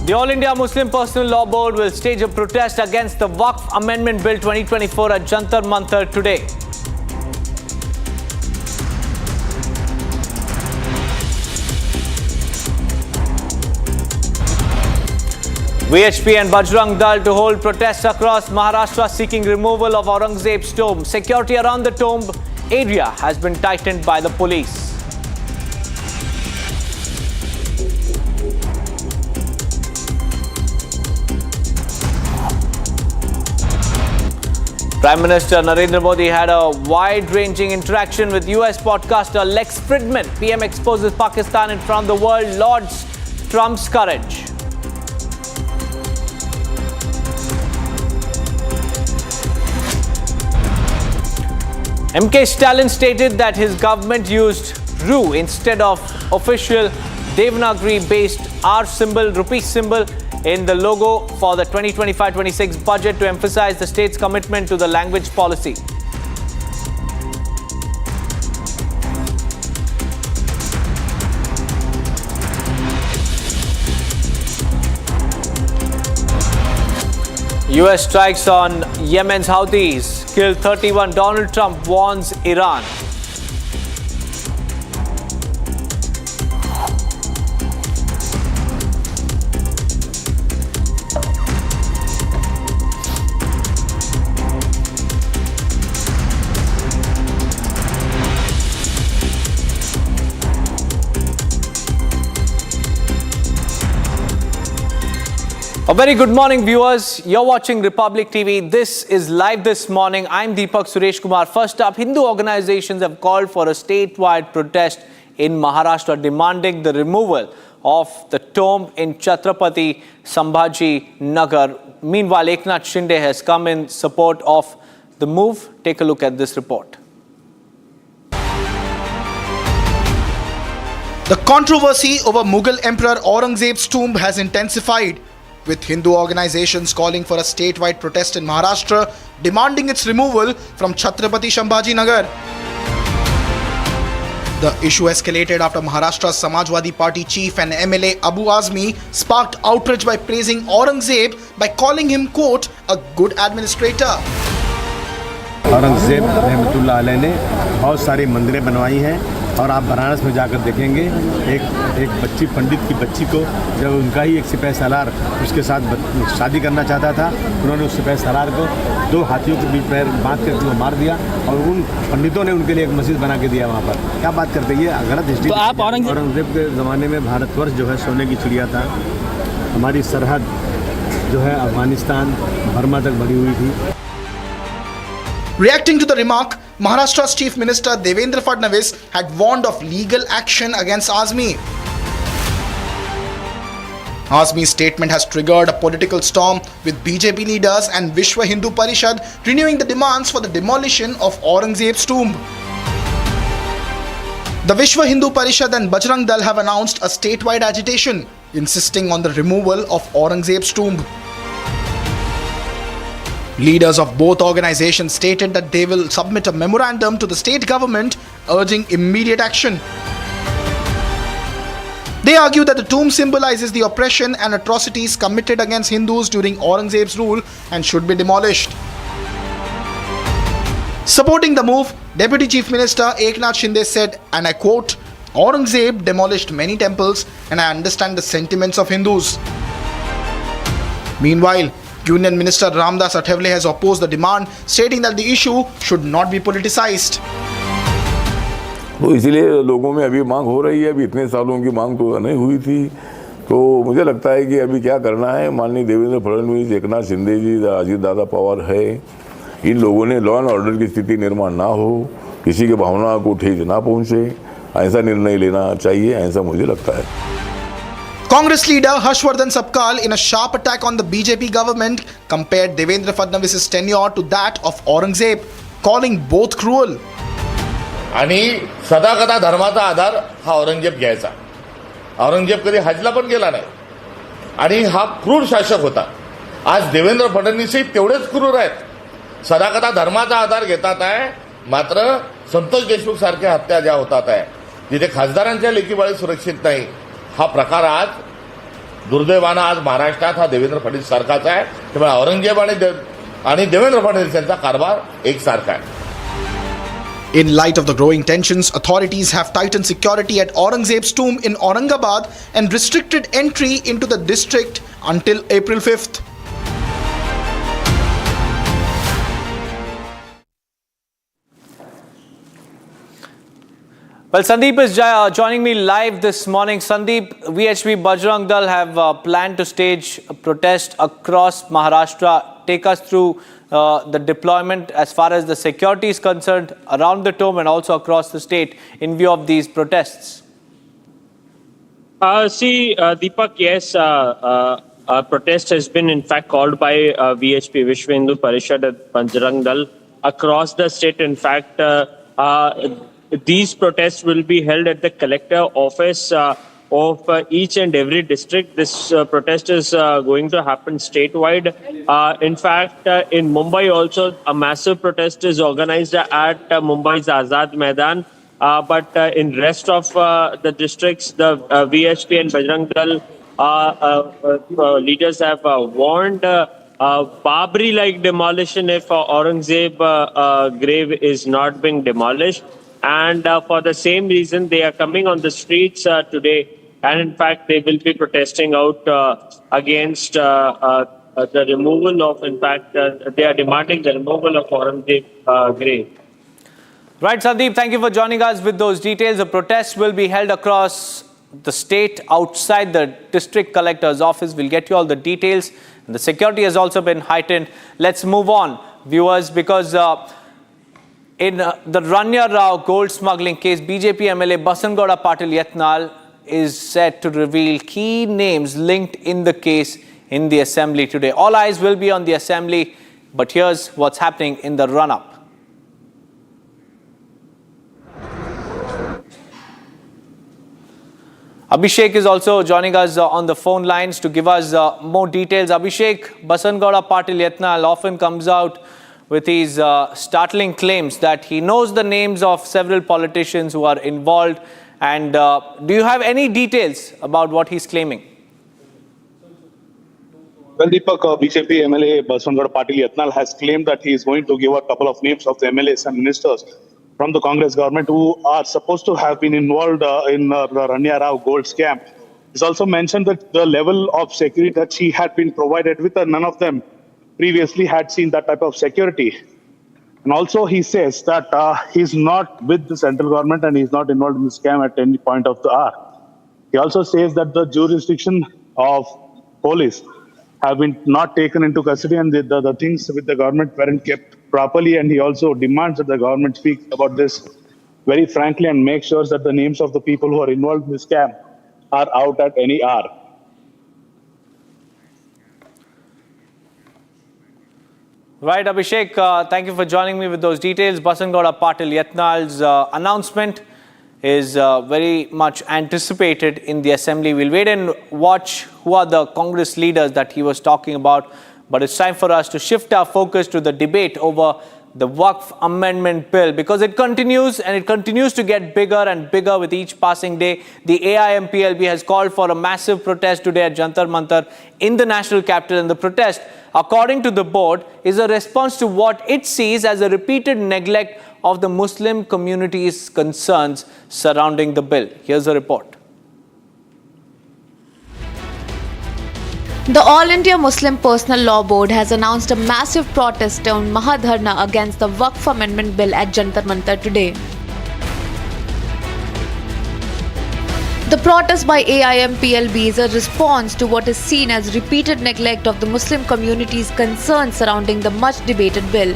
The All India Muslim Personal Law Board will stage a protest against the Waqf Amendment Bill 2024 at Jantar Mantar today. VHP and Bajrang Dal to hold protests across Maharashtra seeking removal of Aurangzeb's tomb. Security around the tomb area has been tightened by the police. Prime Minister Narendra Modi had a wide-ranging interaction with US podcaster Lex Fridman. PM exposes Pakistan in front of the world, lauds Trump's courage. MK Stalin stated that his government used RU instead of official Devanagari-based R symbol, rupee symbol in the logo for the 2025-26 budget to emphasize the state's commitment to the language policy. US strikes on Yemen's Houthis, killed 31. Donald Trump warns Iran. A very good morning, viewers. You're watching Republic TV. This is Live This Morning. I'm Deepak Suresh Kumar. First up, Hindu organizations have called for a statewide protest in Maharashtra demanding the removal of the tomb in Chhatrapati Sambhaji Nagar. Meanwhile, Eknath Shinde has come in support of the move. Take a look at this report. The controversy over Mughal Emperor Aurangzeb's tomb has intensified, with Hindu organizations calling for a statewide protest in Maharashtra demanding its removal from Chhatrapati Sambhaji Nagar. The issue escalated after Maharashtra's Samajwadi Party chief and MLA Abu Azmi sparked outrage by praising Aurangzeb by calling him, quote, a good administrator. Aurangzeb रहमतुल्लाह अलैह ने बहुत सारी मंदिरें बनवाई हैं और आप बनारस में जाकर देखेंगे एक बच्ची, पंडित की बच्ची को जब उनका ही एक सिपाही सालार उसके साथ शादी करना चाहता था, उन्होंने उस सिपाही सालार को 2 हाथियों के बीच पैर बांध कर वो मार दिया और उन पंडितों ने उनके लिए एक मस्जिद बना के दिया वहाँ पर। क्या बात करते हैं, ये गलत हिस्ट्री। तो आप औरंगजेब के ज़माने में भारतवर्ष जो है सोने की चिड़िया था। हमारी सरहद जो है अफगानिस्तान बर्मा तक भरी हुई थी। Reacting to the remark, Maharashtra's Chief Minister Devendra Fadnavis had warned of legal action against Azmi. Azmi's statement has triggered a political storm, with BJP leaders and Vishwa Hindu Parishad renewing the demands for the demolition of Aurangzeb's tomb. The Vishwa Hindu Parishad and Bajrang Dal have announced a statewide agitation, insisting on the removal of Aurangzeb's tomb. Leaders of both organizations stated that they will submit a memorandum to the state government urging immediate action. They argue that the tomb symbolizes the oppression and atrocities committed against Hindus during Aurangzeb's rule and should be demolished. Supporting the move, Deputy Chief Minister Eknath Shinde said, and I quote, Aurangzeb demolished many temples and I understand the sentiments of Hindus. Meanwhile, Union Minister Ramdas Athawale has opposed the demand, stating that the issue should not be politicized. तो इसीलिए लोगों में अभी मांग हो रही है। अभी इतने सालों की मांग तो नहीं हुई थी, तो मुझे लगता है कि अभी क्या करना है। माननीय देवेंद्र फडणवीस, एकनाथ शिंदे जी, अजीत दादा पवार है, इन लोगों ने लॉ एंड ऑर्डर की स्थिति निर्माण ना हो, किसी की भावना को ठेस ना पहुंचे, ऐसा निर्णय लेना चाहिए, ऐसा मुझे लगता है। Congress leader Harshvardhan Sabkal, in a sharp attack on the BJP government, compared Devendra Fadnavis' tenure to that of Aurangzeb, calling both cruel. आणि सदाकदा धर्माचा आधार हा औरंगजेब घ्यायचा। औरंगजेब कधी हजला पण गेला नाही आणि हा क्रूर शासक होता। आज देवेंद्र फडणवीसही तेवढेच क्रूर आहेत। सदाकदा धर्माचा आधार घेतात आहे, मात्र संतोष देशमुख सारख्या हत्या ज्या होतात आहे, जिथे खासदारांच्या लेकीबाळी सुरक्षित नाही, हा प्रकार आज दुर्दैवानं आज महाराष्ट्रात हा देवेंद्र फडणवीस सारखाच आहे. त्यामुळे औरंगजेब आणि देवेंद्र फडणवीस यांचा कारभार एकसारखा आहे. In light of the growing tensions, authorities have tightened security at Aurangzeb's tomb in Aurangabad and restricted entry into the district until April 5th. Well, Sandeep is joining me live this morning. Sandeep, VHP Bajrang Dal have planned to stage a protest across Maharashtra. Take us through the deployment as far as the security is concerned around the tomb and also across the state in view of these protests. Deepak, yes, a protest has been in fact called by VHP, Vishwa Hindu Parishad at Bajrang Dal across the state. In fact, these protests will be held at the collector office of each and every district. This protest is going to happen statewide. In fact, in Mumbai also, a massive protest is organized at Mumbai's Azad Maidan. But in rest of the districts, the VHP and Bajrang Dal leaders have warned Babri-like demolition if Aurangzeb grave is not being demolished. And for the same reason, they are coming on the streets today. And in fact, they will be protesting out against the removal of, in fact, they are demanding the removal of Aurangzeb grave. Right, Sandeep, thank you for joining us with those details. The protest will be held across the state outside the district collector's office. We'll get you all the details. And the security has also been heightened. Let's move on, viewers, because in the Ranya Rao gold smuggling case, BJP MLA Basangauda Patil Yatnal is set to reveal key names linked in the case in the assembly today. All eyes will be on the assembly, but here's what's happening in the run-up. Abhishek is also joining us on the phone lines to give us more details. Abhishek, Basangauda Patil Yatnal often comes out with his startling claims that he knows the names of several politicians who are involved. And do you have any details about what he's claiming? Well, Deepak, BJP MLA Basangauda Patil Yatnal has claimed that he is going to give a couple of names of the MLAs and ministers from the Congress government who are supposed to have been involved in the Ranya Rao gold scam. He's also mentioned that the level of security that she had been provided with, none of them previously had seen that type of security. And also he says that he's not with the central government and he's not involved in the scam at any point of the hour. He also says that the jurisdiction of police have been not taken into custody and the things with the government weren't kept properly. And he also demands that the government speak about this very frankly and make sure that the names of the people who are involved in the scam are out at any hour. Right, Abhishek, thank you for joining me with those details. Basangauda Patil Yatnal's announcement is very much anticipated in the assembly. We'll wait and watch who are the Congress leaders that he was talking about. But it's time for us to shift our focus to the debate over the Waqf Amendment Bill, because it continues and it continues to get bigger and bigger with each passing day. The AIMPLB has called for a massive protest today at Jantar Mantar in the national capital, and the protest, according to the board, is a response to what it sees as a repeated neglect of the Muslim community's concerns surrounding the bill. Here's a report. The All India Muslim Personal Law Board has announced a massive protest termed Mahadharna against the Waqf Amendment Bill at Jantar Mantar today. The protest by AIMPLB is a response to what is seen as repeated neglect of the Muslim community's concerns surrounding the much debated bill.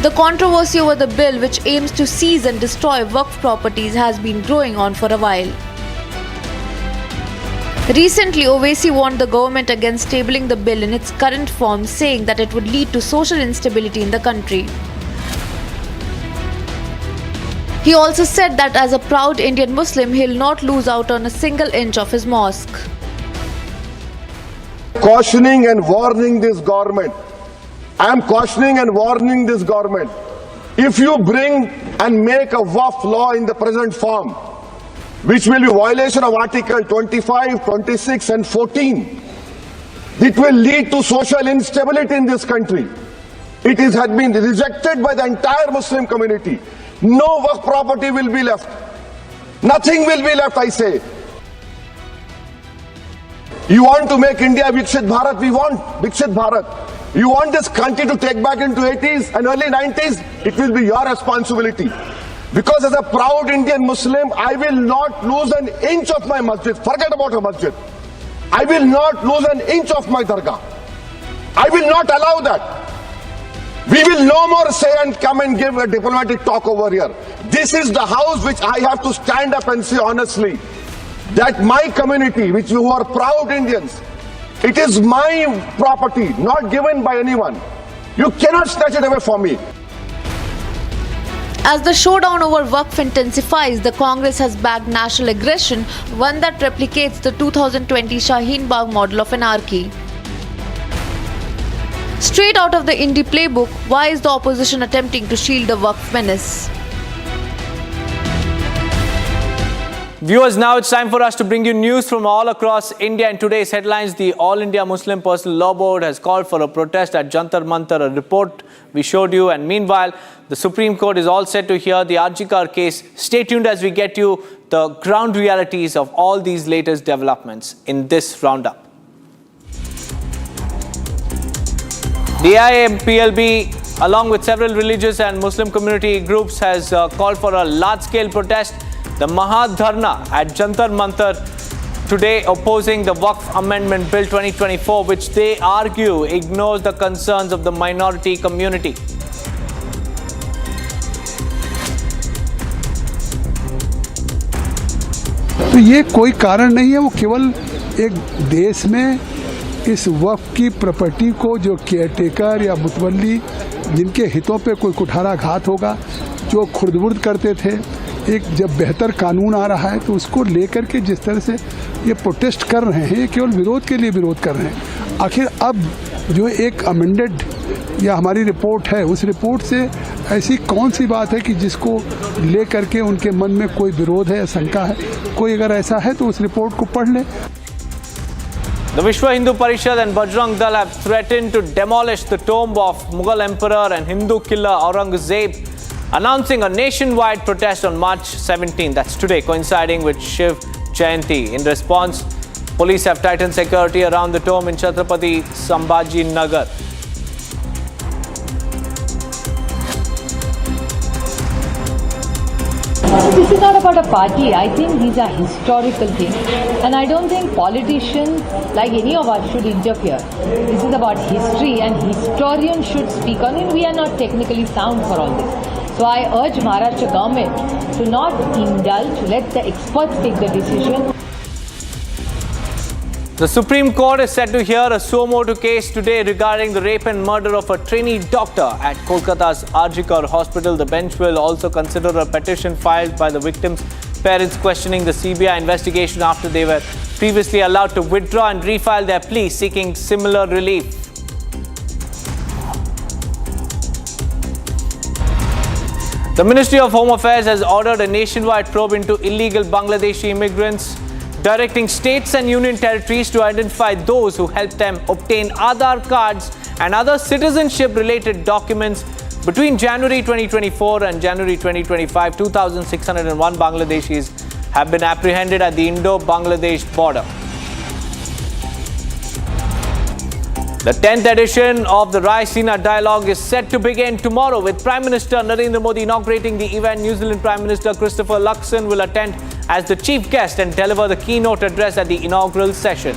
The controversy over the bill, which aims to seize and destroy Waqf properties, has been growing on for a while. Recently, Owaisi warned the government against tabling the bill in its current form, saying that it would lead to social instability in the country. He also said that as a proud Indian Muslim, he'll not lose out on a single inch of his mosque. Cautioning and warning this government. I am cautioning and warning this government. If you bring and make a Waqf law in the present form, which will be violation of Article 25, 26 and 14. It will lead to social instability in this country. Has been rejected by the entire Muslim community. No work property will be left. Nothing will be left, I say. You want to make India Viksit Bharat? We want Viksit Bharat. You want this country to take back into 80s and early 90s? It will be your responsibility. Because as a proud Indian Muslim, I will not lose an inch of my masjid. Forget about a masjid. I will not lose an inch of my dargah. I will not allow that. We will no more say and come and give a diplomatic talk over here. This is the house which I have to stand up and say honestly that my community, which you are proud Indians, it is my property, not given by anyone. You cannot snatch it away from me. As the showdown over Waqf intensifies, the Congress has backed national aggression, one that replicates the 2020 Shaheen Bagh model of anarchy. Straight out of the Indie playbook, why is the opposition attempting to shield the Waqf menace? Viewers, now it's time for us to bring you news from all across India. In today's headlines, the All India Muslim Personal Law Board has called for a protest at Jantar Mantar, a report we showed you. And meanwhile, the Supreme Court is all set to hear the Arjikar case. Stay tuned as we get you the ground realities of all these latest developments in this roundup. The AIMPLB, along with several religious and Muslim community groups, has called for a large-scale protest. The Mahadharna at Jantar Mantar today opposing the Waqf Amendment Bill 2024, which they argue ignores the concerns of the minority community. तो ये कोई कारण नहीं है, वो केवल एक देश में इस वक्फ की प्रॉपर्टी को जो केयरटेकर या मुतवल्ली जिनके हितों पे कोई कुठाराघात होगा, जो खुर्द-बुर्द करते थे, एक जब बेहतर कानून आ रहा है तो उसको लेकर के जिस तरह से ये प्रोटेस्ट कर रहे हैं, ये केवल विरोध के लिए विरोध कर रहे हैं। आखिर अब जो एक अमेंडेड या हमारी रिपोर्ट है, उस रिपोर्ट से ऐसी कौन सी बात है कि जिसको ले करके उनके मन में कोई विरोध है या शंका है? कोई अगर ऐसा है तो उस रिपोर्ट को पढ़ ले। The Vishwa Hindu Parishad and Bajrang Dal have threatened to demolish the tomb of Mughal Emperor and Hindu killer Aurangzeb, announcing a nationwide protest on March 17. That's today, coinciding with Shiv Jayanti. In response, police have tightened security around the tomb in Chhatrapati Sambhaji Nagar. This is not about a party. I think these are historical things. And I don't think politicians, like any of us, should interfere. This is about history and historians should speak on it. We are not technically sound for all this. So I urge Maharashtra government to not indulge, let the experts take the decision. The Supreme Court is set to hear a suo motu case today regarding the rape and murder of a trainee doctor at Kolkata's Arjikar Hospital. The bench will also consider a petition filed by the victims' parents questioning the CBI investigation after they were previously allowed to withdraw and refile their plea seeking similar relief. The Ministry of Home Affairs has ordered a nationwide probe into illegal Bangladeshi immigrants, directing states and union territories to identify those who helped them obtain Aadhaar cards and other citizenship-related documents between January 2024 and January 2025. 2,601 Bangladeshis have been apprehended at the Indo-Bangladesh border. The 10th edition of the Raisina Dialogue is set to begin tomorrow with Prime Minister Narendra Modi inaugurating the event. New Zealand Prime Minister Christopher Luxon will attend as the chief guest and deliver the keynote address at the inaugural session.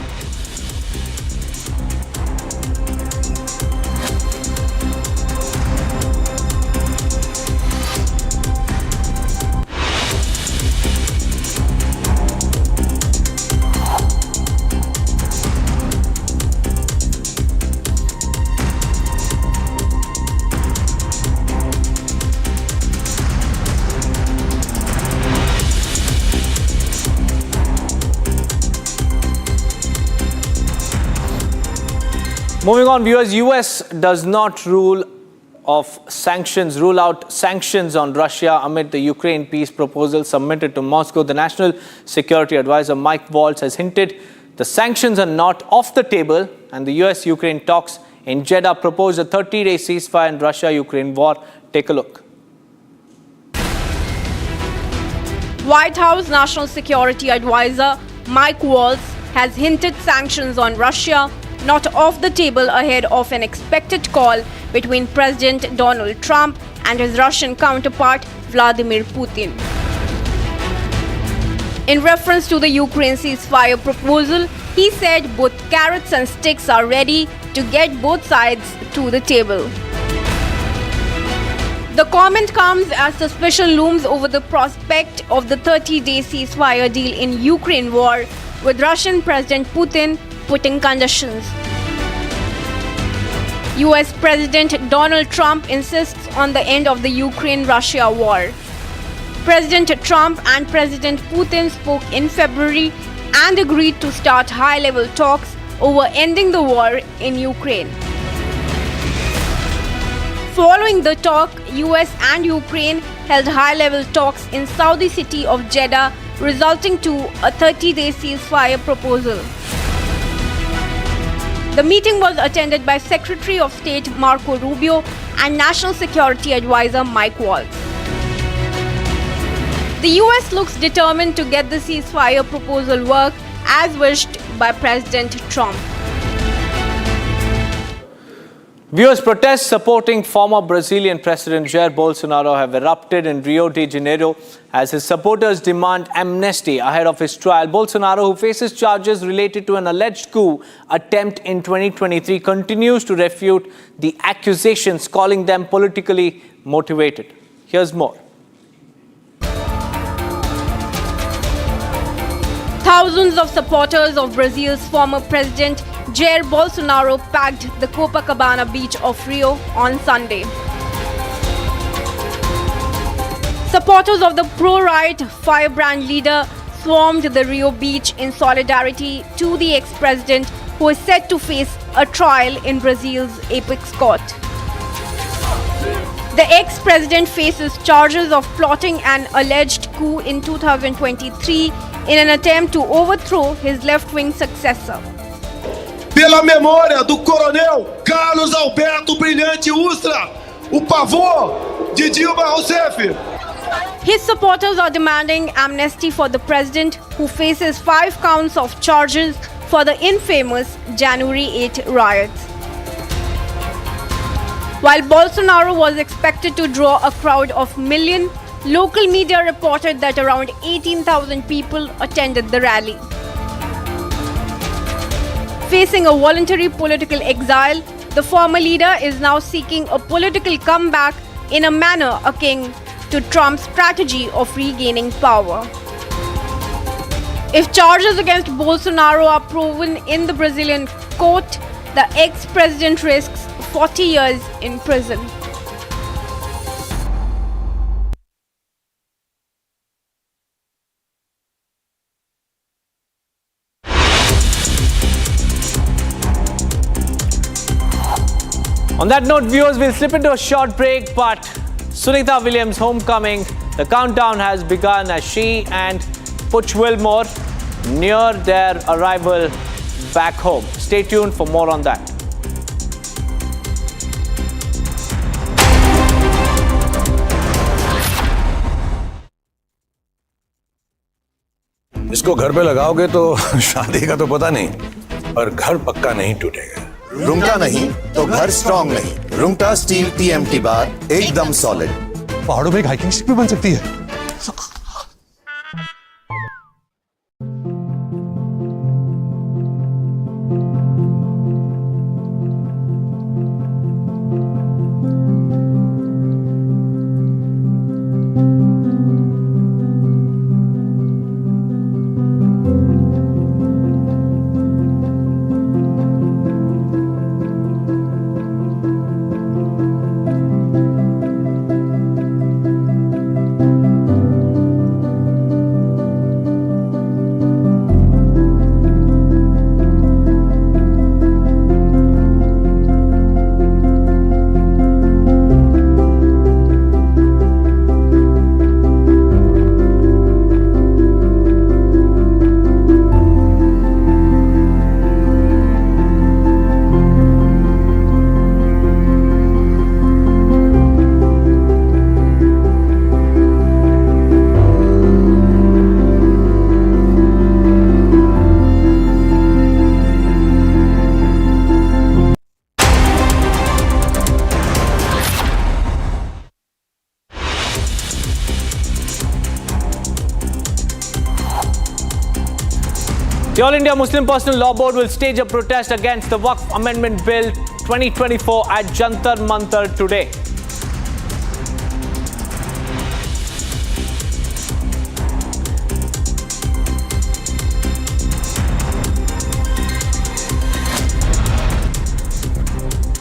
Moving on, viewers, US does not rule of sanctions, rule out sanctions on Russia amid the Ukraine peace proposal submitted to Moscow. The National Security Advisor Mike Waltz has hinted the sanctions are not off the table, and the US-Ukraine talks in Jeddah proposed a 30-day ceasefire in Russia-Ukraine war. Take a look. White House National Security Advisor Mike Waltz has hinted sanctions on Russia not off the table ahead of an expected call between President Donald Trump and his Russian counterpart Vladimir Putin. In reference to the Ukraine ceasefire proposal, he said both carrots and sticks are ready to get both sides to the table. The comment comes as suspicion looms over the prospect of the 30-day ceasefire deal in Ukraine war, with Russian President Putin putting conditions. US President Donald Trump insists on the end of the Ukraine-Russia war. President Trump and President Putin spoke in February and agreed to start high-level talks over ending the war in Ukraine. Following the talk, US and Ukraine held high-level talks in Saudi city of Jeddah, resulting to a 30-day ceasefire proposal. The meeting was attended by Secretary of State Marco Rubio and National Security Advisor Mike Waltz. The US looks determined to get the ceasefire proposal work as wished by President Trump. Viewers, protests supporting former Brazilian President Jair Bolsonaro have erupted in Rio de Janeiro as his supporters demand amnesty ahead of his trial. Bolsonaro, who faces charges related to an alleged coup attempt in 2023, continues to refute the accusations, calling them politically motivated. Here's more. Thousands of supporters of Brazil's former president Jair Bolsonaro packed the Copacabana beach of Rio on Sunday. Supporters of the pro-right firebrand leader swarmed the Rio beach in solidarity to the ex-president, who is set to face a trial in Brazil's apex court. The ex-president faces charges of plotting an alleged coup in 2023 in an attempt to overthrow his left-wing successor. Pela memória do coronel Carlos Alberto Brilhante Ustra, o pavor de Dilma Rousseff. His supporters are demanding amnesty for the president, who faces 5 counts of charges for the infamous January 8 riots. While Bolsonaro was expected to draw a crowd of million, local media reported that around 18,000 people attended the rally. Facing a voluntary political exile, the former leader is now seeking a political comeback in a manner akin to Trump's strategy of regaining power. If charges against Bolsonaro are proven in the Brazilian court, the ex-president risks 40 years in prison. On that note, viewers, we'll slip into a short break, but Sunita Williams' homecoming, the countdown has begun as she and Putch Wilmore near their arrival back home. Stay tuned for more on that. इसको घर पे लगाओगे तो शादी का तो पता नहीं, पर घर पक्का नहीं टूटेगा। रुंगटा नहीं तो घर स्ट्रॉन्ग नहीं। रुंगटा स्टील टीएमटी बार एकदम सॉलिड। पहाड़ों में एक हाइकिंग शिप भी बन सकती है। The All India Muslim Personal Law Board will stage a protest against the Waqf Amendment Bill 2024 at Jantar Mantar today.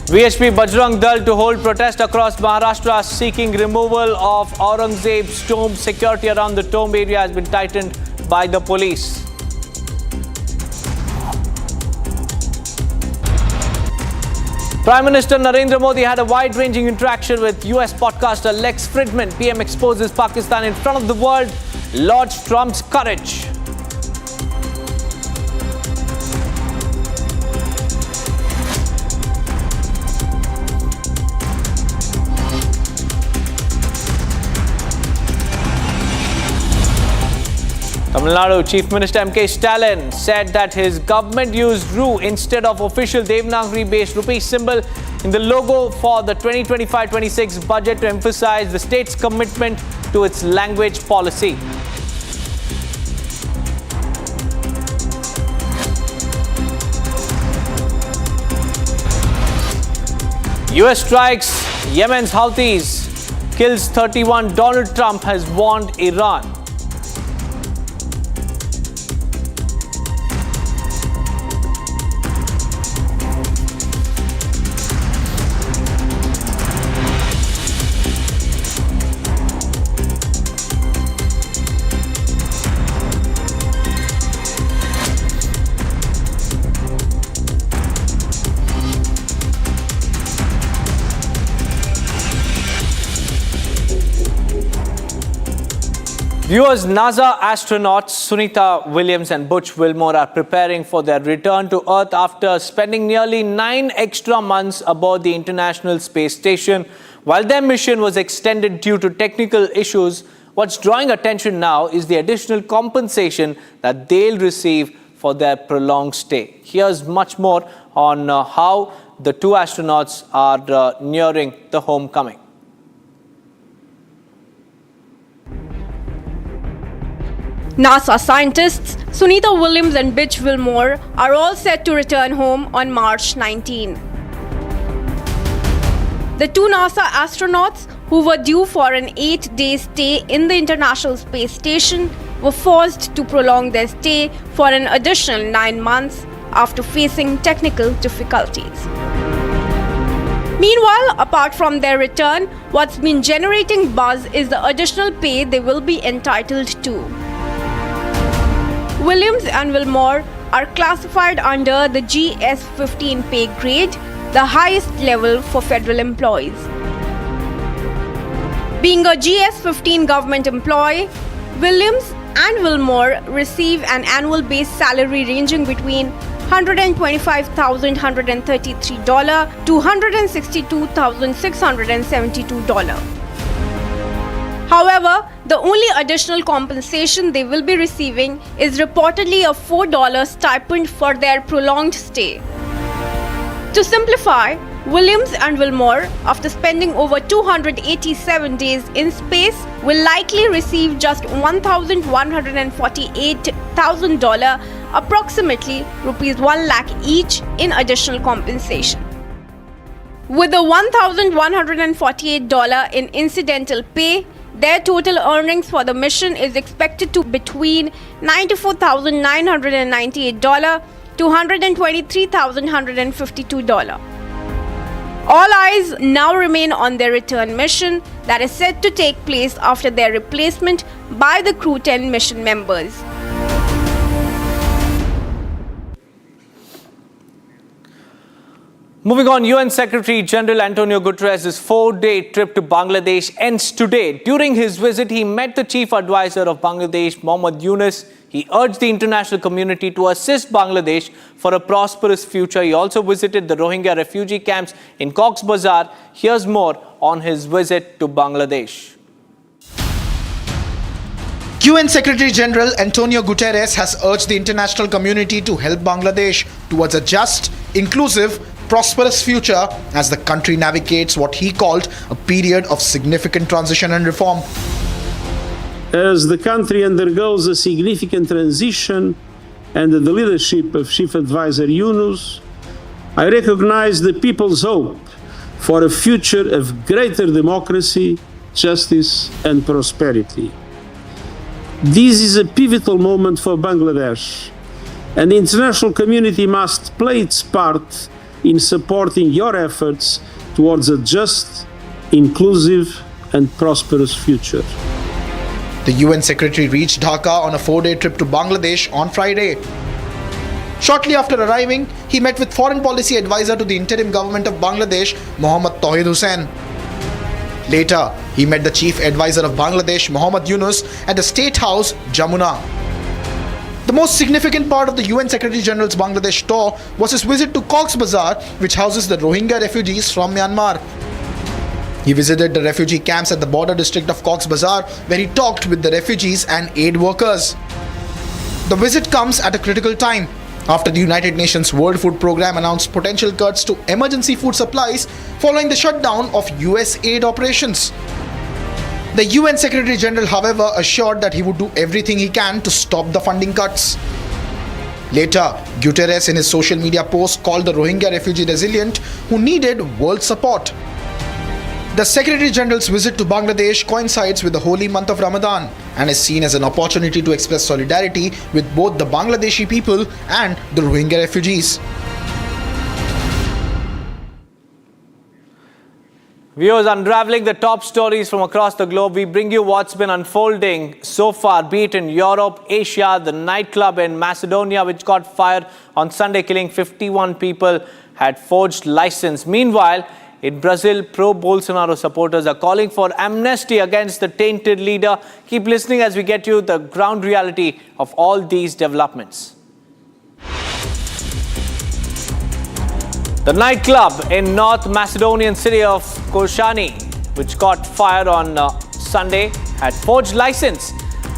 VHP Bajrang Dal to hold protest across Maharashtra seeking removal of Aurangzeb's tomb. Security around the tomb area has been tightened by the police. Prime Minister Narendra Modi had a wide-ranging interaction with US podcaster Lex Fridman. PM exposes Pakistan in front of the world, lauds Trump's courage. Tamil Nadu Chief Minister M.K. Stalin said that his government used Ru instead of official Devanagari-based rupee symbol in the logo for the 2025-26 budget to emphasize the state's commitment to its language policy. US strikes Yemen's Houthis, kills 31. Donald Trump has warned Iran. Viewers, NASA astronauts Sunita Williams and Butch Wilmore are preparing for their return to Earth after spending nearly 9 extra months aboard the International Space Station. While their mission was extended due to technical issues, what's drawing attention now is the additional compensation that they'll receive for their prolonged stay. Here's much more on how the two astronauts are nearing the homecoming. NASA scientists Sunita Williams and Butch Wilmore are all set to return home on March 19. The two NASA astronauts, who were due for an 8-day stay in the International Space Station, were forced to prolong their stay for an additional 9 months after facing technical difficulties. Meanwhile, apart from their return, what's been generating buzz is the additional pay they will be entitled to. Williams and Wilmore are classified under the GS-15 pay grade, the highest level for federal employees. Being a GS-15 government employee, Williams and Wilmore receive an annual base salary ranging between $125,133 to $162,672. However, the only additional compensation they will be receiving is reportedly a $4 stipend for their prolonged stay. To simplify, Williams and Wilmore, after spending over 287 days in space, will likely receive just $1,148,000, approximately Rs 1 lakh each in additional compensation. With the $1,148 in incidental pay, their total earnings for the mission is expected to be between $94,998 to $123,152. All eyes now remain on their return mission that is set to take place after their replacement by the Crew 10 mission members. Moving on, UN Secretary General Antonio Guterres' 4-day trip to Bangladesh ends today. During his visit, he met the chief advisor of Bangladesh, Mohammad Yunus. He urged the international community to assist Bangladesh for a prosperous future. He also visited the Rohingya refugee camps in Cox's Bazar. Here's more on his visit to Bangladesh. UN Secretary General Antonio Guterres has urged the international community to help Bangladesh towards a just, inclusive, prosperous future as the country navigates what he called a period of significant transition and reform. As the country undergoes a significant transition and the leadership of Chief Advisor Yunus, I recognize the people's hope for a future of greater democracy, justice, and prosperity. This is a pivotal moment for Bangladesh, and the international community must play its part in supporting your efforts towards a just, inclusive, and prosperous future. The UN Secretary reached Dhaka on a 4-day trip to Bangladesh on Friday. Shortly after arriving, he met with Foreign Policy Advisor to the interim government of Bangladesh, Mohammad Tawhid Hussain. Later, he met the Chief Advisor of Bangladesh, Mohammad Yunus, at the State House, Jamuna. The most significant part of the UN Secretary General's Bangladesh tour was his visit to Cox's Bazar, which houses the Rohingya refugees from Myanmar. He visited the refugee camps at the border district of Cox's Bazar, where he talked with the refugees and aid workers. The visit comes at a critical time, after the United Nations World Food Programme announced potential cuts to emergency food supplies following the shutdown of US aid operations. The UN Secretary General, however, assured that he would do everything he can to stop the funding cuts. Later, Guterres in his social media post called the Rohingya refugee resilient who needed world support. The Secretary General's visit to Bangladesh coincides with the holy month of Ramadan and is seen as an opportunity to express solidarity with both the Bangladeshi people and the Rohingya refugees. Viewers, unraveling the top stories from across the globe, we bring you what's been unfolding so far, be it in Europe, Asia, the nightclub in Macedonia, which caught fire on Sunday, killing 51 people, had forged license. Meanwhile, in Brazil, pro-Bolsonaro supporters are calling for amnesty against the tainted leader. Keep listening as we get you the ground reality of all these developments. The nightclub in North Macedonian city of Koshani, which caught fire on Sunday, had forged license.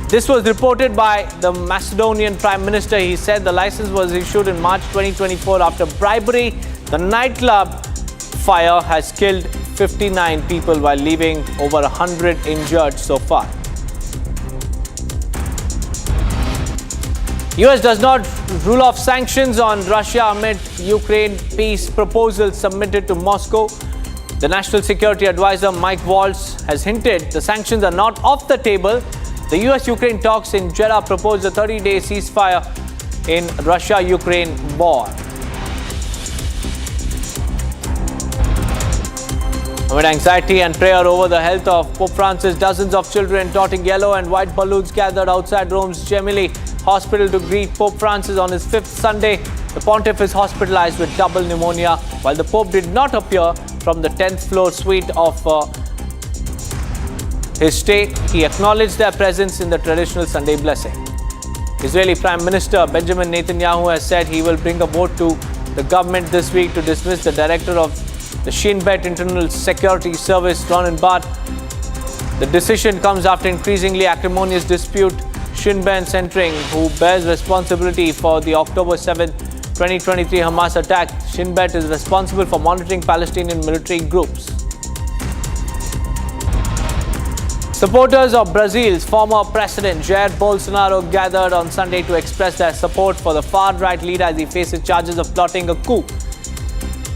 This was reported by the Macedonian Prime Minister. He said the license was issued in March 2024 after bribery. The nightclub fire has killed 59 people while leaving over 100 injured so far. US does not rule off sanctions on Russia amid Ukraine peace proposal submitted to Moscow. The National Security Advisor Mike Waltz has hinted the sanctions are not off the table. The US-Ukraine talks in Jeddah proposed a 30-day ceasefire in Russia-Ukraine war. Amid anxiety and prayer over the health of Pope Francis, dozens of children toting yellow and white balloons gathered outside Rome's Gemelli Hospital to greet Pope Francis on his 5th Sunday. The pontiff is hospitalized with double pneumonia, while the Pope did not appear from the 10th floor suite of his stay. He acknowledged their presence in the traditional Sunday blessing. Israeli Prime Minister Benjamin Netanyahu has said he will bring a vote to the government this week to dismiss the director of the Shin Bet Internal Security Service, Ronen Bar. The decision comes after increasingly acrimonious dispute. Shin Bet centering who bears responsibility for the October 7, 2023 Hamas attack. Shin Bet is responsible for monitoring Palestinian military groups. Supporters of Brazil's former president Jair Bolsonaro gathered on Sunday to express their support for the far-right leader as he faces charges of plotting a coup.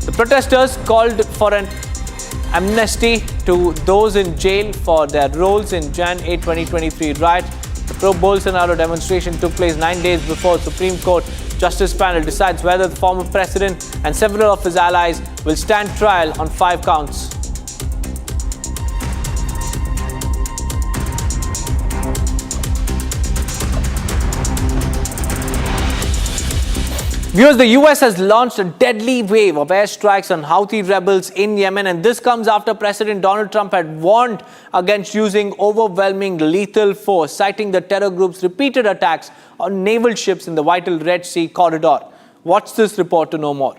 The protesters called for an amnesty to those in jail for their roles in Jan 8, 2023 riot. The pro-Bolsonaro demonstration took place 9 days before Supreme Court Justice panel decides whether the former president and several of his allies will stand trial on 5 counts. Viewers, the US has launched a deadly wave of airstrikes on Houthi rebels in Yemen, and this comes after President Donald Trump had warned against using overwhelming lethal force, citing the terror group's repeated attacks on naval ships in the vital Red Sea corridor. Watch this report to know more.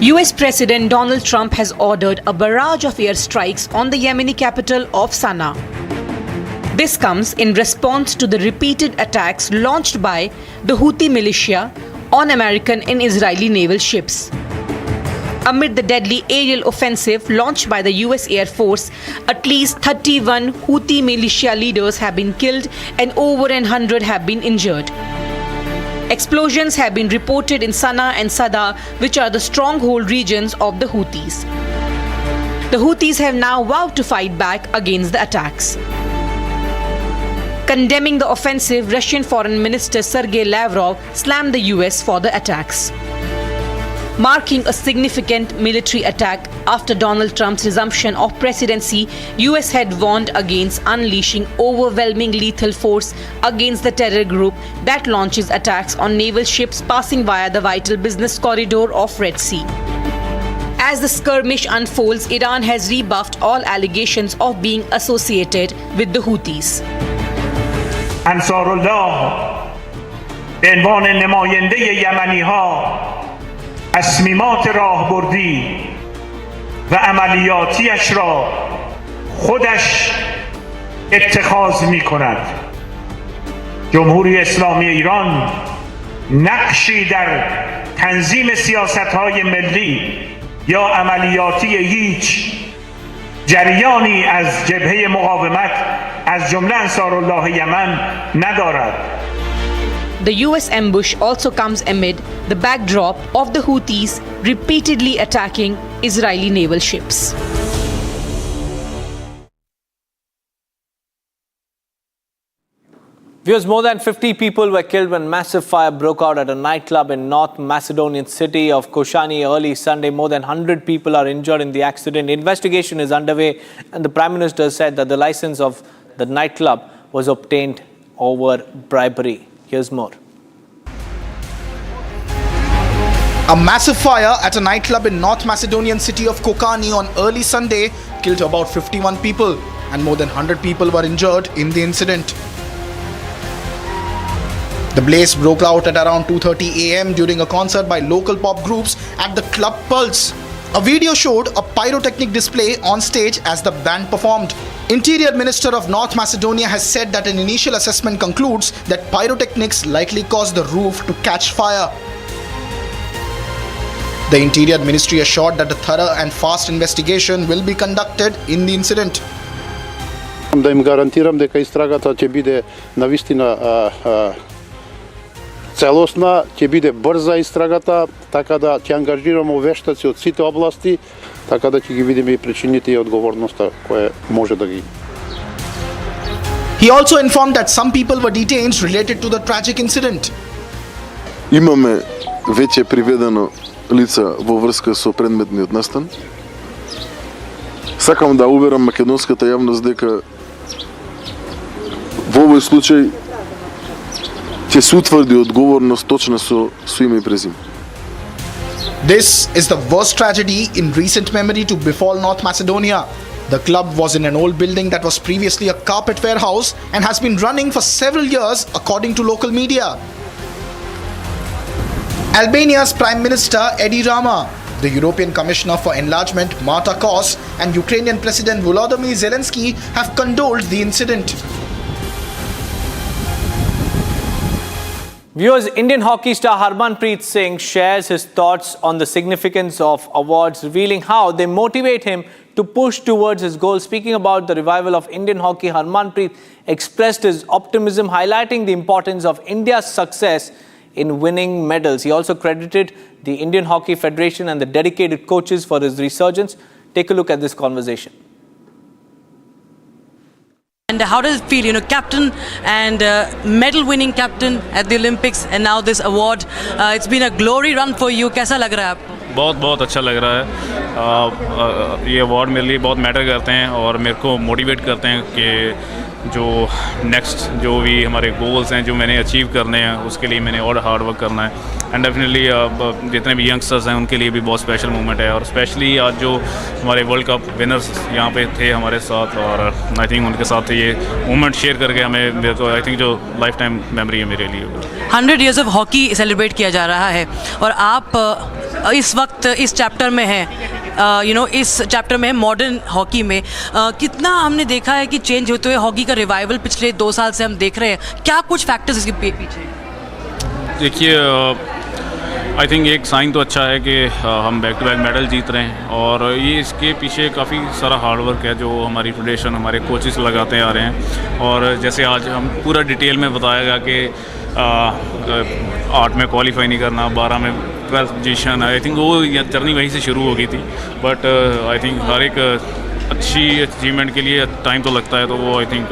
US President Donald Trump has ordered a barrage of airstrikes on the Yemeni capital of Sana'a. This comes in response to the repeated attacks launched by the Houthi militia on American and Israeli naval ships. Amid the deadly aerial offensive launched by the US Air Force, at least 31 Houthi militia leaders have been killed and over 100 have been injured. Explosions have been reported in Sana'a and Sada, which are the stronghold regions of the Houthis. The Houthis have now vowed to fight back against the attacks. Condemning the offensive, Russian Foreign Minister Sergei Lavrov slammed the US for the attacks. Marking a significant military attack after Donald Trump's resumption of presidency, US had warned against unleashing overwhelming lethal force against the terror group that launches attacks on naval ships passing via the vital business corridor of Red Sea. As the skirmish unfolds, Iran has rebuffed all allegations of being associated with the Houthis. انصارالله به عنوان نماینده یمنی ها تصمیمات راهبردی و عملیاتیش را خودش اتخاذ می کند. جمهوری اسلامی ایران نقشی در تنظیم سیاست‌های ملی یا عملیاتی هیچ جریانی از جبهه مقاومت از جمله انصارالله یمن ندارد. The US ambush also comes amid the backdrop of the Houthis repeatedly attacking Israeli naval ships. Viewers, more than 50 people were killed when massive fire broke out at a nightclub in North Macedonian city of Koshani early Sunday. More than 100 people are injured in the accident. Investigation is underway, and the Prime Minister said that the license of the nightclub was obtained over bribery. Here's more. A massive fire at a nightclub in North Macedonian city of Kokani on early Sunday killed about 51 people, and more than 100 people were injured in the incident. The blaze broke out at around 2:30 a.m. during a concert by local pop groups at the Club Pulse. A video showed a pyrotechnic display on stage as the band performed. Interior Minister of North Macedonia has said that an initial assessment concludes that pyrotechnics likely caused the roof to catch fire. The Interior Ministry assured that a thorough and fast investigation will be conducted in the incident. Да им гарантирам дека истрагата ќе биде навистина целосна, ќе биде брза истрагата, така да ќе ангажираме вештаци од сите области, така да ќе ги видиме и причините и одговорноста која може да ги. He also informed that some people were detained related to the tragic incident. Имаме веќе приведено лица во врска со предметниот настан. Сакам да уверам македонската јавност дека во овој случај ќе се утврди одговорност точно со име и презиме. This is the worst tragedy in recent memory to befall North Macedonia. The club was in an old building that was previously a carpet warehouse and has been running for several years according to local media. Albania's Prime Minister Edi Rama, the European Commissioner for Enlargement Marta Kos and Ukrainian President Volodymyr Zelensky have condoled the incident. Viewers, Indian hockey star Harmanpreet Singh shares his thoughts on the significance of awards, revealing how they motivate him to push towards his goals. Speaking about the revival of Indian hockey, Harmanpreet expressed his optimism, highlighting the importance of India's success in winning medals. He also credited the Indian Hockey Federation and the dedicated coaches for his resurgence. Take a look at this conversation. And how does it feel, captain and medal-winning captain at the Olympics, and now this award? It's been a glory run for you. कैसा लग रहा है आपको? बहुत अच्छा लग रहा है. ये अवार्ड मेरे लिए बहुत मैटर करते हैं और मेरे को मोटिवेट करते हैं कि जो नेक्स्ट जो भी हमारे गोल्स हैं जो मैंने अचीव करने हैं उसके लिए मैंने और हार्ड वर्क करना है. एंड डेफिनेटली जितने भी यंगस्टर्स हैं उनके लिए भी बहुत स्पेशल मोमेंट है, और स्पेशली आज जो हमारे वर्ल्ड कप विनर्स यहाँ पे थे हमारे साथ, और आई थिंक उनके साथ ये मोमेंट शेयर करके हमें मेरे को आई थिंक जो लाइफ टाइम मेमोरी है मेरे लिए. 100 years ऑफ हॉकी सेलिब्रेट किया जा रहा है और आप इस वक्त इस चैप्टर में हैं, इस चैप्टर में मॉडर्न हॉकी में. कितना हमने देखा है कि चेंज होते हुए हॉकी का रिवाइवल पिछले 2 साल से हम देख रहे हैं. क्या कुछ फैक्टर्स इसके पीछे? देखिए आई थिंक एक साइन तो अच्छा है कि हम बैक टू बैक मेडल जीत रहे हैं, और ये इसके पीछे काफ़ी सारा हार्ड वर्क है जो हमारी फेडरेशन, हमारे कोचेस लगाते आ रहे हैं। और जैसे आज हम पूरा डिटेल में बताया गया कि 8 में क्वालिफाई नहीं करना, 12 में 12th पोजीशन, आई थिंक वो जर्नी वहीं से शुरू हो गई थी। बट आई थिंक हर एक अच्छी अचीवमेंट के लिए टाइम तो लगता है, तो वो आई थिंक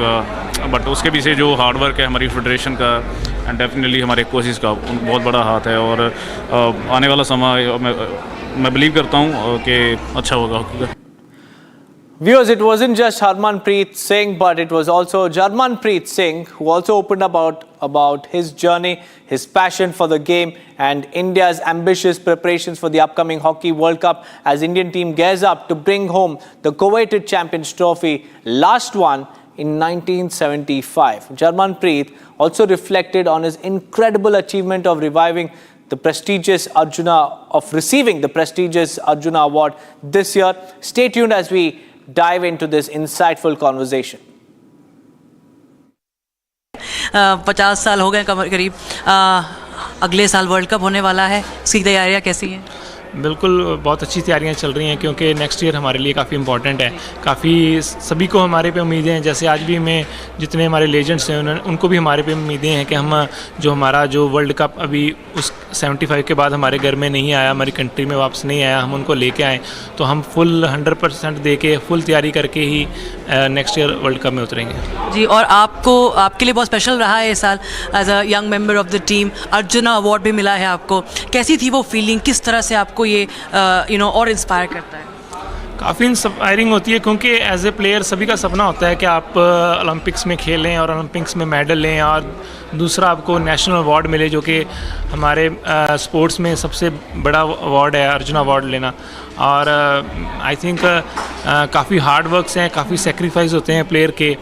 बट उसके पीछे जो हार्ड वर्क है हमारी फेडरेशन का एंड डेफिनेटली हमारे कोचेस का बहुत बड़ा हाथ है। और आने वाला समय मैं बिलीव करता हूँ कि अच्छा होगा हॉकी का। Viewers, it wasn't just Harmanpreet Singh, but it was also Jarmanpreet Singh who also opened about his journey, his passion for the game, and India's ambitious preparations for the upcoming Hockey World Cup as Indian team gears up to bring home the coveted Champions Trophy, last one in 1975. Jarmanpreet also reflected on his incredible achievement of receiving the prestigious Arjuna Award this year. Stay tuned as we dive into this insightful conversation. 50 साल हो गए करीब, अगले साल world cup होने वाला है, इसकी तैयारियां कैसी हैं? बिल्कुल बहुत अच्छी तैयारियां चल रही हैं, क्योंकि नेक्स्ट ईयर हमारे लिए काफ़ी इंपॉर्टेंट है। काफ़ी सभी को हमारे पे उम्मीदें हैं, जैसे आज भी में जितने हमारे लेजेंड्स हैं उनको भी हमारे पे उम्मीदें हैं कि हम हमारा जो वर्ल्ड कप अभी उस 75 के बाद हमारे घर में नहीं आया, हमारी कंट्री में वापस नहीं आया, हम उनको लेके आएँ, तो हम फुल 100% दे के फुल तैयारी करके ही नेक्स्ट ईयर वर्ल्ड कप में उतरेंगे। जी, और आपके लिए बहुत स्पेशल रहा है इस साल as a young member of the team, Arjuna award भी मिला है आपको। कैसी थी वो फीलिंग, किस तरह से आपको ये और इंस्पायर करता है? काफ़ी इंस्पायरिंग होती है, क्योंकि एज ए प्लेयर सभी का सपना होता है कि आप ओलंपिक्स में खेलें और ओलंपिक्स में मेडल लें, और दूसरा आपको नेशनल अवार्ड मिले, जो कि हमारे स्पोर्ट्स में सबसे बड़ा अवार्ड है, अर्जुन अवार्ड लेना। और आई थिंक काफ़ी हार्ड वर्क्स हैं, काफ़ी सेक्रीफाइस होते हैं प्लेयर के,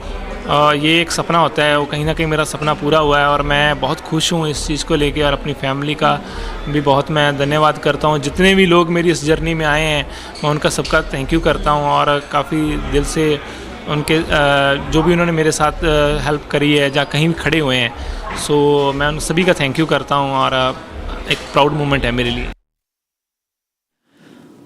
ये एक सपना होता है, वो कहीं ना कहीं मेरा सपना पूरा हुआ है, और मैं बहुत खुश हूँ इस चीज़ को लेके, और अपनी फैमिली का भी बहुत मैं धन्यवाद करता हूँ। जितने भी लोग मेरी इस जर्नी में आए हैं मैं उनका सबका थैंक यू करता हूँ, और काफ़ी दिल से उनके जो भी उन्होंने मेरे साथ हेल्प करी है, जहाँ कहीं भी खड़े हुए हैं, सो मैं उन सभी का थैंक यू करता हूँ, और एक प्राउड मोमेंट है मेरे लिए।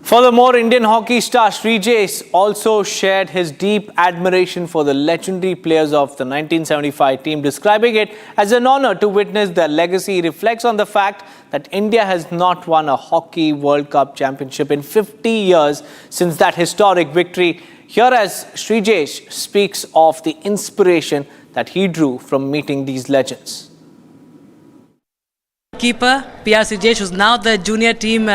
Furthermore, Indian hockey star Srijesh also shared his deep admiration for the legendary players of the 1975 team, describing it as an honor to witness their legacy. He reflects on the fact that India has not won a Hockey World Cup championship in 50 years since that historic victory. Here as Srijesh speaks of the inspiration that he drew from meeting these legends. Keeper PR Srijesh, who's now the junior team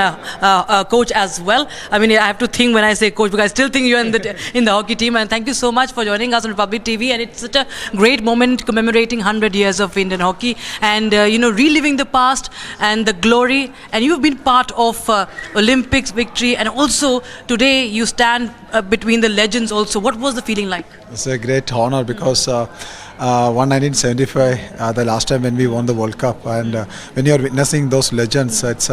coach as well. I mean, I have to think when I say coach, because I still think you're in the hockey team. And thank you so much for joining us on Republic TV. And it's such a great moment commemorating 100 years of Indian hockey, and reliving the past and the glory. And you've been part of Olympics victory, and also today you stand between the legends. Also, what was the feeling like? It's a great honor, because 1975, the last time when we won the World Cup, and when you are witnessing those legends, it's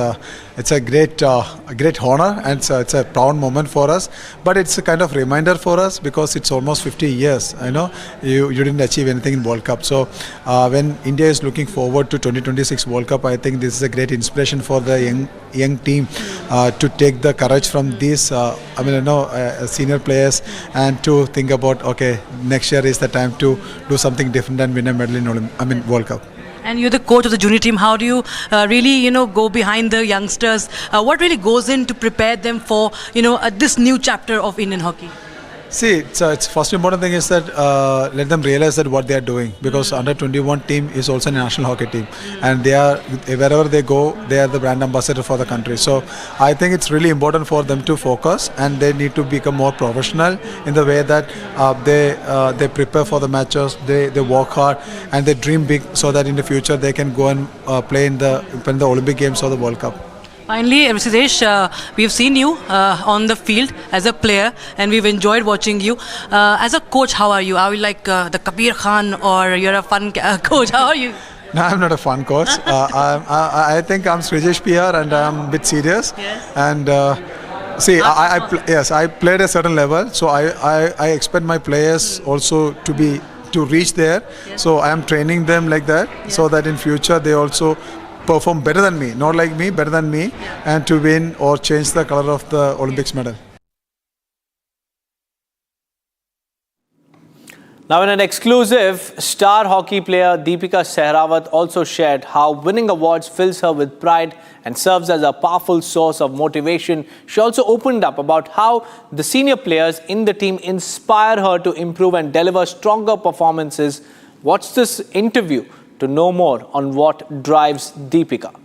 a great honor, and it's a proud moment for us. But it's a kind of reminder for us, because it's almost 50 years. You didn't achieve anything in World Cup. So when India is looking forward to 2026 World Cup, I think this is a great inspiration for the young team to take the courage from these senior players, and to think about, okay, next year is the time to do something different and win a medal in World Cup. And you're the coach of the junior team. How do you really go behind the youngsters? What really goes in to prepare them for this new chapter of Indian hockey? See, it's first important thing is that let them realize that what they are doing, because under 21 team is also a national hockey team, and they are, wherever they go, they are the brand ambassador for the country. So I think it's really important for them to focus, and they need to become more professional in the way that they prepare for the matches, they work hard, and they dream big, so that in the future they can go and play in the Olympic Games or the World Cup. Finally, Srijesh, we've seen you on the field as a player, and we've enjoyed watching you. As a coach, how are you? Are you like the Kabir Khan, or you're a fun coach? How are you? No, I'm not a fun coach. I think I'm Srijesh PR, and I'm a bit serious. Yes. And I played a certain level, so I expect my players also to reach there. Yes. So I am training them like that, so that in future they also perform better than me, not like me, better than me, and to win or change the color of the Olympics medal. Now, in an exclusive, star hockey player Deepika Sehrawat also shared how winning awards fills her with pride and serves as a powerful source of motivation. She also opened up about how the senior players in the team inspire her to improve and deliver stronger performances. Watch this interview to know more on what drives Deepika.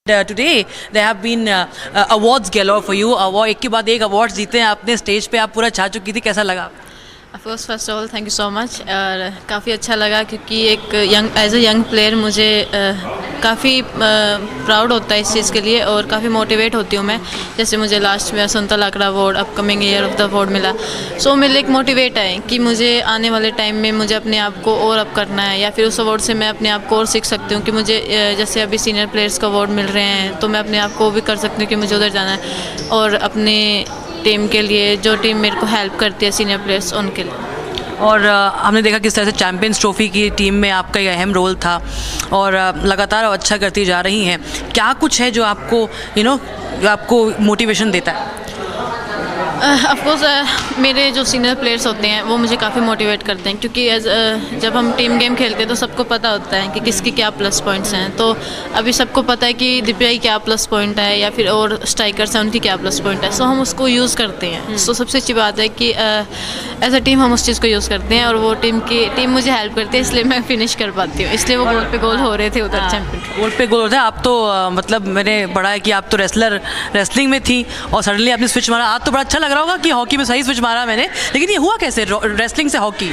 Today there have been awards galore for you. एक के बाद एक awards जीते हैं आपने, stage पे आप पूरा छा चुकी थी, कैसा लगा? First of all thank you so much. और काफ़ी अच्छा लगा क्योंकि एक एज ए यंग प्लेयर मुझे काफ़ी प्राउड होता है इस चीज़ के लिए और काफ़ी मोटिवेट होती हूँ मैं। जैसे मुझे लास्ट में Santa Lakra award, upcoming year of the award मिला, सो मेरे लिए एक मोटिवेट है कि मुझे आने वाले टाइम में मुझे अपने आप को और अप करना है, या फिर उस अवार्ड से मैं अपने आप को और सीख सकती हूँ कि मुझे जैसे अभी सीनियर प्लेयर्स को अवार्ड मिल रहे हैं तो मैं अपने आप को भी कर सकती हूँ कि मुझे उधर जाना है और अपने टीम के लिए, जो टीम मेरे को हेल्प करती है सीनियर प्लेयर्स, उनके लिए। और हमने देखा किस तरह से चैंपियंस ट्रॉफी की टीम में आपका एक अहम रोल था और लगातार अच्छा करती जा रही हैं। क्या कुछ है जो आपको आपको मोटिवेशन देता है? ऑफकोर्स मेरे जो सीनियर प्लेयर्स होते हैं वो मुझे काफ़ी मोटिवेट करते हैं क्योंकि जब हम टीम गेम खेलते हैं तो सबको पता होता है कि किसकी क्या प्लस पॉइंट्स हैं। तो अभी सबको पता है कि दीपिका की क्या प्लस पॉइंट है या फिर और स्ट्राइकर्स हैं उनकी क्या प्लस पॉइंट है, सो हम उसको यूज़ करते हैं। सो सबसे अच्छी बात है कि एज अ टीम हम उस चीज़ को यूज़ करते हैं और वो टीम मुझे हेल्प करती है, इसलिए मैं फिनिश कर पाती हूँ। इसलिए वो गोल पे गोल हो रहे थे उधर, चैंपियन गोल पे गोल होता है। आप तो मतलब मैंने पढ़ा है कि आप तो रेसलिंग में थी और सडनली आपने स्विच मारा। आज तो बड़ा अच्छा लग रहा होगा कि हॉकी में सही स्विच मारा मैंने, लेकिन ये हुआ कैसे रेसलिंग से हॉकी?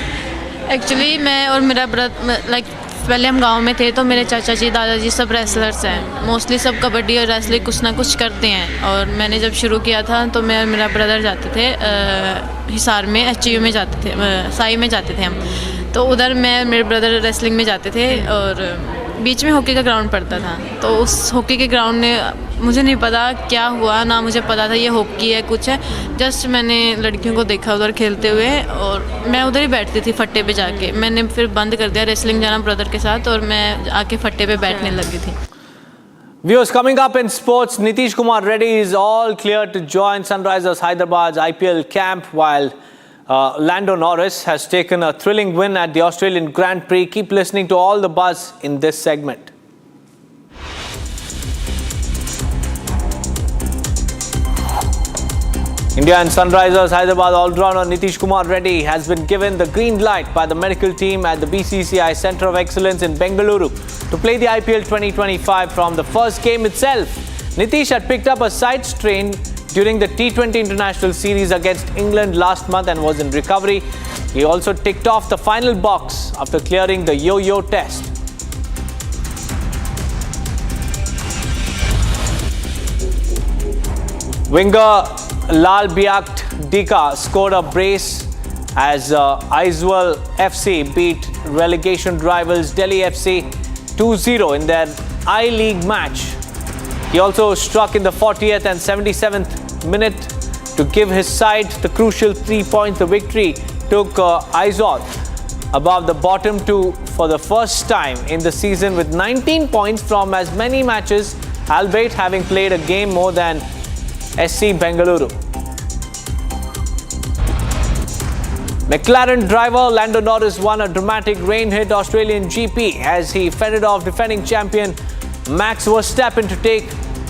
एक्चुअली मैं और मेरा ब्रदर पहले हम गांव में थे तो मेरे चाचा जी, दादाजी सब रेसलर्स हैं, मोस्टली सब कबड्डी और रेसलिंग कुछ ना कुछ करते हैं। और मैंने जब शुरू किया था तो मैं और मेरा ब्रदर जाते थे हिसार में, HU में जाते थे, साई में जाते थे हम। तो उधर मैं और मेरे ब्रदर रेसलिंग में जाते थे और बीच में हॉकी का ग्राउंड पड़ता था। तो उस हॉकी के ग्राउंड ने मुझे नहीं पता क्या हुआ, ना मुझे पता था ये हॉकी है कुछ है, जस्ट मैंने लड़कियों को देखा उधर खेलते हुए और मैं उधर ही बैठती थी फट्टे पे जाके। मैंने फिर बंद कर दिया रेसलिंग जाना ब्रदर के साथ और मैं आके फट्टे पे बैठने लगी थी। Viewers, coming up in sports, Nitish Kumar Reddy is all clear to join Sunrisers Hyderabad's IPL camp while Lando Norris has taken a thrilling win at the Australian Grand Prix. Keep listening to all the buzz in this segment. India and Sunrisers Hyderabad all-rounder Nitish Kumar Reddy has been given the green light by the medical team at the BCCI Centre of Excellence in Bengaluru to play the IPL 2025 from the first game itself. Nitish had picked up a side strain during the T20 International Series against England last month and was in recovery. He also ticked off the final box after clearing the yo-yo test. Winger Lal Biakt Dika scored a brace as Aizawl FC beat relegation rivals Delhi FC 2-0 in their I-League match. He also struck in the 40th and 77th minute to give his side the crucial 3 points. The victory took Aizawl above the bottom two for the first time in the season with 19 points from as many matches, albeit having played a game more than SC Bengaluru. McLaren driver Lando Norris won a dramatic rain-hit Australian GP as he fended off defending champion Max Verstappen to take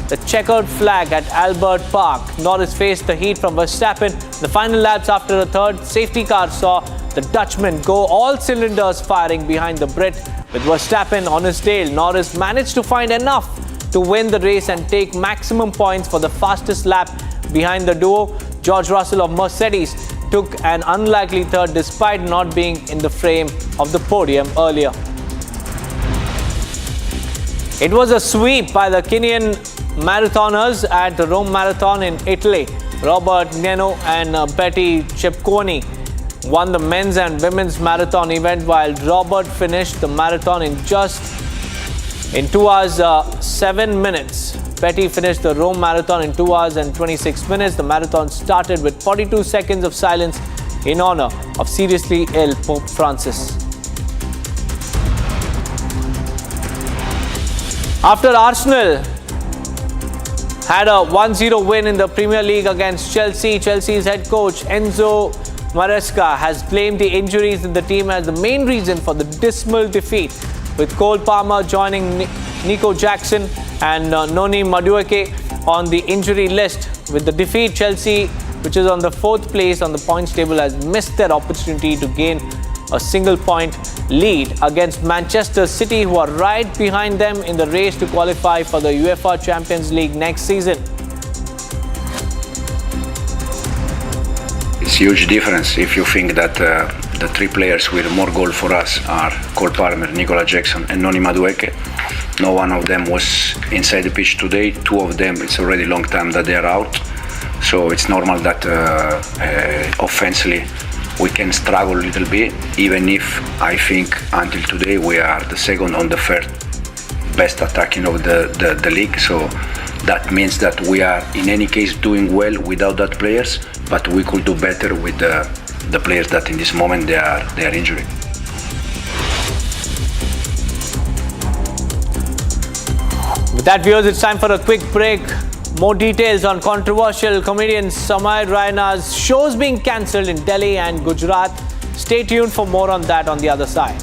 the checkered flag at Albert Park. Norris faced the heat from Verstappen. The final laps after a third safety car saw the Dutchman go all cylinders firing behind the Brit. With Verstappen on his tail, Norris managed to find enough to win the race and take maximum points for the fastest lap behind the duo. George Russell of Mercedes took an unlikely third despite not being in the frame of the podium earlier. It was a sweep by the Kenyan marathoners at the Rome Marathon in Italy. Robert Neno and Betty Chepkwony won the men's and women's marathon event while Robert finished the marathon in 2 hours 7 minutes. Betty finished the Rome Marathon in 2 hours and 26 minutes. The marathon started with 42 seconds of silence in honor of seriously ill Pope Francis. After Arsenal had a 1-0 win in the Premier League against Chelsea, Chelsea's head coach Enzo Maresca has blamed the injuries in the team as the main reason for the dismal defeat, with Cole Palmer joining Nico Jackson and Noni Madueke on the injury list. With the defeat, Chelsea, which is on the 4th place on the points table, has missed their opportunity to gain a single-point lead against Manchester City, who are right behind them in the race to qualify for the UEFA Champions League next season. It's a huge difference if you think that the three players with more goal for us are Cole Palmer, Nicola Jackson and Noni Madueke. No one of them was inside the pitch today. Two of them, it's already a long time that they are out. So it's normal that offensively we can struggle a little bit, even if I think until today we are the second on the third best attacking of the league. So that means that we are in any case doing well without that players, but we could do better with the players that in this moment they are injured. With that, viewers, it's time for a quick break. More details on controversial comedian Samay Raina's shows being cancelled in Delhi and Gujarat. Stay tuned for more on that on the other side.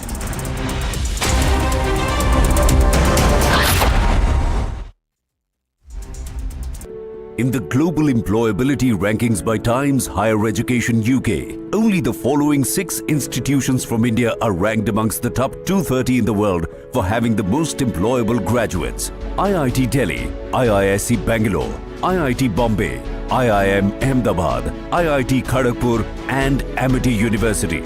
In the global employability rankings by Times Higher Education UK, only the following 6 institutions from India are ranked amongst the top 230 in the world for having the most employable graduates: IIT Delhi, IISc Bangalore, IIT Bombay, IIM Ahmedabad, IIT Kharagpur and Amity University.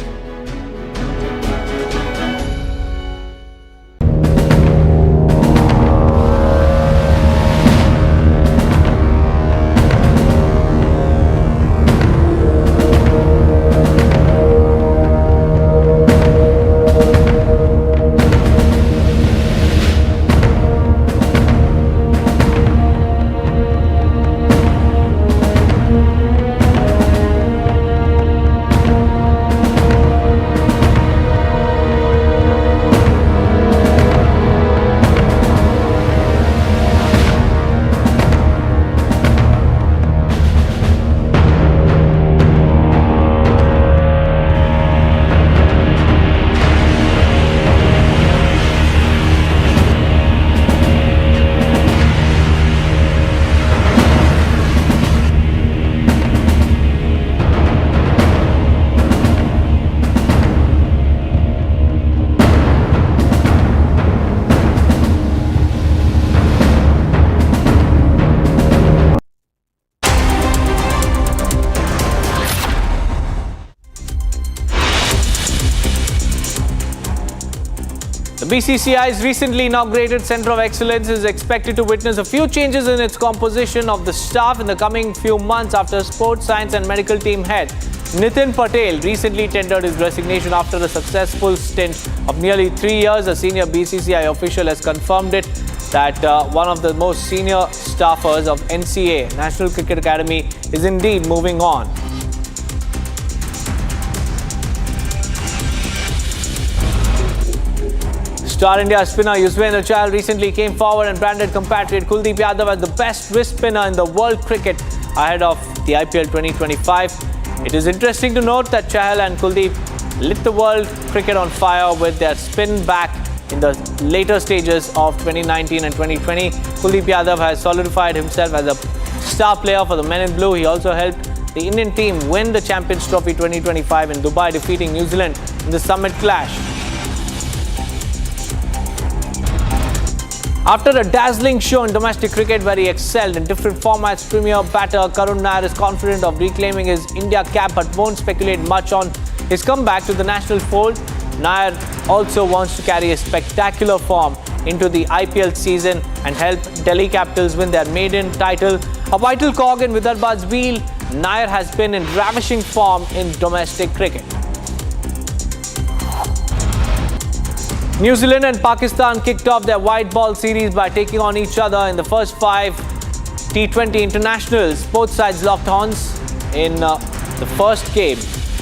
The BCCI's recently inaugurated Centre of Excellence is expected to witness a few changes in its composition of the staff in the coming few months after sports science and medical team head Nitin Patel recently tendered his resignation after a successful stint of nearly 3 years. A senior BCCI official has confirmed it that one of the most senior staffers of NCA, National Cricket Academy, is indeed moving on. Star India spinner Yuzvendra Chahal recently came forward and branded compatriot Kuldeep Yadav as the best wrist spinner in the world cricket ahead of the IPL 2025. It is interesting to note that Chahal and Kuldeep lit the world cricket on fire with their spin back in the later stages of 2019 and 2020. Kuldeep Yadav has solidified himself as a star player for the Men in Blue. He also helped the Indian team win the Champions Trophy 2025 in Dubai, defeating New Zealand in the Summit Clash. After a dazzling show in domestic cricket where he excelled in different formats, premier batter Karun Nair is confident of reclaiming his India cap but won't speculate much on his comeback to the national fold. Nair also wants to carry a spectacular form into the IPL season and help Delhi Capitals win their maiden title. A vital cog in Vidarbha's wheel, Nair has been in ravishing form in domestic cricket. New Zealand and Pakistan kicked off their white ball series by taking on each other in the first 5 T20 internationals. Both sides locked horns in the first game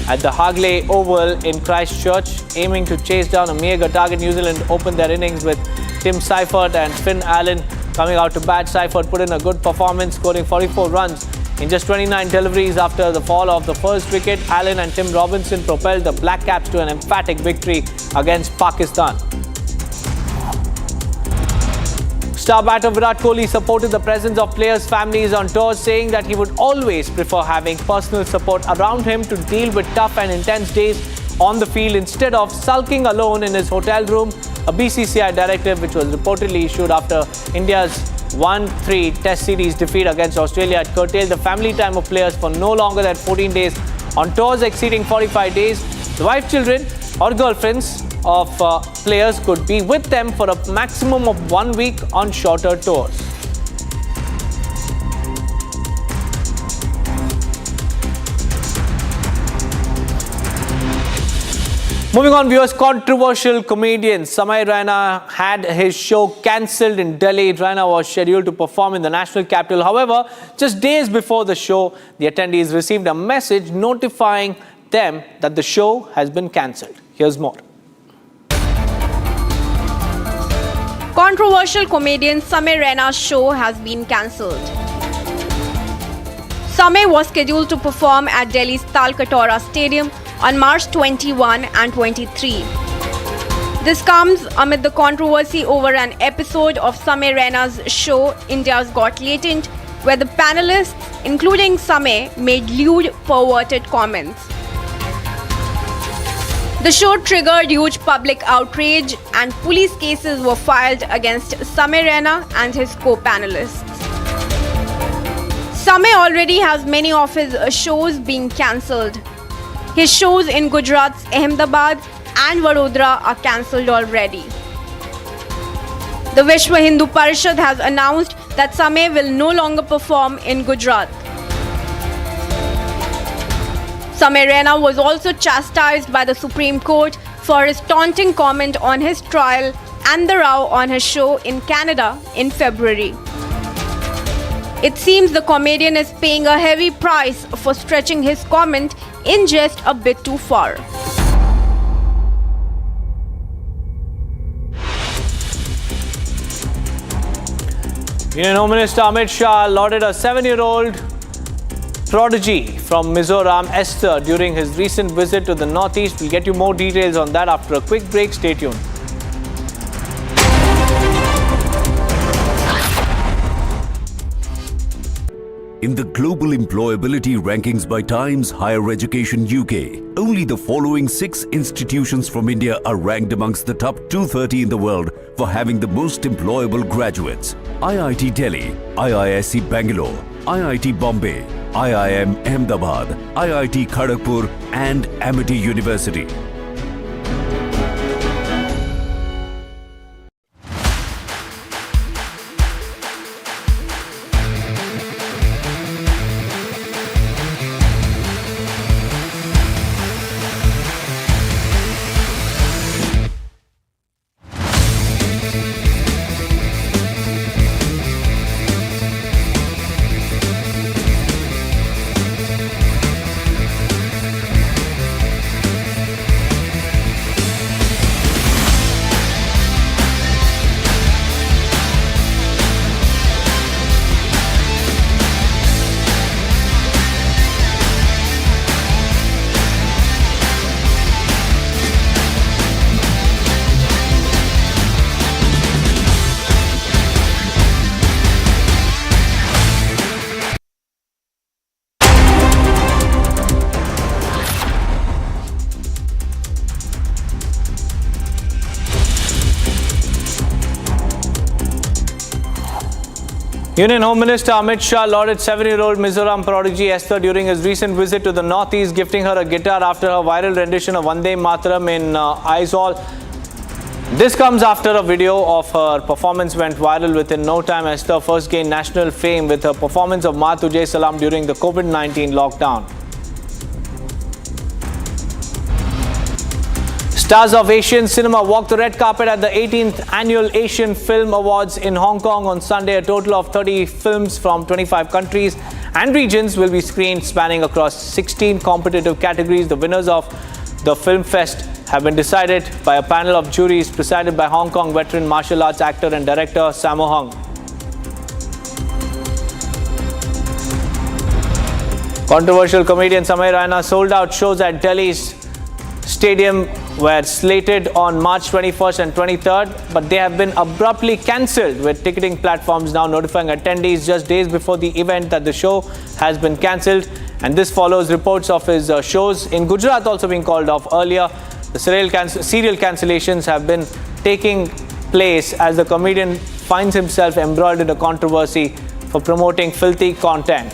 at the Hagley Oval in Christchurch, aiming to chase down a mega target. New Zealand opened their innings with Tim Seifert and Finn Allen coming out to bat. Seifert put in a good performance, scoring 44 runs in just 29 deliveries after the fall of the first wicket. Allen and Tim Robinson propelled the Black Caps to an emphatic victory against Pakistan. Star batter Virat Kohli supported the presence of players' families on tour, saying that he would always prefer having personal support around him to deal with tough and intense days on the field instead of sulking alone in his hotel room. A BCCI directive which was reportedly issued after India's 1-3 Test series defeat against Australia had curtailed the family time of players for no longer than 14 days on tours exceeding 45 days. The wife, children or girlfriends of players could be with them for a maximum of 1 week on shorter tours. Moving on, viewers, controversial comedian Samay Raina had his show cancelled in Delhi. Raina was scheduled to perform in the national capital. However, just days before the show, the attendees received a message notifying them that the show has been cancelled. Here's more. Controversial comedian Samay Raina's show has been cancelled. Samay was scheduled to perform at Delhi's Talkatore Stadium on March 21 and 23. This comes amid the controversy over an episode of Samay Raina's show India's Got Latent, where the panelists, including Samay, made lewd, perverted comments. The show triggered huge public outrage and police cases were filed against Samay Raina and his co-panelists. Samay already has many of his shows being cancelled. His shows in Gujarat's Ahmedabad and Vadodara are cancelled already. The Vishwa Hindu Parishad has announced that Samay will no longer perform in Gujarat. Samay Raina was also chastised by the Supreme Court for his taunting comment on his trial and the row on his show in Canada in February. It seems the comedian is paying a heavy price for stretching his comment in just a bit too far. Union Home Minister Amit Shah lauded a 7-year-old prodigy from Mizoram, Esther, during his recent visit to the Northeast. We'll get you more details on that after a quick break. Stay tuned. In the global employability rankings by Times Higher Education UK, only the following 6 institutions from India are ranked amongst the top 230 in the world for having the most employable graduates. IIT Delhi, IISc Bangalore, IIT Bombay, IIM Ahmedabad, IIT Kharagpur and Amity University. Union Home Minister Amit Shah lauded 7-year-old Mizoram prodigy Esther during his recent visit to the Northeast, gifting her a guitar after her viral rendition of Vande Mataram in Aizawl. This comes after a video of her performance went viral. Within no time, Esther first gained national fame with her performance of Maa Tujhe Salam during the COVID-19 lockdown. Stars of Asian cinema walked the red carpet at the 18th Annual Asian Film Awards in Hong Kong on Sunday. A total of 30 films from 25 countries and regions will be screened, spanning across 16 competitive categories. The winners of the Film Fest have been decided by a panel of juries presided by Hong Kong veteran martial arts actor and director Sammo Hung. Controversial comedian Samay Raina sold out shows at Delhi's stadium were slated on March 21st and 23rd, but they have been abruptly cancelled, with ticketing platforms now notifying attendees just days before the event that the show has been cancelled. And this follows reports of his shows in Gujarat also being called off earlier. The serial cancellations have been taking place as the comedian finds himself embroiled in a controversy for promoting filthy content.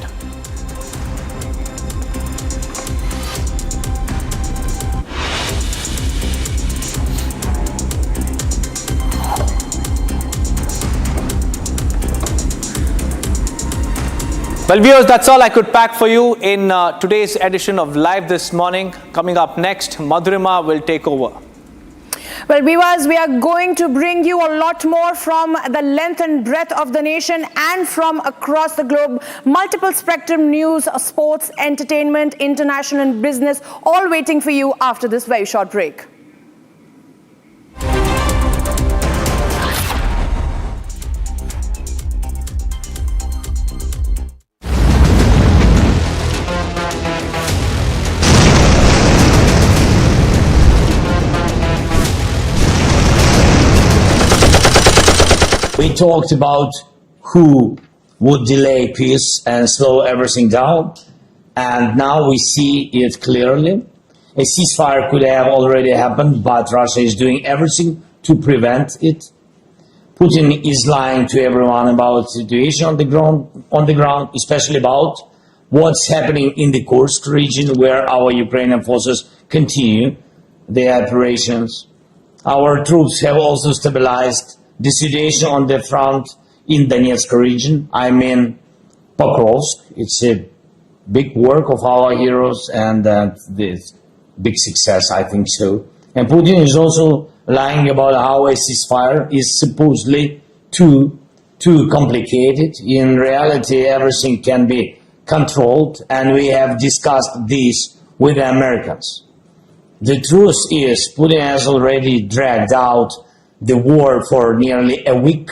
Well, viewers, that's all I could pack for you in today's edition of Live This Morning. Coming up next, Madhurima will take over. Well, viewers, we are going to bring you a lot more from the length and breadth of the nation and from across the globe. Multiple spectrum news, sports, entertainment, international and business, all waiting for you after this very short break. We talked about who would delay peace and slow everything down, and now we see it clearly. A ceasefire could have already happened, but Russia is doing everything to prevent it. Putin is lying to everyone about the situation on the ground, especially about what's happening in the Kursk region, where our Ukrainian forces continue their operations. Our troops have also stabilized the situation on the front in Donetsk region, I mean Pokrovsk. It's a big work of our heroes and this big success, I think so. And Putin is also lying about how a ceasefire is supposedly too complicated. In reality, everything can be controlled, and we have discussed this with the Americans. The truth is, Putin has already dragged out the war for nearly a week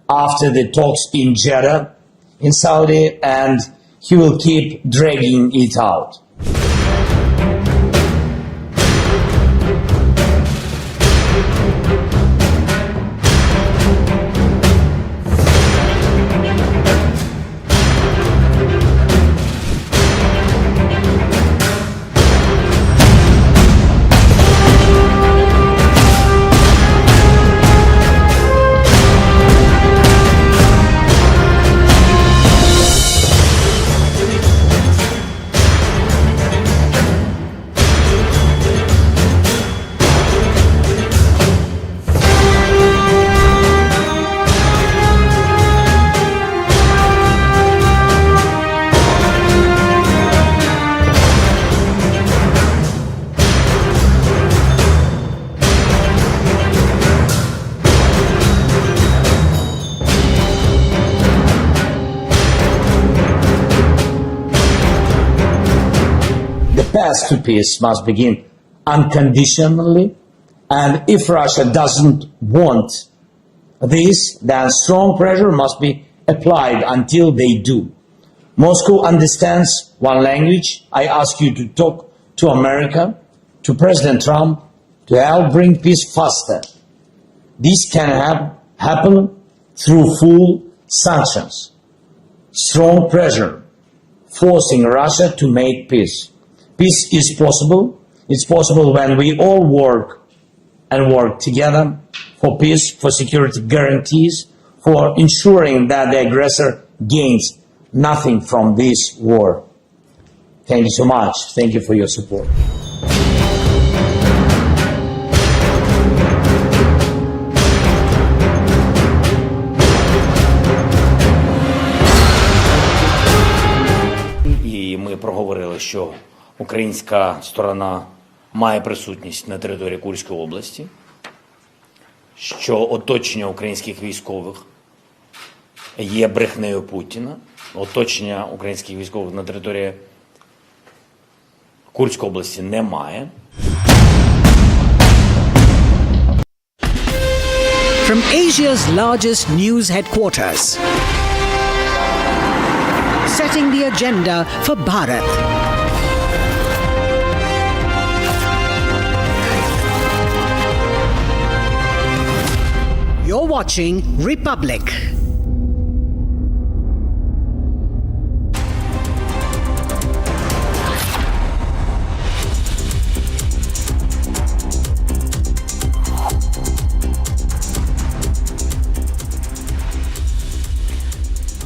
after the talks in Jeddah in Saudi, and he will keep dragging it out. The path to peace must begin unconditionally, and if Russia doesn't want this, then strong pressure must be applied until they do. Moscow understands one language. I ask you to talk to America, to President Trump, to help bring peace faster. This can happen through full sanctions, strong pressure, forcing Russia to make peace. Peace is possible. It's possible when we all work together for peace, for security guarantees, for ensuring that the aggressor gains nothing from this war. Thank you so much. Thank you for your support. І ми проговорили, що українська сторона має присутність на території Курської області, що оточення українських військових є брехнею Путіна, оточення українських військових на території Курської області немає. Asia's largest news headquarters, setting the agenda for Bharat. You're watching Republic.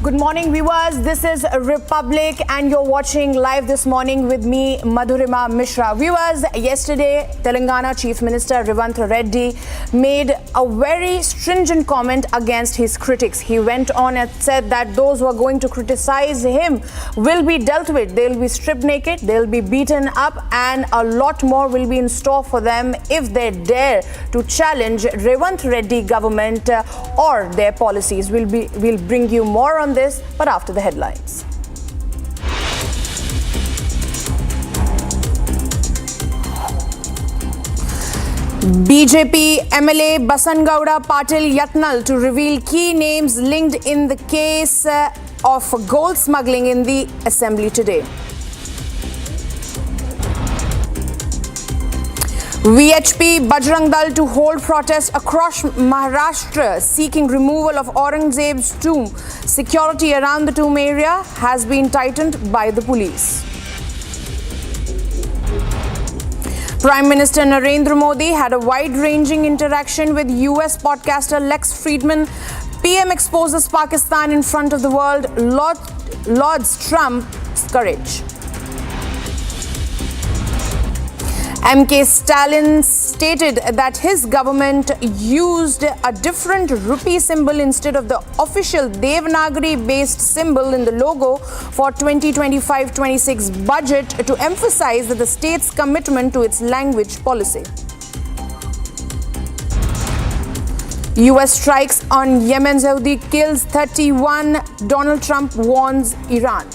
Good morning, viewers. This is Republic, and you're watching live this morning with me, Madhurima Mishra. Viewers, yesterday, Telangana Chief Minister Revanth Reddy made a very stringent comment against his critics. He went on and said that those who are going to criticize him will be dealt with. They'll be stripped naked, they'll be beaten up, and a lot more will be in store for them if they dare to challenge Revanth Reddy government or their policies. We'll bring you more on this, but after the headlines. BJP MLA Basangowda Patil Yatnal to reveal key names linked in the case of gold smuggling in the assembly today. VHP Bajrang Dal to hold protests across Maharashtra seeking removal of Aurangzeb's tomb. Security around the tomb area has been tightened by the police. Prime Minister Narendra Modi had a wide-ranging interaction with US podcaster Lex Friedman. PM exposes Pakistan in front of the world, lauds Trump's courage. MK Stalin stated that his government used a different rupee symbol instead of the official Devanagari-based symbol in the logo for 2025-26 budget to emphasize that the state's commitment to its language policy. US strikes on Yemen Houthi kills 31. Donald Trump warns Iran.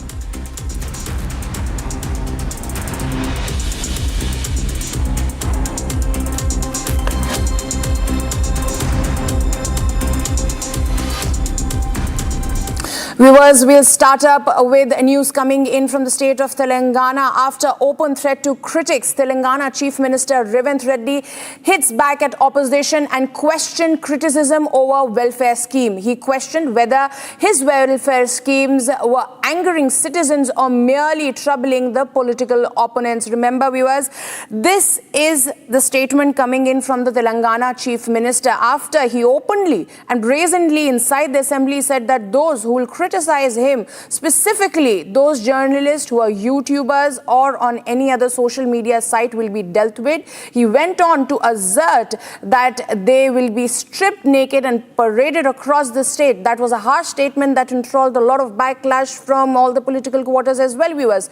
Viewers, we'll start up with news coming in from the state of Telangana. After open threat to critics, Telangana Chief Minister Revanth Reddy hits back at opposition and questioned criticism over welfare scheme. He questioned whether his welfare schemes were angering citizens or merely troubling the political opponents. Remember, viewers, this is the statement coming in from the Telangana Chief Minister after he openly and brazenly inside the assembly said that those who will criticize him, specifically those journalists who are YouTubers or on any other social media site, will be dealt with. He went on to assert that they will be stripped naked and paraded across the state. That was a harsh statement that enthralled a lot of backlash from all the political quarters as well, viewers.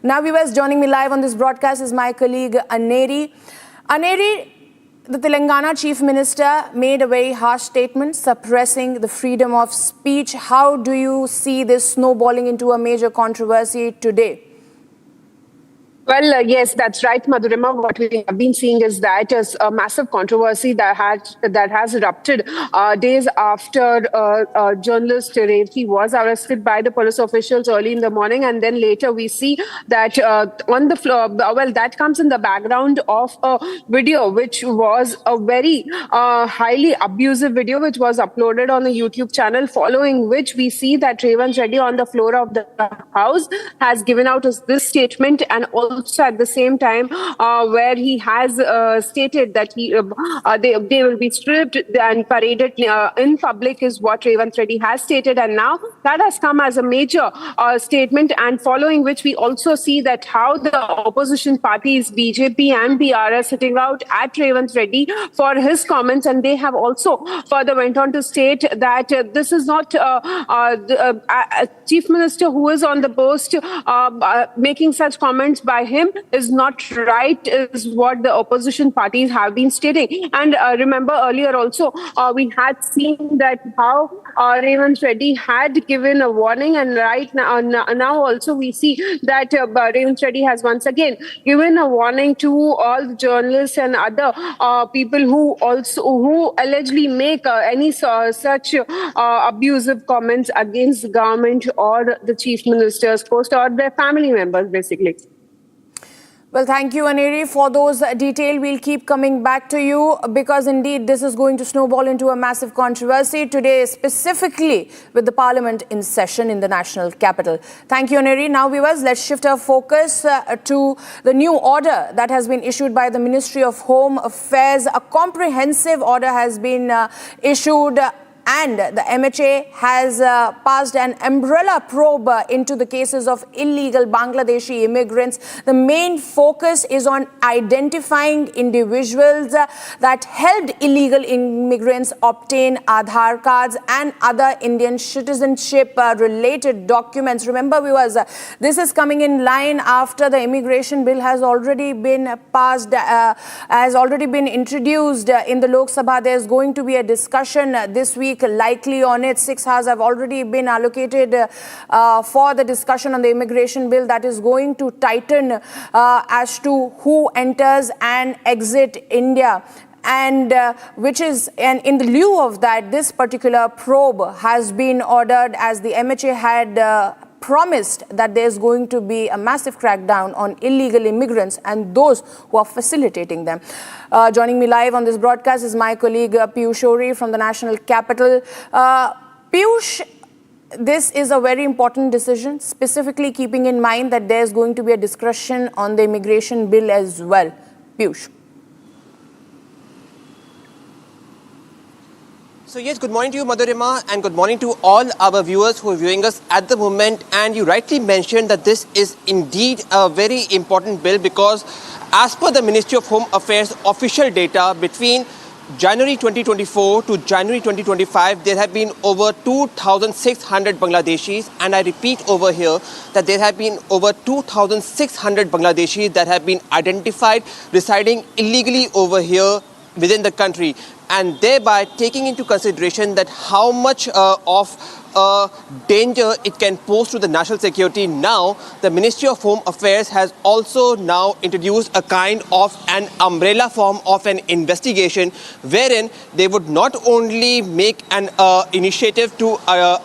Now, viewers, joining me live on this broadcast is my colleague Aneri. Aneri, the Telangana Chief Minister made a very harsh statement suppressing the freedom of speech. How do you see this snowballing into a major controversy today? Well, yes, that's right, Madhurima. What we have been seeing is that is a massive controversy that has erupted days after journalist Revati was arrested by the police officials early in the morning, and then later we see that on the floor. Well, that comes in the background of a video which was a very highly abusive video which was uploaded on the YouTube channel. Following which we see that Revanth Reddy on the floor of the House has given out this statement, and also at the same time where he has stated that they will be stripped and paraded in public is what Revanth Reddy has stated, and now that has come as a major statement, and following which we also see that how the opposition parties BJP and BRS sitting out at Revanth Reddy for his comments, and they have also further went on to state that this is not a chief minister who is on the post making such comments by him is not right, is what the opposition parties have been stating. And remember earlier also, we had seen that how Revant Reddy had given a warning, and right now also we see that Revant Reddy has once again given a warning to all the journalists and other people who allegedly make any such abusive comments against the government or the chief minister's post or their family members, basically. Well, thank you, Aneri, for those details. We'll keep coming back to you because indeed this is going to snowball into a massive controversy today, specifically with the parliament in session in the national capital. Thank you, Aneri. Now, viewers, let's shift our focus to the new order that has been issued by the Ministry of Home Affairs. A comprehensive order has been issued, and the MHA has passed an umbrella probe into the cases of illegal Bangladeshi immigrants. The main focus is on identifying individuals that helped illegal immigrants obtain Aadhaar cards and other Indian citizenship related documents. Remember, viewers, this is coming in line after the immigration bill has already been passed, has already been introduced in the Lok Sabha. There's going to be a discussion this week likely on it. 6 hours have already been allocated for the discussion on the immigration bill that is going to tighten as to who enters and exit India. And in the lieu of that, this particular probe has been ordered as the MHA had promised that there's going to be a massive crackdown on illegal immigrants and those who are facilitating them. Joining me live on this broadcast is my colleague Piyush Ori from the national capital. Piyush, this is a very important decision, specifically keeping in mind that there's going to be a discussion on the immigration bill as well. Piyush. So yes, good morning to you, Madhurima, and good morning to all our viewers who are viewing us at the moment. And you rightly mentioned that this is indeed a very important bill because as per the Ministry of Home Affairs official data, between January 2024 to January 2025, there have been over 2,600 Bangladeshis, and I repeat over here that there have been over 2,600 Bangladeshis that have been identified residing illegally over here within the country, and thereby taking into consideration that how much of danger it can pose to the national security. Now, the Ministry of Home Affairs has also now introduced a kind of an umbrella form of an investigation wherein they would not only make an initiative to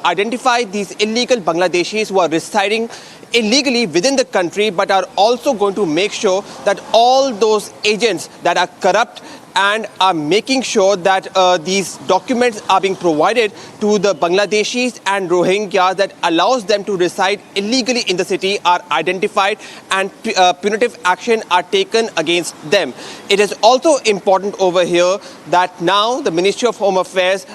identify these illegal Bangladeshis who are residing illegally within the country, but are also going to make sure that all those agents that are corrupt and are making sure that these documents are being provided to the Bangladeshis and Rohingyas that allows them to reside illegally in the city are identified and punitive action are taken against them. It is also important over here that now the Ministry of Home Affairs,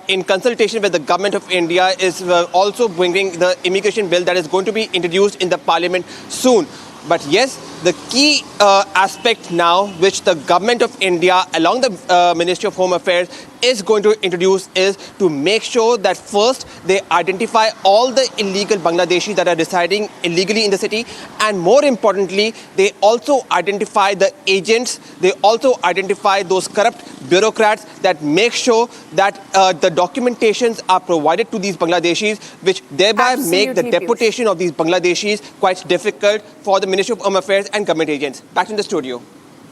in consultation with the Government of India, is also bringing the immigration bill that is going to be introduced in the Parliament soon. But yes, the key aspect now which the Government of India along the Ministry of Home Affairs is going to introduce is to make sure that first they identify all the illegal Bangladeshis that are residing illegally in the city, and more importantly, they also identify the agents, they also identify those corrupt bureaucrats that make sure that the documentations are provided to these Bangladeshis, which thereby make the deportation of these Bangladeshis quite difficult for the Ministry of Home Affairs and government agents. Back in the studio.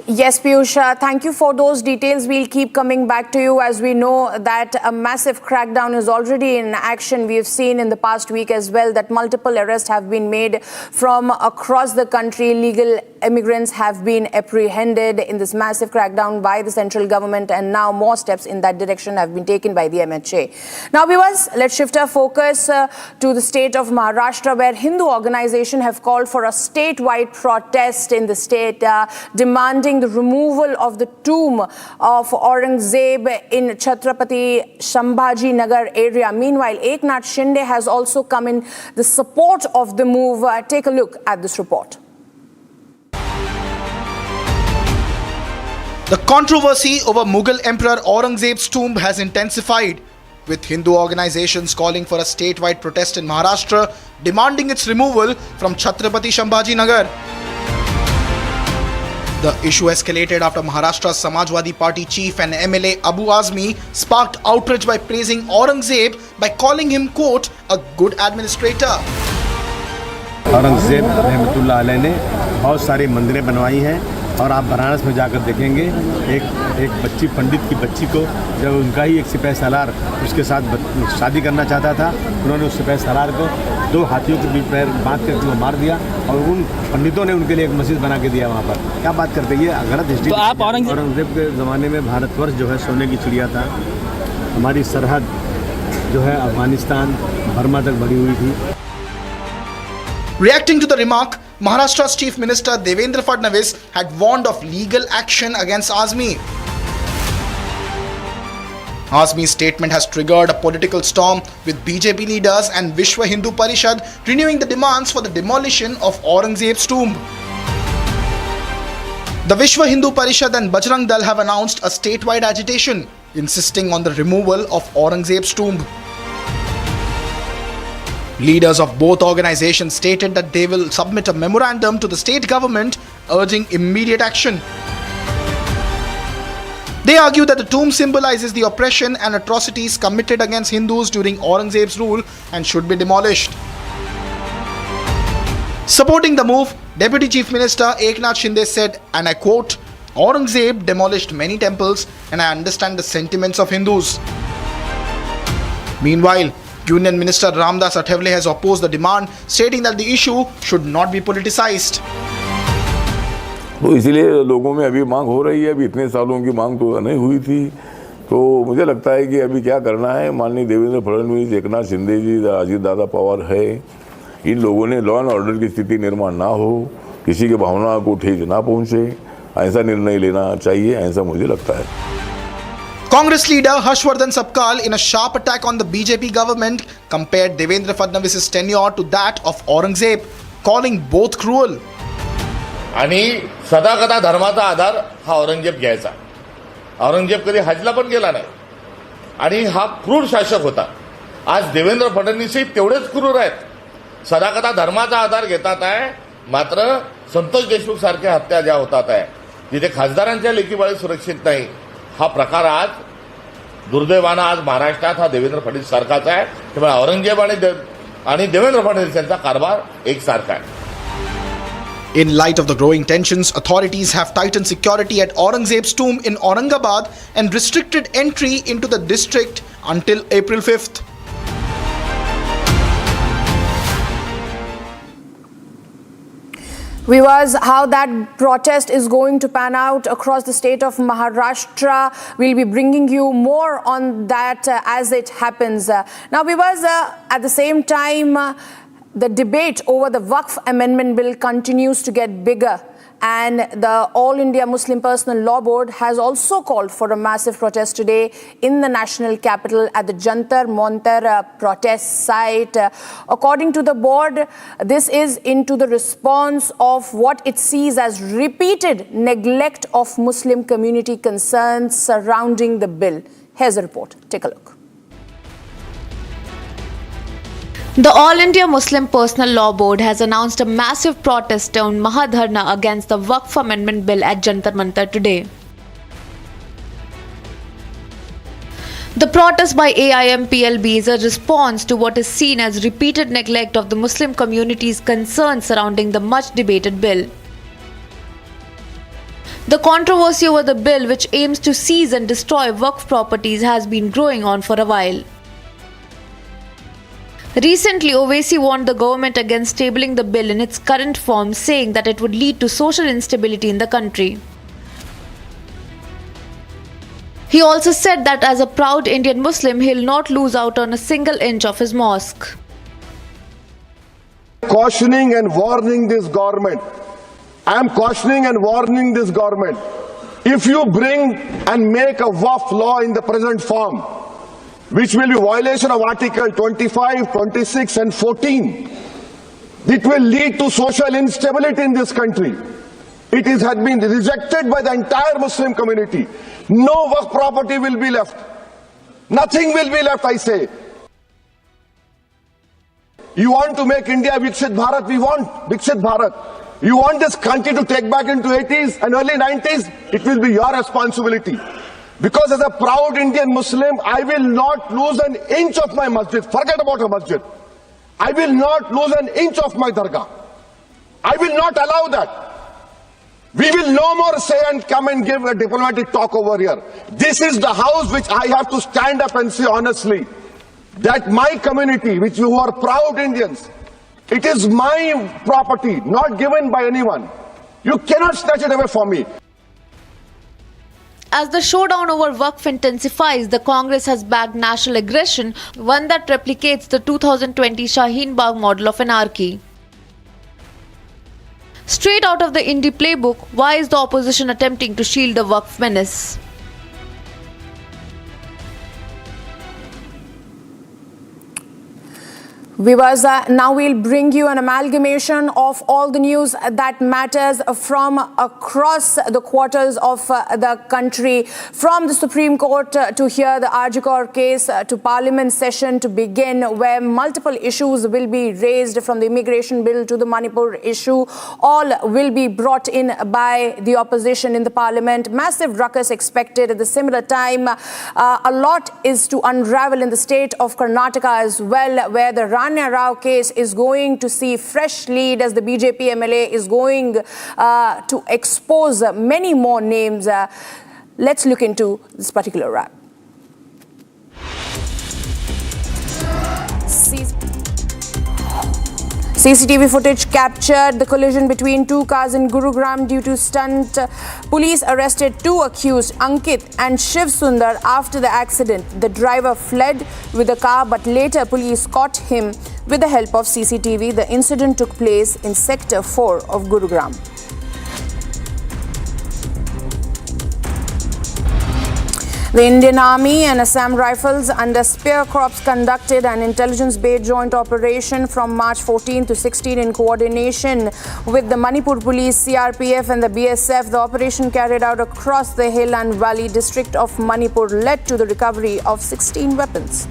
Yes, Piyush, thank you for those details. We'll keep coming back to you as we know that a massive crackdown is already in action. We have seen in the past week as well that multiple arrests have been made from across the country. Legal immigrants have been apprehended in this massive crackdown by the central government, and now more steps in that direction have been taken by the MHA. Now, viewers, let's shift our focus to the state of Maharashtra, where Hindu organizations have called for a statewide protest in the state, demanding the removal of the tomb of Aurangzeb in Chhatrapati Shambhaji Nagar area. Meanwhile, Eknath Shinde has also come in the support of the move. Take a look at this report. The controversy over Mughal Emperor Aurangzeb's tomb has intensified, with Hindu organizations calling for a statewide protest in Maharashtra, demanding its removal from Chhatrapati Shambhaji Nagar. The issue escalated after Maharashtra's Samajwadi Party chief and MLA Abu Azmi sparked outrage by praising Aurangzeb by calling him, quote, a good administrator. Aurangzeb रहमतुल्लाह अलैह ने बहुत सारी मंदिरें बनवाई हैं और आप बनारस में जाकर देखेंगे एक बच्ची, पंडित की बच्ची को जब उनका ही एक सिपाही सालार उसके साथ शादी करना चाहता था, उन्होंने उस सिपाही सालार को 2 हाथियों के बीच पैर बांध करके वो मार दिया और उन पंडितों ने उनके लिए एक मस्जिद बना के दिया वहाँ पर। क्या बात करते हैं, ये गलत हिस्ट्री। तो आप औरंगजेब के ज़माने में भारतवर्ष जो है सोने की चिड़िया था, हमारी सरहद जो है अफगानिस्तान बर्मा तक बढ़ी हुई थी। Reacting to the remark, Maharashtra's Chief Minister Devendra Fadnavis had warned of legal action against Azmi. Azmi's statement has triggered a political storm with BJP leaders and Vishwa Hindu Parishad renewing the demands for the demolition of Aurangzeb's tomb. The Vishwa Hindu Parishad and Bajrang Dal have announced a statewide agitation, insisting on the removal of Aurangzeb's tomb. Leaders of both organizations stated that they will submit a memorandum to the state government urging immediate action. They argue that the tomb symbolizes the oppression and atrocities committed against Hindus during Aurangzeb's rule and should be demolished. Supporting the move, Deputy Chief Minister Eknath Shinde said, and I quote, Aurangzeb demolished many temples and I understand the sentiments of Hindus. Meanwhile, Union Minister Ramdas Athawale has opposed the demand, stating that the issue should not be politicized. तो इसीलिए लोगों में अभी मांग हो रही है, अभी इतने सालों की मांग तो नहीं हुई थी, तो मुझे लगता है कि अभी क्या करना है, माननीय देवेंद्र फडणवीस, एकनाथ शिंदे जी, अजीत दादा पवार है, इन लोगों ने लॉ एंड ऑर्डर की स्थिति निर्माण ना हो, किसी की भावना को ठेस ना पहुंचे, ऐसा निर्णय लेना चाहिए, ऐसा मुझे लगता है। Congress leader Harshvardhan Sabkal, in a sharp attack on the BJP government, compared Devendra Fadnavis' tenure to that of Aurangzeb, calling both cruel. आणि सदाकदा धर्माचा आधार हा औरंगजेब घ्यायचा. औरंगजेब कधी हजला पण गेला नाही आणि हा क्रूर शासक होता. आज देवेंद्र फडणवीसही तेवढेच क्रूर आहेत. सदाकदा धर्माचा आधार घेतात आहे, मात्र संतोष देशमुख सारख्या हत्या ज्या होतात आहे, तिथे खासदारांच्या लेकीबाळी सुरक्षित नाही. हा प्रकार आज दुर्दैवानं आज महाराष्ट्रात हा देवेंद्र फडणवीस सारखाच आहे. त्यामुळे औरंगजेब आणि देवेंद्र फडणवीस यांचा कारभार एकसारखा आहे. In light of the growing tensions, authorities have tightened security at Aurangzeb's tomb in Aurangabad and restricted entry into the district until April 5th. Viewers, how that protest is going to pan out across the state of Maharashtra, we'll be bringing you more on that as it happens. Now, viewers, at the same time, the debate over the Waqf Amendment Bill continues to get bigger. And the All India Muslim Personal Law Board has also called for a massive protest today in the national capital at the Jantar Mantar protest site. According to the board, this is into the response of what it sees as repeated neglect of Muslim community concerns surrounding the bill. Here's a report. Take a look. The All India Muslim Personal Law Board has announced a massive protest on Mahadharna against the Waqf Amendment Bill at Jantar Mantar today. The protest by AIM-PLB is a response to what is seen as repeated neglect of the Muslim community's concerns surrounding the much-debated bill. The controversy over the bill, which aims to seize and destroy Waqf properties, has been growing on for a while. Recently, Owaisi warned the government against tabling the bill in its current form, saying that it would lead to social instability in the country. He also said that as a proud Indian Muslim, he will not lose out on a single inch of his mosque. Cautioning and warning this government. I am cautioning and warning this government. If you bring and make a Waqf law in the present form, which will be violation of Article 25, 26 and 14. It will lead to social instability in this country. It has been rejected by the entire Muslim community. No Waqf property will be left. Nothing will be left, I say. You want to make India Viksit Bharat? We want Viksit Bharat. You want this country to take back into 80s and early 90s? It will be your responsibility. Because as a proud Indian Muslim, I will not lose an inch of my masjid. Forget about a masjid. I will not lose an inch of my dargah. I will not allow that. We will no more say and come and give a diplomatic talk over here. This is the house which I have to stand up and say honestly that my community, which you are proud Indians, it is my property, not given by anyone. You cannot snatch it away from me. As the showdown over Waqf intensifies, the Congress has backed national aggression, one that replicates the 2020 Shaheen Bagh model of anarchy. Straight out of the Indie playbook, why is the opposition attempting to shield the Waqf menace? Viewers, now we'll bring you an amalgamation of all the news that matters from across the quarters of the country, from the Supreme Court to hear the Arjikor case, to Parliament session to begin, where multiple issues will be raised, from the immigration bill to the Manipur issue. All will be brought in by the opposition in the Parliament. Massive ruckus expected at the similar time. A lot is to unravel in the state of Karnataka as well, where the Rana Rao case is going to see fresh lead as the BJP MLA is going to expose many more names. Let's look into this particular wrap. CCTV footage captured the collision between two cars in Gurugram due to stunt. Police arrested two accused, Ankit and Shiv Sundar, after the accident. The driver fled with the car, but later police caught him with the help of CCTV. The incident took place in Sector 4 of Gurugram. The Indian Army and Assam Rifles under Spear Corps conducted an intelligence-based joint operation from March 14 to 16 in coordination with the Manipur Police, CRPF and the BSF. The operation carried out across the hill and valley district of Manipur led to the recovery of 16 weapons.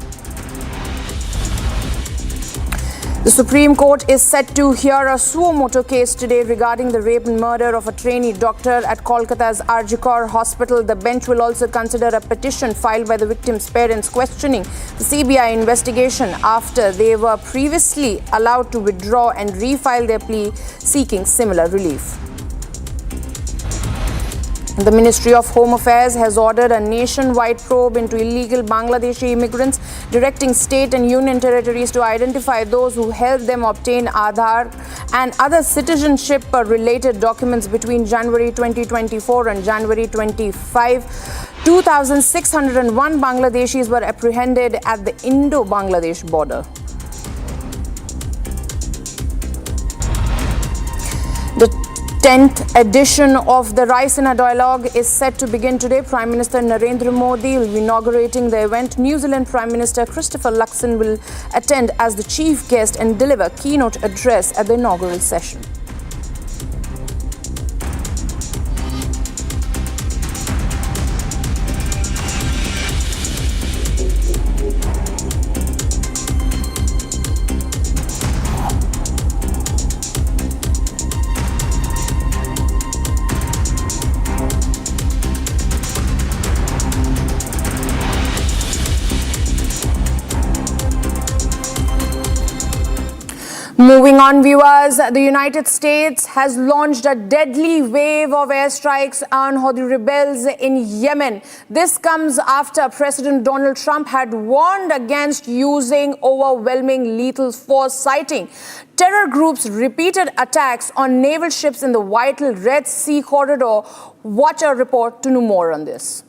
The Supreme Court is set to hear a suo motu case today regarding the rape and murder of a trainee doctor at Kolkata's Arjikor Hospital. The bench will also consider a petition filed by the victim's parents questioning the CBI investigation after they were previously allowed to withdraw and refile their plea seeking similar relief. The Ministry of Home Affairs has ordered a nationwide probe into illegal Bangladeshi immigrants, directing state and union territories to identify those who helped them obtain Aadhaar and other citizenship-related documents between January 2024 and January 25. 2,601 Bangladeshis were apprehended at the Indo-Bangladesh border. The 10th edition of the Raisina Dialogue is set to begin today. Prime Minister Narendra Modi will be inaugurating the event. New Zealand Prime Minister Christopher Luxon will attend as the chief guest and deliver keynote address at the inaugural session. Moving on, viewers, the United States has launched a deadly wave of airstrikes on Houthi rebels in Yemen. This comes after President Donald Trump had warned against using overwhelming lethal force, citing terror groups' repeated attacks on naval ships in the vital Red Sea corridor. Watch our report to know more on this.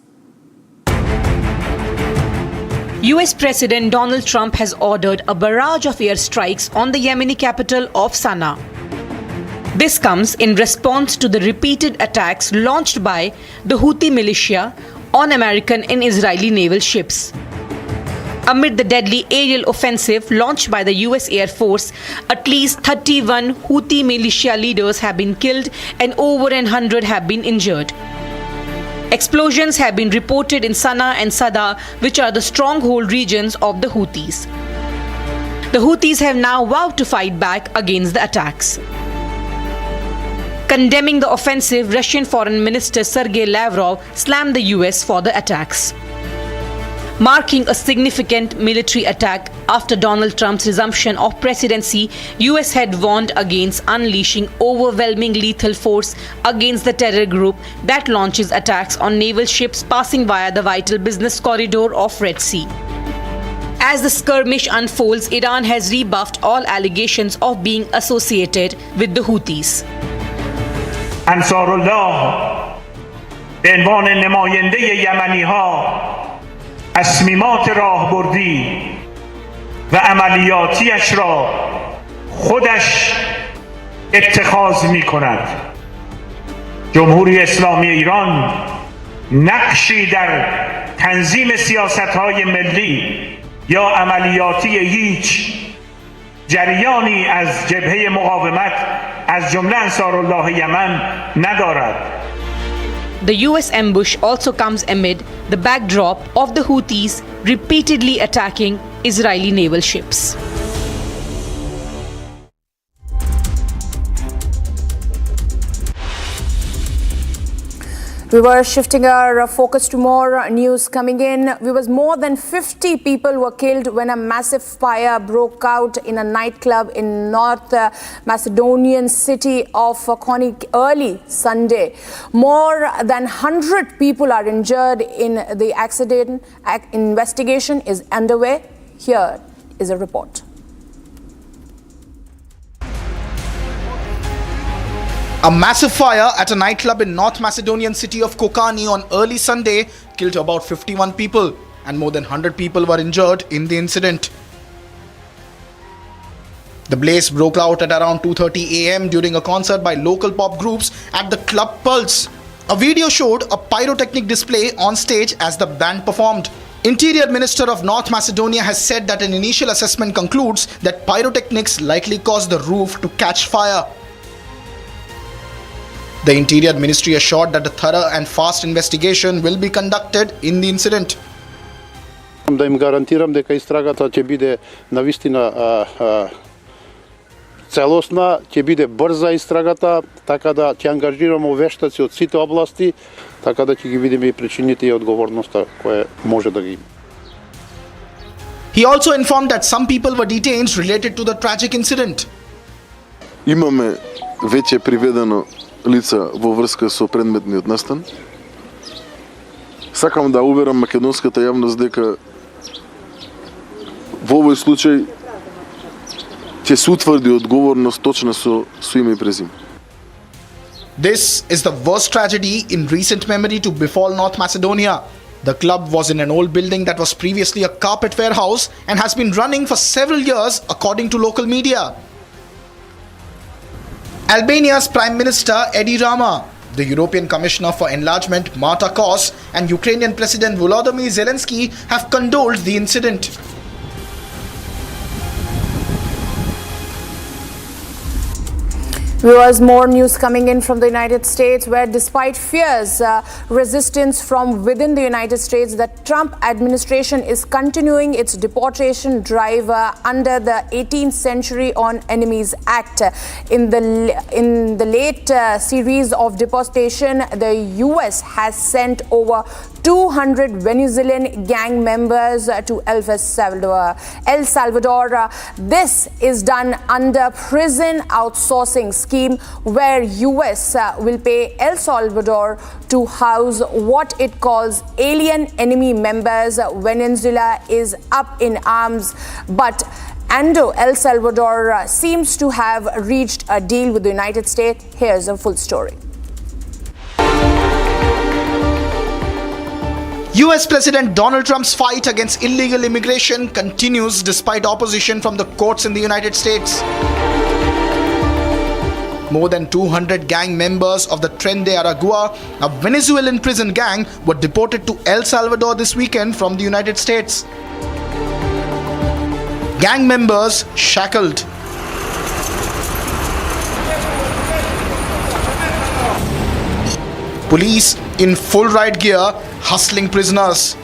US President Donald Trump has ordered a barrage of airstrikes on the Yemeni capital of Sana'a. This comes in response to the repeated attacks launched by the Houthi militia on American and Israeli naval ships. Amid the deadly aerial offensive launched by the US Air Force, at least 31 Houthi militia leaders have been killed and over 100 have been injured. Explosions have been reported in Sana'a and Sada, which are the stronghold regions of the Houthis. The Houthis have now vowed to fight back against the attacks. Condemning the offensive, Russian Foreign Minister Sergei Lavrov slammed the US for the attacks. Marking a significant military attack after Donald Trump's resumption of presidency, US had warned against unleashing overwhelming lethal force against the terror group that launches attacks on naval ships passing via the vital business corridor of Red Sea. As the skirmish unfolds, Iran has rebuffed all allegations of being associated with the Houthis. انصارالله به عنوان نماینده یمنی ها تصمیمات راهبردی و عملیاتیش را خودش اتخاذ می کند. جمهوری اسلامی ایران نقشی در تنظیم سیاست‌های ملی یا عملیاتی هیچ جریانی از جبهه مقاومت از جمله انصارالله یمن ندارد. The US ambush also comes amid the backdrop of the Houthis repeatedly attacking Israeli naval ships. We were shifting our focus to more news coming in. More than 50 people were killed when a massive fire broke out in a nightclub in North Macedonian city of Konik early Sunday. More than 100 people are injured in the accident. Investigation is underway. Here is a report. A massive fire at a nightclub in North Macedonian city of Kokani on early Sunday killed about 51 people and more than 100 people were injured in the incident. The blaze broke out at around 2:30 a.m. during a concert by local pop groups at the Club Pulse. A video showed a pyrotechnic display on stage as the band performed. Interior Minister of North Macedonia has said that an initial assessment concludes that pyrotechnics likely caused the roof to catch fire. The Interior Ministry assured that a thorough and fast investigation will be conducted in the incident. Да им гарантирам дека истрагата ќе биде навистина целосна, ќе биде брза истрагата, така да ќе ангажираме вештаци од сите области, така да ќе ги видиме и причините и одговорноста која може да ги има. He also informed that some people were detained related to the tragic incident. Имаме веќе приведено лица во врска со предметниот настан. Сакам да уверам македонската јавност дека во овој случај ќе се утврди одговорност точно со име и презиме. This is the worst tragedy in recent memory to befall North Macedonia. The club was in an old building that was previously a carpet warehouse and has been running for several years according to local media. Albania's Prime Minister Edi Rama, the European Commissioner for Enlargement Marta Kos and Ukrainian President Volodymyr Zelensky have condoled the incident. Viewers, more news coming in from the United States, where despite fierce resistance from within the United States, the Trump administration is continuing its deportation drive under the 18th Century on Enemies Act. In the late series of deportation, the U.S. has sent over 200 Venezuelan gang members to El Salvador. This is done under prison outsourcing scheme where US will pay El Salvador to house what it calls alien enemy members. Venezuela is up in arms, but El Salvador seems to have reached a deal with the United States. Here's a full story. US President Donald Trump's fight against illegal immigration continues despite opposition from the courts in the United States. More than 200 gang members of the Tren de Aragua, a Venezuelan prison gang, were deported to El Salvador this weekend from the United States. Gang members shackled. Police in full riot gear hustling prisoners.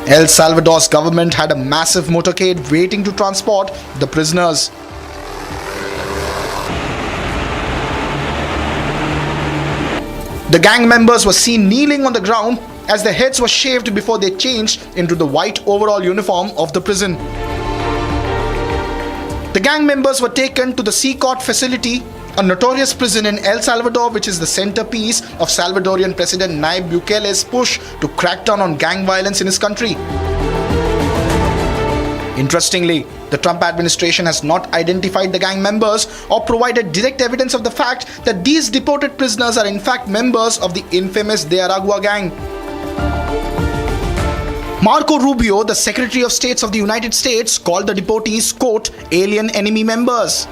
El Salvador's government had a massive motorcade waiting to transport the prisoners. The gang members were seen kneeling on the ground as their heads were shaved before they changed into the white overall uniform of the prison. The gang members were taken to the C-Court facility, a notorious prison in El Salvador, which is the centerpiece of Salvadorian President Nayib Bukele's push to crack down on gang violence in his country. Interestingly, the Trump administration has not identified the gang members or provided direct evidence of the fact that these deported prisoners are in fact members of the infamous De Aragua gang. Marco Rubio, the Secretary of State of the United States, called the deportees, quote, alien enemy members.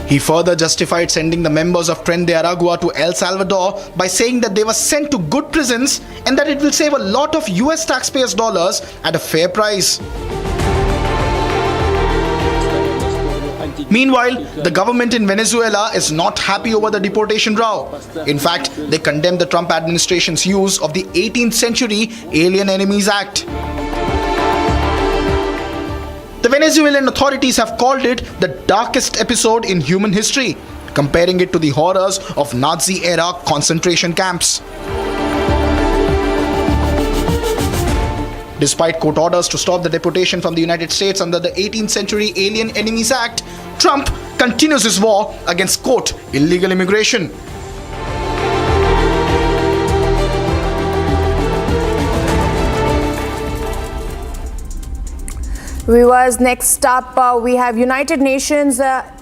He further justified sending the members of Tren de Aragua to El Salvador by saying that they were sent to good prisons and that it will save a lot of US taxpayers' dollars at a fair price. Meanwhile, the government in Venezuela is not happy over the deportation row. In fact, they condemn the Trump administration's use of the 18th century Alien Enemies Act. The Venezuelan authorities have called it the darkest episode in human history, comparing it to the horrors of Nazi-era concentration camps. Despite court orders to stop the deportation from the United States under the 18th century Alien Enemies Act, Trump continues his war against, quote, illegal immigration. Viewers, next up we have United Nations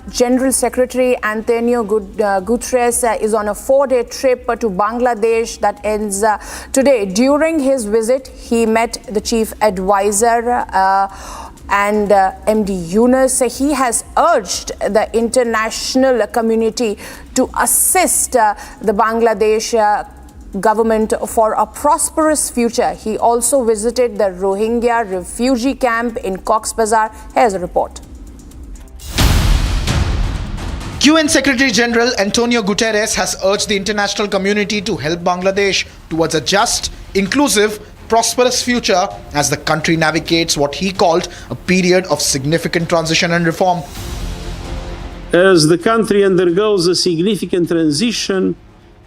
General Secretary Antonio Guterres is on a 4-day trip to Bangladesh that ends today. During his visit, he met the chief advisor and MD Yunus. He has urged the international community to assist the Bangladesh government for a prosperous future. He also visited the Rohingya refugee camp in Cox's Bazar. Here's a report. UN Secretary General Antonio Guterres has urged the international community to help Bangladesh towards a just, inclusive, prosperous future as the country navigates what he called a period of significant transition and reform. As the country undergoes a significant transition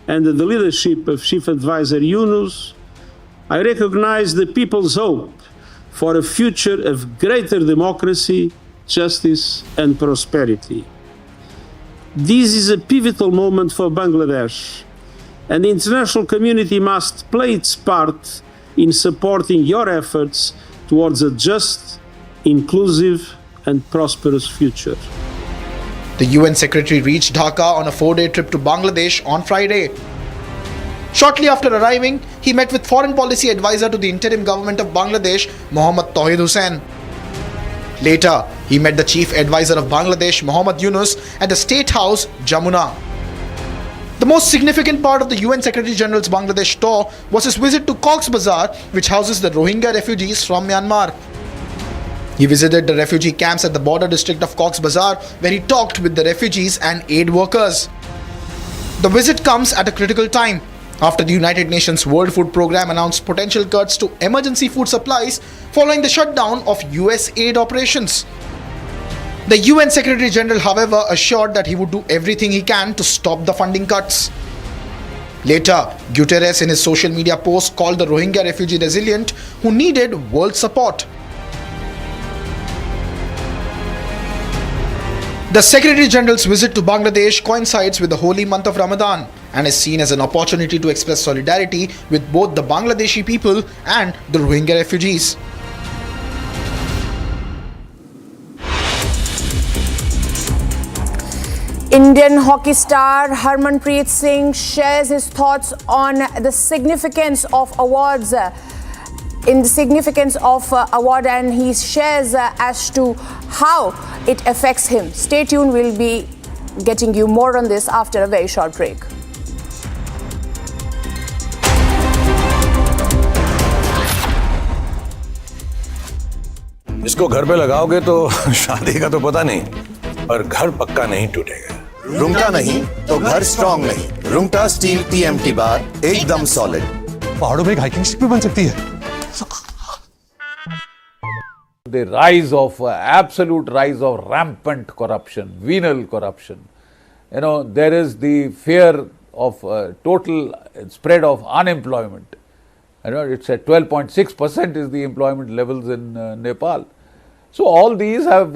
under the leadership of Chief Advisor Yunus, I recognize the people's hope for a future of greater democracy, justice and prosperity. This is a pivotal moment for Bangladesh, and the international community must play its part in supporting your efforts towards a just, inclusive and prosperous future. The UN Secretary reached Dhaka on a 4-day trip to Bangladesh on Friday. Shortly after arriving, he met with Foreign Policy Advisor to the interim government of Bangladesh, Mohammad Tawhid Hussain. Later, he met the Chief Advisor of Bangladesh, Mohammad Yunus, at the State House, Jamuna. The most significant part of the UN Secretary General's Bangladesh tour was his visit to Cox's Bazar, which houses the Rohingya refugees from Myanmar. He visited the refugee camps at the border district of Cox's Bazar, where he talked with the refugees and aid workers. The visit comes at a critical time, after the United Nations World Food Programme announced potential cuts to emergency food supplies following the shutdown of US aid operations. The UN Secretary General, however, assured that he would do everything he can to stop the funding cuts. Later, Guterres in his social media post called the Rohingya refugee resilient who needed world support. The Secretary General's visit to Bangladesh coincides with the holy month of Ramadan and is seen as an opportunity to express solidarity with both the Bangladeshi people and the Rohingya refugees. Indian hockey star Harmanpreet Singh shares his thoughts on the significance of awards. And he shares as to how it affects him. Stay tuned, we'll be getting you more on this after a very short break. इसको घर पे लगाओगे तो शादी का तो पता नहीं, पर घर पक्का नहीं टूटेगा। रुंगटा नहीं तो घर स्ट्रॉन्ग नहीं। रुंगटा स्टील टीएमटी बार एकदम सॉलिड। पहाड़ों में हाइकिंग शिप भी बन सकती है। The rise of absolute rise of rampant corruption, venal corruption. There is the fear of total spread of unemployment. It's at 12.6% is the employment levels in Nepal. So all these have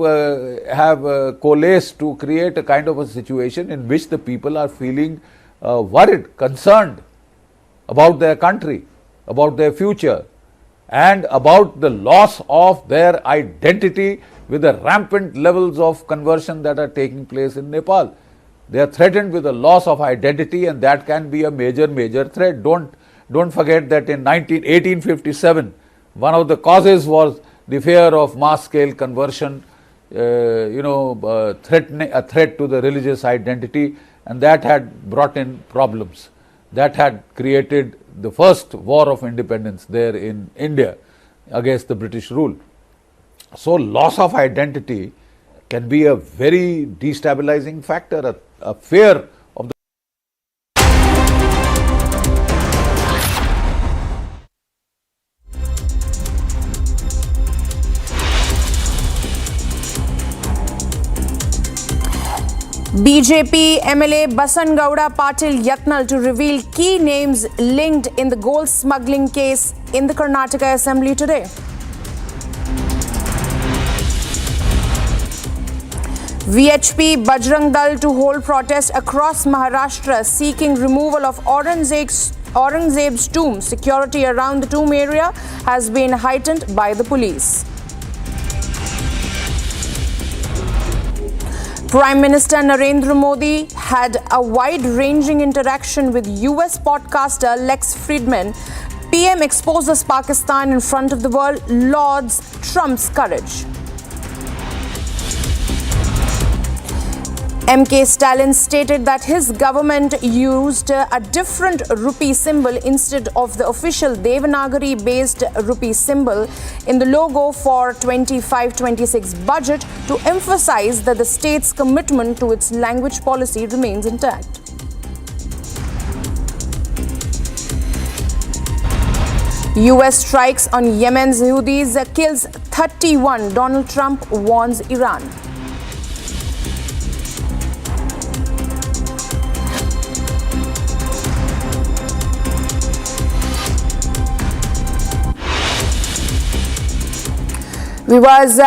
coalesced to create a kind of a situation in which the people are feeling worried, concerned about their country, about their future, and about the loss of their identity with the rampant levels of conversion that are taking place in Nepal. They are threatened with the loss of identity, and that can be a major threat. Don't forget that in 1857, one of the causes was the fear of mass-scale conversion, threatening a threat to the religious identity, and that had brought in problems. That had created the first war of independence there in India against the British rule. So loss of identity can be a very destabilizing factor, a fear of the BJP MLA Basangowda Patil Yatnal to reveal key names linked in the gold smuggling case in the Karnataka Assembly today. VHP Bajrang Dal to hold protest across Maharashtra seeking removal of Aurangzeb's tomb. Security around the tomb area has been heightened by the police. Prime Minister Narendra Modi had a wide-ranging interaction with US podcaster Lex Fridman. PM exposes Pakistan in front of the world, lauds Trump's courage. MK Stalin stated that his government used a different rupee symbol instead of the official Devanagari-based rupee symbol in the logo for 25-26 budget to emphasize that the state's commitment to its language policy remains intact. US strikes on Yemen's Houthis kills 31. Donald Trump warns Iran. Viewers,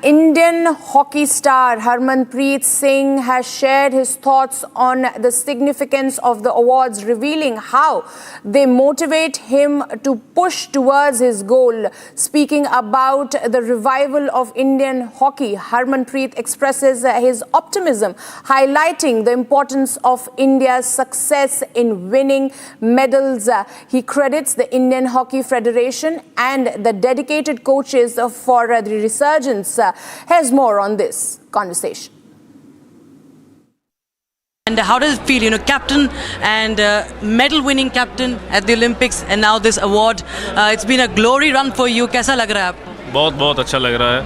Indian hockey star Harmanpreet Singh has shared his thoughts on the significance of the awards, revealing how they motivate him to push towards his goal. Speaking about the revival of Indian hockey, Harmanpreet expresses his optimism, highlighting the importance of India's success in winning medals. He credits the Indian Hockey Federation and the dedicated coaches for the resurgence. Here's more on this conversation. And how does it feel, captain and medal-winning captain at the Olympics, and now this award? It's been a glory run for you. कैसा लग रहा है आपको? बहुत अच्छा लग रहा है।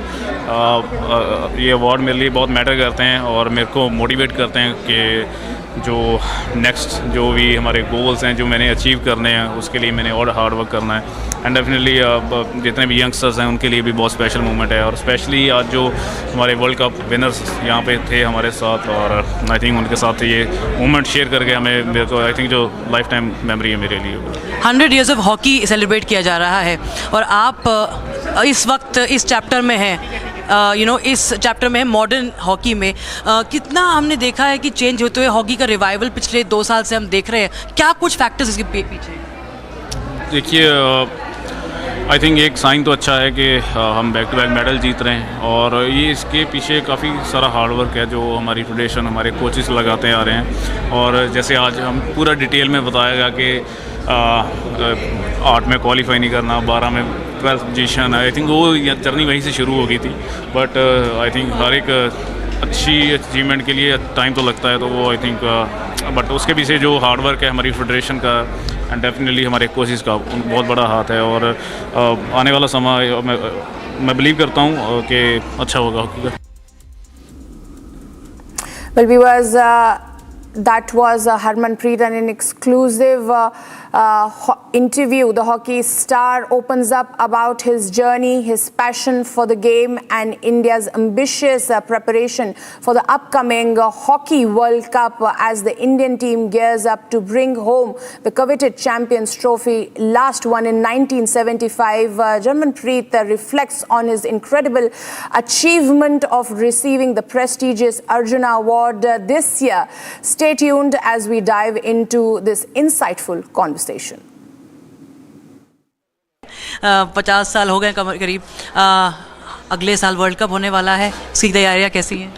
ये अवार्ड मेरे लिए बहुत मैटर करते हैं और मेरे को मोटिवेट करते हैं कि जो नेक्स्ट जो भी हमारे गोल्स हैं जो मैंने अचीव करने हैं उसके लिए मैंने और हार्ड वर्क करना है। एंड डेफिनेटली जितने भी यंगस्टर्स हैं उनके लिए भी बहुत स्पेशल मोमेंट है, और स्पेशली आज जो हमारे वर्ल्ड कप विनर्स यहाँ पे थे हमारे साथ, और आई थिंक उनके साथ ये मोमेंट शेयर करके मेरे को आई थिंक जो लाइफ टाइम मेमोरी है मेरे लिए। 100 years of हॉकी सेलिब्रेट किया जा रहा है और आप इस वक्त इस चैप्टर में हैं, इस चैप्टर में है मॉडर्न हॉकी में। कितना हमने देखा है कि चेंज होते हुए हॉकी का रिवाइवल पिछले 2 साल से हम देख रहे हैं, क्या कुछ फैक्टर्स इसके पीछे? देखिए, आई थिंक एक साइन तो अच्छा है कि हम बैक टू बैक मेडल जीत रहे हैं, और ये इसके पीछे काफ़ी सारा हार्ड वर्क है जो हमारी फेडरेशन हमारे कोचेस लगाते आ रहे हैं। और जैसे आज हम पूरा डिटेल में बताएगा कि 8 में क्वालिफाई नहीं करना, 12 में 12th पोजीशन, आई थिंक वो जर्नी वहीं से शुरू हो गई थी। बट आई थिंक हर एक अच्छी अचीवमेंट के लिए टाइम तो लगता है, तो वो आई थिंक बट उसके पीछे जो हार्ड वर्क है हमारी फेडरेशन का एंड डेफिनेटली हमारे कोचेस का बहुत बड़ा हाथ है। और आने वाला समय मैं बिलीव करता हूँ कि अच्छा होगा हॉकी का। Well, viewers, That was Harmanpreet, and an exclusive interview. The hockey star opens up about his journey, his passion for the game, and India's ambitious preparation for the upcoming Hockey World Cup as the Indian team gears up to bring home the coveted Champions Trophy, last one in 1975. Harmanpreet reflects on his incredible achievement of receiving the prestigious Arjuna Award this year. Stay tuned as we dive into this insightful conversation. 50 साल हो गए करीब, अगले साल world cup होने वाला है, इसकी तैयारियां कैसी हैं?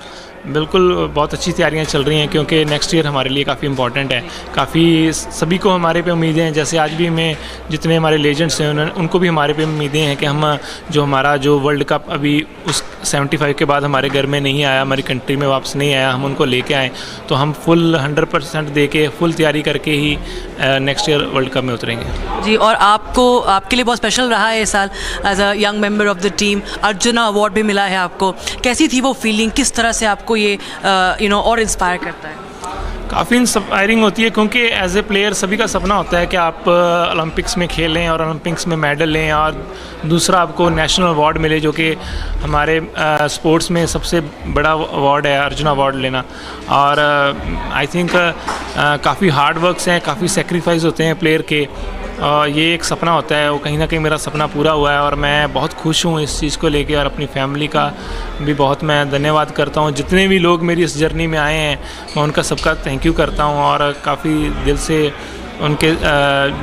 बिल्कुल बहुत अच्छी तैयारियां चल रही हैं क्योंकि नेक्स्ट ईयर हमारे लिए काफ़ी इंपॉर्टेंट है। काफ़ी सभी को हमारे पे उम्मीदें हैं, जैसे आज भी मैं जितने हमारे लेजेंड्स हैं उनको भी हमारे पे उम्मीदें हैं कि हम हमारा जो वर्ल्ड कप अभी उस 75 के बाद हमारे घर में नहीं आया, हमारी कंट्री में वापस नहीं आया, हम उनको लेके आएँ तो हम फुल 100% दे के फुल तैयारी करके ही नेक्स्ट ईयर वर्ल्ड कप में उतरेंगे। जी, और आपके लिए बहुत स्पेशल रहा है इस साल as a young member of the team, Arjuna award भी मिला है आपको। कैसी थी वो फीलिंग, किस तरह से आपको ये और इंस्पायर करता है? काफ़ी इंस्पायरिंग होती है क्योंकि एज ए प्लेयर सभी का सपना होता है कि आप ओलंपिक्स में खेलें और ओलंपिक्स में मेडल लें और दूसरा आपको नेशनल अवार्ड मिले, जो कि हमारे स्पोर्ट्स में सबसे बड़ा अवार्ड है, अर्जुन अवार्ड लेना। और आई थिंक काफ़ी हार्ड वर्क्स हैं, काफ़ी सेक्रीफाइस होते हैं प्लेयर के, ये एक सपना होता है, वो कहीं ना कहीं मेरा सपना पूरा हुआ है और मैं बहुत खुश हूँ इस चीज़ को लेके और अपनी फैमिली का भी बहुत मैं धन्यवाद करता हूँ। जितने भी लोग मेरी इस जर्नी में आए हैं मैं उनका सबका थैंक यू करता हूँ और काफ़ी दिल से उनके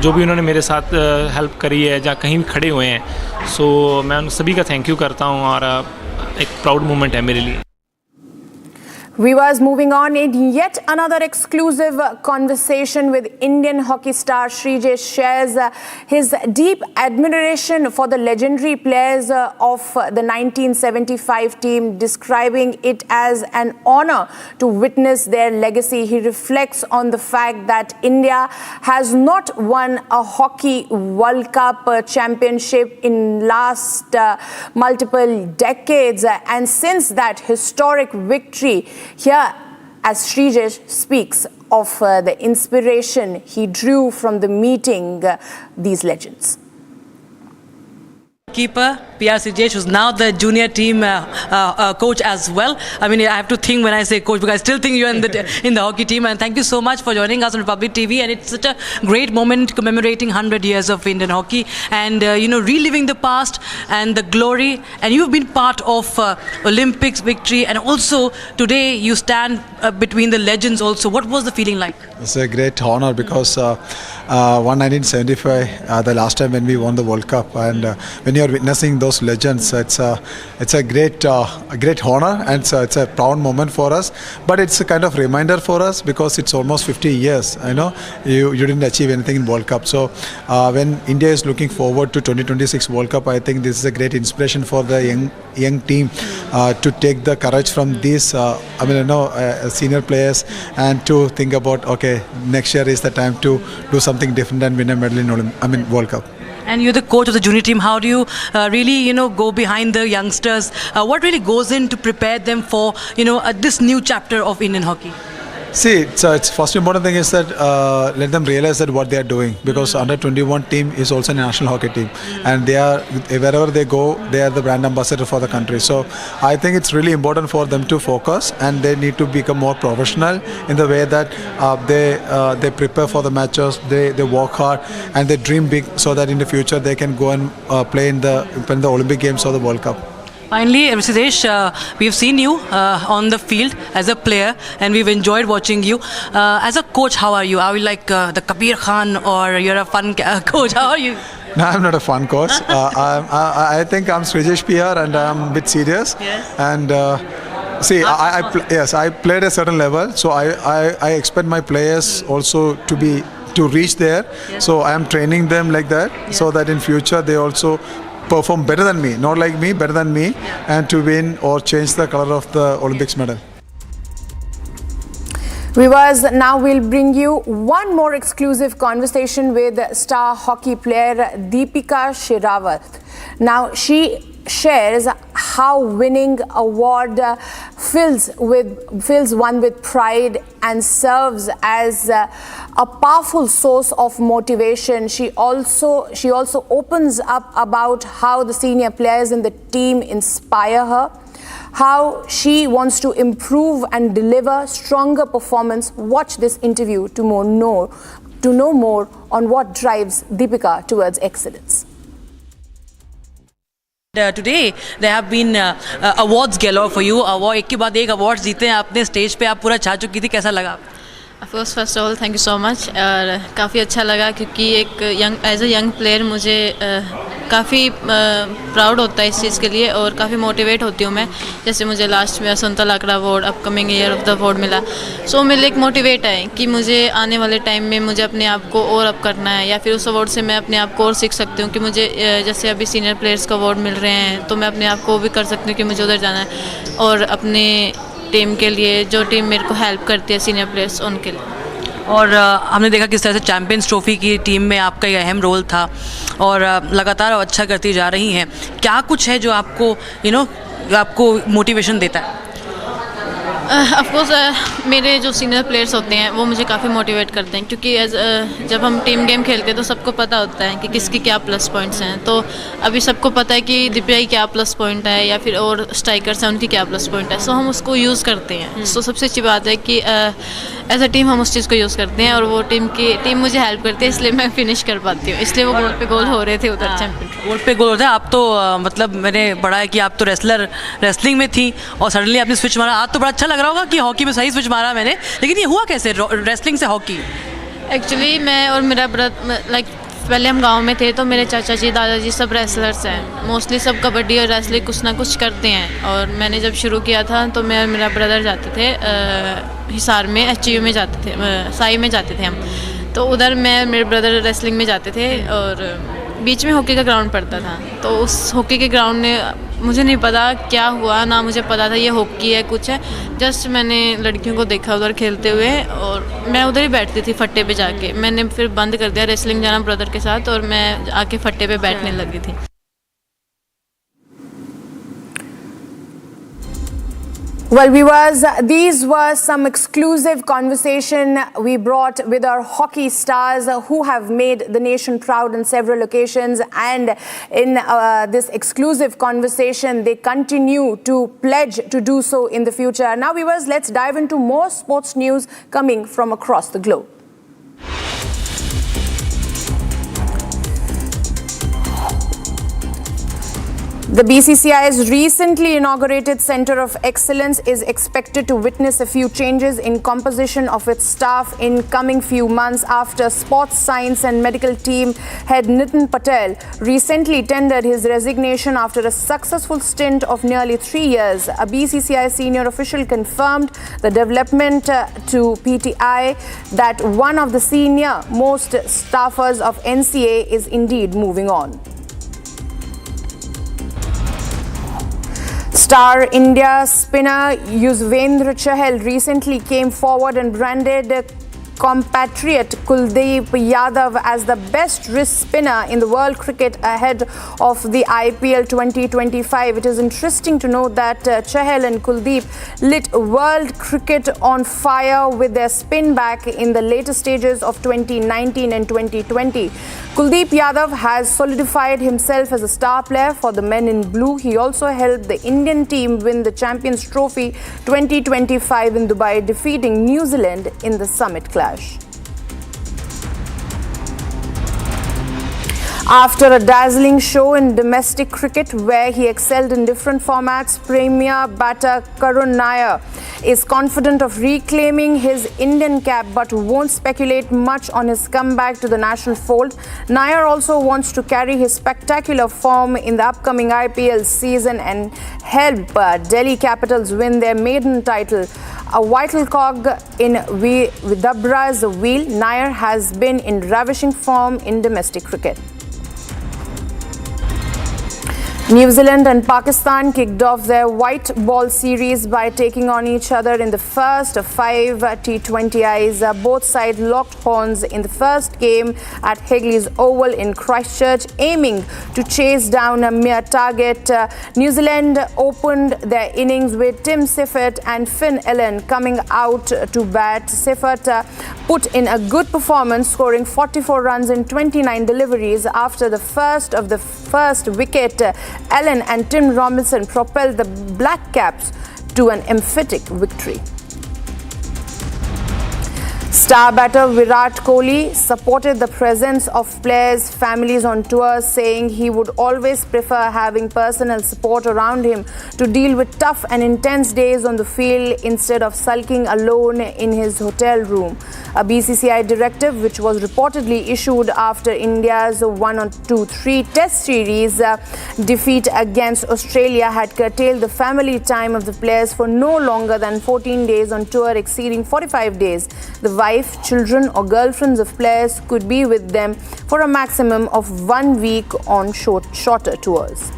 जो भी उन्होंने मेरे साथ हेल्प करी है या कहीं भी खड़े हुए हैं, सो मैं उन सभी का थैंक यू करता हूँ और एक प्राउड मोमेंट है मेरे लिए। Viewers, moving on in yet another exclusive conversation with Indian hockey star Srijesh shares his deep admiration for the legendary players of the 1975 team, describing it as an honor to witness their legacy. He reflects on the fact that India has not won a hockey World Cup championship in last multiple decades, and since that historic victory, here, as Srijesh speaks of the inspiration he drew from the meeting these legends. Keeper PR Srijesh, who's now the junior team coach as well. I mean, I have to think when I say coach because I still think you're in the hockey team. And thank you so much for joining us on Republic TV. And it's such a great moment commemorating 100 years of Indian hockey and reliving the past and the glory. And you've been part of Olympics victory, and also today you stand between the legends. Also, what was the feeling like? It's a great honor because 1975, the last time when we won the World Cup, and when you're witnessing those legends, it's a great honor, and it's a proud moment for us. But it's a kind of reminder for us because it's almost 50 years. You didn't achieve anything in World Cup. So when India is looking forward to 2026 World Cup, I think this is a great inspiration for the young team to take the courage from these senior players and to think about, okay, next year is the time to do something different and win a medal in World Cup. And you're the coach of the junior team. How do you really, go behind the youngsters? What really goes in to prepare them for, this new chapter of Indian hockey? See, it's first important thing is that let them realize that what they are doing, because under 21 team is also a national hockey team, and they are, wherever they go, they are the brand ambassador for the country. So I think it's really important for them to focus, and they need to become more professional in the way that they prepare for the matches, they work hard, and they dream big so that in the future they can go and play in the Olympic Games or the World Cup. Finally, Srijesh, we've seen you on the field as a player, and we've enjoyed watching you. As a coach, how are you? Are you like the Kabir Khan, or you're a fun coach? How are you? No, I'm not a fun coach. I think I'm Srijesh PR, and I'm a bit serious. Yes. And I played a certain level, so I expect my players also to reach there. Yes. So I am training them like that, so that in future they also perform better than me, not like me, better than me, and to win or change the color of the Olympics medal. Viewers, now we'll bring you one more exclusive conversation with star hockey player Deepika Sherawat. Now she shares how winning award fills one with pride and serves as a powerful source of motivation. She also opens up about how the senior players in the team inspire her, how she wants to improve and deliver stronger performance. Watch this interview to know more on what drives Deepika towards excellence. Today there have been awards galore for you. एक के बाद एक award जीते हैं आपने, stage पे आप पूरा छा चुकी थी, कैसा लगा? First of all thank you so much, और काफ़ी अच्छा लगा क्योंकि एक एज अ यंग प्लेयर मुझे काफ़ी प्राउड होता है इस चीज़ के लिए और काफ़ी मोटिवेट होती हूँ मैं। जैसे मुझे लास्ट में Santa Lakra award, upcoming year of the award मिला, सो मेरे लिए एक मोटिवेट है कि मुझे आने वाले टाइम में मुझे अपने आप को और अप करना है, या फिर उस अवार्ड से मैं अपने आप को और सीख सकती हूँ कि मुझे जैसे अभी सीनियर प्लेयर्स को अवार्ड मिल रहे हैं तो मैं अपने आप को भी कर सकती हूँ कि मुझे उधर जाना है, और अपने टीम के लिए जो टीम मेरे को हेल्प करती है सीनियर प्लेयर्स उनके लिए। और हमने देखा किस तरह से चैंपियंस ट्रॉफी की टीम में आपका ये अहम रोल था और लगातार अच्छा करती जा रही हैं। क्या कुछ है जो आपको आपको मोटिवेशन देता है? ऑफकोर्स मेरे जो सीनियर प्लेयर्स होते हैं वो मुझे काफ़ी मोटिवेट करते हैं, क्योंकि जब हम टीम गेम खेलते हैं तो सबको पता होता है कि किसकी क्या प्लस पॉइंट्स हैं। तो अभी सबको पता है कि दीपिका की क्या प्लस पॉइंट है या फिर और स्ट्राइकर्स हैं उनकी क्या प्लस पॉइंट है, सो हम उसको यूज़ करते हैं। सो सबसे अच्छी बात है कि एज अ टीम हम उस चीज़ को यूज़ करते हैं और वो टीम मुझे हेल्प करती है, इसलिए मैं फिनिश कर पाती हूँ। इसलिए वो गोल पे गोल हो रहे थे उधर, चैंपियन गोल पे गोल होता है। आप तो मतलब मैंने पढ़ा है कि आप तो रेसलिंग में थी और सडनली आपने स्विच मारा। आज तो बड़ा अच्छा लग रहा होगा कि हॉकी में सही स्विच मारा मैंने, लेकिन ये हुआ कैसे रेसलिंग से हॉकी? एक्चुअली मैं और मेरा ब्रदर पहले हम गांव में थे तो मेरे चाचा जी दादाजी सब रेसलर्स हैं, मोस्टली सब कबड्डी और रेसलिंग कुछ ना कुछ करते हैं। और मैंने जब शुरू किया था तो मैं और मेरा ब्रदर जाते थे हिसार में, HU में जाते थे, साई में जाते थे हम, तो उधर मैं मेरे ब्रदर रेसलिंग में जाते थे और बीच में हॉकी का ग्राउंड पड़ता था। तो उस हॉकी के ग्राउंड ने मुझे नहीं पता क्या हुआ, ना मुझे पता था ये हॉकी है कुछ है, जस्ट मैंने लड़कियों को देखा उधर खेलते हुए और मैं उधर ही बैठती थी फट्टे पे जाके। मैंने फिर बंद कर दिया रेसलिंग जाना ब्रदर के साथ और मैं आके फट्टे पे बैठने लगी थी। Well, viewers, these were some exclusive conversation we brought with our hockey stars who have made the nation proud on several occasions, and in this exclusive conversation, they continue to pledge to do so in the future. Now, viewers, let's dive into more sports news coming from across the globe. The BCCI's recently inaugurated Centre of Excellence is expected to witness a few changes in composition of its staff in coming few months after sports science and medical team head Nitin Patel recently tendered his resignation after a successful stint of nearly 3 years. A BCCI senior official confirmed the development to PTI that one of the senior most staffers of NCA is indeed moving on. Star India spinner Yuzvendra Chahal recently came forward and branded compatriot Kuldeep Yadav as the best wrist spinner in the world cricket ahead of the IPL 2025. It is interesting to note that Chahal and Kuldeep lit world cricket on fire with their spin back in the later stages of 2019 and 2020. Kuldeep Yadav has solidified himself as a star player for the men in blue. He also helped the Indian team win the Champions Trophy 2025 in Dubai, defeating New Zealand in the summit clash. After a dazzling show in domestic cricket where he excelled in different formats, Premier batter Karun Nair is confident of reclaiming his Indian cap but won't speculate much on his comeback to the national fold. Nair also wants to carry his spectacular form in the upcoming IPL season and help Delhi Capitals win their maiden title. A vital cog in Vidabra's wheel, Nair has been in ravishing form in domestic cricket. New Zealand and Pakistan kicked off their white ball series by taking on each other in the first of 5 T20Is. Both sides locked horns in the first game at Hagley's Oval in Christchurch, aiming to chase down a mere target. New Zealand opened their innings with Tim Siffert and Finn Allen coming out to bat. Siffert put in a good performance, scoring 44 runs in 29 deliveries. After the first wicket, Allen and Tim Robinson propelled the Black Caps to an emphatic victory. Star batter Virat Kohli supported the presence of players' families on tour, saying he would always prefer having personal support around him to deal with tough and intense days on the field instead of sulking alone in his hotel room. A BCCI directive, which was reportedly issued after India's 1-2-3 Test series defeat against Australia, had curtailed the family time of the players for no longer than 14 days on tour exceeding 45 days. The wife, children or girlfriends of players could be with them for a maximum of 1 week on shorter tours.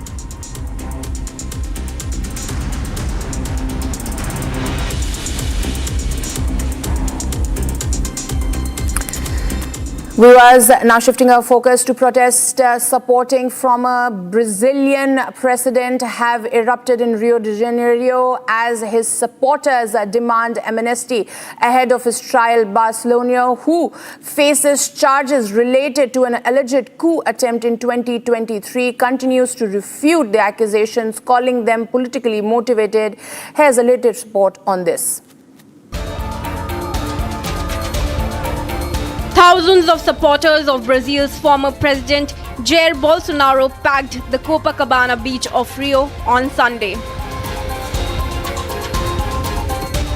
Viewers, now shifting our focus to protest supporting from a Brazilian president have erupted in Rio de Janeiro as his supporters demand amnesty ahead of his trial. Barcelona, who faces charges related to an alleged coup attempt in 2023, continues to refute the accusations, calling them politically motivated. Here's a latest report on this. Thousands of supporters of Brazil's former president Jair Bolsonaro packed the Copacabana beach of Rio on Sunday.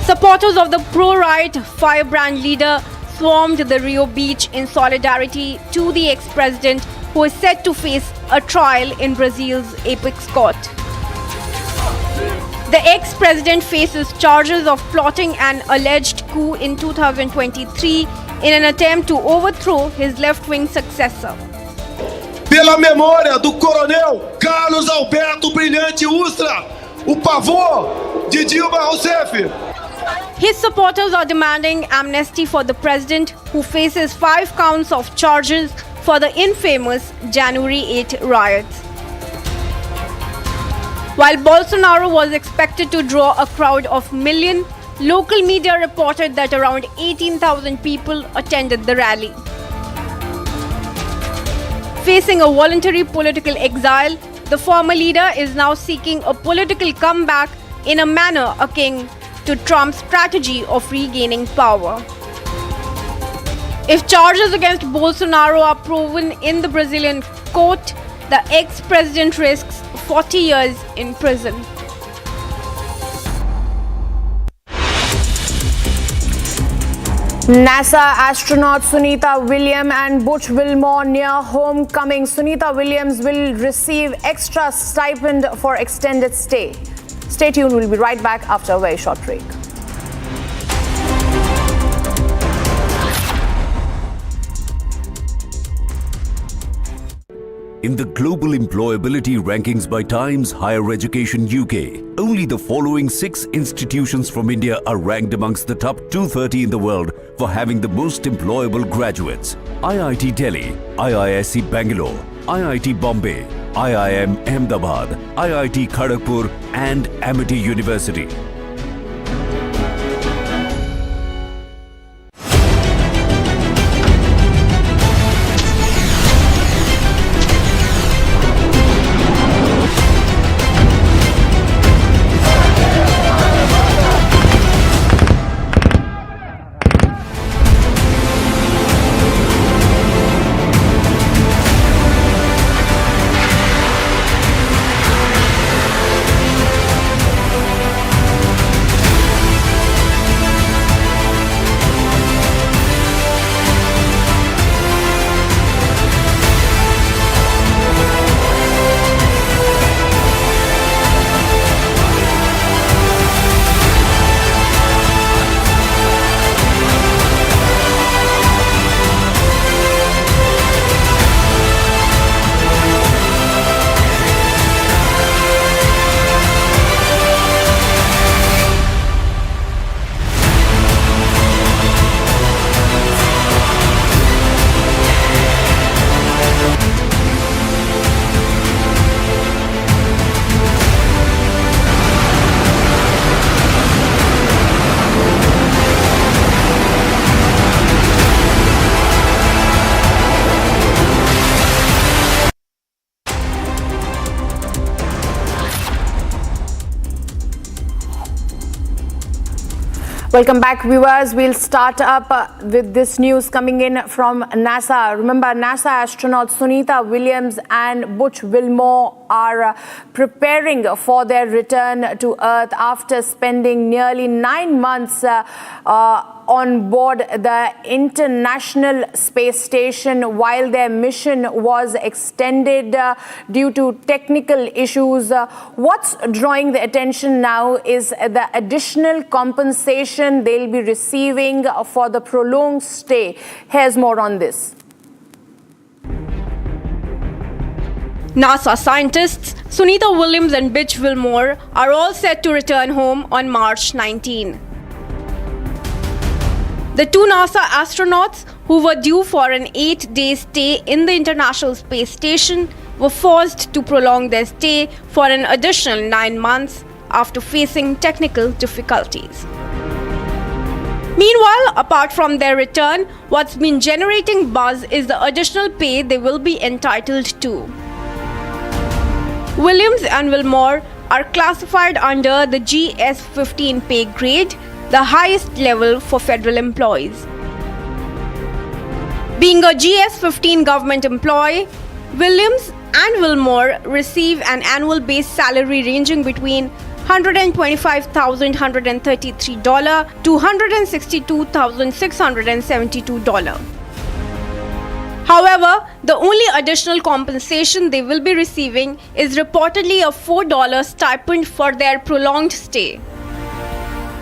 Supporters of the pro-right firebrand leader swarmed the Rio beach in solidarity to the ex-president, who is set to face a trial in Brazil's apex court. The ex-president faces charges of plotting an alleged coup in 2023 in an attempt to overthrow his left-wing successor. Pela memória do coronel Carlos Alberto Brilhante Ustra, o pavor de Dilma Rousseff. His supporters are demanding amnesty for the president, who faces 5 counts of charges for the infamous January 8 riots. While Bolsonaro was expected to draw a crowd of millions, local media reported that around 18,000 people attended the rally. Facing a voluntary political exile, the former leader is now seeking a political comeback in a manner akin to Trump's strategy of regaining power. If charges against Bolsonaro are proven in the Brazilian court, the ex-president risks 40 years in prison. NASA astronaut Sunita Williams and Butch Wilmore near homecoming. Sunita Williams will receive extra stipend for extended stay. Stay tuned, we'll be right back after a very short break. In the global employability rankings by Times Higher Education UK, only the following 6 institutions from India are ranked amongst the top 230 in the world for having the most employable graduates: IIT Delhi, IISc Bangalore, IIT Bombay, IIM Ahmedabad, IIT Kharagpur and Amity University. Welcome back, viewers. We'll start up with this news coming in from NASA. Remember, NASA astronauts Sunita Williams and Butch Wilmore are preparing for their return to Earth after spending nearly 9 months on board the International Space Station while their mission was extended due to technical issues. What's drawing the attention now is the additional compensation they'll be receiving for the prolonged stay. Here's more on this. NASA scientists Sunita Williams and Butch Wilmore are all set to return home on March 19. The two NASA astronauts who were due for an 8-day stay in the International Space Station were forced to prolong their stay for an additional 9 months after facing technical difficulties. Meanwhile, apart from their return, what's been generating buzz is the additional pay they will be entitled to. Williams and Wilmore are classified under the GS-15 pay grade, the highest level for federal employees. Being a GS-15 government employee, Williams and Wilmore receive an annual base salary ranging between $125,133 to $162,672. However, the only additional compensation they will be receiving is reportedly a $4 stipend for their prolonged stay.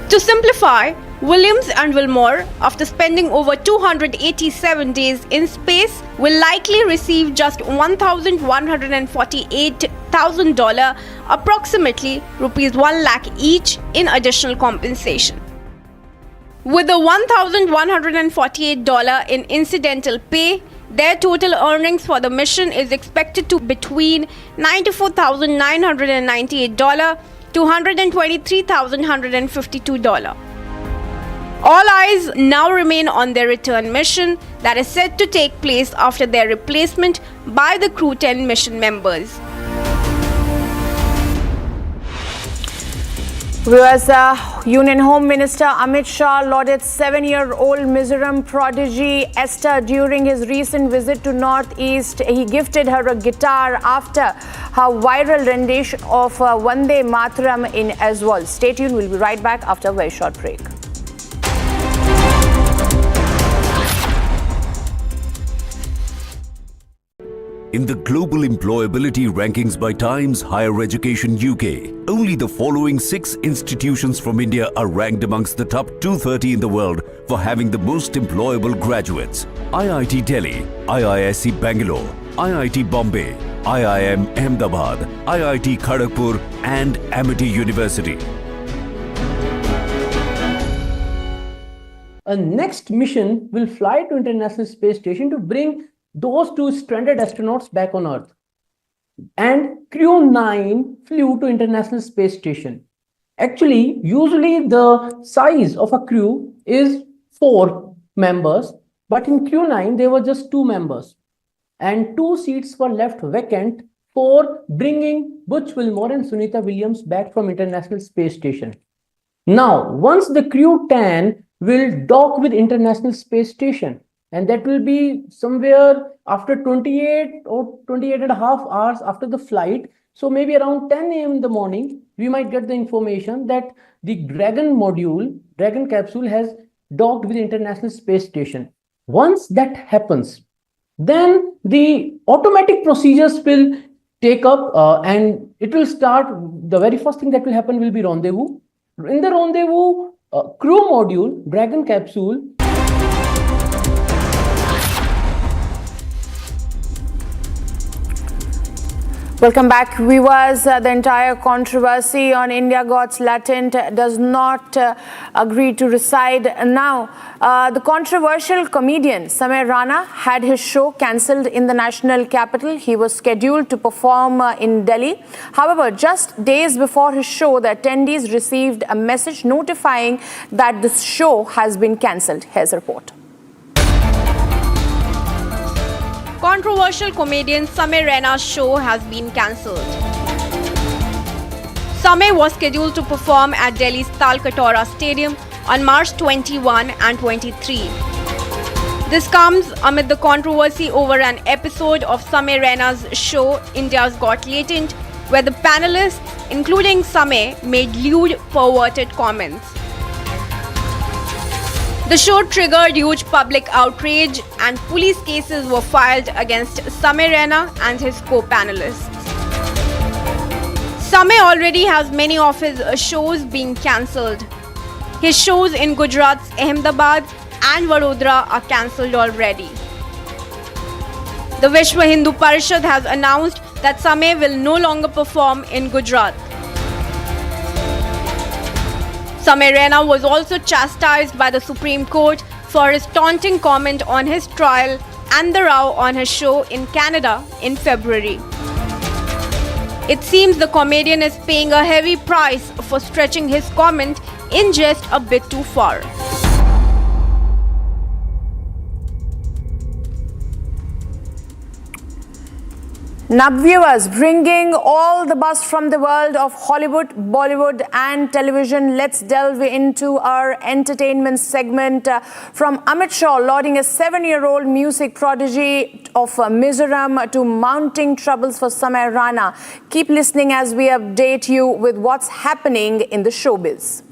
To simplify, Williams and Wilmore, after spending over 287 days in space, will likely receive just $1,148,000, approximately Rs 1 lakh each in additional compensation. With the $1,148 in incidental pay, their total earnings for the mission is expected to be between $94,998 to $123,152. All eyes now remain on their return mission that is set to take place after their replacement by the Crew 10 mission members. Viewers, Union Home Minister Amit Shah lauded 7-year-old Mizoram prodigy Esther during his recent visit to Northeast. He gifted her a guitar after her viral rendition of Vande Mataram in Aizawl. Stay tuned, we'll be right back after a very short break. In the global employability rankings by Times Higher Education UK, only the following 6 institutions from India are ranked amongst the top 230 in the world for having the most employable graduates: IIT Delhi, IISc Bangalore, IIT Bombay, IIM Ahmedabad, IIT Kharagpur and Amity University. A next mission will fly to International Space Station to bring those 2 stranded astronauts back on Earth. And Crew 9 flew to International Space Station. Actually, usually the size of a crew is 4 members, but in Crew 9 there were just 2 members. And 2 seats were left vacant for bringing Butch Wilmore and Sunita Williams back from International Space Station. Now, once the Crew 10 will dock with International Space Station, and that will be somewhere after 28 or 28 and a half hours after the flight. So maybe around 10 a.m. in the morning, we might get the information that the Dragon capsule has docked with International Space Station. Once that happens, then the automatic procedures will take up and it will start. The very first thing that will happen will be rendezvous. In the rendezvous, crew module, Dragon capsule, Welcome back, viewers. The entire controversy on India Got's Latent does not agree to reside now. The controversial comedian Samay Raina had his show cancelled in the national capital. He was scheduled to perform in Delhi. However, just days before his show, the attendees received a message notifying that the show has been cancelled. Here's a report. Controversial comedian Samay Raina's show has been cancelled. Samay was scheduled to perform at Delhi's Talkatore Stadium on March 21 and 23. This comes amid the controversy over an episode of Samay Raina's show India's Got Latent, where the panelists, including Samay, made lewd, perverted comments. The show triggered huge public outrage and police cases were filed against Samay Raina and his co-panelists. Samay already has many of his shows being cancelled. His shows in Gujarat's Ahmedabad and Vadodara are cancelled already. The Vishwa Hindu Parishad has announced that Samay will no longer perform in Gujarat. Samay Raina was also chastised by the Supreme Court for his taunting comment on his trial and the row on his show in Canada in February. It seems the comedian is paying a heavy price for stretching his comment in just a bit too far. Now viewers, bringing all the buzz from the world of Hollywood, Bollywood and television, let's delve into our entertainment segment from Amit Shah lauding a 7-year-old music prodigy of Mizoram to mounting troubles for Samay Raina. Keep listening as we update you with what's happening in the showbiz.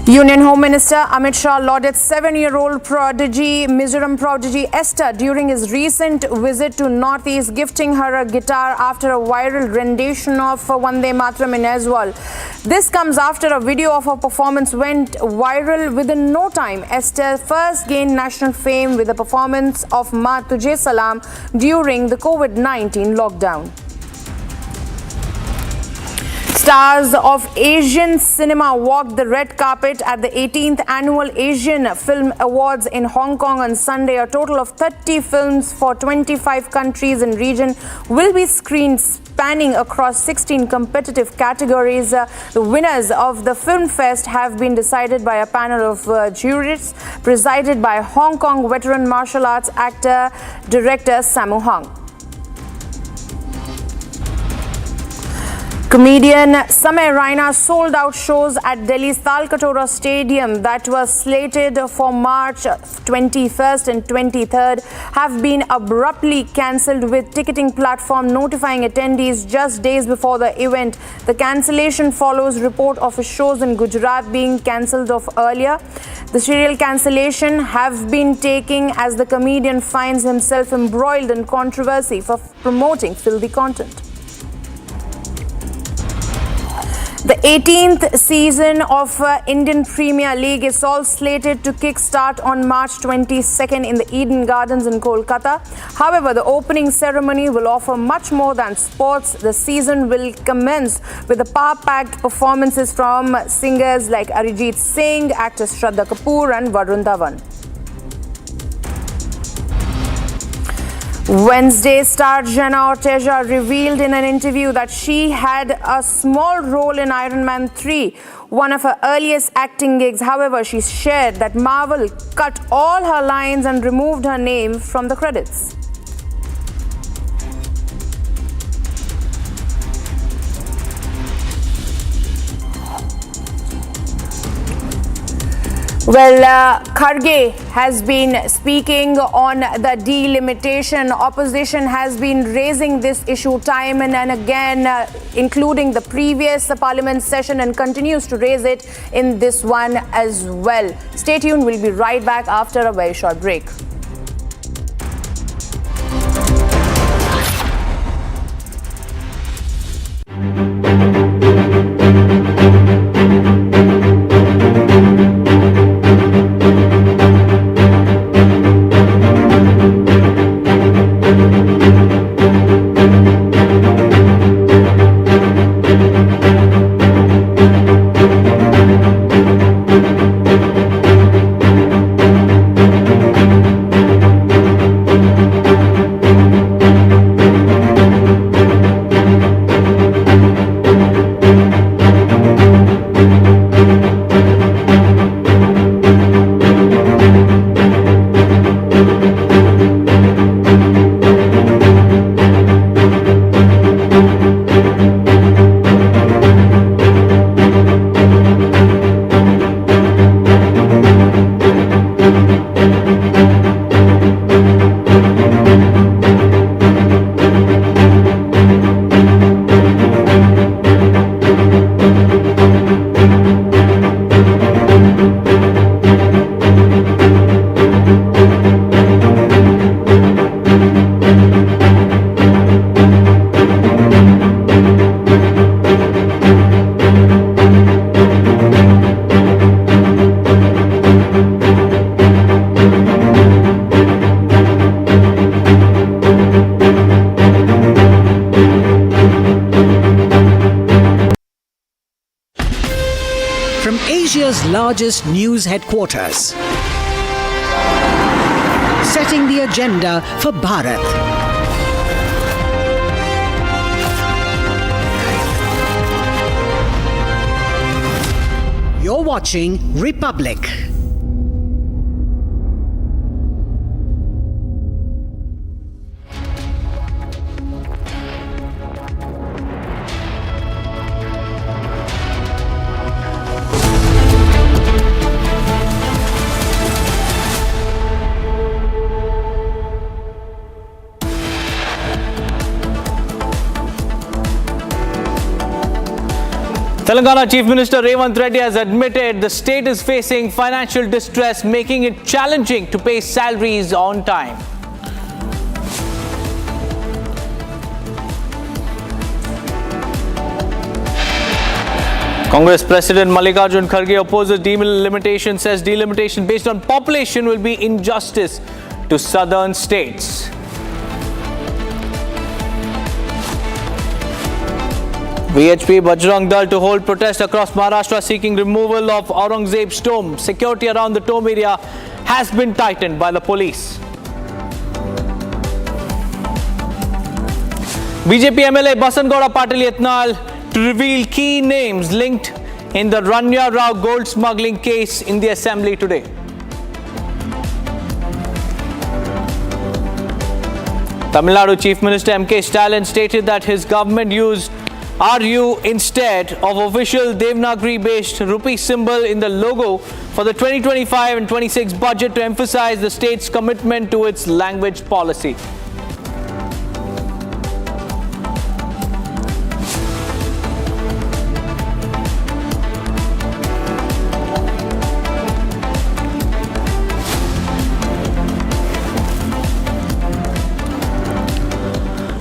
Union Home Minister Amit Shah lauded 7-year-old prodigy, Mizoram prodigy Esther during his recent visit to Northeast, gifting her a guitar after a viral rendition of Vande Mataram in Aizawl. This comes after a video of her performance went viral within no time. Esther first gained national fame with the performance of Ma Tujhe Salam during the COVID-19 lockdown. Stars of Asian cinema walked the red carpet at the 18th Annual Asian Film Awards in Hong Kong on Sunday. A total of 30 films for 25 countries and region will be screened, spanning across 16 competitive categories. The winners of the Film Fest have been decided by a panel of jurists presided by Hong Kong veteran martial arts actor, director Sammo Hung. Comedian Samay Raina sold out shows at Delhi's Talkatore Stadium that was slated for March 21st and 23rd have been abruptly cancelled, with ticketing platform notifying attendees just days before the event. The cancellation follows report of his shows in Gujarat being cancelled off earlier. The serial cancellation have been taken as the comedian finds himself embroiled in controversy for promoting filthy content. The 18th season of Indian Premier League is all slated to kick-start on March 22nd in the Eden Gardens in Kolkata. However, the opening ceremony will offer much more than sports. The season will commence with the power-packed performances from singers like Arijit Singh, actress Shraddha Kapoor and Varun Dhawan. Wednesday, star Jenna Ortega revealed in an interview that she had a small role in Iron Man 3, one of her earliest acting gigs. However, she shared that Marvel cut all her lines and removed her name from the credits. Well, Kharge has been speaking on the delimitation. Opposition has been raising this issue time and again, including the previous parliament session, and continues to raise it in this one as well. Stay tuned. We'll be right back after a very short break. from Asia's largest news headquarters. Setting the agenda for Bharat. You're watching Republic. Telangana Chief Minister Revanth Reddy has admitted the state is facing financial distress, making it challenging to pay salaries on time. Congress President Mallikarjun Kharge opposes delimitation, says delimitation based on population will be injustice to southern states. VHP Bajrang Dal to hold protest across Maharashtra seeking removal of Aurangzeb's tomb. Security around the tomb area has been tightened by the police. BJP MLA Basangowda Patil Yatnal to reveal key names linked in the Ranya Rao gold smuggling case in the assembly today. Tamil Nadu Chief Minister M.K. Stalin stated that his government used RU instead of official Devanagari-based rupee symbol in the logo for the 2025 and 26 budget to emphasize the state's commitment to its language policy.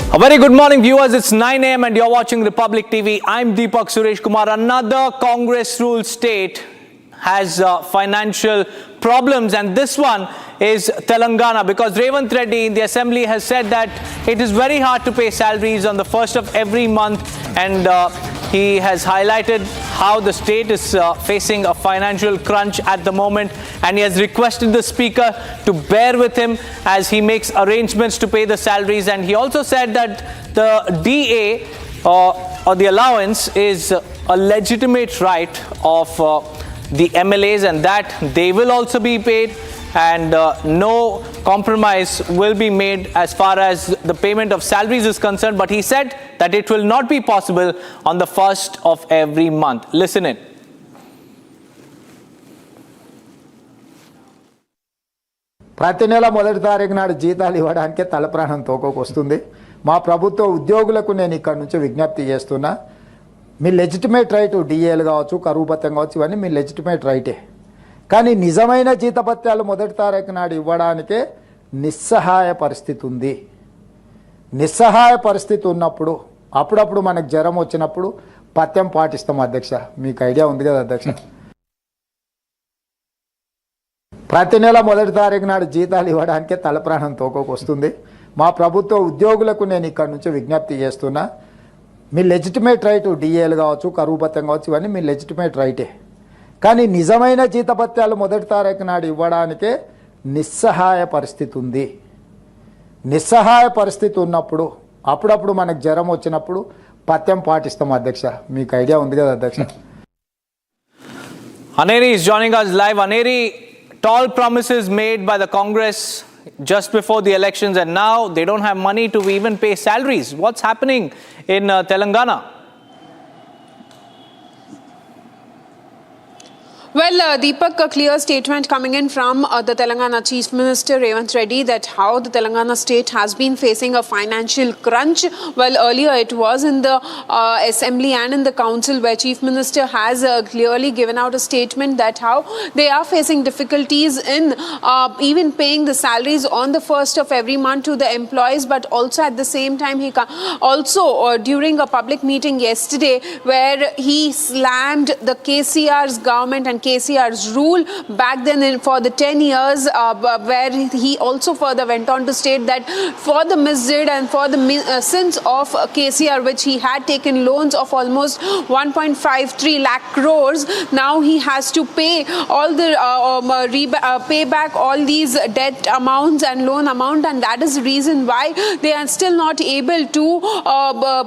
A very good morning, viewers. It's 9 a.m. and you're watching Republic TV. I'm Deepak Suresh Kumar. Another Congress-ruled state has financial problems, and this one is Telangana, because Revanth Reddy in the assembly has said that it is very hard to pay salaries on the first of every month, and he has highlighted how the state is facing a financial crunch at the moment, and he has requested the speaker to bear with him as he makes arrangements to pay the salaries. And he also said that the DA or the allowance is a legitimate right of the MLAs, and that they will also be paid, and no compromise will be made as far as the payment of salaries is concerned. But he said that it will not be possible on the first of every month. Listen in. ప్రతి నెల మొదటి తారీఖు నాడు జీతాలు ఇవ్వడానికే తలప్రాణం తోకొకొస్తుంది. మా ప్రభుత్వ ఉద్యోగులకు నేను ఇక్కడ నుంచి విజ్ఞప్తి చేస్తున్నా, మీ లెజిటిమేట్ రైట్ డిఏలు కావచ్చు, కరువు భత్యం కావచ్చు, ఇవన్నీ మీ లెజిటిమేట్ రైటే. కానీ నిజమైన జీతభత్యాలు మొదటి తారీఖు నాడు ఇవ్వడానికే నిస్సహాయ పరిస్థితి ఉంది. నిస్సహాయ పరిస్థితి ఉన్నప్పుడు అప్పుడప్పుడు మనకు జ్వరం వచ్చినప్పుడు పత్యం పాటిస్తాం అధ్యక్ష. మీకు ఐడియా ఉంది కదా అధ్యక్ష. ప్రతి నెల మొదటి తారీఖు నాడు జీతాలు ఇవ్వడానికే తలప్రాణం తోకొకొస్తుంది. మా ప్రభుత్వ ఉద్యోగులకు నేను ఇక్కడ నుంచి విజ్ఞప్తి చేస్తున్నా, మీ లెజిటిమేట్ రైట్ డిఏలు కావచ్చు, కరువు భత్యం కావచ్చు, ఇవన్నీ మీ లెజిటిమేట్ రైటే. కానీ నిజమైన జీతభత్యాలు మొదటి తారీఖు నాడు ఇవ్వడానికే నిస్సహాయ పరిస్థితి ఉంది. నిస్సహాయ పరిస్థితి ఉన్నప్పుడు అప్పుడప్పుడు మనకు జ్వరం వచ్చినప్పుడు పత్యం పాటిస్తాం అధ్యక్ష. మీకు ఐడియా ఉంది కదా అధ్యక్ష. Aneri is joining us live. Aneri, tall promises made by the Congress just before the elections, and now they don't have money to even pay salaries. What's happening in Telangana? Well, Deepak, a clear statement coming in from the Telangana Chief Minister Revanth Reddy that how the Telangana state has been facing a financial crunch. Well, earlier it was in the Assembly and in the Council where Chief Minister has clearly given out a statement that how they are facing difficulties in even paying the salaries on the first of every month to the employees, but also at the same time he also during a public meeting yesterday where he slammed the KCR's government and KCR's rule back then for the 10 years, where he also further went on to state that for the misdeed and for the sins of KCR, which he had taken loans of almost 1.53 lakh crores, now he has to pay all the pay back all these debt amounts and loan amount, and that is the reason why they are still not able to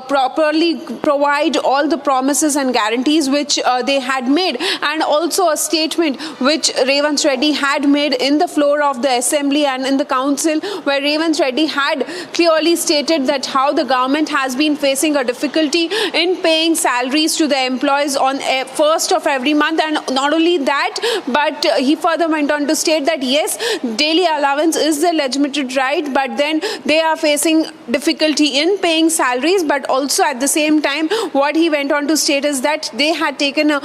properly provide all the promises and guarantees which they had made. And also a statement which Revanth Reddy had made in the floor of the assembly and in the council, where Revanth Reddy had clearly stated that how the government has been facing a difficulty in paying salaries to the employees on first of every month. And not only that, but he further went on to state that yes, daily allowance is the legitimate right, but then they are facing difficulty in paying salaries. But also at the same time, what he went on to state is that they had taken a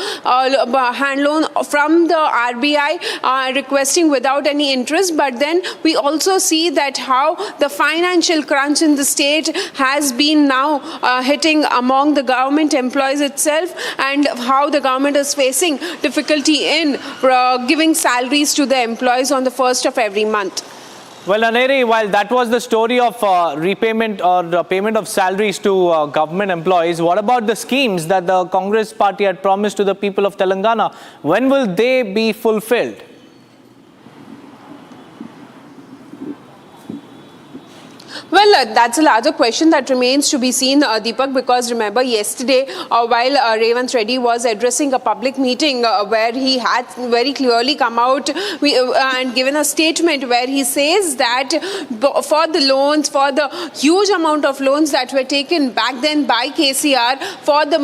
hand loan from the RBI requesting without any interest. But then we also see that how the financial crunch in the state has been now hitting among the government employees itself, and how the government is facing difficulty in giving salaries to the employees on the first of every month. Well, Aneri, while that was the story of repayment or the payment of salaries to government employees, what about the schemes that the Congress party had promised to the people of Telangana? When will they be fulfilled? Well, that's a larger question that remains to be seen, Deepak, because remember yesterday, while Revanth Reddy was addressing a public meeting where he had very clearly come out and given a statement where he says that for the loans, for the huge amount of loans that were taken back then by KCR, for the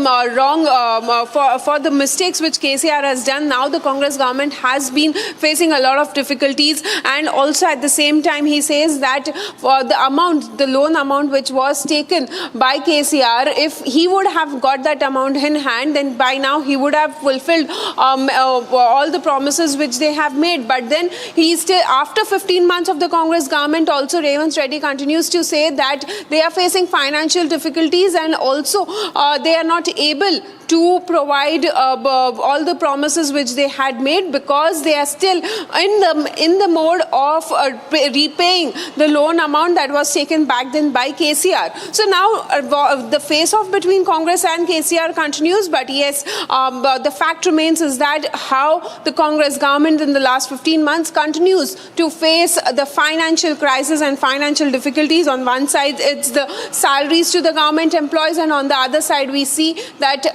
for the mistakes which KCR has done, now the Congress government has been facing a lot of difficulties. And also at the same time, he says that for the loan amount which was taken by KCR, if he would have got that amount in hand, then by now he would have fulfilled all the promises which they have made. But then he still, after 15 months of the Congress government, also Revanth Reddy continues to say that they are facing financial difficulties, and also they are not able to provide all the promises which they had made, because they are still in the mode of repaying the loan amount that was taken back then by KCR. So now the face-off between Congress and KCR continues, but yes, the fact remains is that how the Congress government in the last 15 months continues to face the financial crisis and financial difficulties. On one side, it's the salaries to the government employees, and on the other side, we see that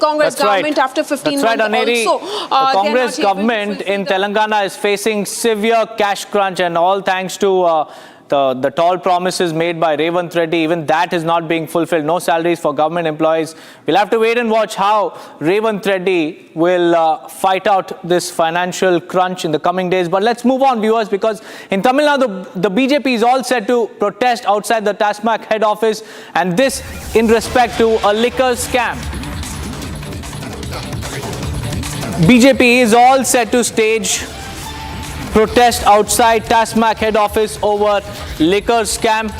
Congress government after 15 months also. The Congress government in Telangana is facing severe cash crunch, and all thanks to the tall promises made by Revanth Reddy. Even that is not being fulfilled. No salaries for government employees. We'll have to wait and watch how Revanth Reddy will fight out this financial crunch in the coming days. But let's move on, viewers, because in Tamil Nadu, the BJP is all set to protest outside the TASMAC head office, and this in respect to a liquor scam. BJP is all set to stage protest outside TASMAC head office over liquor scam,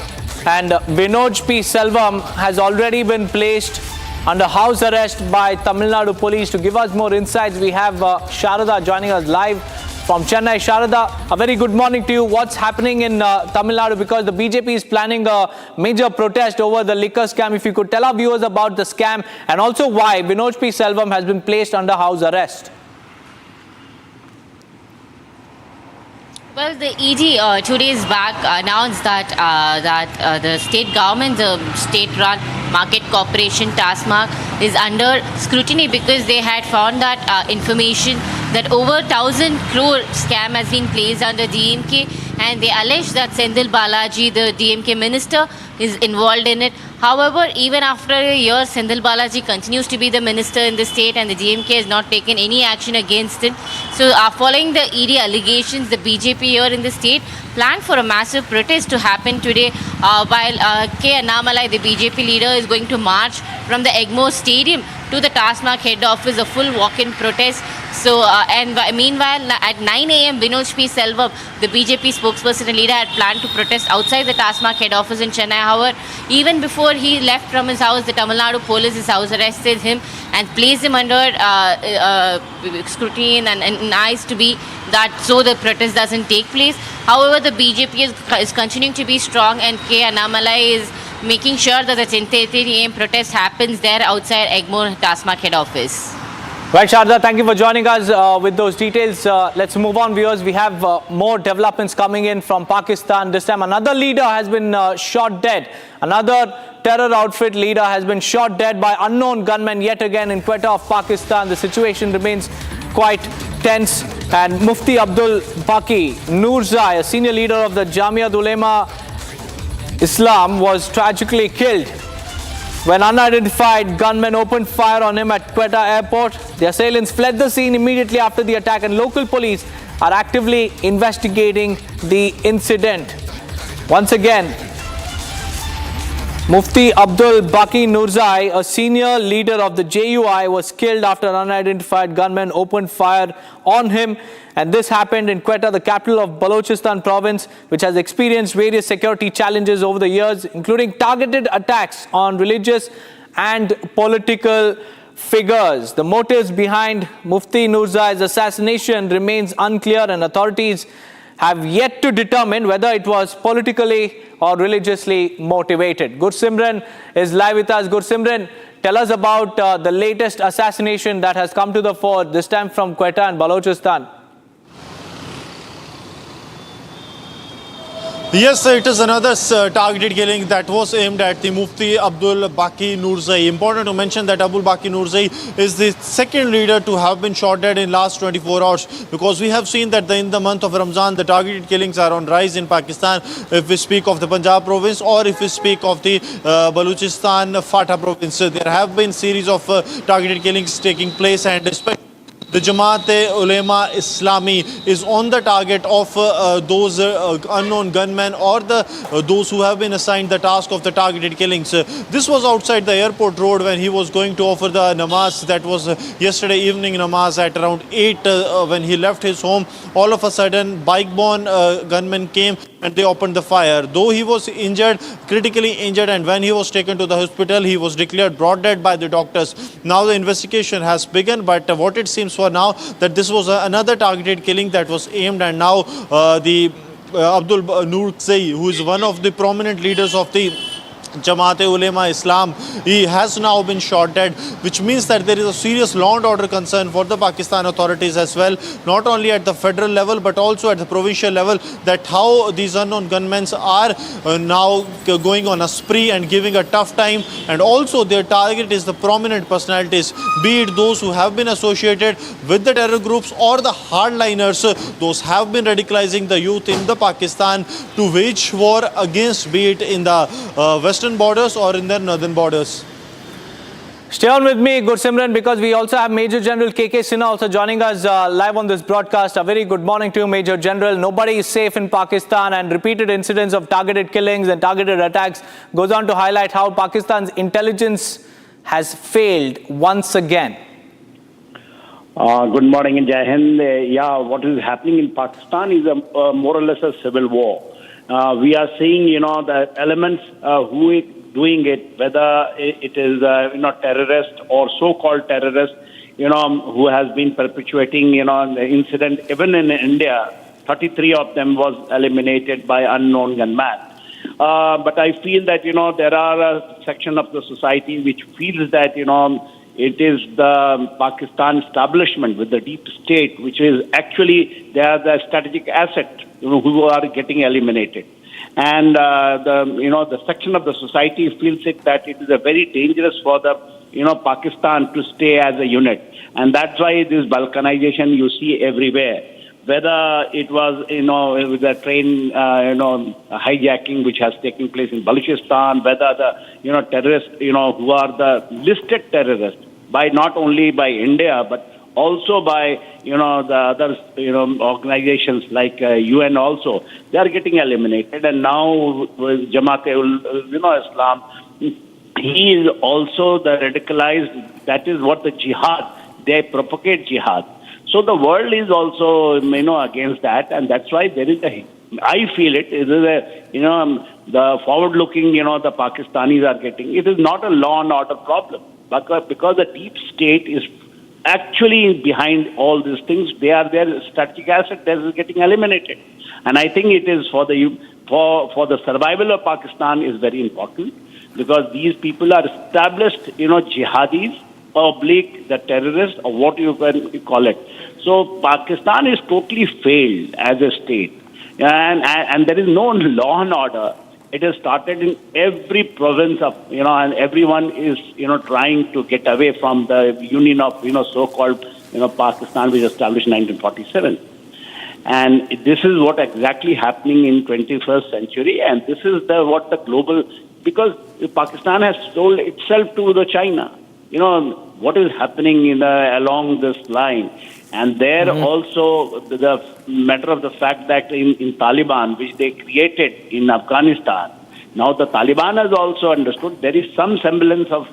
and Vinod P. Selvam has already been placed under house arrest by Tamil Nadu police. To give us more insights, we have Sharada joining us live from Chennai. Sharada, a very good morning to you. What's happening in Tamil Nadu, because the BJP is planning a major protest over the liquor scam? If you could tell our viewers about the scam and also why Vinod P. Selvam has been placed under house arrest. Well, the ED 2 days back announced that the state government, the state-run market corporation TASMAC, is under scrutiny because they had found that information that over 1,000 crore scam has been placed under DMK, and they allege that Sendil Balaji, the DMK minister, is involved in it. However, even after a year, Sendil Balaji continues to be the minister in the state, and the DMK has not taken any action against him. So following the ED allegations, the BJP here in the state planned for a massive protest to happen today, while K. Annamalai, the BJP leader, is going to march from the Egmore Stadium to the TASMAC head office, a full walk-in protest. So, meanwhile, at 9 a.m., Vinod P. Selvam, the BJP spokesperson and leader, had planned to protest outside the TASMAC head office in Chennai. However, even before he left from his house, the Tamil Nadu police has house arrested him, and place them under scrutiny and eyes to be that so the protest doesn't take place. However, the BJP is continuing to be strong, and K. Annamalai is making sure that the 10:30 a.m. protest happens there outside Egmore Tasmak head office. Right, Sharda, thank you for joining us with those details. Let's move on, viewers. We have more developments coming in from Pakistan. This time, another leader has been shot dead. Another terror outfit leader has been shot dead by unknown gunmen yet again in Quetta of Pakistan. The situation remains quite tense. And Mufti Abdul Baqi Noorzai, a senior leader of the Jamiat Ulema Islam, was tragically killed when unidentified gunmen opened fire on him at Quetta airport. The assailants fled the scene immediately after the attack, and local police are actively investigating the incident. Once again, Mufti Abdul Baqi Noorzai, a senior leader of the JUI, was killed after unidentified gunmen opened fire on him. And this happened in Quetta, the capital of Balochistan province, which has experienced various security challenges over the years, including targeted attacks on religious and political figures. The motives behind Mufti Noorzai's assassination remains unclear, and authorities have yet to determine whether it was politically or religiously motivated. Gursimran is live with us. Gursimran, tell us about the latest assassination that has come to the fore, this time from Quetta and Balochistan. Yes, it is another targeted killing that was aimed at the Mufti Abdul Baqi Noorzai. Important to mention that Abdul Baqi Noorzai is the second leader to have been shot dead in last 24 hours, because we have seen that in the month of Ramzan, the targeted killings are on rise in Pakistan. If we speak of the Punjab province, or if we speak of the Balochistan Fatah province, there have been series of targeted killings taking place, and especially the Jamaat-e-Ulema Islami is on the target of those unknown gunmen, or those who have been assigned the task of the targeted killings. This was outside the airport road when he was going to offer the namaz. That was yesterday evening namaz at around 8 when he left his home. All of a sudden, bike-borne gunmen came and they opened the fire. Though he was injured, critically injured, and when he was taken to the hospital, he was declared brought dead by the doctors. Now the investigation has begun, but what it seems for now that this was another targeted killing that was aimed, and now the Abdul Noorzai, who is one of the prominent leaders of the Jamaat-e-Ulema Islam, he has now been shot dead, which means that there is a serious law and order concern for the Pakistan authorities as well, not only at the federal level but also at the provincial level, that how these unknown gunmen are now going on a spree and giving a tough time, and also their target is the prominent personalities, be it those who have been associated with the terror groups or the hardliners, those have been radicalizing the youth in the Pakistan to wage war against, be it in the western borders or in their northern borders. Stay on with me, Gursimran, because we also have Major General KK Sinha also joining us live on this broadcast. A very good morning to you, Major General. Nobody is safe in Pakistan, and repeated incidents of targeted killings and targeted attacks goes on to highlight how Pakistan's intelligence has failed once again. Good morning in Jai Hind. What is happening in Pakistan is more or less a civil war. We are seeing, the elements who is doing it, whether it is, terrorist or so-called terrorist, who has been perpetuating, the incident. Even in India, 33 of them was eliminated by unknown gunmen. But I feel that, there are a section of the society which feels that, it is the Pakistan establishment with the deep state, which is actually, they are the strategic asset, who are getting eliminated. And the section of the society feels it that it is a very dangerous for the Pakistan to stay as a unit, and that's why this balkanization you see everywhere. Whether it was with the train hijacking which has taken place in Balochistan, whether the terrorists who are the listed terrorists by not only by India but also by the other organizations like UN also, they are getting eliminated. And now with Jamaat-e-Islam, he is also the radicalized. That is what the jihad, they propagate jihad. So the world is also against that, and that's why there is I feel it is the forward-looking the Pakistanis are getting. It is not a law and order problem. because the deep state is actually behind all these things. They are their strategic asset that is getting eliminated. And I think it is for the survival of Pakistan is very important, because these people are established, jihadis, oblique the terrorists, or what you can call it. So Pakistan is totally failed as a state, and there is no law and order. It has started in every province of, and everyone is, trying to get away from the union of, so-called, Pakistan, which was established in 1947. And this is what exactly happening in 21st century. And this is what the global, because Pakistan has sold itself to the China. What is happening along this line. And there also the matter of the fact that in Taliban, which they created in Afghanistan, now the Taliban has also understood there is some semblance of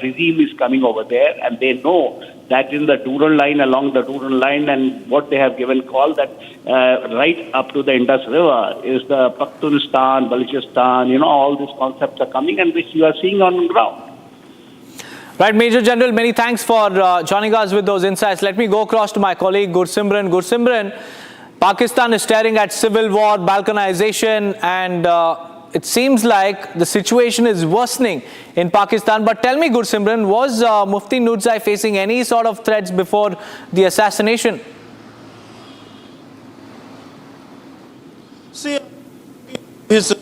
regime is coming over there, and they know that in the Durand line, along the Durand line, and what they have given call that right up to the Indus River is the Pakhtunistan, Balochistan, all these concepts are coming, and which you are seeing on the ground. Right, Major General, many thanks for joining us with those insights. Let me go across to my colleague Gursimran. Gursimran, Pakistan is staring at civil war, balkanization, and it seems like the situation is worsening in Pakistan. But tell me, Gursimran, was Mufti Nurzai facing any sort of threats before the assassination? See, his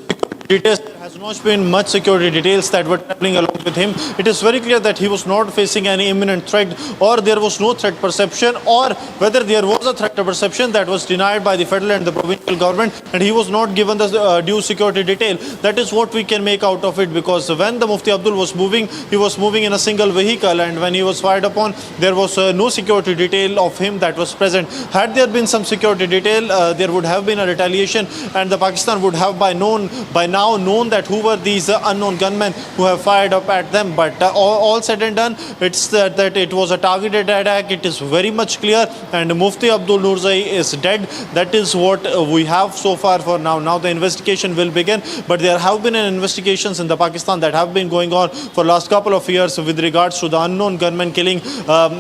details, there has not been much security details that were traveling along with him. It is very clear that he was not facing any imminent threat, or there was no threat perception, or whether there was a threat perception that was denied by the federal and the provincial government, and he was not given the due security detail. That is what we can make out of it, because when the Mufti Abdul was moving, he was moving in a single vehicle, and when he was fired upon, there was no security detail of him that was present. Had there been some security detail, there would have been a retaliation, and the Pakistan would have by now known that who were these unknown gunmen who have fired up at them. But all said and done, it's that it was a targeted attack. It is very much clear, and Mufti Abdul Nurzai is dead. That is what we have so far for now. Now the investigation will begin, but there have been investigations in the Pakistan that have been going on for last couple of years with regards to the unknown gunmen killing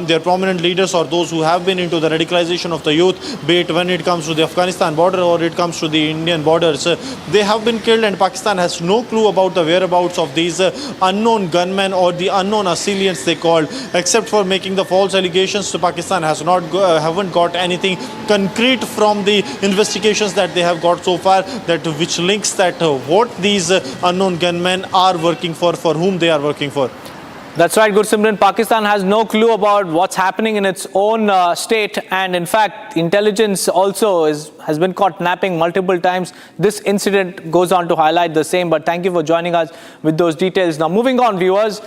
their prominent leaders, or those who have been into the radicalization of the youth, be it when it comes to the Afghanistan border or it comes to the Indian borders. They have been killed, and Pakistan has no clue about the whereabouts of these unknown gunmen or the unknown assailants they called, except for making the false allegations. So Pakistan has not haven't got anything concrete from the investigations that they have got so far, that which links that what these unknown gunmen are working for whom they are working for. That's right, Gursimran. Pakistan has no clue about what's happening in its own state, and in fact, intelligence also has been caught napping multiple times. This incident goes on to highlight the same, but thank you for joining us with those details. Now, moving on, viewers,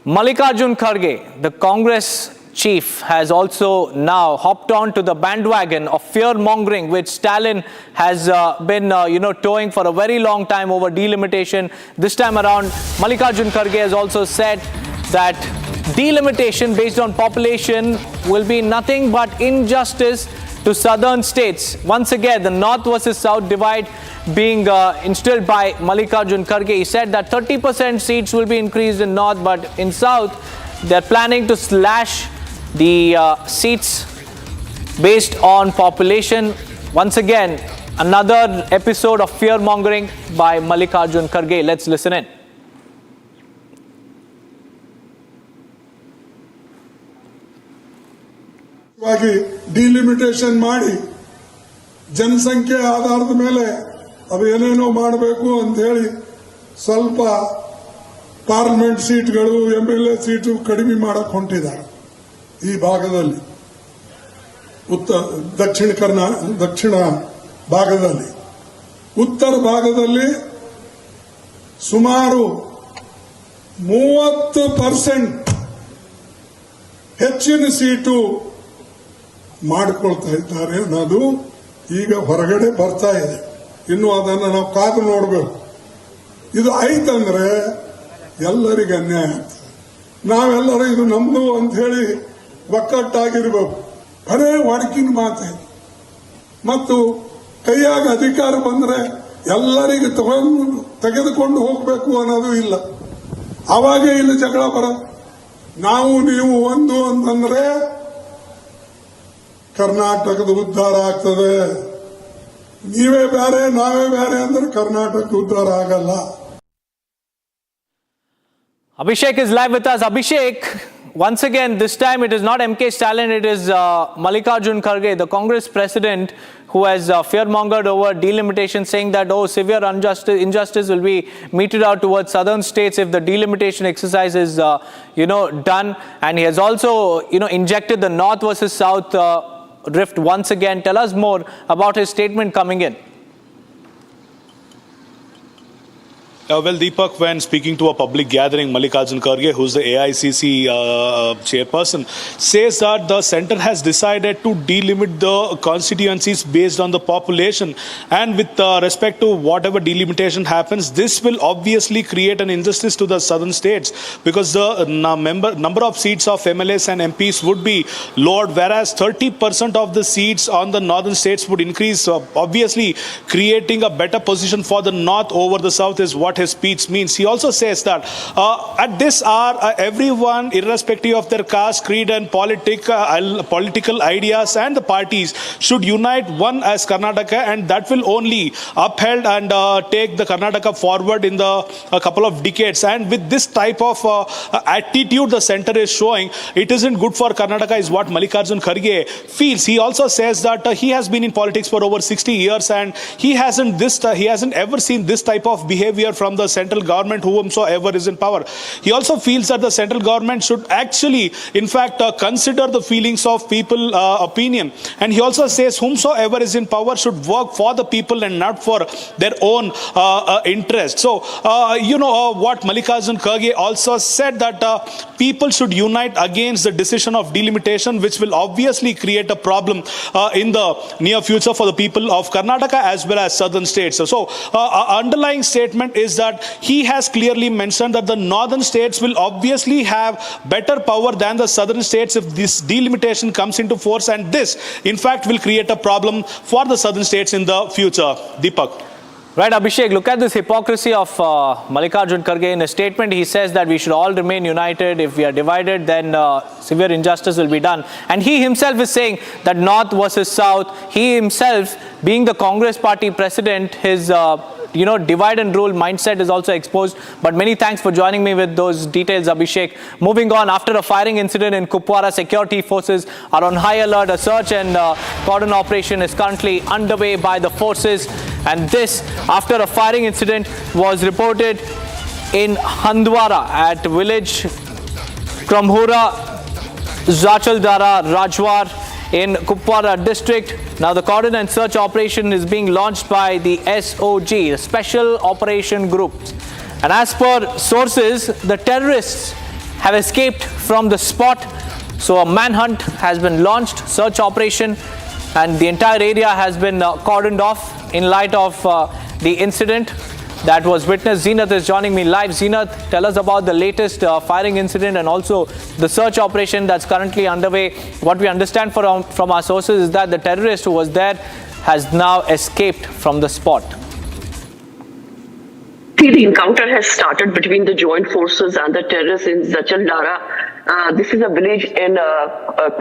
Mallikarjun Kharge, the Congress chief, has also now hopped on to the bandwagon of fear-mongering, which Stalin has been, towing for a very long time over delimitation. This time around, Mallikarjun Kharge has also said that delimitation based on population will be nothing but injustice to southern states. Once again, the north versus south divide being instilled by Mallikarjun Kharge. He said that 30% seats will be increased in north, but in south, they're planning to slash the seats based on population. Once again, another episode of fear-mongering by Mallikarjun Kharge. Let's listen in. Delimitation ಮಾಡಿ ಜನಸಂಖ್ಯೆ ಆಧಾರದ ಮೇಲೆ ಅದು ಏನೇನೋ ಮಾಡಬೇಕು ಅಂತ ಹೇಳಿ ಸ್ವಲ್ಪ ಪಾರ್ಲಿಮೆಂಟ್ ಸೀಟ್ಗಳು ಎಂಎಲ್ಎ ಸೀಟು ಕಡಿಮೆ ಮಾಡಕ್ಕೆ ಹೊಂಟಿದ್ದಾರೆ ಈ ಭಾಗದಲ್ಲಿ, ದಕ್ಷಿಣ ಭಾಗದಲ್ಲಿ. ಉತ್ತರ ಭಾಗದಲ್ಲಿ ಸುಮಾರು 30% ಹೆಚ್ಚಿನ ಸೀಟು ಮಾಡಿಕೊಳ್ತಾ ಇದ್ದಾರೆ ಅನ್ನೋದು ಈಗ ಹೊರಗಡೆ ಬರ್ತಾ ಇದೆ. ಇನ್ನು ಅದನ್ನು ನಾವು ಕಾದು ನೋಡಬೇಕು. ಇದು ಆಯ್ತಂದ್ರೆ ಎಲ್ಲರಿಗೂ ಅನ್ಯಾಯ ಆಗ್ತದೆ. ನಾವೆಲ್ಲರೂ ಇದು ನಮ್ದು ಅಂತ ಹೇಳಿ ಒಕ್ಕಟ್ಟಾಗಿರ್ಬೇಕು. ಬರೇ ಒಡಕಿನ ಮಾತು ಮತ್ತು ಕೈಯಾಗ ಅಧಿಕಾರ ಬಂದ್ರೆ ಎಲ್ಲರಿಗೂ ತೆಗೆದುಕೊಂಡು ಹೋಗ್ಬೇಕು ಅನ್ನೋದು ಇಲ್ಲ. ಅವಾಗ ಇಲ್ಲಿ ಜಗಳ ಬರೋದು. ನಾವು ನೀವು ಒಂದು ಅಂತಂದ್ರೆ ಕರ್ನಾಟಕದ ಉದ್ಧಾರ ಆಗ್ತದೆ. ನೀವೇ ಬೇರೆ ನಾವೇ ಬೇರೆ ಅಂದ್ರೆ ಕರ್ನಾಟಕದ ಉದ್ಧಾರ ಆಗಲ್ಲ. Abhishek is live with us. Abhishek, once again, this time it is not MK Stalin, it is Mallikarjun Kharge, the Congress president, who has fear-mongered over delimitation, saying that, severe injustice will be meted out towards southern states if the delimitation exercise is, done. And he has also, injected the north versus south rift once again. Tell us more about his statement coming in. Well, Deepak, when speaking to a public gathering, Mallikarjun Kharge, who's the AICC chairperson, says that the centre has decided to delimit the constituencies based on the population. And with respect to whatever delimitation happens, this will obviously create an injustice to the southern states, because the number of seats of MLAs and MPs would be lowered, whereas 30% of the seats on the northern states would increase, obviously creating a better position for the north over the south is what his speech means. He also says that at this hour, everyone, irrespective of their caste, creed and political ideas and the parties, should unite one as Karnataka, and that will only uphold and take the Karnataka forward in a couple of decades. And with this type of attitude the centre is showing, it isn't good for Karnataka, is what Mallikarjun Kharge feels. He also says that he has been in politics for over 60 years and he hasn't ever seen this type of behavior from the central government, whomsoever is in power. He also feels that the central government should actually, in fact, consider the feelings of people opinion. And he also says whomsoever is in power should work for the people and not for their own interest. So, what Mallikarjun Kharge also said, that people should unite against the decision of delimitation, which will obviously create a problem in the near future for the people of Karnataka as well as southern states. So, underlying statement is that he has clearly mentioned that the northern states will obviously have better power than the southern states if this delimitation comes into force, and this in fact will create a problem for the southern states in the future. Deepak. Right, Abhishek, look at this hypocrisy of Mallikarjun Kharge. In a statement, he says that we should all remain united. If we are divided, then severe injustice will be done. And he himself is saying that north versus south. He himself, being the Congress party president, his divide and rule mindset is also exposed. But many thanks for joining me with those details, Abhishek. Moving on, after a firing incident in Kupwara, security forces are on high alert. A search and cordon operation is currently underway by the forces. And this after a firing incident was reported in Handwara at village Kramhura, Zachaldara, Rajwar in Kupwara district. Now the cordon and search operation is being launched by the SOG, the Special Operation Group. And as per sources, the terrorists have escaped from the spot. So a manhunt has been launched, search operation, and the entire area has been cordoned off in light of the incident that was witnessed. Zenith is joining me live. Zenith, tell us about the latest firing incident and also the search operation that's currently underway. What we understand from our sources is that the terrorist who was there has now escaped from the spot. The encounter has started between the joint forces and the terrorists in Zachaldara. This is a village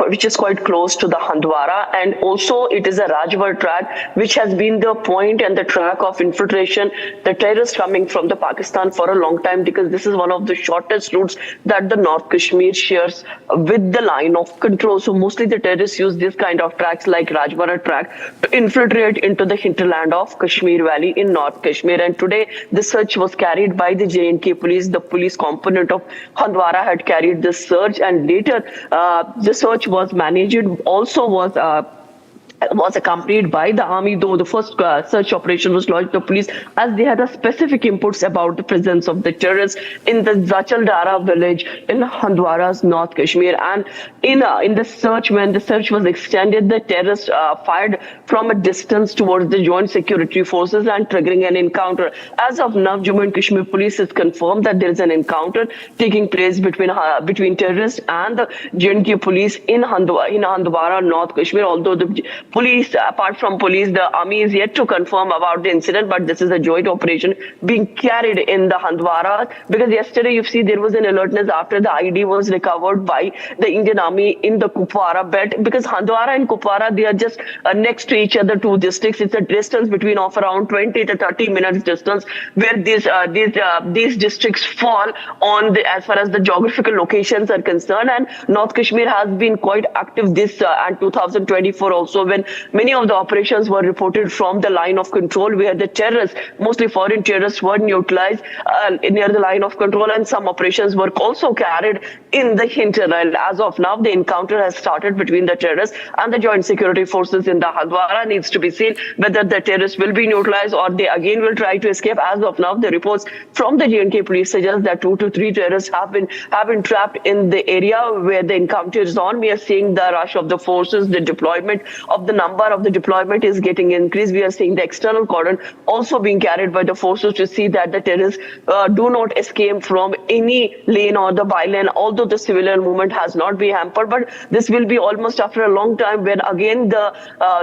which is quite close to the Handwara, and also it is a Rajwar track which has been the point and the track of infiltration, the terrorists coming from the Pakistan for a long time, because this is one of the shortest routes that the North Kashmir shares with the line of control. So mostly the terrorists use this kind of tracks like Rajwara track to infiltrate into the hinterland of Kashmir Valley in North Kashmir. And today the search was carried by the J&K police. The police component of Handwara had carried this search, and later the search was managed, also was accompanied by the army, though the first search operation was launched by the police, as they had a specific inputs about the presence of the terrorists in the Zachaldara village in Handwara's North Kashmir. And in the search, when the search was extended, the terrorists fired from a distance towards the joint security forces and triggering an encounter. As of now, Jammu and Kashmir police has confirmed that there is an encounter taking place between terrorists and the J&K police in Handwara, North Kashmir, although the Police, apart from police, the army is yet to confirm about the incident, but this is a joint operation being carried in the Handwara, because yesterday you see there was an alertness after the ID was recovered by the Indian Army in the Kupwara belt, because Handwara and Kupwara, they are just next to each other, two districts. It's a distance between of around 20 to 30 minutes distance, where these districts fall on the, as far as the geographical locations are concerned. And North Kashmir has been quite active this and 2024 also, when many of the operations were reported from the line of control, where the terrorists, mostly foreign terrorists, were neutralized near the line of control, and some operations were also carried in the hinterland. As of now, the encounter has started between the terrorists and the joint security forces in the Handwara. Needs to be seen whether the terrorists will be neutralized or they again will try to escape. As of now, the reports from the J&K police suggest that 2 to 3 terrorists have been trapped in the area where the encounter is on. We are seeing the rush of the forces, the deployment of the number of the deployment is getting increased. We are seeing the external cordon also being carried by the forces to see that the terrorists do not escape from any lane or the by-lane, although the civilian movement has not been hampered. But this will be almost after a long time when again the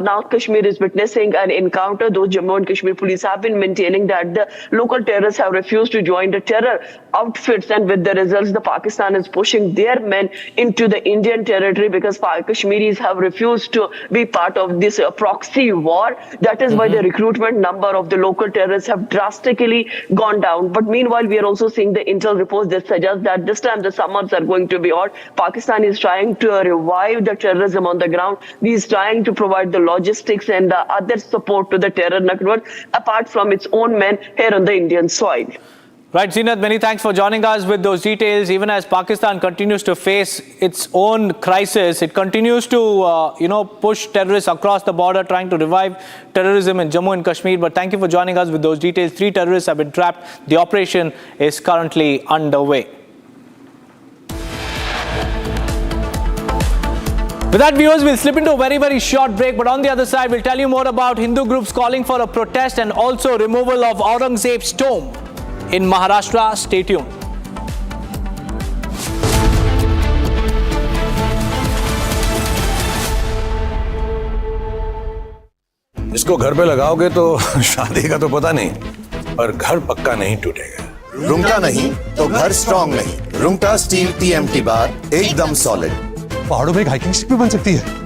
North Kashmir is witnessing an encounter. Though Jammu and Kashmir police have been maintaining that the local terrorists have refused to join the terror outfits, and with the results, the Pakistan is pushing their men into the Indian territory, because Kashmiris have refused to be part of this proxy war. That is why the recruitment number of the local terrorists have drastically gone down. But meanwhile, we are also seeing the intel reports that suggest that this time the summers are going to be hot. Pakistan is trying to revive the terrorism on the ground. He is trying to provide the logistics and other support to the terror network, apart from its own men here on the Indian soil. Right, Zeenat, many thanks for joining us with those details. Even as Pakistan continues to face its own crisis, it continues to, push terrorists across the border, trying to revive terrorism in Jammu and Kashmir. But thank you for joining us with those details. 3 terrorists have been trapped. The operation is currently underway. With that, viewers, we'll slip into a very, very short break. But on the other side, we'll tell you more about Hindu groups calling for a protest and also removal of Aurangzeb's tomb in Maharashtra. Stay tuned. इसको घर पे लगाओगे तो शादी का तो पता नहीं, पर घर पक्का नहीं टूटेगा। रुंगटा नहीं तो घर स्ट्रॉन्ग नहीं। रुंगटा स्टील TMT बार एकदम सॉलिड। पहाड़ों में एक हाइकिंग स्टिक भी बन सकती है।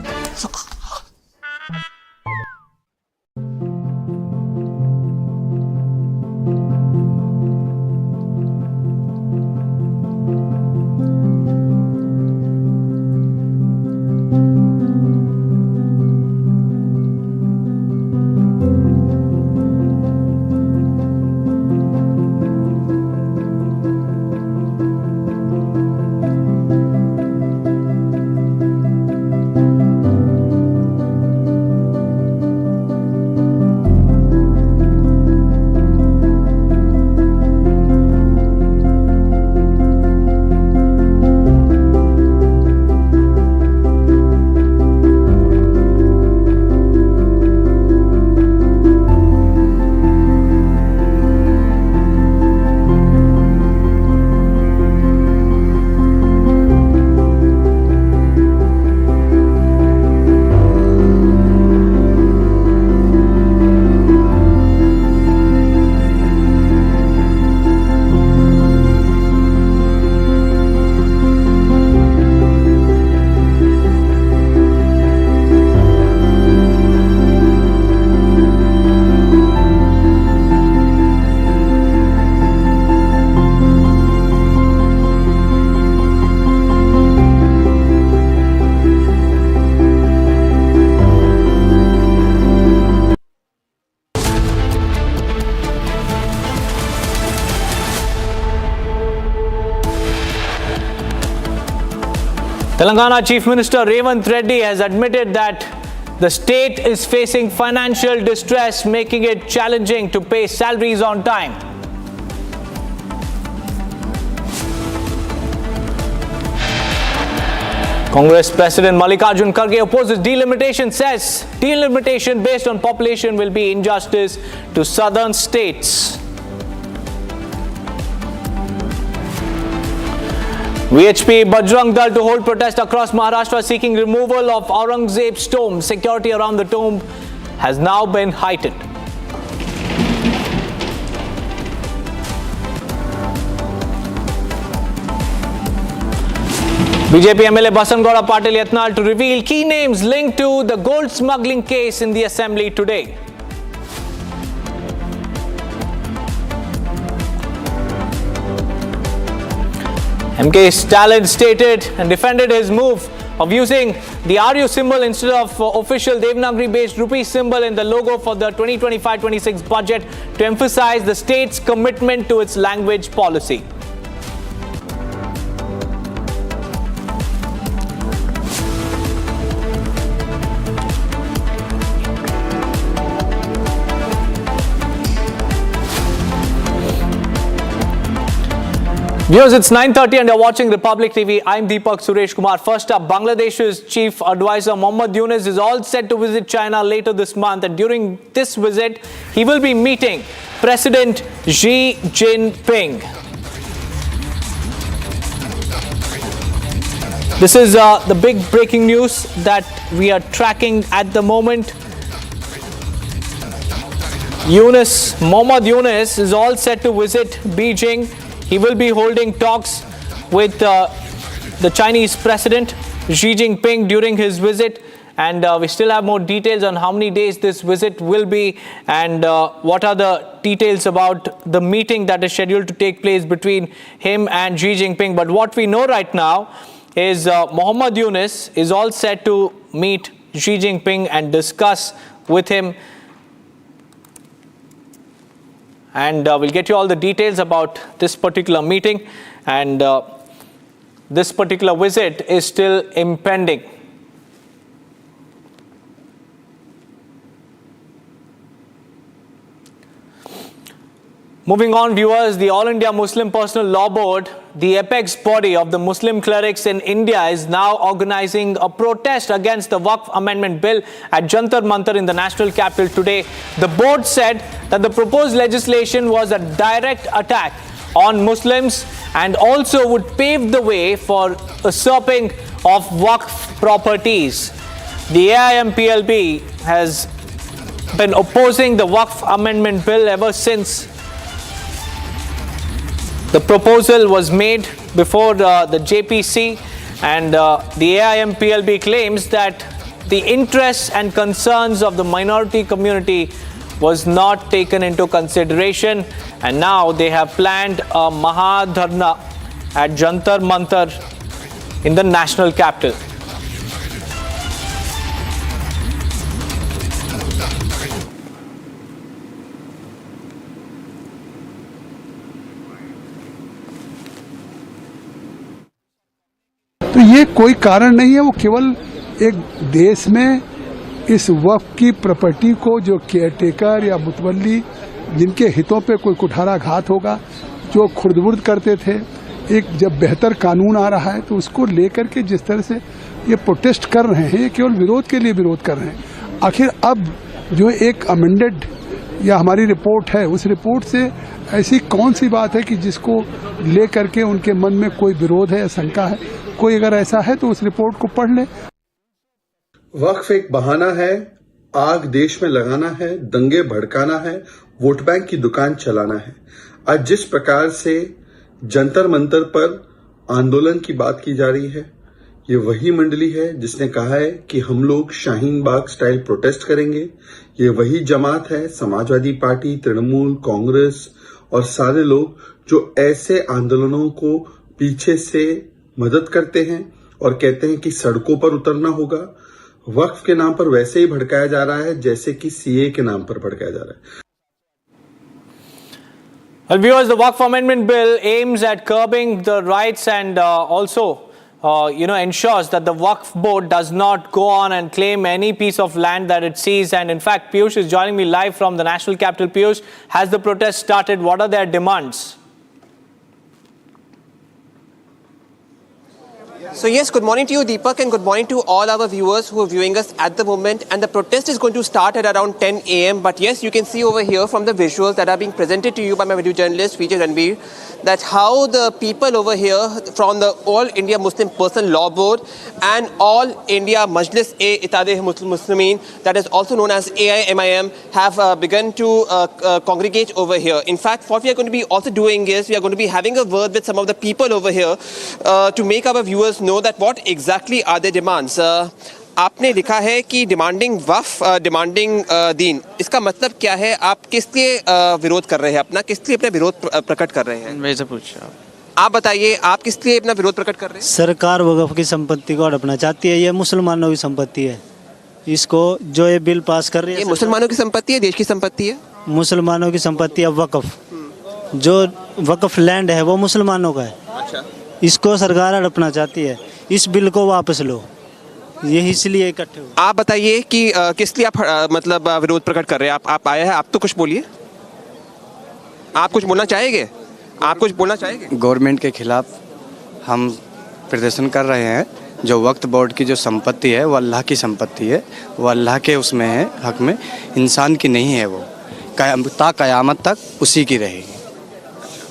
Telangana Chief Minister Revanth Reddy has admitted that the state is facing financial distress, making it challenging to pay salaries on time. Congress President Mallikarjun Kharge opposes delimitation, says delimitation based on population will be injustice to southern states. VHP Bajrang Dal to hold protest across Maharashtra seeking removal of Aurangzeb's tomb. Security around the tomb has now been heightened. BJP MLA Basangowda Patil Yatnal to reveal key names linked to the gold smuggling case in the assembly today. MK Stalin stated and defended his move of using the RU symbol instead of official Devanagari-based rupee symbol in the logo for the 2025-26 budget to emphasize the state's commitment to its language policy. Viewers, it's 9:30 and you're watching Republic TV. I'm Deepak Suresh Kumar. First up, Bangladesh's chief advisor Mohammad Yunus is all set to visit China later this month, and during this visit, he will be meeting President Xi Jinping. This is the big breaking news that we are tracking at the moment. Mohammad Yunus is all set to visit Beijing. He will be holding talks with the Chinese President Xi Jinping during his visit, and we still have more details on how many days this visit will be and what are the details about the meeting that is scheduled to take place between him and Xi Jinping. But what we know right now is Mohammad Yunus is all set to meet Xi Jinping and discuss with him. And we'll get you all the details about this particular meeting, and this particular visit is still impending. Moving on, viewers, the All India Muslim Personal Law Board, the apex body of the Muslim clerics in India, is now organizing a protest against the Waqf Amendment Bill at Jantar Mantar in the national capital today. The board said that the proposed legislation was a direct attack on Muslims and also would pave the way for usurping of Waqf properties. The AIMPLB has been opposing the Waqf Amendment Bill ever since the proposal was made before the JPC, and the AIMPLB claims that the interests and concerns of the minority community was not taken into consideration, and now they have planned a Mahadharna at Jantar Mantar in the national capital. तो ये कोई कारण नहीं है, वो केवल एक देश में इस वक्फ की प्रॉपर्टी को जो केयरटेकर या मुतवल्ली जिनके हितों पे कोई कुठाराघात होगा, जो खुर्द-बुर्द करते थे, एक जब बेहतर कानून आ रहा है तो उसको लेकर के जिस तरह से ये प्रोटेस्ट कर रहे हैं, ये केवल विरोध के लिए विरोध कर रहे हैं। आखिर अब जो एक अमेंडेड या हमारी रिपोर्ट है, उस रिपोर्ट से ऐसी कौन सी बात है कि जिसको लेकर के उनके मन में कोई विरोध है या शंका है? कोई अगर ऐसा है तो उस रिपोर्ट को पढ़ ले। वक्फ एक बहाना है, आग देश में लगाना है, दंगे भड़काना है, वोट बैंक की दुकान चलाना है। आज जिस प्रकार से जंतर मंतर पर आंदोलन की बात की जा रही है, ये वही मंडली है जिसने कहा है कि हम लोग शाहीन बाग स्टाइल प्रोटेस्ट करेंगे। ये वही जमात है, समाजवादी पार्टी, तृणमूल, कांग्रेस और सारे लोग जो ऐसे आंदोलनों को पीछे से मदद करते हैं और कहते हैं कि सड़कों पर उतरना होगा। वक्फ के नाम पर वैसे ही भड़काया जा रहा है जैसे कि सीए के नाम पर भड़काया जा रहा है। Well, viewers, the Waqf Amendment Bill aims at curbing the rights and also ensures that the Waqf board does not go on and claim any piece of land that it sees. And in fact, Piyush is joining me live from the national capital. Piyush, has the protest started? What are their demands? So yes, good morning to you, Deepak, and good morning to all our viewers who are viewing us at the moment. And the protest is going to start at around 10 a.m. But yes, you can see over here from the visuals that are being presented to you by my video journalist, Vijay Ranbir, that how the people over here from the All India Muslim Person Law Board and All India Majlis-e-Ittehad Muslimin, that is also known as AIMIM, have begun to congregate over here. In fact, what we are going to be also doing is we are going to be having a word with some of the people over here to make our viewers know that what exactly are their demands. आपने लिखा है कि demanding Waqf demanding दीन, इसका मतलब क्या है? आप किस लिए विरोध कर रहे हैं? अपना किस लिए अपना विरोध प्रकट कर रहे हैं? वैसे पूछा आप बताइए, आप किस लिए अपना विरोध प्रकट कर रहे हैं? सरकार वक़्फ़ की संपत्ति को हड़पना चाहती है। ये मुसलमानों की संपत्ति है। इसको जो ये बिल पास कर रही है, ये मुसलमानों की संपत्ति है, देश की संपत्ति है। मुसलमानों की संपत्ति है। वक़्फ़ जो वक़्फ़ लैंड है वो मुसलमानों का है। अच्छा, इसको सरकार हड़पना चाहती है। इस बिल को वापस लो, ये इसलिए इकट्ठे हुए। आप बताइए कि किस लिए आप मतलब विरोध प्रकट कर रहे हैं? आप आए हैं, आप तो कुछ बोलिए। आप कुछ बोलना चाहेंगे? आप कुछ बोलना चाहेंगे? गवर्नमेंट के खिलाफ हम प्रदर्शन कर रहे हैं। जो वक्फ बोर्ड की जो संपत्ति है वो अल्लाह की संपत्ति है, वो अल्लाह के उसमें है, हक में, इंसान की नहीं है। वो ता क़यामत तक उसी की रहेगी।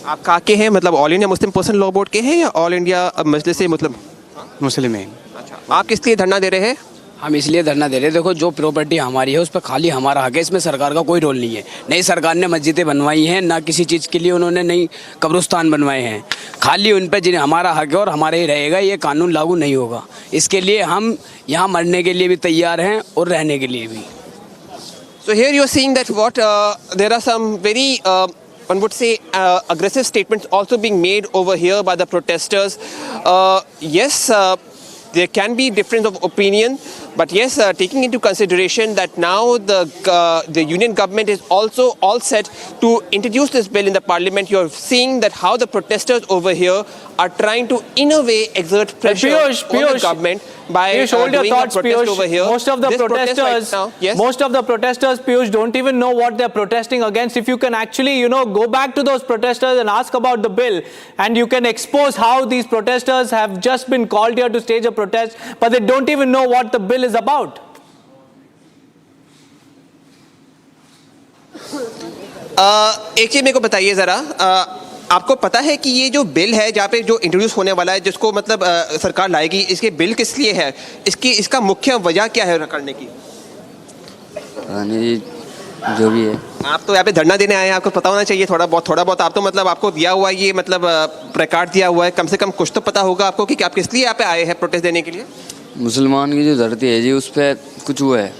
आप कहाँ के हैं? मतलब all India Muslim person law board के हैं या ऑल इंडिया मजलिस से मुस्लिम हैं। अच्छा, आप किस लिए धरना दे रहे हैं? हम इसलिए धरना दे रहे हैं, देखो जो प्रॉपर्टी हमारी है उस पर खाली हमारा हक है, इसमें सरकार का कोई रोल नहीं है। नई सरकार ने मस्जिदें बनवाई हैं, ना किसी चीज़ के लिए उन्होंने नई कब्रिस्तान बनवाए हैं। खाली उन पर जिन्हें हमारा हक है और हमारे ही रहेगा, ये कानून लागू नहीं होगा। इसके लिए हम यहाँ मरने के लिए भी तैयार हैं और रहने के लिए भी। So here you are seeing that what there are some very one would say aggressive statements also being made over here by the protesters. Yes, there can be difference of opinion, but yes, taking into consideration that now the union government is also all set to introduce this bill in the parliament, you are seeing that how the protesters over here are trying to in a way exert pressure on the government by doing a protest over here. Most of the protesters, most of the protesters, Piyush, don't even know what they're protesting against. If you can actually, go back to those protesters and ask about the bill, and you can expose how these protesters have just been called here to stage a protest, but they don't even know what the bill is about. एक चीज मेरे को बताइए जरा, आपको पता है कि ये जो बिल है जहाँ पे जो इंट्रोड्यूस होने वाला है, जिसको मतलब सरकार लाएगी, इसके बिल किस लिए है? इसका मुख्य वजह क्या है करने की? जो भी है, आप तो यहाँ पे धरना देने आए हैं, आपको पता होना चाहिए थोड़ा बहुत। आप तो मतलब आपको दिया हुआ है ये मतलब प्लेकार्ड दिया हुआ है, कम से कम कुछ तो पता होगा आपको कि आप किस लिए यहाँ पे आए हैं प्रोटेस्ट देने के लिए? मुसलमान की जो धरती है जी, उस पर कुछ हुआ है,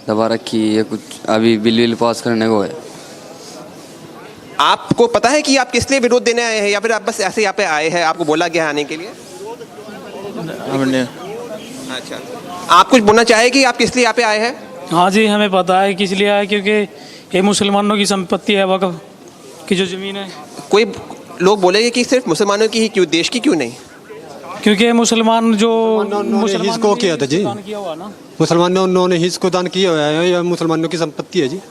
दबा रखी है, कुछ अभी बिल पास करने को है। आपको पता है कि आप किस लिए विरोध देने आए हैं या फिर आप बस ऐसे यहाँ पे आए हैं, आपको बोला गया आने के लिए? अच्छा, आप कुछ बोलना चाहे कि आप किस लिए यहाँ पे आए हैं? हाँ जी, हमें पता है किस लिए आए, क्योंकि ये मुसलमानों की संपत्ति है, वक़्फ़ की जो ज़मीन है। कोई लोग बोलेंगे कि सिर्फ मुसलमानों की ही क्यों, देश की क्यों नहीं? क्योंकि मुसलमान जो हिस्सों किया था जी, मुसलमानों ने हिस्सों दान किया हुआ है, या मुसलमानों की संपत्ति है जी।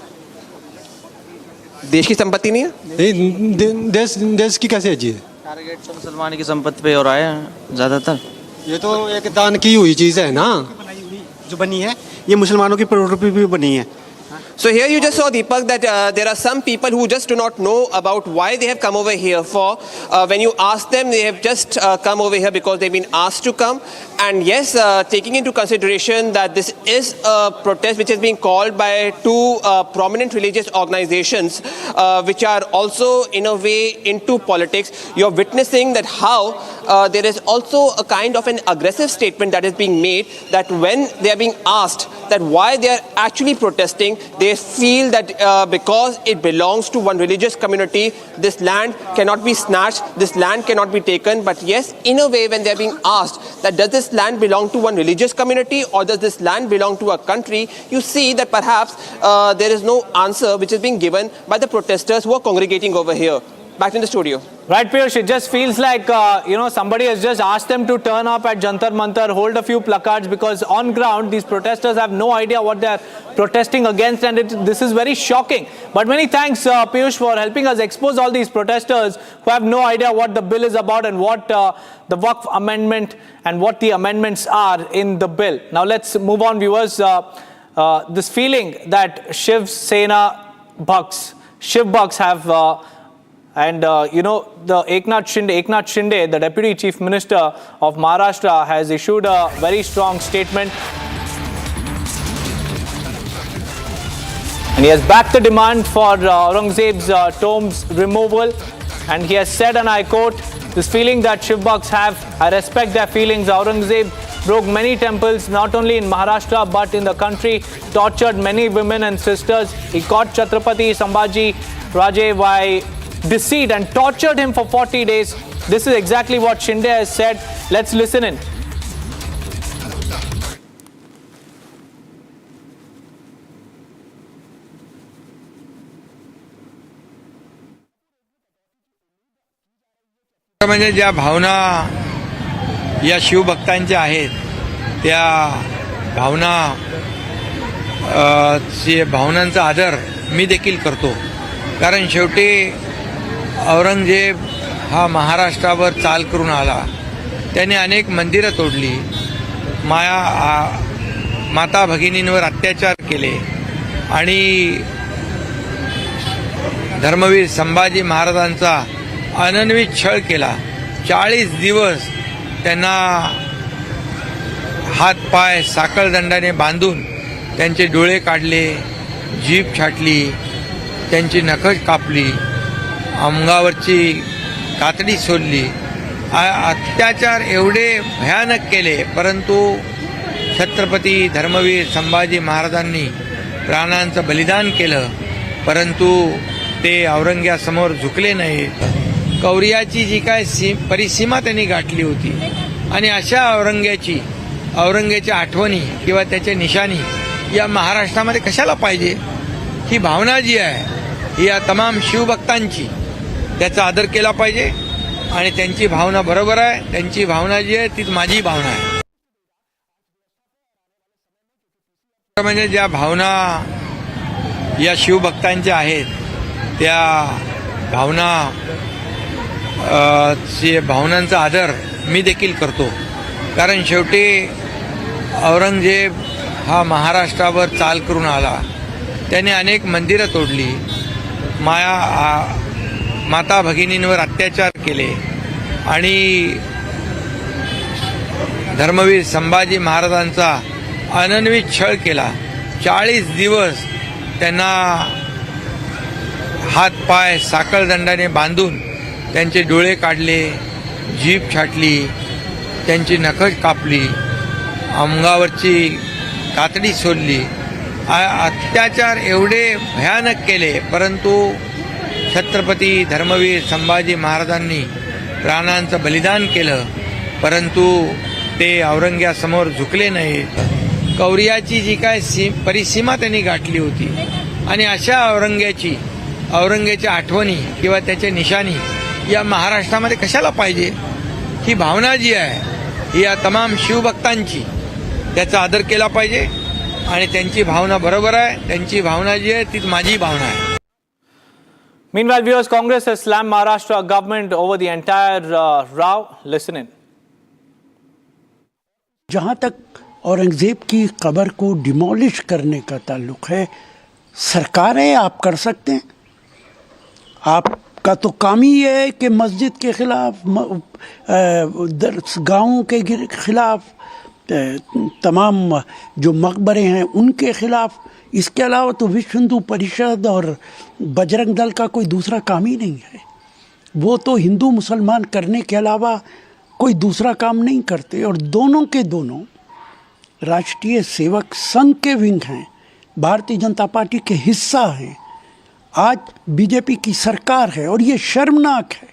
देश की संपत्ति नहीं है? नहीं, देश की कैसे है जी? टारगेट तो मुसलमान की संपत्ति पे हो रहा है ज़्यादातर। ये तो एक दान की हुई चीज़ है ना, जो बनी है, ये मुसलमानों की प्रॉपर्टी भी बनी है। So here you just saw, Deepak, that there are some people who just do not know about why they have come over here for. When you ask them, they have just come over here because they've been asked to come. And yes, taking into consideration that this is a protest which is being called by two prominent religious organizations, which are also in a way into politics, you're witnessing that how there is also a kind of an aggressive statement that is being made, that when they are being asked that why they are actually protesting, they feel that because it belongs to one religious community, this land cannot be snatched, this land cannot be taken. But yes, in a way, when they are being asked that does this land belong to one religious community or does this land belong to a country, you see that perhaps there is no answer which is being given by the protesters who are congregating over here. Back in the studio. Right, Piyush, it just feels like, somebody has just asked them to turn up at Jantar Mantar, hold a few placards, because on ground, these protesters have no idea what they're protesting against, and this is very shocking. But many thanks, Piyush, for helping us expose all these protesters who have no idea what the bill is about and what the Waqf amendment and what the amendments are in the bill. Now, let's move on, viewers. This feeling that Shiv Bucks have... the Eknath Shinde, the Deputy Chief Minister of Maharashtra, has issued a very strong statement. And he has backed the demand for Aurangzeb's tombs removal. And he has said, and I quote, this feeling that Shiv Bucks have, I respect their feelings. Aurangzeb broke many temples, not only in Maharashtra, but in the country, tortured many women and sisters. He caught Chhatrapati Sambhaji Raje by deceit and tortured him for 40 days. This is exactly what Shinde has said. Let's listen in. म्हणजे ज्या भावना या शिवभक्तांच्या आहेत त्या भावनांचा आदर मी देखील करतो. कारण शेवटी औरंगजेब हा महाराष्ट्रावर चाल करून आला. त्याने अनेक मंदिरं तोडली, माता भगिनींवर अत्याचार केले आणि धर्मवीर संभाजी महाराजांचा अनन्वित छळ केला. 40 दिवस त्यांना हातपाय साखळदंडाने बांधून त्यांचे डोळे काढले, जीभ छाटली, त्यांची नखं कापली, अंगावरची कातडी सोडली. अत्याचार एवढे भयानक केले, परंतु छत्रपती धर्मवीर संभाजी महाराजांनी प्राणांचं बलिदान केलं, परंतु ते औरंग्यासमोर झुकले नाहीत. कौर्याची जी काय परिसीमा त्यांनी गाठली होती आणि अशा औरंग्याच्या आठवणी किंवा त्याच्या निशाणी या महाराष्ट्रामध्ये कशाला पाहिजे. ही भावना जी आहे ही या तमाम शिवभक्तांची, त्याचा आदर केला पाहिजे आणि त्यांची भावना बरोबर आहे. त्यांची भावना जी आहे तीच माझी भावना आहे. म्हणजे ज्या भावना या शिवभक्तांच्या आहेत त्या भावनांचा आदर मी देखील करतो. कारण शेवटी औरंगजेब हा महाराष्ट्रावर चाल करून आला. त्याने अनेक मंदिरं तोडली, माता भगिनींवर अत्याचार केले आणि धर्मवीर संभाजी महाराजांचा अनन्वित छळ केला. 40 दिवस त्यांना हातपाय साखळदंडाने बांधून त्यांचे डोळे काढले, जीभ छाटली, त्यांची नखं कापली, अंगावरची कातडी सोडली. अत्याचार एवढे भयानक केले, परंतु छत्रपती धर्मवीर संभाजी महाराजांनी प्राणांचं बलिदान केलं, परंतु ते औरंग्यासमोर झुकले नाहीत. कौर्याची जी काय परिसीमा त्यांनी गाठली होती आणि अशा औरंग्याच्या आठवणी किंवा त्याच्या निशाणी या महाराष्ट्रामध्ये कशाला पाहिजे. ही भावना जी आहे ही या तमाम शिवभक्तांची, त्याचा आदर केला पाहिजे आणि त्यांची भावना बरोबर आहे. त्यांची भावना जी आहे तीच माझी भावना आहे. Meanwhile, viewers, Congress has slammed Maharashtra government over the entire row. Listen in. जहाँ तक औरंगजेब की कब्र को डिमोलिश करने का ताल्लुक है, सरकारें आप कर सकते हैं. आपका तो काम ही ये है कि मस्जिद के खिलाफ, गाँवों के खिलाफ, तमाम जो मकबरे हैं उनके खिलाफ. इसके अलावा तो विश्व हिंदू परिषद और बजरंग दल का कोई दूसरा काम ही नहीं है. वो तो हिंदू मुसलमान करने के अलावा कोई दूसरा काम नहीं करते. और दोनों के दोनों राष्ट्रीय सेवक संघ के विंग हैं, भारतीय जनता पार्टी के हिस्सा हैं. आज बीजेपी की सरकार है और ये शर्मनाक है.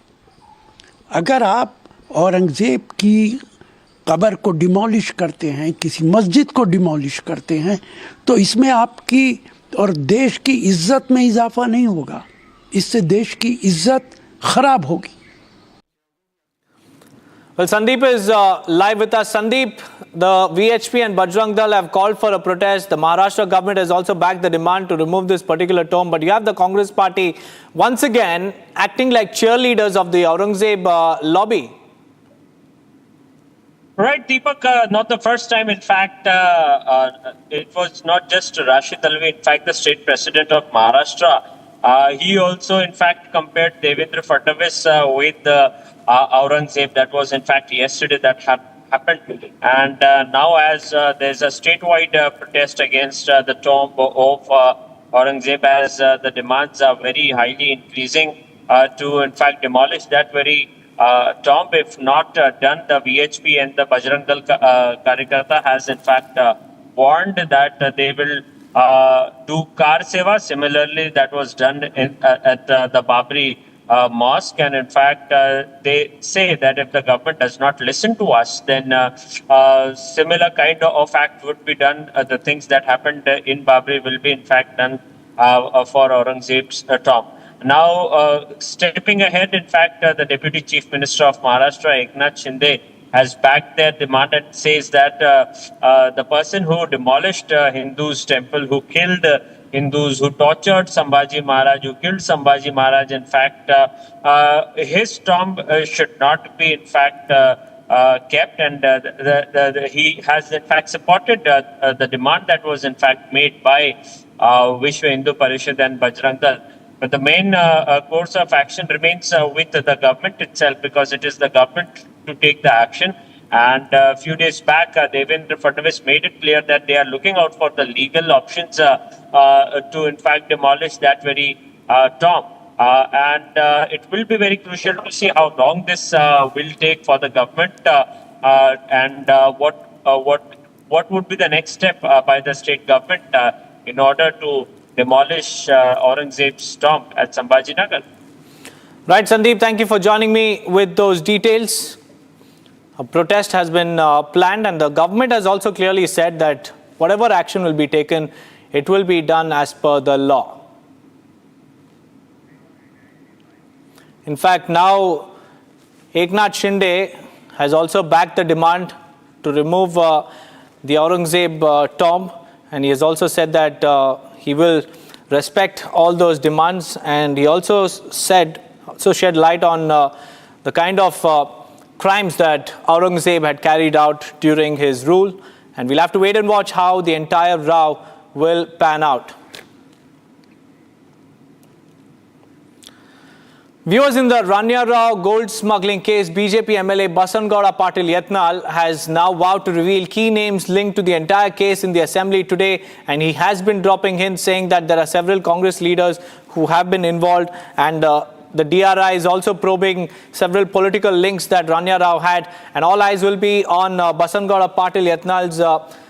अगर आप औरंगजेब की कब्र को डिमोलिश करते हैं, किसी मस्जिद को डिमोलिश करते हैं, तो इसमें आपकी और देश की इज्जत में इजाफा नहीं होगा. इससे देश की इज्जत खराब होगी। Well, Sandeep is live with us. Sandeep, the VHP and Bajrang Dal have called for a protest. The Maharashtra government has also backed the demand to remove this particular tomb. But you have the Congress party once again acting like cheerleaders of the Aurangzeb lobby. Right, Deepak, not the first time. In fact, it was not just Rashid Alvi. In fact, the state president of Maharashtra, he also, in fact, compared Devendra Fadnavis with Aurangzeb. That was, in fact, yesterday that happened. And now as there's a statewide protest against the tomb of Aurangzeb, as the demands are very highly increasing to, in fact, demolish that very tomb. If not done, the VHP and the Bajrang Dal Karyakarta has in fact warned that they will do car seva. Similarly, that was done at the Babri mosque, and in fact they say that if the government does not listen to us, then similar kind of act would be done. The things that happened in Babri will be in fact done for Aurangzeb's tomb. Now, stepping ahead, in fact, the Deputy Chief Minister of Maharashtra, Eknath Shinde, has backed their demand and says that the person who demolished Hindus' temple, who killed Hindus, who tortured Sambhaji Maharaj, who killed Sambhaji Maharaj, in fact, his tomb should not be, in fact, kept, and he has, in fact, supported the demand that was, in fact, made by Vishwa Hindu Parishad and Bajrang Dal. But the main course of action remains with the government itself, because it is the government to take the action. And a few days back, Devendra Fadnavis made it clear that they are looking out for the legal options to, in fact, demolish that very tomb. And it will be very crucial to see how long this will take for the government, and what would be the next step by the state government in order to demolish Aurangzeb's tomb at Sambhaji Nagar. Right, Sandeep, thank you for joining me with those details. A protest has been planned, and the government has also clearly said that whatever action will be taken, it will be done as per the law. In fact, now Eknath Shinde has also backed the demand to remove the Aurangzeb tomb, and he has also said that he will respect all those demands, and he also shed light on the kind of crimes that Aurangzeb had carried out during his rule, and we'll have to wait and watch how the entire row will pan out. Viewers, in the Rania Rao gold smuggling case, BJP MLA Basangowda Patil Yatnal has now vowed to reveal key names linked to the entire case in the assembly today, and he has been dropping hints saying that there are several Congress leaders who have been involved, and the DRI is also probing several political links that Rania Rao had, and all eyes will be on Basangowda Patil Yatnal's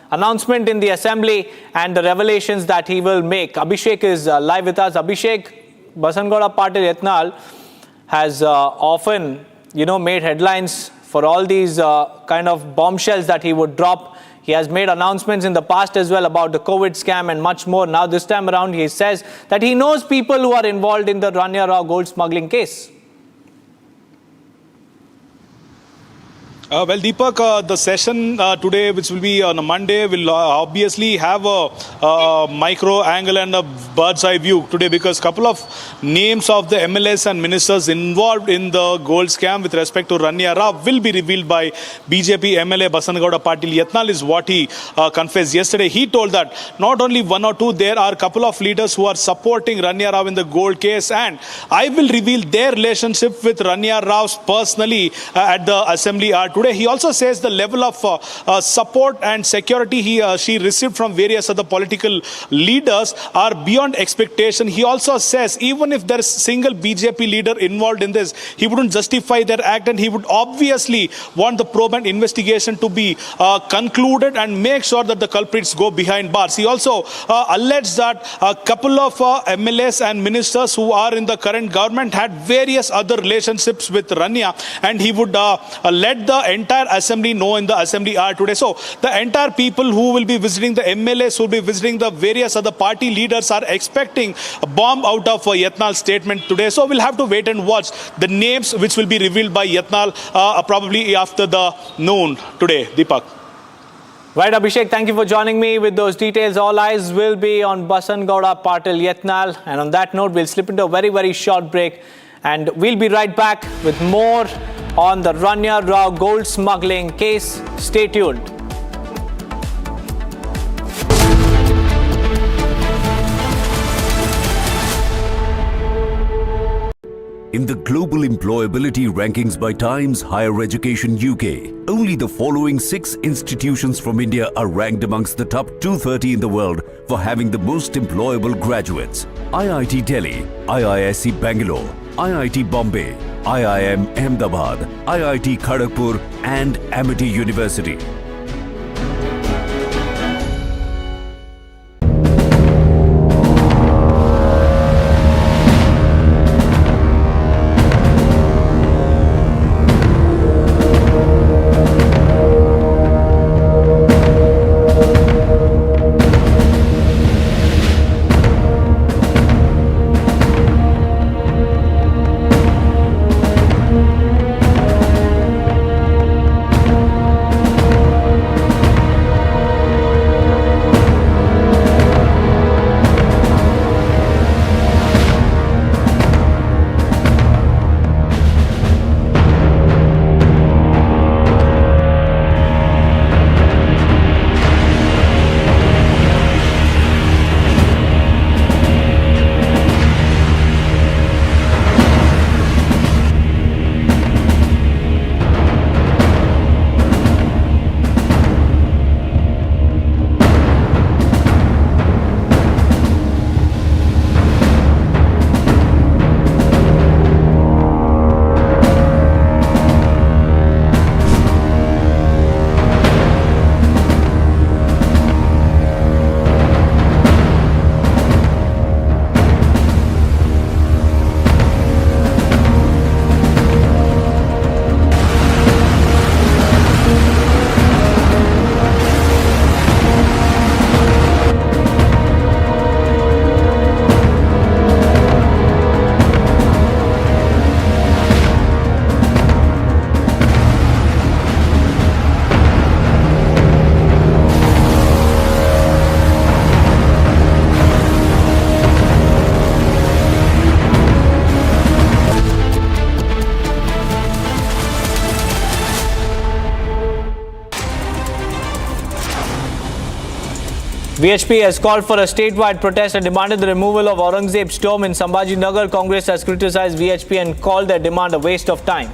announcement in the assembly and the revelations that he will make. Abhishek is live with us. Abhishek, Basangowda Patil Yatnal has often, made headlines for all these kind of bombshells that he would drop. He has made announcements in the past as well about the COVID scam and much more. Now this time around, he says that he knows people who are involved in the Rania Rao gold smuggling case. Well, Deepak, the session today, which will be on a Monday, will obviously have a micro angle and a bird's eye view today, because a couple of names of the MLAs and ministers involved in the gold scam with respect to Rania Rao will be revealed by BJP MLA Basangowda Patil Yatnal, is what he confessed yesterday. He told that not only one or two, there are a couple of leaders who are supporting Rania Rao in the gold case, and I will reveal their relationship with Rania Rao personally at the assembly today. He also says the level of support and security she received from various other political leaders are beyond expectation. He also says even if there is a single BJP leader involved in this, he wouldn't justify their act, and he would obviously want the probe and investigation to be concluded and make sure that the culprits go behind bars. He also alleged that a couple of MLAs and ministers who are in the current government had various other relationships with Rania, and he would let the the entire assembly know in the assembly are today. So the entire people who will be visiting, the MLAs who will be visiting, the various other party leaders are expecting a bomb out of Yatnal's statement today. So we'll have to wait and watch the names which will be revealed by Yatnal probably after the noon today. Deepak. Right, Abhishek, thank you for joining me with those details. All eyes will be on Basangauda Patil Yatnal. And on that note, we'll slip into a very, very short break. And we'll be right back with more on the Rania Rao gold smuggling case. Stay tuned. In the global employability rankings by Times Higher Education UK, only the following 6 institutions from India are ranked amongst the top 230 in the world for having the most employable graduates. IIT Delhi, IISc Bangalore, IIT Bombay, IIM Ahmedabad, IIT Kharagpur and Amity University. VHP has called for a statewide protest and demanded the removal of Aurangzeb's tomb in Sambhaji Nagar. Congress has criticized VHP and called their demand a waste of time.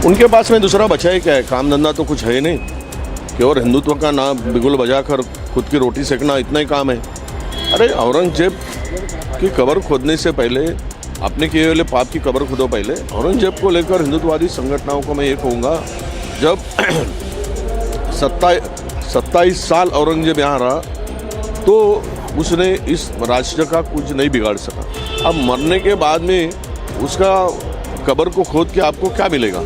उनके पास में दूसरा बचा ही क्या है? काम धंधा तो कुछ है ही नहीं कि और हिंदुत्व का नाम बिगुल बजाकर खुद की रोटी सेकना इतना ही काम है। अरे औरंगजेब की कब्र खोदने से पहले आपने किए हुए पाप की कब्र खोदो पहले। औरंगजेब को लेकर हिंदुत्ववादी संगठनों को मैं ये कहूँगा, जब 27 साल औरंगजेब यहाँ रहा तो उसने इस राज्य का कुछ नहीं बिगाड़ सका। अब मरने के बाद में उसका कब्र को खोद के आपको क्या मिलेगा?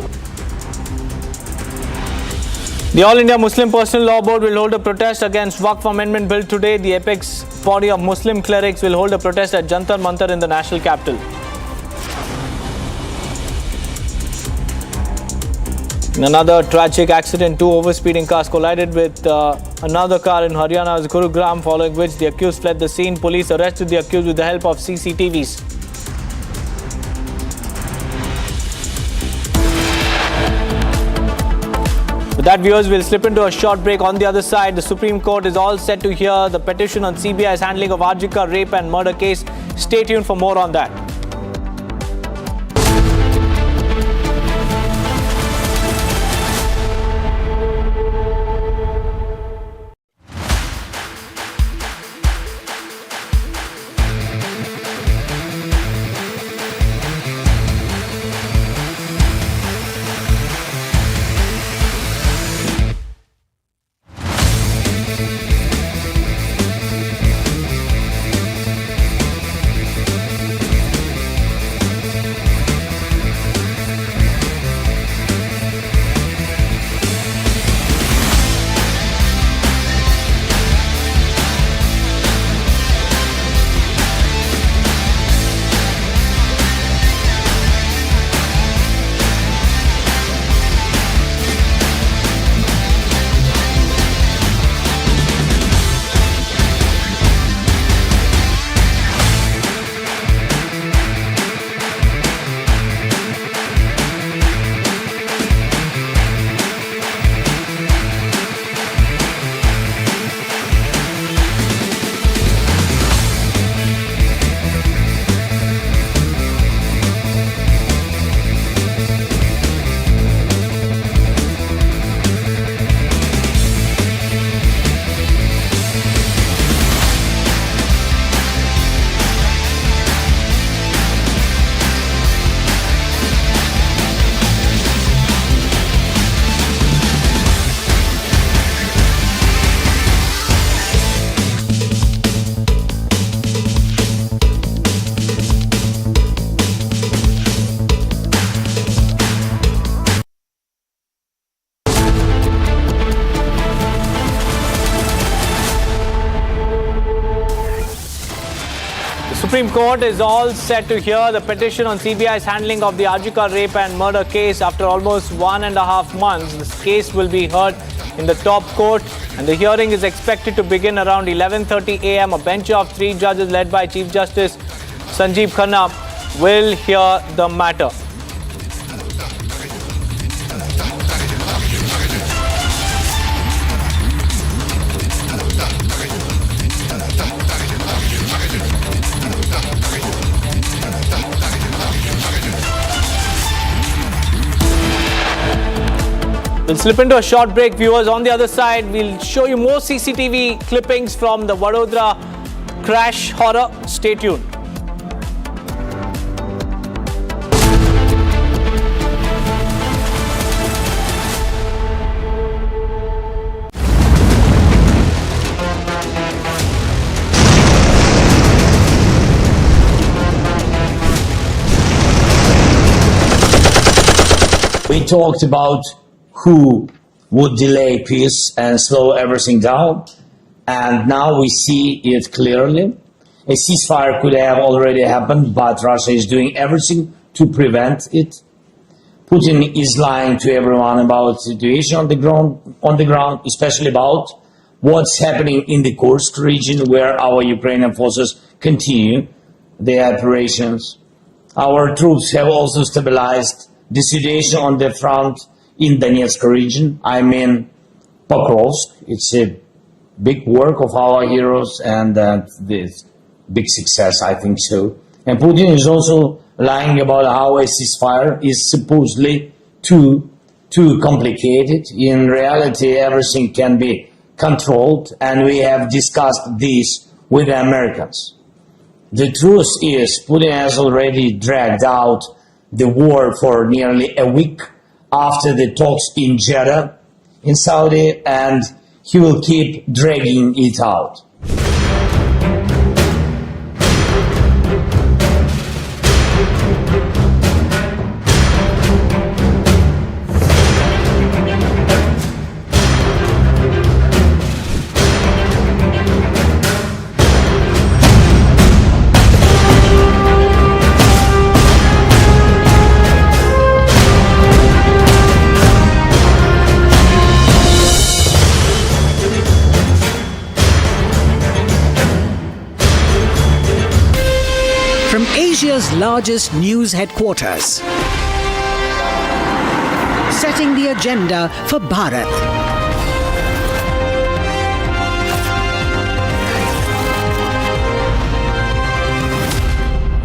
The All India Muslim Personal Law Board will hold a protest against Waqf Amendment Bill today. The apex body of Muslim clerics will hold a protest at Jantar Mantar in the national capital. In another tragic accident, 2 overspeeding cars collided with another car in Haryana's Gurugram, following which the accused fled the scene. Police arrested the accused with the help of CCTVs. With that, viewers, will slip into a short break. On the other side, the Supreme Court is all set to hear the petition on CBI's handling of Arjika rape and murder case. Stay tuned for more on that. Supreme Court is all set to hear the petition on CBI's handling of the Arjika rape and murder case. After almost 1.5 months, this case will be heard in the top court, and the hearing is expected to begin around 11:30 a.m. A bench of 3 judges led by Chief Justice Sanjeev Khanna will hear the matter. We'll slip into a short break, viewers. On the other side, we'll show you more CCTV clippings from the Vadodara crash horror. Stay tuned. We talked about who would delay peace and slow everything down, and now we see it clearly. A ceasefire could have already happened, but Russia is doing everything to prevent it. Putin is lying to everyone about the situation on the ground, especially about what's happening in the Kursk region, where our Ukrainian forces continue their operations. Our troops have also stabilized the situation on the front in Donetsk region, I mean Pokrovsk. It's a big work of our heroes and this big success, I think so. And Putin is also lying about how a ceasefire is supposedly too complicated. In reality, everything can be controlled, and we have discussed this with the Americans. The truth is, Putin has already dragged out the war for nearly a week after the talks in Jeddah in Saudi, and he will keep dragging it out. From Asia's largest news headquarters, setting the agenda for Bharat.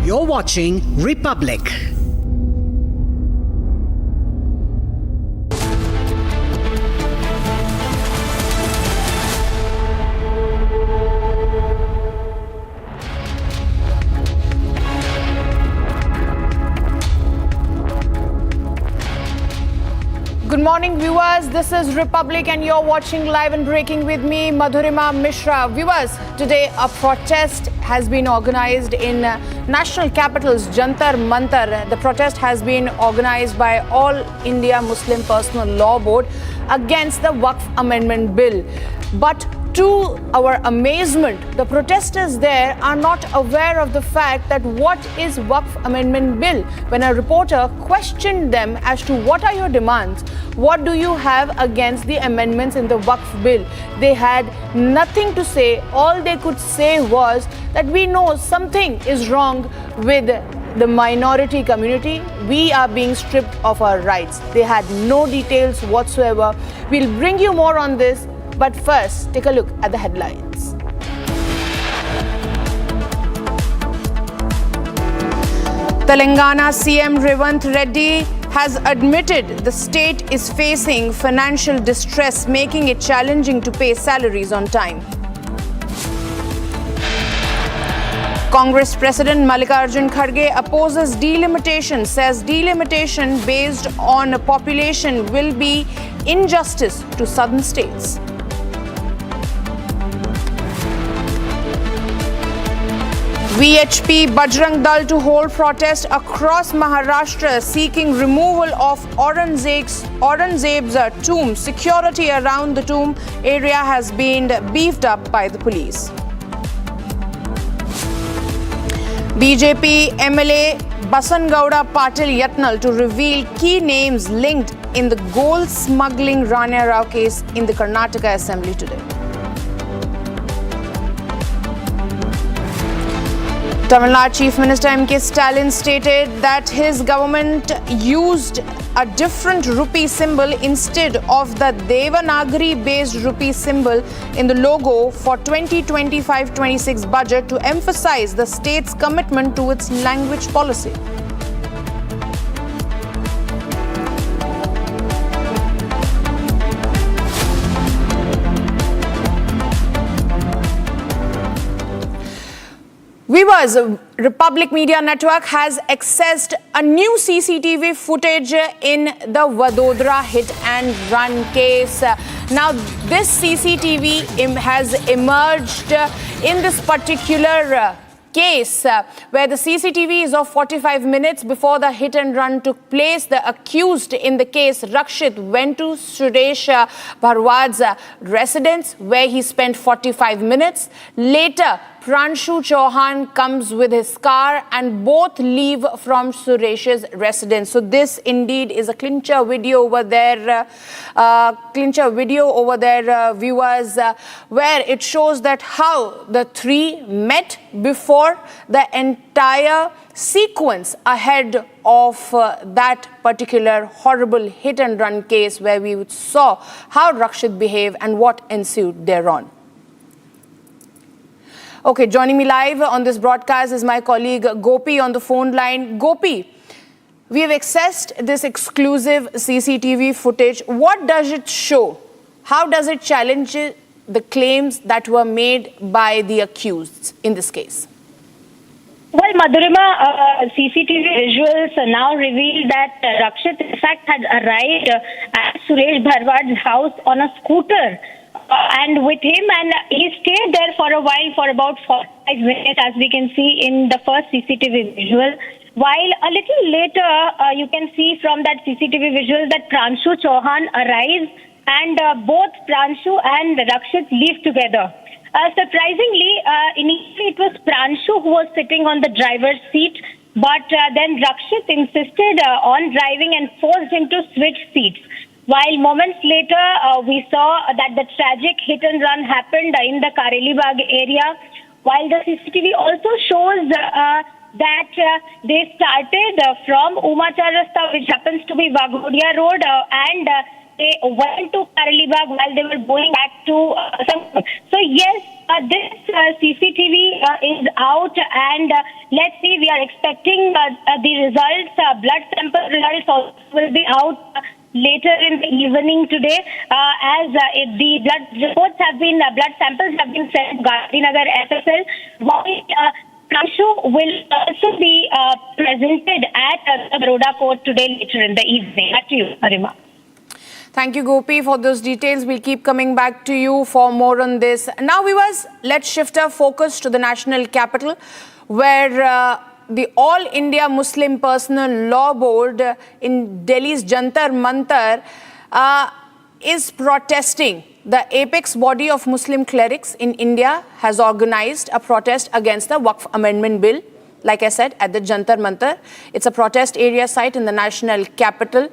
You're watching Republic. Good morning, viewers. This is Republic and you're watching Live and Breaking with me, Madhurima Mishra. Viewers, today a protest has been organized in national capital's Jantar Mantar. The protest has been organized by All India Muslim Personal Law Board against the Waqf Amendment Bill. But to our amazement, the protesters there are not aware of the fact that what is Waqf Amendment Bill. When a reporter questioned them as to what are your demands, what do you have against the amendments in the Waqf Bill, they had nothing to say. All they could say was that we know something is wrong with the minority community. We are being stripped of our rights. They had no details whatsoever. We'll bring you more on this. But first, take a look at the headlines. Telangana CM Revanth Reddy has admitted the state is facing financial distress, making it challenging to pay salaries on time. Congress President Mallikarjun Kharge opposes delimitation, says delimitation based on a population will be injustice to southern states. VHP Bajrang Dal to hold protest across Maharashtra seeking removal of Aurangzeb's tomb. Security around the tomb area has been beefed up by the police. BJP MLA Basangowda Patil Yatnal to reveal key names linked in the gold smuggling Rana Rao case in the Karnataka Assembly today. Tamil Nadu Chief Minister M.K. Stalin stated that his government used a different rupee symbol instead of the Devanagari-based rupee symbol in the logo for 2025-26 budget to emphasize the state's commitment to its language policy. Viewers, Republic Media Network has accessed a new CCTV footage in the Vadodara hit and run case. Now, this CCTV has emerged in this particular case where the CCTV is of 45 minutes before the hit and run took place. The accused in the case, Rakshit, went to Suresh Bharwad's residence where he spent 45 minutes. Later, Pranshu Chauhan comes with his car and both leave from Suresh's residence. So this indeed is a clincher video over there, viewers, where it shows that how the three met before the entire sequence ahead of that particular horrible hit and run case where we saw how Rakshit behaved and what ensued thereon. Okay, joining me live on this broadcast is my colleague Gopi on the phone line. Gopi, we have accessed this exclusive CCTV footage. What does it show? How does it challenge the claims that were made by the accused in this case? Well, Madhurima, CCTV visuals now reveal that Rakshit in fact had arrived at Suresh Bharwad's house on a scooter. And with him, and he stayed there for a while, for about 45 minutes, as we can see in the first CCTV visual. While a little later, you can see from that CCTV visual that Pranshu Chauhan arrives, and both Pranshu and Rakshit leave together. Surprisingly, initially it was Pranshu who was sitting on the driver's seat, but then Rakshit insisted on driving and forced him to switch seats. While moments later, we saw that the tragic hit and run happened in the Karelibagh area. While the CCTV also shows that they started from Umachar Rasta, which happens to be Vaghodia Road, and they went to Karelibagh while they were going back to some. So yes, this CCTV is out, and let's see, we are expecting the results. Blood sample results also will be out later in the evening today, as the blood reports have been, blood samples have been sent to Gandhinagar SSL. While Pranshu will also be presented at the Baroda court today later in the evening. Back to you, Arima. Thank you, Gopi, for those details. We'll keep coming back to you for more on this. Now, viewers, let's shift our focus to the national capital, where the All India Muslim Personal Law Board in Delhi's Jantar Mantar is protesting. The apex body of Muslim clerics in India has organized a protest against the Waqf Amendment Bill. Like I said, at the Jantar Mantar. It's a protest area site in the national capital.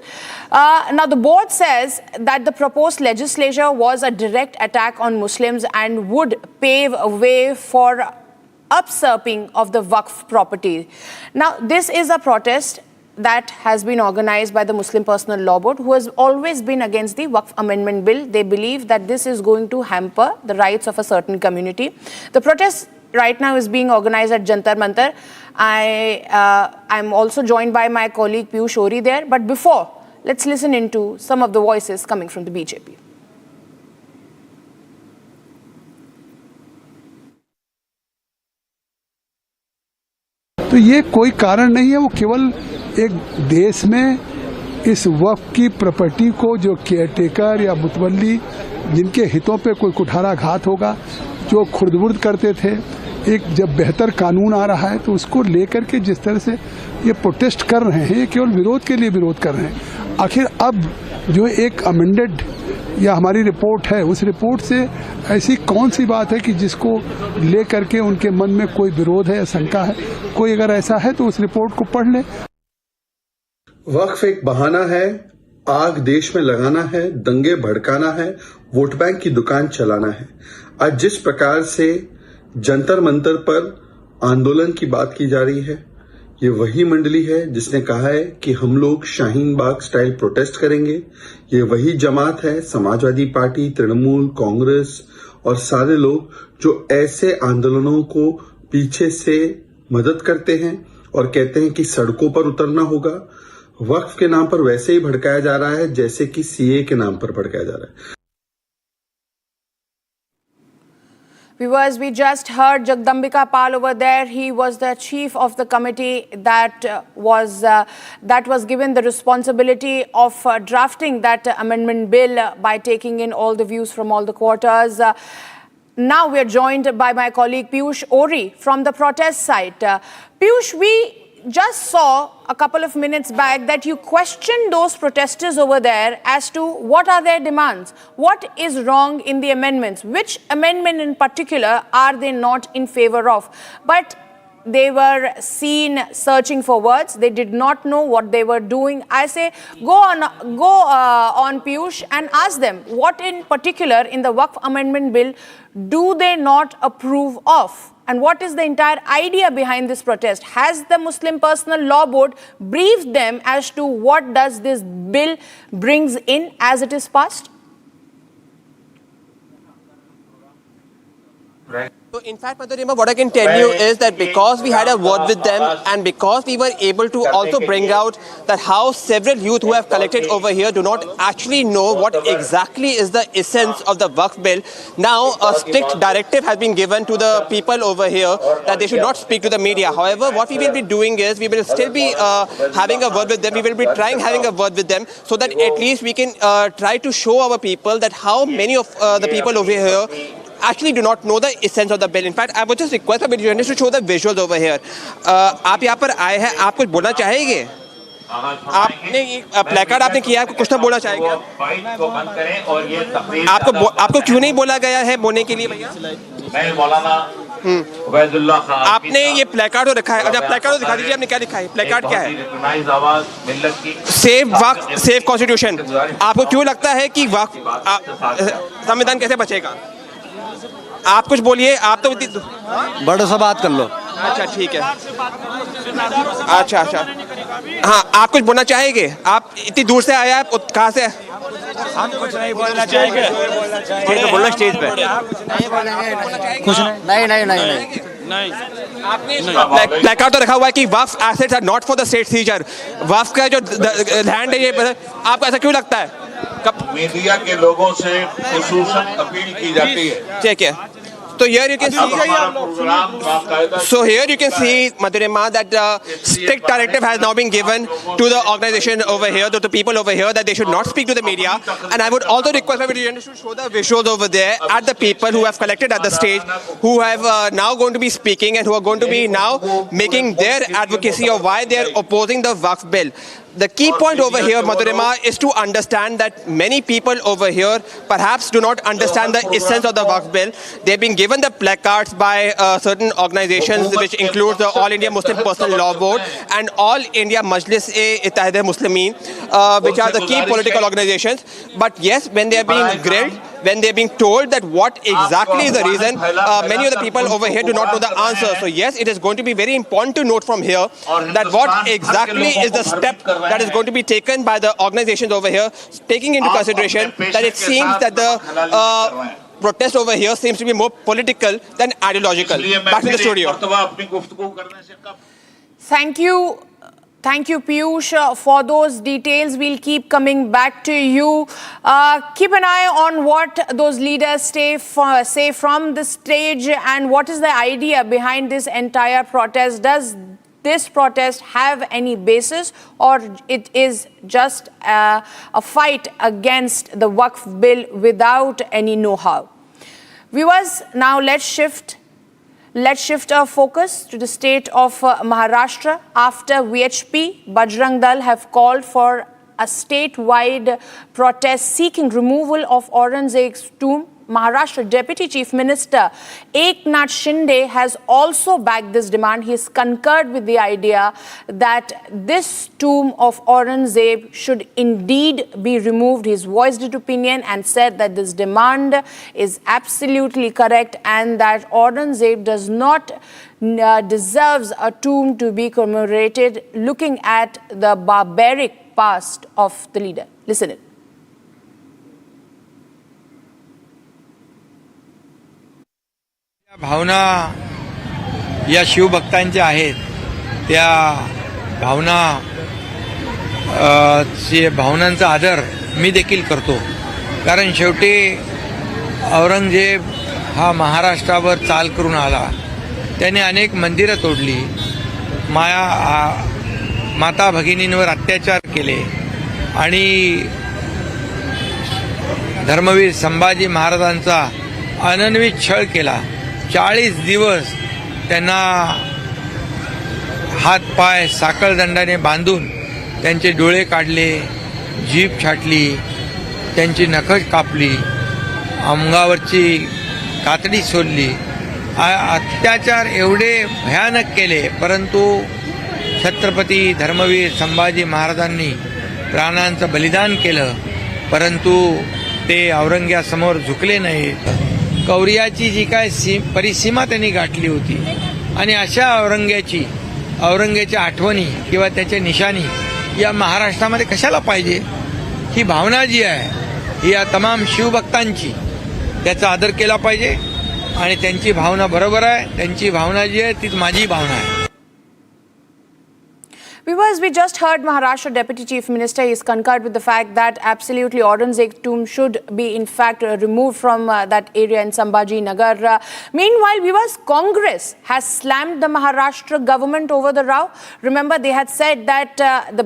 Now, the board says that the proposed legislation was a direct attack on Muslims and would pave a way for usurping of the Waqf property. Now, this is a protest that has been organized by the Muslim Personal Law Board, who has always been against the Waqf Amendment Bill. They believe that this is going to hamper the rights of a certain community. The protest right now is being organized at Jantar Mantar. I'm also joined by my colleague Piyush Ori there. But before, let's listen into some of the voices coming from the BJP. तो ये कोई कारण नहीं है, वो केवल एक देश में इस वक्फ की प्रॉपर्टी को जो केयरटेकर या मुतवल्ली जिनके हितों पे कोई कुठाराघात होगा, जो खुर्द-बुर्द करते थे, एक जब बेहतर कानून आ रहा है तो उसको लेकर के जिस तरह से ये प्रोटेस्ट कर रहे हैं, ये केवल विरोध के लिए विरोध कर रहे हैं। आखिर अब जो एक अमेंडेड या हमारी रिपोर्ट है, उस रिपोर्ट से ऐसी कौन सी बात है कि जिसको लेकर के उनके मन में कोई विरोध है या शंका है? कोई अगर ऐसा है तो उस रिपोर्ट को पढ़ ले। वक्फ एक बहाना है, आग देश में लगाना है, दंगे भड़काना है, वोट बैंक की दुकान चलाना है। आज जिस प्रकार से जंतर मंतर पर आंदोलन की बात की जा रही है, ये वही मंडली है जिसने कहा है कि हम लोग शाहीन बाग स्टाइल प्रोटेस्ट करेंगे। ये वही जमात है, समाजवादी पार्टी, तृणमूल, कांग्रेस और सारे लोग जो ऐसे आंदोलनों को पीछे से मदद करते हैं और कहते हैं कि सड़कों पर उतरना होगा। वक्फ के नाम पर वैसे ही भड़काया जा रहा है जैसे कि सीए के नाम पर भड़काया जा रहा है। Viewers, we just heard Jagdambika Pal over there. He was the chief of the committee that was given the responsibility of drafting that amendment bill by taking in all the views from all the quarters. Now we are joined by my colleague Piyush Ori from the protest site. Piyush, we just saw a couple of minutes back that you questioned those protesters over there as to what are their demands, what is wrong in the amendments, which amendment in particular are they not in favor of. But they were seen searching for words. They did not know what they were doing. I say, go on Piyush and ask them what in particular in the Waqf Amendment Bill do they not approve of? And what is the entire idea behind this protest? Has the Muslim Personal Law Board briefed them as to what does this bill brings in as it is passed? Right. So in fact, Madhurima, what I can tell you is that because we had a word with them and because we were able to also bring out that how several youth who have collected over here do not actually know what exactly is the essence of the Waqf bill. Now a strict directive has been given to the people over here that they should not speak to the media. However, what we will be doing is we will still be having a word with them. We will be trying having a word with them so that at least we can try to show our people that how many of the people over here actually do not know the essence of the bill. In fact, I would just request our journalists to show the visuals over here. आप यहाँ पर आए हैं, आप कुछ बोलना चाहेंगे? आपने प्लेकार्ड आपने किया है, कुछ तो बोलना चाहेंगे? आपको क्यों नहीं बोला गया है बोलने के लिए भैया? आपने ये प्लेकार्ड रखा है। अच्छा, प्लेकार्ड दिखा दीजिए, आपने क्या लिखा है? प्लेकार्ड क्या है? सेव वक्फ, सेव कॉन्स्टिट्यूशन। आपको क्यों लगता है कि वक्फ संविधान कैसे बचेगा? आप कुछ बोलिए, आप तो बड़ों से बात कर लो। अच्छा ठीक है, अच्छा हाँ, आप कुछ बोलना चाहेंगे? आप इतनी दूर से आए, आप कहाँ से? हम कुछ नहीं बोलना चाहेंगे। बोलना स्टेज पे कुछ नहीं। आपने प्लेकार्ड तो रखा हुआ है कि Waqf assets are not for the state seizure. Waqf का जो लैंड है ये, आपको ऐसा क्यों लगता है? मीडिया के लोगों से खुसूसन अपील की जाती है। ठीक है, so here you can see, Madhurima, that strict directive has now been given to the organization over here, to the people over here, that they should not speak to the media. And I would also request my journalists to show the visuals over there at the people who have collected at the stage, who have now going to be speaking and who are going to be now making their advocacy of why they are opposing the Waqf bill. The key point over here, Madhurima, is to understand that many people over here perhaps do not understand the essence of the Waqf bill. They've been given the placards by certain organizations, which includes the All India Muslim Personal Law Board and All India Majlis-e-Ittehad Muslimin, which are the key political organizations. But yes, when they are being grilled, when they're being told that what exactly is the reason, many of the people over here do not know the answer. So yes, it is going to be very important to note from here that what exactly is the step that is going to be taken by the organizations over here, taking into consideration that it seems that the protest over here seems to be more political than ideological. Back to the studio. Thank you, Piyush, for those details. We'll keep coming back to you. Keep an eye on what those leaders say from the stage and what is the idea behind this entire protest. Does this protest have any basis, or it is just a fight against the Waqf bill without any know-how? Viewers, now let's shift our focus to the state of Maharashtra. After VHP, Bajrang Dal have called for a statewide protest seeking removal of Aurangzeb's tomb. Maharashtra Deputy Chief Minister Eknath Shinde has also backed this demand. He has concurred with the idea that this tomb of Aurangzeb should indeed be removed. He's voiced his opinion and said that this demand is absolutely correct and that Aurangzeb does not deserves a tomb to be commemorated, looking at the barbaric past of the leader. Listen in. भावना या शिवभक्तांच्या आहेत त्या भावना भावनांचा आदर मी देखील करतो कारण शेवटी औरंगजेब हा महाराष्ट्रावर चाल करून आला त्याने अनेक मंदिरं तोडली माता भगिनींवर अत्याचार केले आणि धर्मवीर संभाजी महाराजांचा अनन्वित छळ केला 40 दिवस त्यांना हातपाय साखळदंडाने बांधून त्यांचे डोळे काढले जीभ छाटली त्यांची नखं कापली अंगावरची कातडी सोडली अत्याचार एवढे भयानक केले परंतु छत्रपती धर्मवीर संभाजी महाराजांनी प्राणांचं बलिदान केलं परंतु ते औरंग्यासमोर झुकले नाहीत कौर्याची जी काय परिसीमा त्यांनी गाठली होती आणि अशा औरंग्याच्या आठवणी किंवा त्याच्या निशाणी या महाराष्ट्रामध्ये कशाला पाहिजे ही भावना जी आहे ही या तमाम शिवभक्तांची त्याचा आदर केला पाहिजे आणि त्यांची भावना बरोबर आहे त्यांची भावना जी आहे तीच माझी भावना आहे. Viewers, we just heard Maharashtra Deputy Chief Minister. He's concurred with the fact that absolutely Aurangzeb's tomb should be in fact removed from that area in Sambhaji Nagar. Meanwhile, viewers, Congress has slammed the Maharashtra government over the row. Remember, they had said that the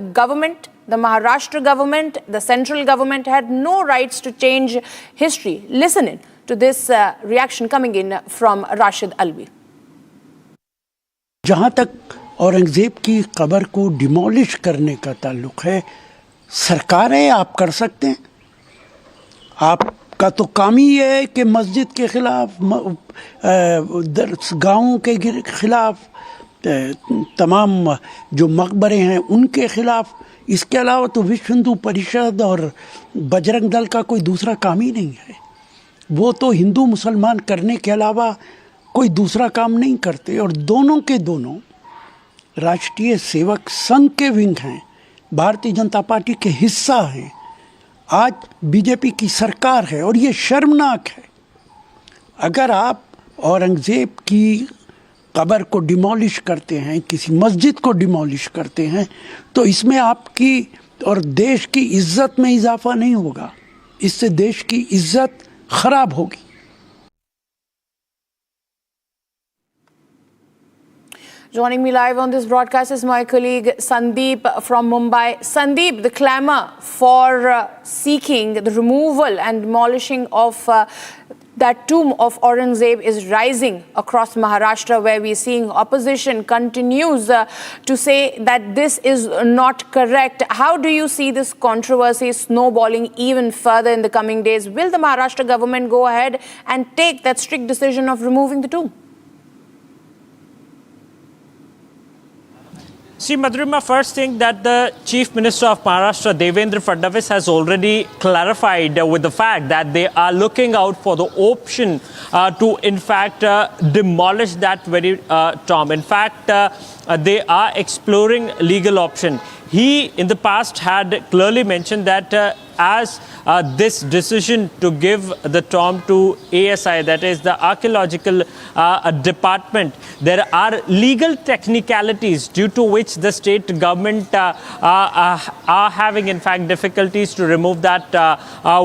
Maharashtra government, the central government had no rights to change history. Listen in to this reaction coming in from Rashid Alvi. जहाँ तक औरंगज़ेब की कब्र को demolish करने का ताल्लुक़ है सरकारें आप कर सकते हैं आपका तो काम ही है कि मस्जिद के ख़िलाफ़ गाँवों के ख़िलाफ़ तमाम जो मकबरे हैं उनके ख़िलाफ़ इसके अलावा तो विश्व हिंदू परिषद और बजरंग दल का कोई दूसरा काम ही नहीं है वो तो हिंदू मुसलमान करने के अलावा कोई दूसरा काम नहीं करते और दोनों के दोनों राष्ट्रीय सेवक संघ के विंग हैं भारतीय जनता पार्टी के हिस्सा हैं आज बीजेपी की सरकार है और ये शर्मनाक है अगर आप औरंगज़ेब की कब्र को डिमोलिश करते हैं किसी मस्जिद को डिमोलिश करते हैं तो इसमें आपकी और देश की इज्जत में इजाफा नहीं होगा इससे देश की इज्जत खराब होगी. Joining me live on this broadcast is my colleague Sandeep from Mumbai. Sandeep, the clamour for seeking the removal and demolishing of that tomb of Aurangzeb is rising across Maharashtra, where we're seeing opposition continues to say that this is not correct. How do you see this controversy snowballing even further in the coming days? Will the Maharashtra government go ahead and take that strict decision of removing the tomb? See, Madhurima, first thing that the Chief Minister of Maharashtra, Devendra Fadnavis, has already clarified with the fact that they are looking out for the option to, in fact, demolish that very tomb. In fact, they are exploring legal option. He, in the past, had clearly mentioned that as this decision to give the tomb to ASI, that is the archaeological department, there are legal technicalities due to which the state government are having, in fact, difficulties to remove that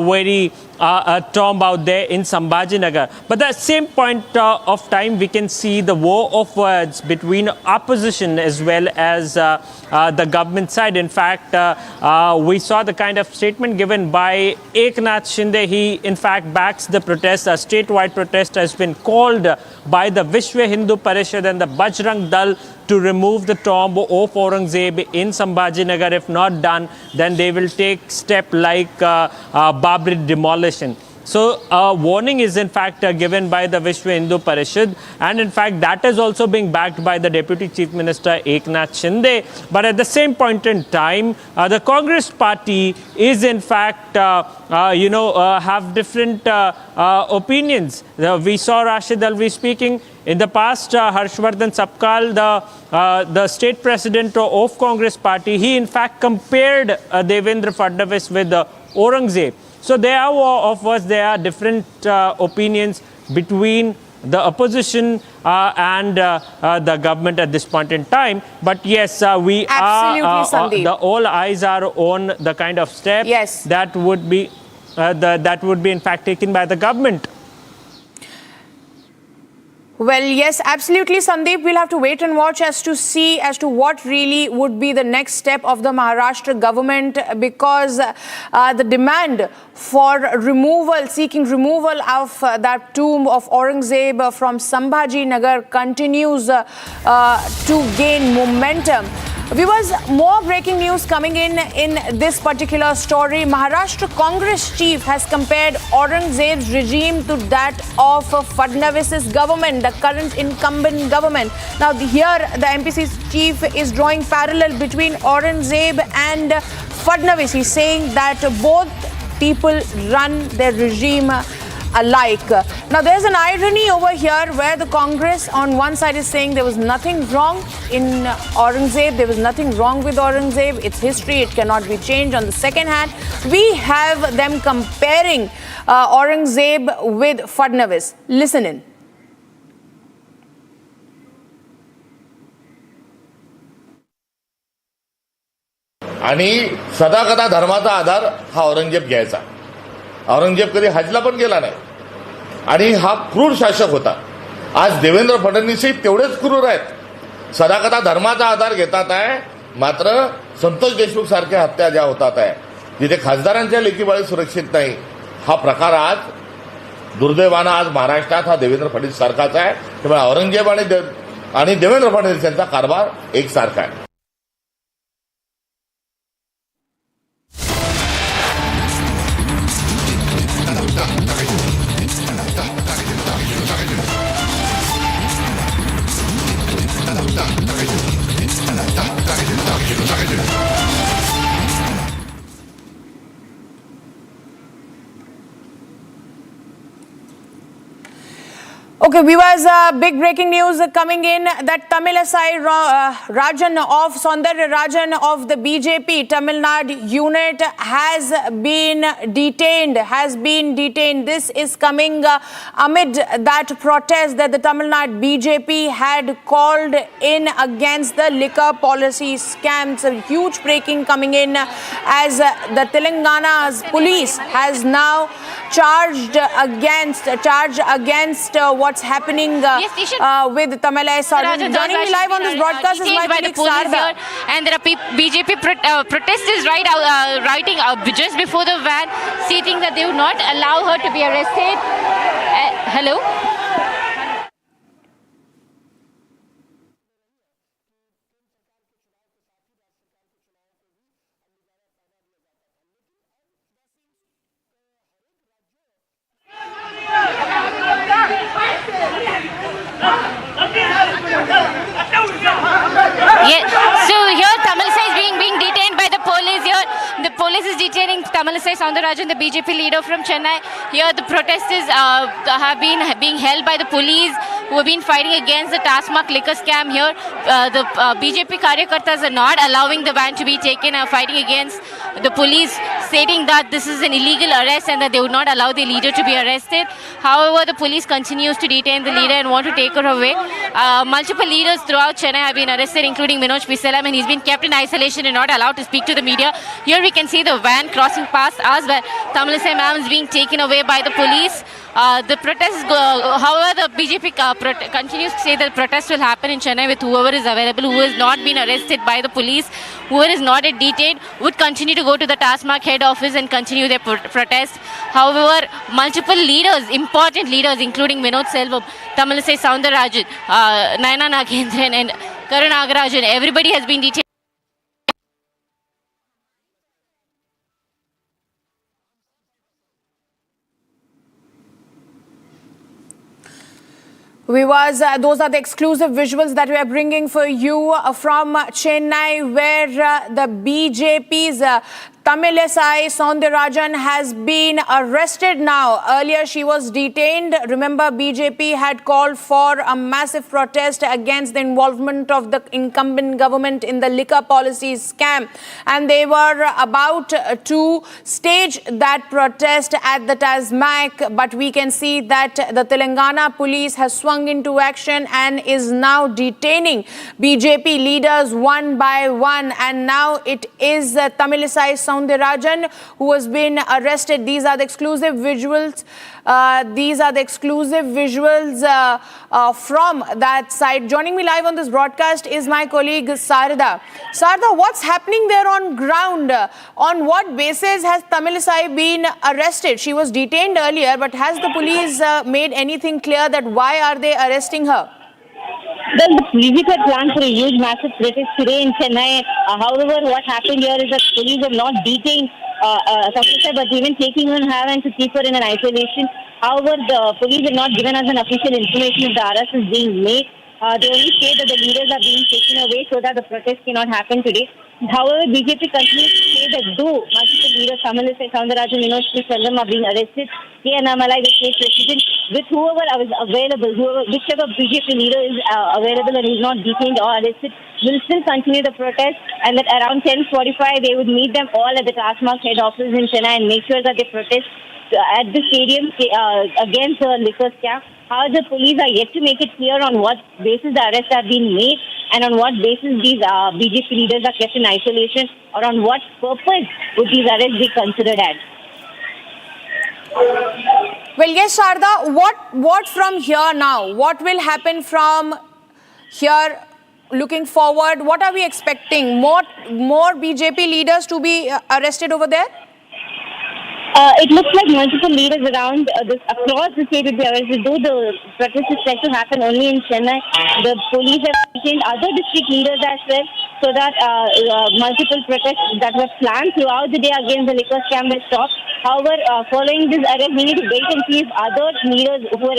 very tomb out there in Sambhaji Nagar. But at the same point of time, we can see the war of words between opposition as well as the government side. In fact, we saw the kind of statement given given by Eknath Shinde. He in fact backs the protest. A statewide protest has been called by the Vishwa Hindu Parishad and the Bajrang Dal to remove the tomb of Aurangzeb in Sambhajinagar. If not done, then they will take step like Babri demolition. So a warning is in fact given by the Vishwa Hindu Parishad, and in fact that is also being backed by the Deputy Chief Minister Eknath Shinde. But at the same point in time, the Congress party is in fact have different opinions. We saw Rashid Alvi speaking. In the past, Harshvardhan Sapkal, the state president of Congress party, he in fact compared Devendra Fadnavis with Aurangzeb. So there are different opinions between the opposition and the government at this point in time. But yes, we Absolutely, all eyes are on the kind of step that would be in fact taken by the government. Well, yes, absolutely, Sandeep. We'll have to wait and watch as to what really would be the next step of the Maharashtra government, because the demand for seeking removal of that tomb of Aurangzeb from Sambhajinagar continues to gain momentum. Viewers, more breaking news coming in this particular story. Maharashtra Congress chief has compared Aurangzeb's regime to that of Fadnavis's government, the current incumbent government. Now, here the MPC's chief is drawing parallel between Aurangzeb and Fadnavis. He's saying that both people run their regime alike. Now, there's an irony over here where the Congress on one side is saying there was nothing wrong in Aurangzeb, there was nothing wrong with Aurangzeb, it's history, it cannot be changed. On the second hand, we have them comparing Aurangzeb with Fadnavis. Listen in. आणि सदाकदा धर्माचा आधार हा औरंगजेब घ्यायचा. औरंगजेब कधी हजला पण गेला नाही आणि हा क्रूर शासक होता. आज देवेंद्र फडणवीसही तेवढेच क्रूर आहेत. सदाकदा धर्माचा आधार घेतात आहे, मात्र संतोष देशमुख सारख्या हत्या ज्या होतात आहे, जिथे खासदारांच्या लेकीबाळी सुरक्षित नाही, हा प्रकार आज दुर्दैवानं आज महाराष्ट्रात हा देवेंद्र फडणवीस सारखाच आहे. त्यामुळे औरंगजेब आणि देवेंद्र फडणवीस यांचा कारभार एकसारखा आहे. Okay, viewers, big breaking news coming in that Tamil Asai Rajan of Saundarya Rajan of the BJP Tamil Nadu unit has been detained. This is coming amid that protest that the Tamil Nadu BJP had called in against the liquor policy scams. A huge breaking coming in as the Telangana's police has now charged against what's happening with Tamil Asai. Joining me live on this broadcast is my colleague Sarda. And there are BJP protesters writing just before the van, stating that they would not allow her to be arrested. Hello? Yeah. So here Tamil Asai is being detained by the police. Here the police is detaining Tamil Asai Soundararajan, the BJP leader from Chennai. Here the protesters have been being held by the police who have been fighting against the Tasmak liquor scam. Here the BJP karyakartas are not allowing the van to be taken, fighting against the police, stating that this is an illegal arrest and that they would not allow the leader to be arrested. However, the police continues to detain the leader and want to take her away. Multiple leaders throughout Chennai have been arrested, including Manoj Pisalam, and he's been kept in isolation and not allowed to speak to the media. Here we can see the van crossing past us where Tamil Asai ma'am is being taken away by the police. The protests however, the BJP continues to say that protests will happen in Chennai with whoever is available, who has not been arrested by the police, whoever is not detained, would continue to go to the Tasmak head office and continue their protest. However, multiple leaders, important leaders, including Vinod Selvam, Tamilisai Soundararajan, Naina Nagendran and Karun Agarajan, everybody has been detained. Viewers, those are the exclusive visuals that we are bringing for you from Chennai, where the BJP's Tamilisai Soundararajan has been arrested now. Earlier, she was detained. Remember, BJP had called for a massive protest against the involvement of the incumbent government in the liquor policy scam. And they were about to stage that protest at the Tasmac. But we can see that the Telangana police has swung into action and is now detaining BJP leaders one by one. And now it is Tamilisai Soundararajan who has been arrested. These are the exclusive visuals. From that side. Joining me live on this broadcast is my colleague Sarada. Sarada, what's happening there on ground? On what basis has Tamilisai been arrested? She was detained earlier, but has the police made anything clear that why are they arresting her? Well, the police had planned for a huge massive protest today in Chennai. However, what happened here is that police have not detained Tamilisai, but even taking her in hand to keep her in an isolation. However, the police have not given us an official information if the arrest is being made. They only say that the leaders are being taken away so that the protest cannot happen today. However, BJP continues to say that though multiple leaders, Tamilisai Soundararajan, Vinod Selvam are being arrested, K.Annamalai, the state president, with whoever is available, whichever BJP leader is available and is not detained or arrested, will still continue the protest, and that around 10:45 they would meet them all at the Tasmac head office in Chennai and make sure that they protest at the stadium against the liquor scam. How the police are yet to make it clear on what basis the arrests are being made and on what basis these BJP leaders are kept in isolation, or on what purpose would these arrests be considered as. Well, yes, Sharda, what from here now? What will happen from here looking forward? What are we expecting? More BJP leaders to be arrested over there? It looks like multiple leaders around across the state will be arrested. Though the protest is set to happen only in Chennai, the police have detained other district leaders as well, so that multiple protests that were planned throughout the day against the liquor scam will stop. However, following this arrest, we need to wait and see if other leaders who are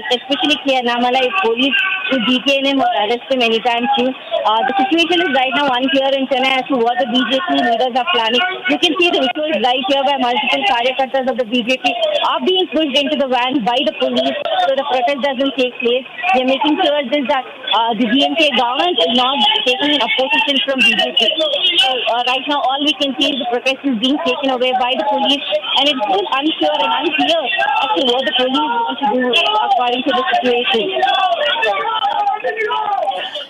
especially K.Annamalai, police to detain him or arrest him anytime soon. The situation is right now unclear in Chennai as to what the BJP leaders are planning. You can see the visuals right here where multiple Karyakartas of the BJP are being pushed into the van by the police so the protest doesn't take place. They're making sure that the DMK government is not taking an opposition from BJP. So right now all we can see is the protest is being taken away by the police, and it's still unsure and unclear as to what the police want to do according to the situation.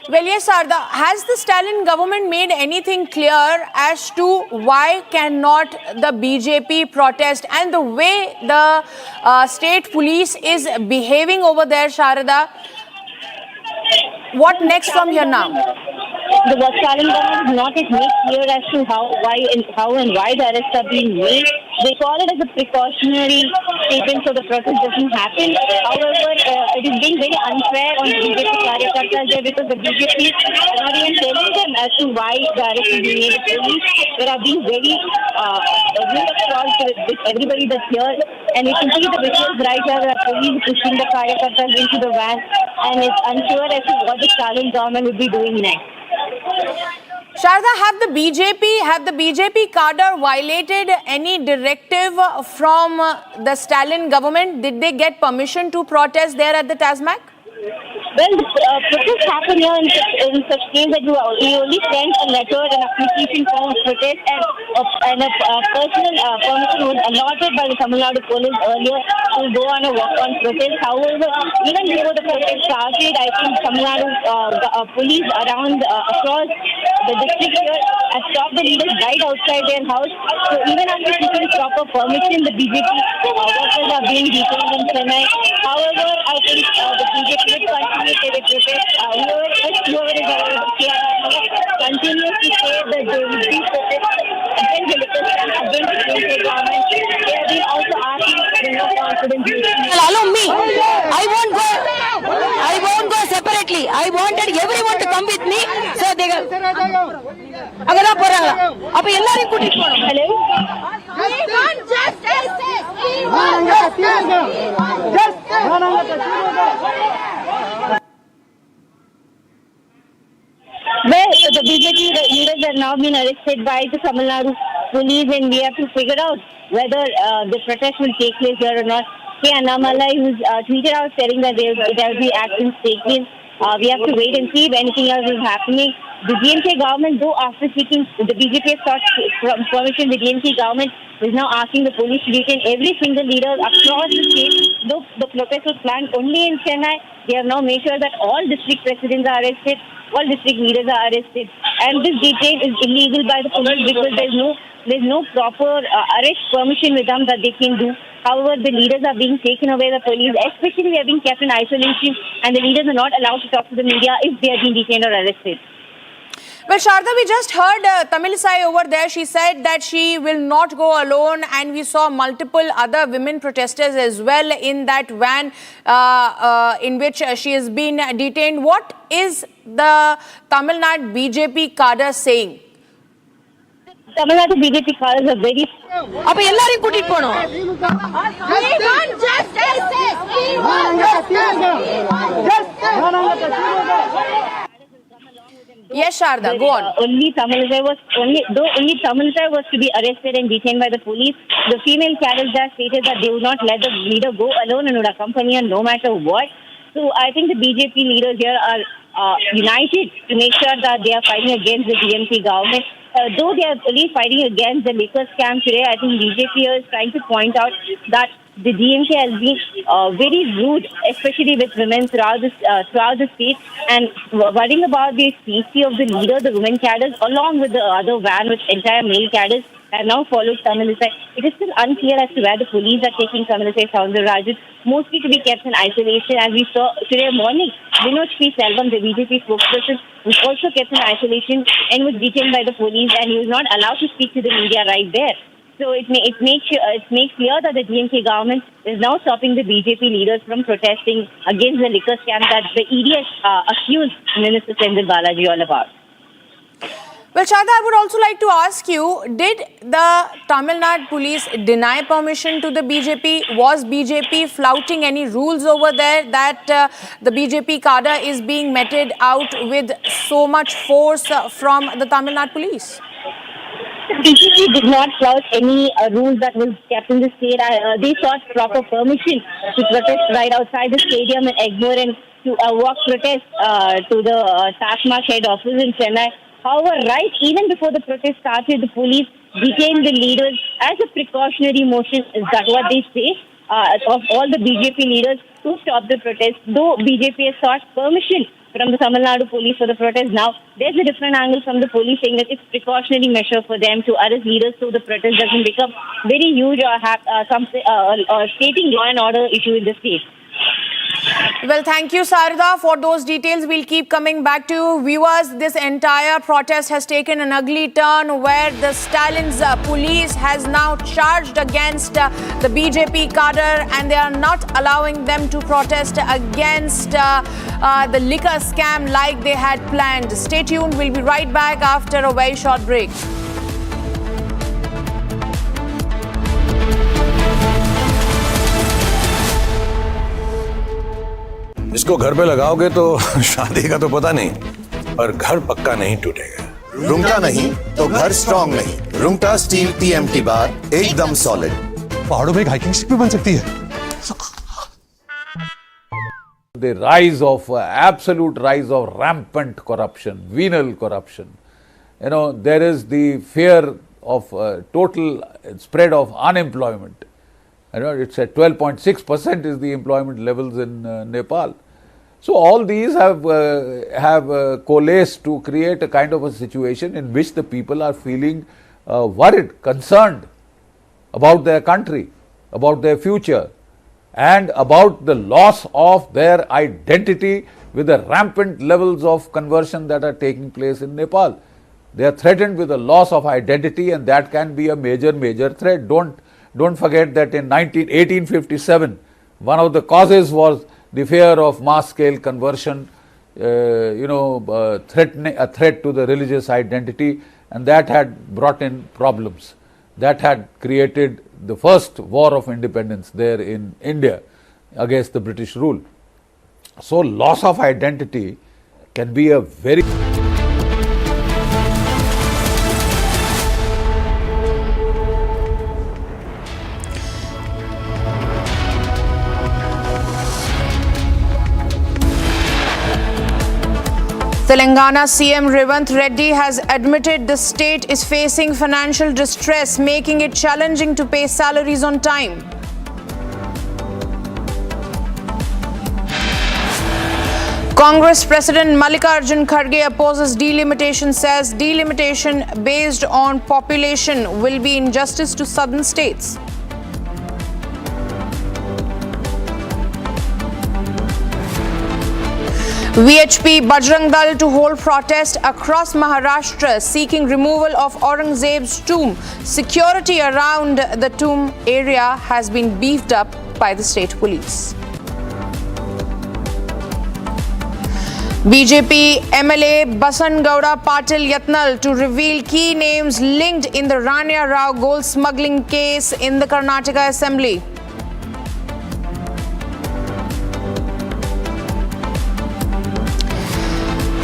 Well, yes, Sarda, has the Stalin government made anything clear as to why cannot the BJP protest, and the way the state police is behaving over there, Sharada? What next from here now? The Stalin government is not yet made clear as to how and why the arrests are being made. They call it as a precautionary statement so the protest doesn't happen. However, it is being very unfair on the BJP Karyakartas there, because the BJP are not even telling them as to why the arrest is being made. The police, they are being very cross with everybody that's here. And you can see the visuals right here where police pushing the Karyakartas into the van, and it's unsure as to what the Stalin government would be doing next. Sharda, have the BJP cadre violated any directive from the Stalin government? Did they get permission to protest there at the Tasmac? Well, the protest happened here in such case that you only sent a letter, an application form of protest, and a personal permission was allotted by the Tamil Nadu police earlier to go on a walk-on protest. However, even before the protest started, I think Tamil Nadu police around across the district here has stopped the leaders right outside their house. So even after seeking proper permission, the BJP workers are being detained in Chennai. However, I think the BJP will continue to protest. Whoever is continues to say that they will be protest against the liquor scam, against the confidence. Allow me. I won't go separately. I wanted everyone to come with me. So they அங்கதான் போறாங்க. அப்ப எல்லாரையும் கூட்டிட்டு போறோம். Hello. Well, the BJP leaders have now been arrested by the Tamil Nadu police, and we have to figure out whether the protest will take place here or not. K. Annamalai, who's tweeted out saying that there will be actions taken. We have to wait and see if anything else is happening. The DMK government, though after seeking the BJP has sought permission, the DMK government is now asking the police to detain every single leader across the state. Though the protest was planned only in Chennai, they have now made sure that all district presidents are arrested, all district leaders are arrested, and this detain is illegal by the police because there's no proper arrest permission with them that they can do. However, the leaders are being taken away by the police, especially they are being kept in isolation, and the leaders are not allowed to talk to the media if they are being detained or arrested. Well, Sharda, we just heard Tamilisai over there. She said that she will not go alone, and we saw multiple other women protesters as well in that van in which she has been detained. What is the Tamil Nadu BJP cadre saying? Tamil Nadu BJP cadres are very... அப்ப எல்லாரையும் கூட்டிட்டு போறோம். Yes, Sharda, go on. Only Tamilisai was to be arrested and detained by the police. The female cadres there stated that they would not let the leader go alone and would accompany her no matter what. So I think the BJP leaders here are united to make sure that they are fighting against the DMK government. Though they are only fighting against the liquor scam today, I think BJP is trying to point out that the DMK has been very rude, especially with women throughout the state, and worrying about the safety of the leader, the women cadres, along with the other van with entire male cadres, have now followed Tamilisai. It is still unclear as to where the police are taking Tamilisai Soundararajan, mostly to be kept in isolation. As we saw today morning, Vinod Sri Selvam, the BJP spokesperson, was also kept in isolation and was detained by the police, and he was not allowed to speak to the media right there. So it makes clear that the DMK government is now stopping the BJP leaders from protesting against the liquor scam that the ED accused Minister Senthil Balaji all about. Well, Sharda, I would also like to ask you, did the Tamil Nadu police deny permission to the BJP? Was BJP flouting any rules over there that the BJP cadre is being meted out with so much force from the Tamil Nadu police? BJP did not flout any rules that was kept in the state. They sought proper permission to protest right outside the stadium in Egmore and to walk protest to the TASMAC head office in Chennai. However, right even before the protest started, the police detained the leaders as a precautionary motion. Is that what they say? Of all the BJP leaders to stop the protest, though BJP has sought permission from the Tamil Nadu police for the protest. Now, there's a different angle from the police saying that it's precautionary measure for them to arrest leaders so the protest doesn't become very huge or stating law and order issue in the state. Well, thank you, Sarada, for those details. We'll keep coming back to you. Viewers, this entire protest has taken an ugly turn where the Stalin's police has now charged against the BJP cadre, and they are not allowing them to protest against the liquor scam like they had planned. Stay tuned. We'll be right back after a very short break. इसको घर पे लगाओगे तो शादी का तो पता नहीं, पर घर पक्का नहीं टूटेगा। रुंगटा नहीं तो घर स्ट्रॉन्ग नहीं। रुंगटा स्टील TMT बार एकदम सॉलिड। पहाड़ों में एक हाइकिंग स्टिक भी बन सकती है। The rise of absolute rise of rampant corruption, venal corruption. You know, there is the fear of total spread of unemployment. You know, it's at 12.6% is the employment levels in Nepal. So all these have coalesced to create a kind of a situation in which the people are feeling worried, concerned about their country, about their future, and about the loss of their identity with the rampant levels of conversion that are taking place in Nepal. They are threatened with a loss of identity, and that can be a major threat. Don't Don't forget that in 1857, one of the causes was the fear of mass-scale conversion, threatening a threat to the religious identity, and that had brought in problems. That had created the first war of independence there in India against the British rule. So loss of identity can be a very... Telangana CM Revanth Reddy has admitted the state is facing financial distress, making it challenging to pay salaries on time. Congress President Mallikarjun Kharge opposes delimitation, says delimitation based on population will be injustice to southern states. VHP Bajrang Dal to hold protest across Maharashtra seeking removal of Aurangzeb's tomb. Security around the tomb area has been beefed up by the state police. BJP MLA Basan Gowda Patil Yatnal to reveal key names linked in the Rania Rao gold smuggling case in the Karnataka Assembly.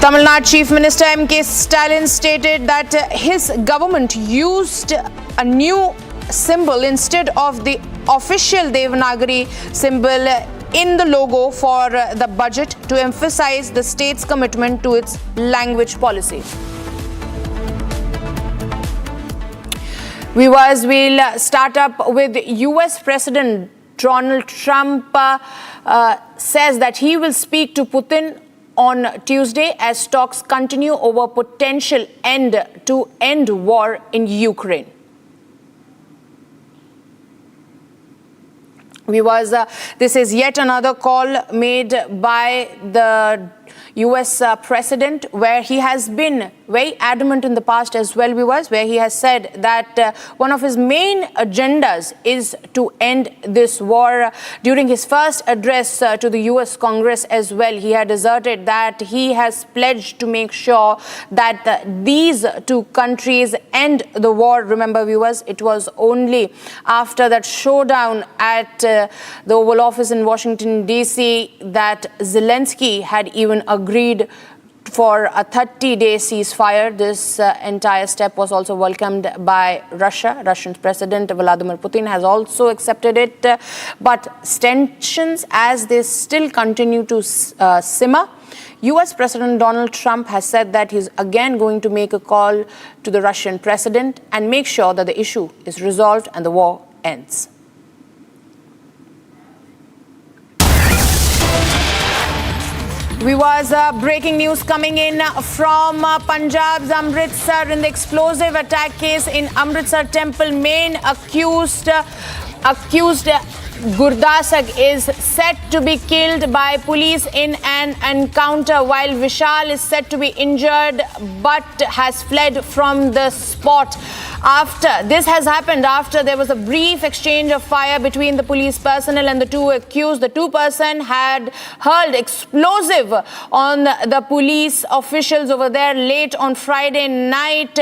Tamil Nadu Chief Minister M.K. Stalin stated that his government used a new symbol instead of the official Devanagari symbol in the logo for the budget to emphasize the state's commitment to its language policy. Viewers, we'll start up with US President Donald Trump says that he will speak to Putin on Tuesday as talks continue over potential end war in Ukraine. Viewers, this is yet another call made by the US president, where he has been very adamant in the past as well, viewers, where he has said that one of his main agendas is to end this war. During his first address to the US Congress as well, he had asserted that he has pledged to make sure that these two countries end the war. Remember, viewers, it was only after that showdown at the Oval Office in Washington, D.C. that Zelensky had even agreed for a 30-day ceasefire. This entire step was also welcomed by Russia. Russian President Vladimir Putin has also accepted it. But tensions, as they still continue to simmer, US President Donald Trump has said that he's again going to make a call to the Russian president and make sure that the issue is resolved and the war ends. Viewers, breaking news coming in from Punjab's Amritsar in the explosive attack case in Amritsar Temple. Main accused Gurdasak is set to be killed by police in an encounter, while Vishal is said to be injured but has fled from the spot. This has happened after there was a brief exchange of fire between the police personnel and the two accused. The two persons had hurled explosive on the police officials over there late on Friday night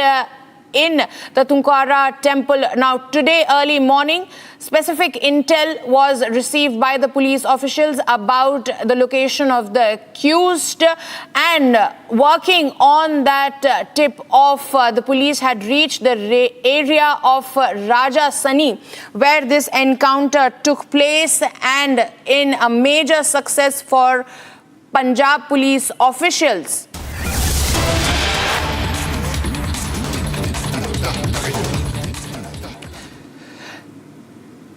in the Tunkara temple. Now, today early morning, specific intel was received by the police officials about the location of the accused, and working on that tip off, the police had reached the area of Raja Sani, where this encounter took place, and in a major success for Punjab police officials.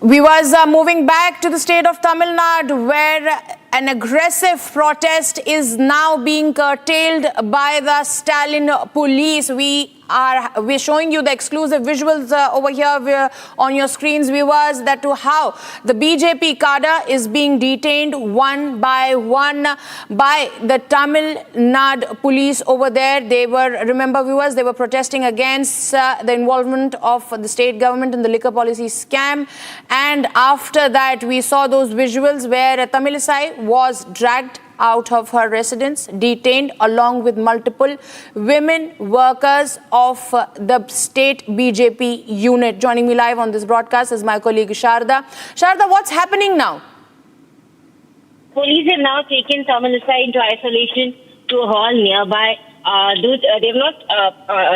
We was moving back to the state of Tamil Nadu, where an aggressive protest is now being curtailed by the Stalin police. We we're showing you the exclusive visuals over here on your screens, viewers, that to how the BJP cadre is being detained one by one by the Tamil Nadu police over there. They were, remember viewers, they were protesting against the involvement of the state government in the liquor policy scam. And after that, we saw those visuals where Tamilisai was dragged out of her residence, detained along with multiple women workers of the state BJP unit. Joining me live on this broadcast is my colleague Sharda. Sharda, what's happening now? Police have now taken Tamilisai into isolation to a hall nearby. They've not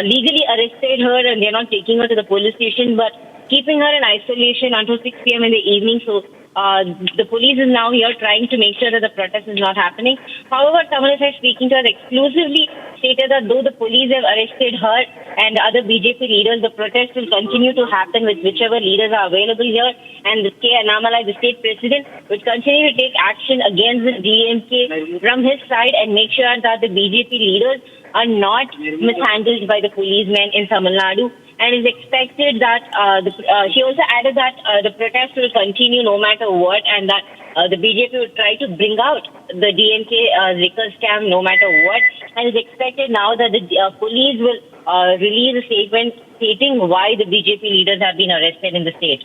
legally arrested her and they're not taking her to the police station, but keeping her in isolation until 6 p.m. in the evening. So the police is now here trying to make sure that the protest is not happening. However, Tamilisai, speaking to us exclusively, stated that though the police have arrested her and other BJP leaders, the protest will continue to happen with whichever leaders are available here. And the K. Annamalai, the state president, will continue to take action against the DMK from his side and make sure that the BJP leaders are not mishandled by the policemen in Tamil Nadu. And is expected that she also added that the protest will continue no matter what, and that the BJP will try to bring out the DMK liquor scam no matter what. And it's expected now that the police will release a statement stating why the BJP leaders have been arrested in the state.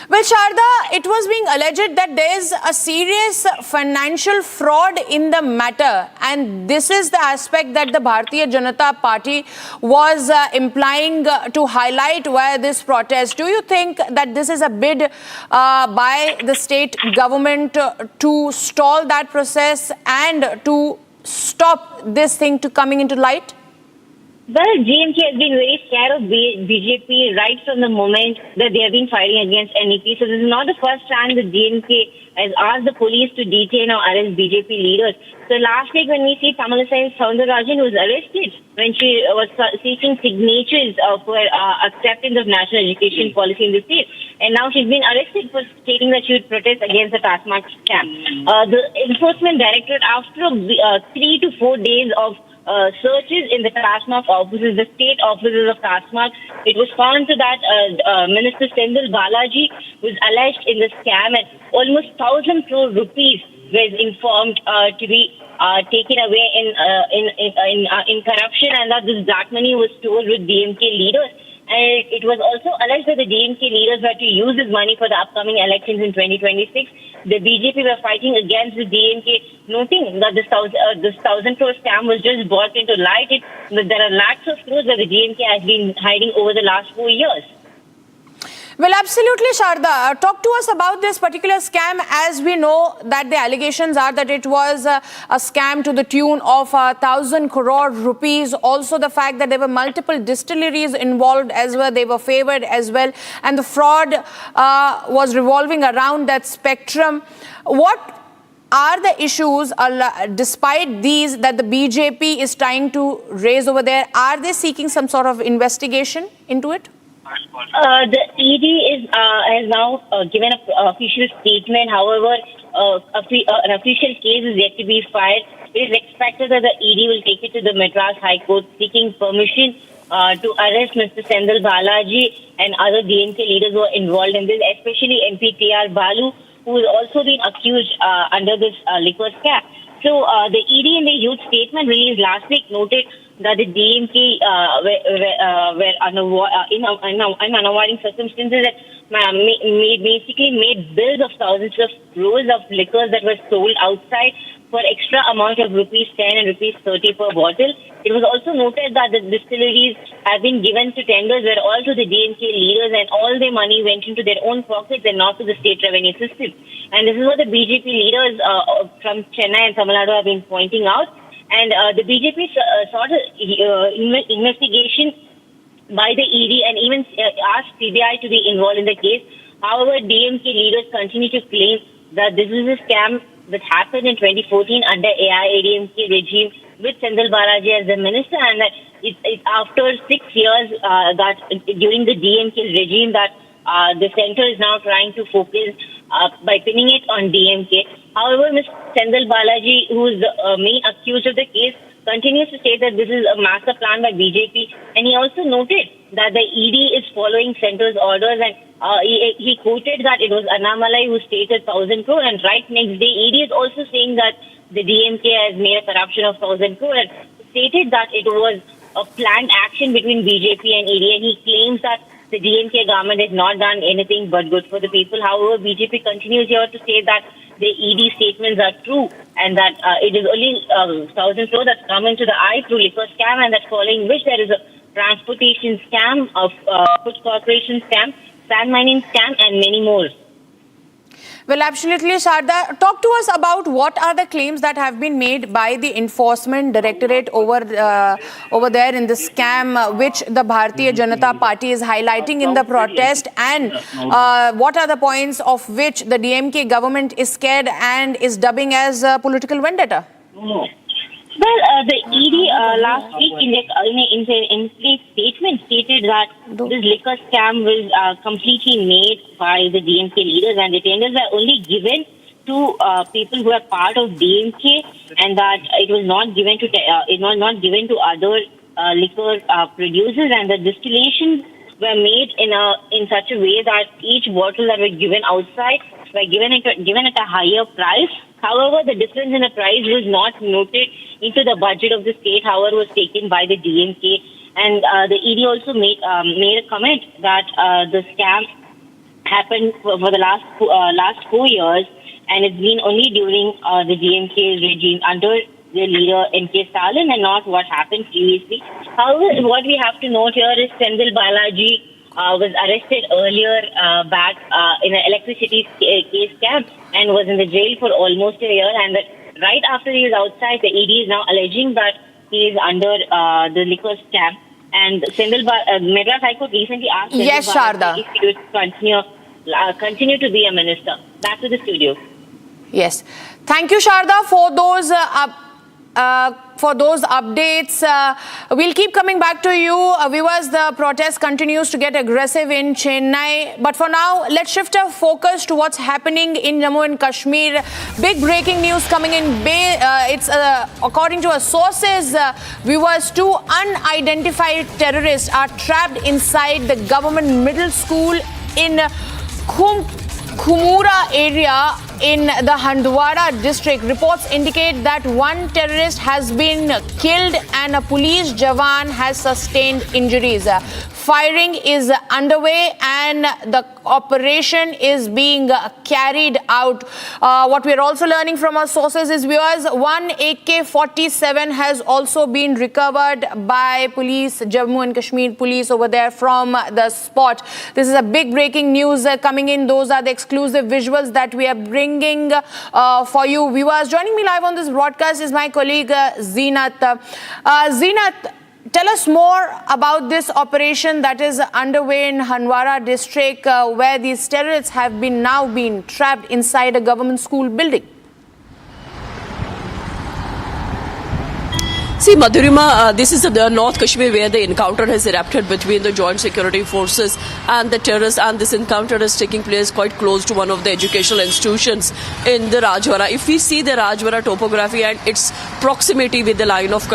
Well, Sharda, it was being alleged that there is a serious financial fraud in the matter, and this is the aspect that the Bharatiya Janata Party was implying to highlight via this protest. Do you think that this is a bid by the state government to stall that process and to stop this thing to coming into light? Well, GMK has been very scared of BJP right from the moment that they have been fighting against NEP. So this is not the first time that GMK has asked the police to detain or arrest BJP leaders. So last week when we see Tamilisai Soundararajan was arrested when she was seeking signatures for acceptance of national education policy in the state. And now she's been arrested for stating that she would protest against the TASMAC scam. The Enforcement Directorate, after 3 to 4 days of searches in the TASMAC offices, the state offices of TASMAC, it was found that Minister Sendil Balaji was alleged in the scam and almost 1,000 crore rupees was informed to be taken away in corruption, and that this black money was stored with DMK leaders. And it was also alleged that the DMK leaders were to use this money for the upcoming elections in 2026. The BJP were fighting against the DMK, noting that this 1,000 crore scam was just brought into light. There are lakhs of crores that the DMK has been hiding over the last 4 years. Well, absolutely, Sharda. Talk to us about this particular scam, as we know that the allegations are that it was a scam to the tune of 1,000 crore rupees. Also, the fact that there were multiple distilleries involved as well. They were favored as well. And the fraud was revolving around that spectrum. What are the issues, despite these, that the BJP is trying to raise over there? Are they seeking some sort of investigation into it? The ED has now given an official statement. However, an official case is yet to be filed. It is expected that the ED will take it to the Madras High Court seeking permission to arrest Mr. Sendil Balaji and other DMK leaders who are involved in this, especially MP T.R. Balu, who has also been accused under this liquor scam. So the ED in the youth statement released last week noted that the DMK were in unavoiding circumstances that basically made bills of thousands of crores of liquors that were sold outside for extra amount of rupees 10 and rupees 30 per bottle. It was also noted that the distilleries have been given to tenders where all to the DMK leaders and all their money went into their own pockets and not to the state revenue system. And this is what the BJP leaders from Chennai and Tamil Nadu have been pointing out. And the BJP sought investigation by the ED and even asked CBI to be involved in the case. However, DMK leaders continue to claim that this is a scam that happened in 2014 under AIADMK regime with Sendil Balaji as the minister, and that it's after 6 years that during the DMK regime that the center is now trying to focus by pinning it on DMK. However, Mr. Sendil Balaji, who is the main accused of the case, continues to say that this is a master plan by BJP, and he also noted that the ED is following central's orders, and he quoted that it was Annamalai who stated 1,000 crore, and right next day ED is also saying that the DMK has made a corruption of 1,000 crore and stated that it was a planned action between BJP and ED, and he claims that the DMK government has not done anything but good for the people. However, BJP continues here to say that the ED statements are true and that it is only 1,000 crore that's come into the eye through liquor scam, and that following which there is a transportation scam, of food corporation scam, sand mining scam, and many more. Well, absolutely, Sharda. Talk to us about what are the claims that have been made by the Enforcement Directorate over there in the scam which the Bharatiya Janata Party is highlighting in the protest, and what are the points of which the DMK government is scared and is dubbing as political vendetta? Well, the ED last week in a statement stated that this liquor scam was completely made by the DMK leaders, and the tenders were only given to people who are part of DMK, and that it was not given to other liquor producers, and the distillations were made in such a way that each bottle that were given outside were given at a higher price. However, the difference in the price was not noted into the budget of the state, however, was taken by the DMK. And the ED also made a comment that the scam happened for the last 4 years, and it's been only during the DMK regime under the leader N.K. Stalin, and not what happened previously. However, what we have to note here is Senthil Balaji was arrested earlier back in an electricity case scam and was in the jail for almost a year, and right after he was outside, the ED is now alleging that he is under the liquor scam. And Madras High Court recently asked yes, Sharda, if he would continue to be a minister. Back to the studio. Yes. Thank you, Sharda, for those updates. We'll keep coming back to you. Viewers, the protest continues to get aggressive in Chennai. But for now, let's shift our focus to what's happening in Jammu and Kashmir. Big breaking news coming in. It's according to our sources, viewers, 2 unidentified terrorists are trapped inside the government middle school in Khumura area in the Handwara district. Reports indicate that 1 terrorist has been killed and a police jawan has sustained injuries. Firing is underway and the operation is being carried out. What we are also learning from our sources is, viewers, 1 AK-47 has also been recovered by police, Jammu and Kashmir police over there from the spot. This is a big breaking news coming in. Those are the exclusive visuals that we are bringing for you, viewers. Joining me live on this broadcast is my colleague Zeenat. Zeenat, tell us more about this operation that is underway in Handwara district, where these terrorists have now been trapped inside a government school building. See, Madhurima, this is the North Kashmir where the encounter has erupted between the joint security forces and the terrorists, and this encounter is taking place quite close to one of the educational institutions in the Rajwara. If we see the Rajwara topography and its proximity with the line of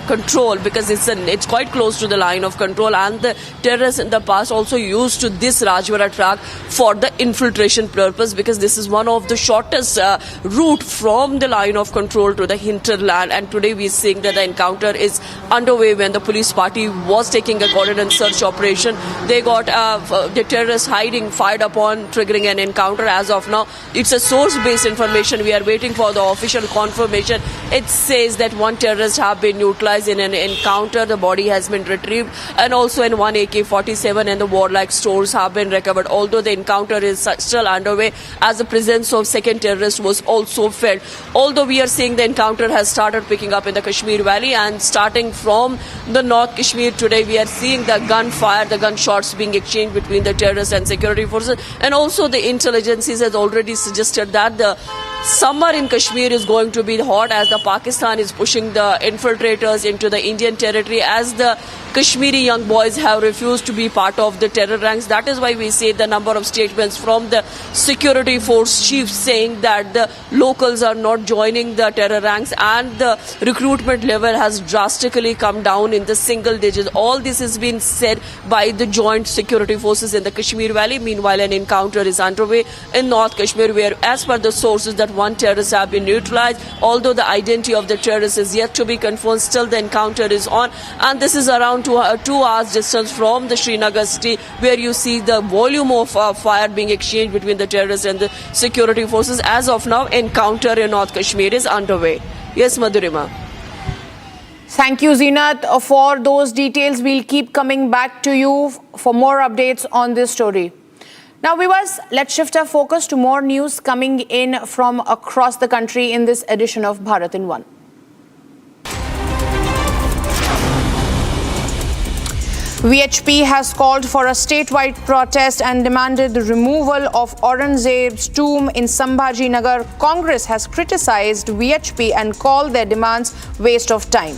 control, because it's quite close to the line of control, and the terrorists in the past also used to this Rajwara track for the infiltration purpose, because this is one of the shortest route from the line of control to the hinterland. And today we are seeing that the encounter is underway when the police party was taking a coordinated search operation. They got the terrorists hiding, fired upon, triggering an encounter. As of now, it's a source-based information. We are waiting for the official confirmation. It says that 1 terrorist have been neutralized in an encounter. The body has been retrieved, and also in 1 AK-47 and the warlike stores have been recovered. Although the encounter is still underway, as the presence of 2nd terrorist was also felt. Although we are seeing the encounter has started picking up in the Kashmir Valley, and starting from the North Kashmir today, we are seeing the gunfire, the gunshots being exchanged between the terrorists and security forces. And also the intelligence has already suggested that the summer in Kashmir is going to be hot as the Pakistan is pushing the infiltrators into the Indian territory, as the Kashmiri young boys have refused to be part of the terror ranks. That is why we see the number of statements from the security force chiefs saying that the locals are not joining the terror ranks, and the recruitment level has drastically come down in the single digits. All this has been said by the joint security forces in the Kashmir Valley. Meanwhile, an encounter is underway in North Kashmir where, as per the sources, that one terrorist have been neutralized. Although the identity of the terrorist is yet to be confirmed, still the encounter is on, and this is around 2 hours distance from the Srinagar city, where you see the volume of fire being exchanged between the terrorists and the security forces. As of now, encounter in North Kashmir is underway. Yes, Madhurima. Thank you, Zeenat, for those details. We'll keep coming back to you for more updates on this story. Now, viewers, let's shift our focus to more news coming in from across the country in this edition of Bharat in One. VHP has called for a statewide protest and demanded the removal of Aurangzeb's tomb in Sambhaji Nagar. Congress has criticized VHP and called their demands waste of time.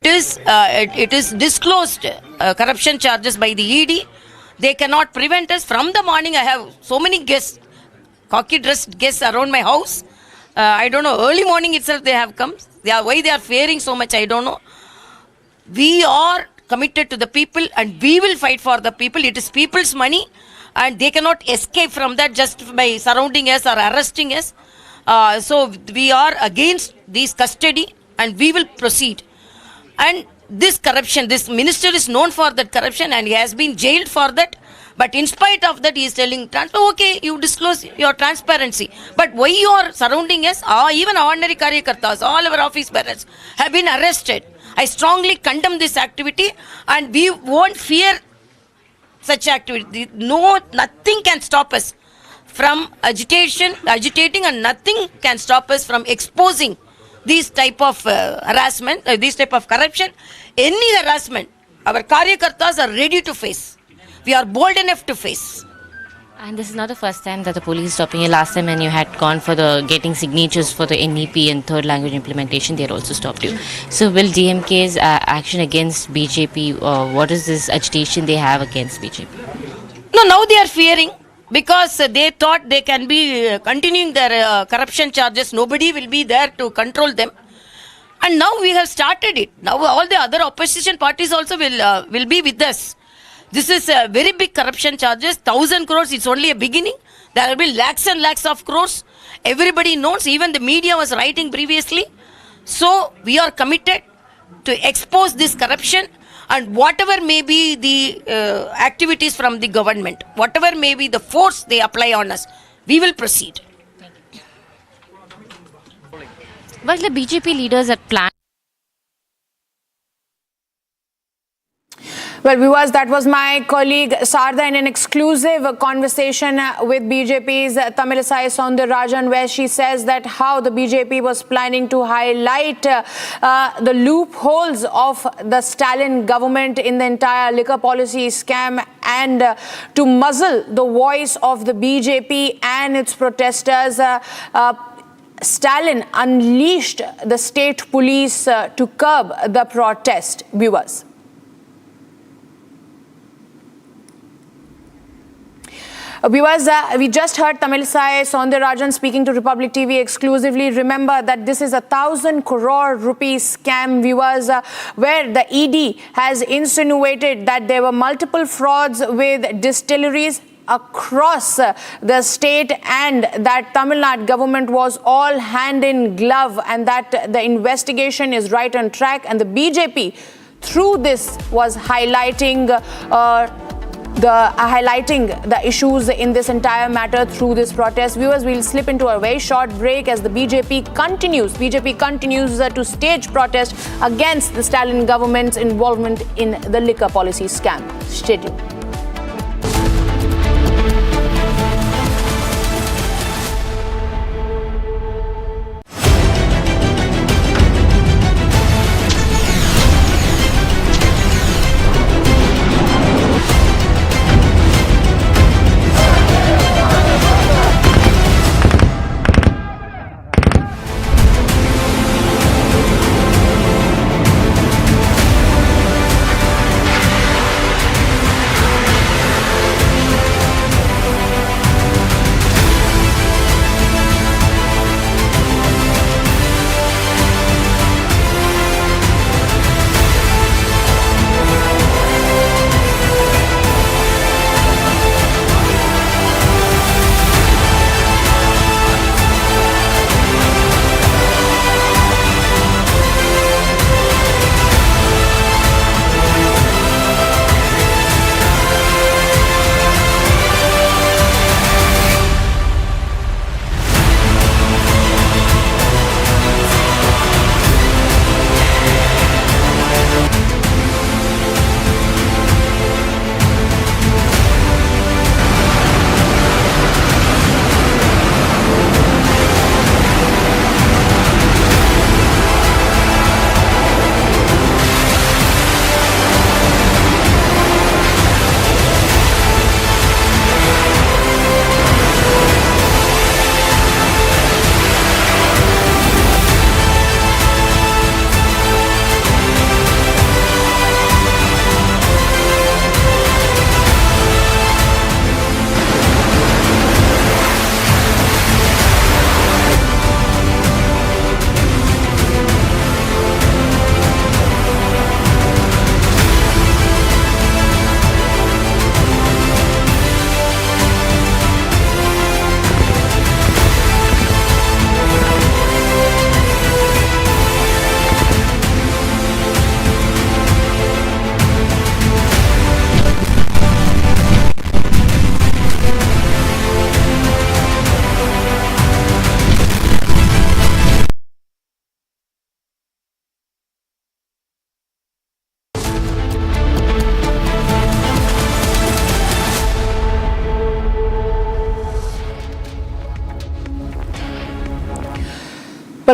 It is disclosed corruption charges by the ED. They cannot prevent us. From the morning, I have so many guests, cocky dressed guests around my house. I don't know, early morning itself they have come. Why they are fearing so much, I don't know. We are committed to the people and we will fight for the people. It is people's money and they cannot escape from that just by surrounding us or arresting us. So we are against this custody and we will proceed. And this corruption, this minister is known for that corruption and he has been jailed for that. But in spite of that, he is telling, okay, you disclose your transparency. But why you are surrounding us, even ordinary karyakartas, all our office bearers have been arrested. I strongly condemn this activity and we won't fear such activity. No, nothing can stop us from agitating and nothing can stop us from exposing these type of harassment, this type of corruption. Any harassment, our karyakartas are ready to face. We are bold enough to face. And this is not the first time that the police is stopping you. Last time when you had gone for the getting signatures for the NEP and third language implementation, they had also stopped you. So will DMK's action against BJP, what is this agitation they have against BJP? No, now they are fearing because they thought they can be continuing their corruption charges. Nobody will be there to control them. And now we have started it. Now all the other opposition parties also will be with us. This is a very big corruption charges, 1,000 crores, it's only a beginning. There will be lakhs and lakhs of crores. Everybody knows, even the media was writing previously. So we are committed to expose this corruption and whatever may be the activities from the government, whatever may be the force they apply on us, we will proceed. Well, the BJP leaders are planning. Well, viewers, that was my colleague Sarda in an exclusive conversation with BJP's Tamilisai Soundararajan, where she says that how the BJP was planning to highlight the loopholes of the Stalin government in the entire liquor policy scam and to muzzle the voice of the BJP and its protesters. Stalin unleashed the state police to curb the protest. Viewers. Viewers, we just heard Tamilisai Soundararajan speaking to Republic TV exclusively. Remember that this is 1,000 crore rupee scam, viewers, where the ED has insinuated that there were multiple frauds with distilleries across the state and that Tamil Nadu government was all hand in glove and that the investigation is right on track, and the BJP through this was highlighting the issues in this entire matter through this protest. Viewers, we'll slip into a very short break as the BJP continues to stage protest against the Stalin government's involvement in the liquor policy scam. Stay tuned.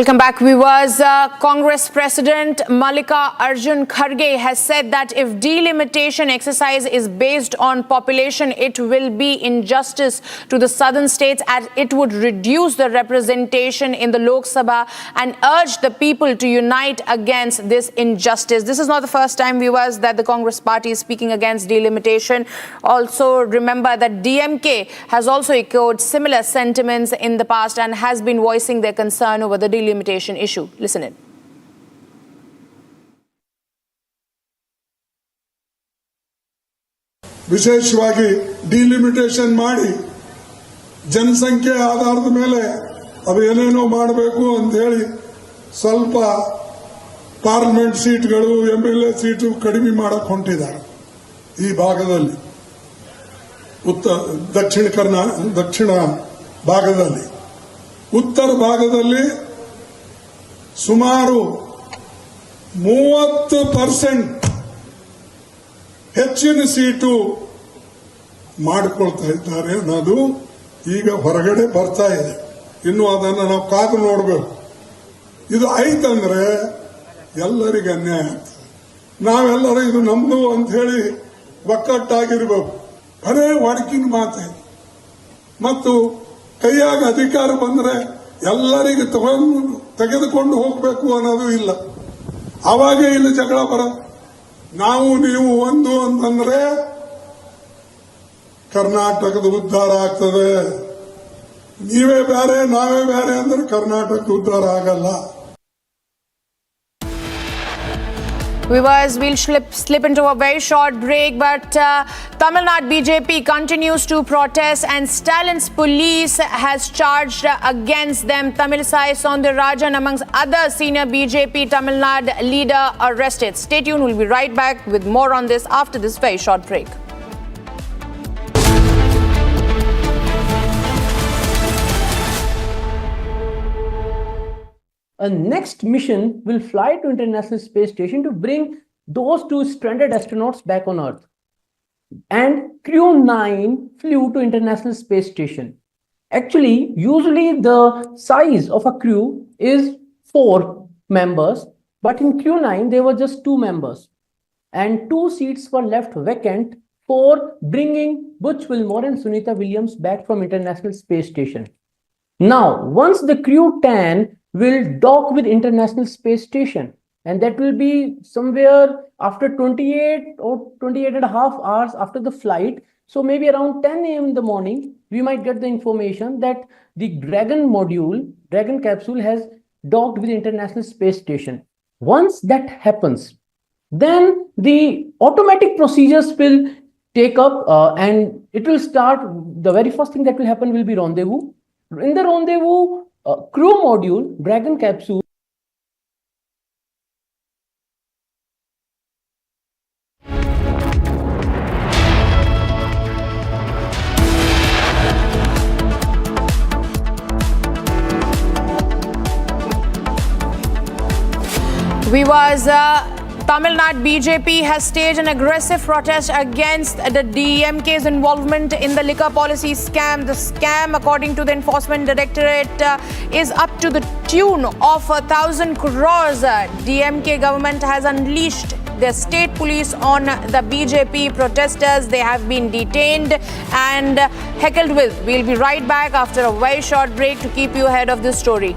Welcome back, viewers. Congress President Mallika Arjun Kharge has said that if delimitation exercise is based on population, it will be injustice to the southern states as it would reduce the representation in the Lok Sabha and urged the people to unite against this injustice. This is not the first time, viewers, that the Congress party is speaking against delimitation. Also, remember that DMK has also echoed similar sentiments in the past and has been voicing their concern over the delimitation issue. Listen in. ವಿಶೇಷವಾಗಿ delimitation ಮಾಡಿ ಜನಸಂಖ್ಯೆ ಆಧಾರದ ಮೇಲೆ ಅದು ಏನೇನೋ ಮಾಡಬೇಕು ಅಂತ ಹೇಳಿ ಸ್ವಲ್ಪ ಪಾರ್ಲಿಮೆಂಟ್ ಸೀಟ್ಗಳು ಎಂಎಲ್ಎ ಸೀಟು ಕಡಿಮೆ ಮಾಡಕ್ಕೆ ಹೊಂಟಿದ್ದಾರೆ ಈ ಭಾಗದಲ್ಲಿ ದಕ್ಷಿಣ ಭಾಗದಲ್ಲಿ. ಉತ್ತರ ಭಾಗದಲ್ಲಿ ಸುಮಾರು 30% ಹೆಚ್ಚಿನ ಸೀಟು ಮಾಡಿಕೊಳ್ತಾ ಇದ್ದಾರೆ ಅನ್ನೋದು ಈಗ ಹೊರಗಡೆ ಬರ್ತಾ ಇದೆ. ಇನ್ನು ಅದನ್ನು ನಾವು ಕಾದು ನೋಡಬೇಕು. ಇದು ಆಯ್ತಂದ್ರೆ ಎಲ್ಲರಿಗೂ ಅನ್ಯಾಯ ಆಗ್ತದೆ. ನಾವೆಲ್ಲರೂ ಇದು ನಮ್ದು ಅಂತ ಹೇಳಿ ಒಕ್ಕಟ್ಟಾಗಿರ್ಬೇಕು. ಬರೇ ಒಡಕಿನ ಮಾತೆ ಮತ್ತು ಕೈಯಾಗ ಅಧಿಕಾರ ಬಂದ್ರೆ ಎಲ್ಲರಿಗೂ ತೆಗೆದುಕೊಂಡು ಹೋಗಬೇಕು ಅನ್ನೋದು ಇಲ್ಲ. ಅವಾಗೇ ಇಲ್ಲಿ ಜಗಳ ಬರೋದು. ನಾವು ನೀವು ಒಂದು ಅಂತಂದ್ರೆ ಕರ್ನಾಟಕದ ಉದ್ಧಾರ ಆಗ್ತದೆ. ನೀವೇ ಬೇರೆ ನಾವೇ ಬೇರೆ ಅಂದ್ರೆ ಕರ್ನಾಟಕದ ಉದ್ಧಾರ ಆಗಲ್ಲ. Viewers, we'll slip into a very short break, but Tamil Nadu BJP continues to protest and Stalin's police has charged against them. Tamilisai Soundararajan, amongst other senior BJP Tamil Nadu leader, arrested. Stay tuned, we'll be right back with more on this after this very short break. A next mission will fly to International Space Station to bring those two stranded astronauts back on Earth. And Crew 9 flew to International Space Station. Actually, usually the size of a crew is 4 members, but in Crew 9 there were just 2 members. And 2 seats were left vacant for bringing Butch Wilmore and Sunita Williams back from International Space Station. Now, once the Crew 10 will dock with International Space Station, and that will be somewhere after 28 or 28 and a half hours after the flight. So maybe around 10 a.m. in the morning, we might get the information that the Dragon capsule has docked with International Space Station. Once that happens, then the automatic procedures will take up and it will start. The very first thing that will happen will be rendezvous. In the rendezvous, crew module, Dragon capsule, Viewers, Tamil Nadu BJP has staged an aggressive protest against the DMK's involvement in the liquor policy scam. The scam, according to the Enforcement Directorate, is up to the tune of 1,000 crores. DMK government has unleashed the state police on the BJP protesters. They have been detained and heckled with. We'll be right back after a very short break to keep you ahead of this story.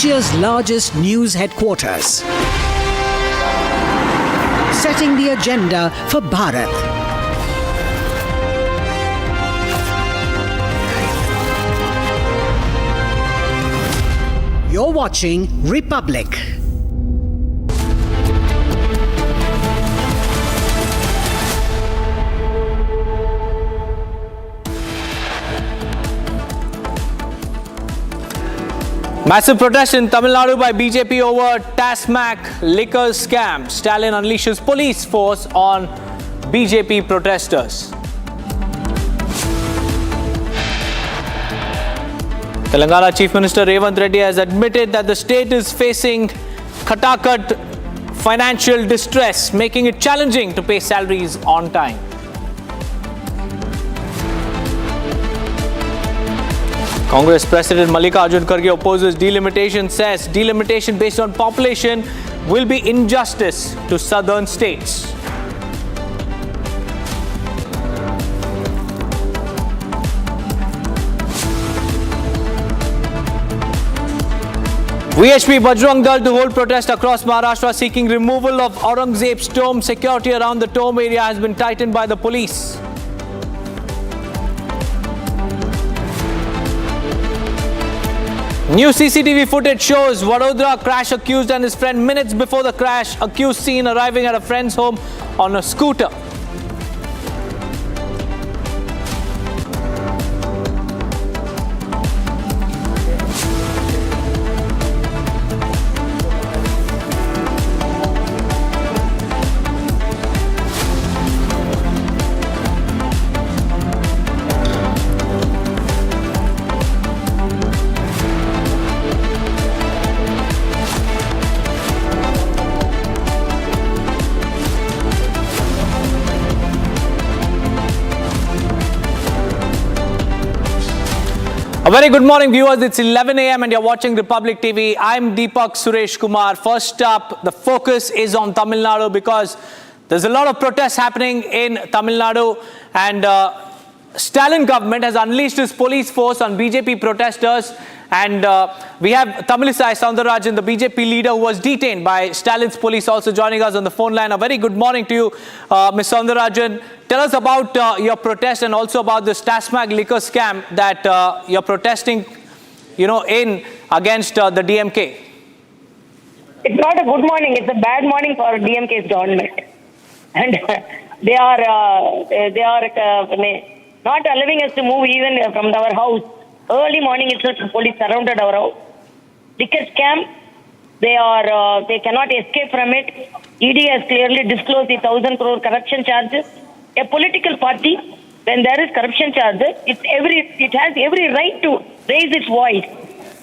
Asia's largest news headquarters, setting the agenda for Bharat. You're watching Republic. Massive protest in Tamil Nadu by BJP over Tasmac liquor scam. Stalin unleashes police force on BJP protesters. Telangana Chief Minister Revanth Reddy has admitted that the state is facing khatakat financial distress, making it challenging to pay salaries on time. Congress President Mallikarjun Kharge opposes delimitation, says delimitation based on population will be injustice to southern states. VHP Bajrang Dal to hold protest across Maharashtra seeking removal of Aurangzeb's tomb. Security around the tomb area has been tightened by the police. New CCTV footage shows Vadodara crash accused and his friend minutes before the crash. Accused seen arriving at a friend's home on a scooter. A very good morning, viewers. It's 11 a.m. and you're watching Republic TV. I'm Deepak Suresh Kumar. First up, the focus is on Tamil Nadu because there's a lot of protests happening in Tamil Nadu, and Stalin government has unleashed its police force on BJP protesters. And we have Tamilisai Soundararajan, the BJP leader who was detained by Stalin's police, also joining us on the phone line. A very good morning to you, Ms. Soundararajan. Tell us about your protest and also about this Tasmac liquor scam that you're protesting, in against the DMK. It's not a good morning. It's a bad morning for DMK's government, and they are not allowing us to move even from our house. Early morning itself, the police surrounded our house. Liquor scam. They cannot escape from it. ED has clearly disclosed the 1,000 crore corruption charges. A political party, when there is corruption charges, it has every right to raise its voice.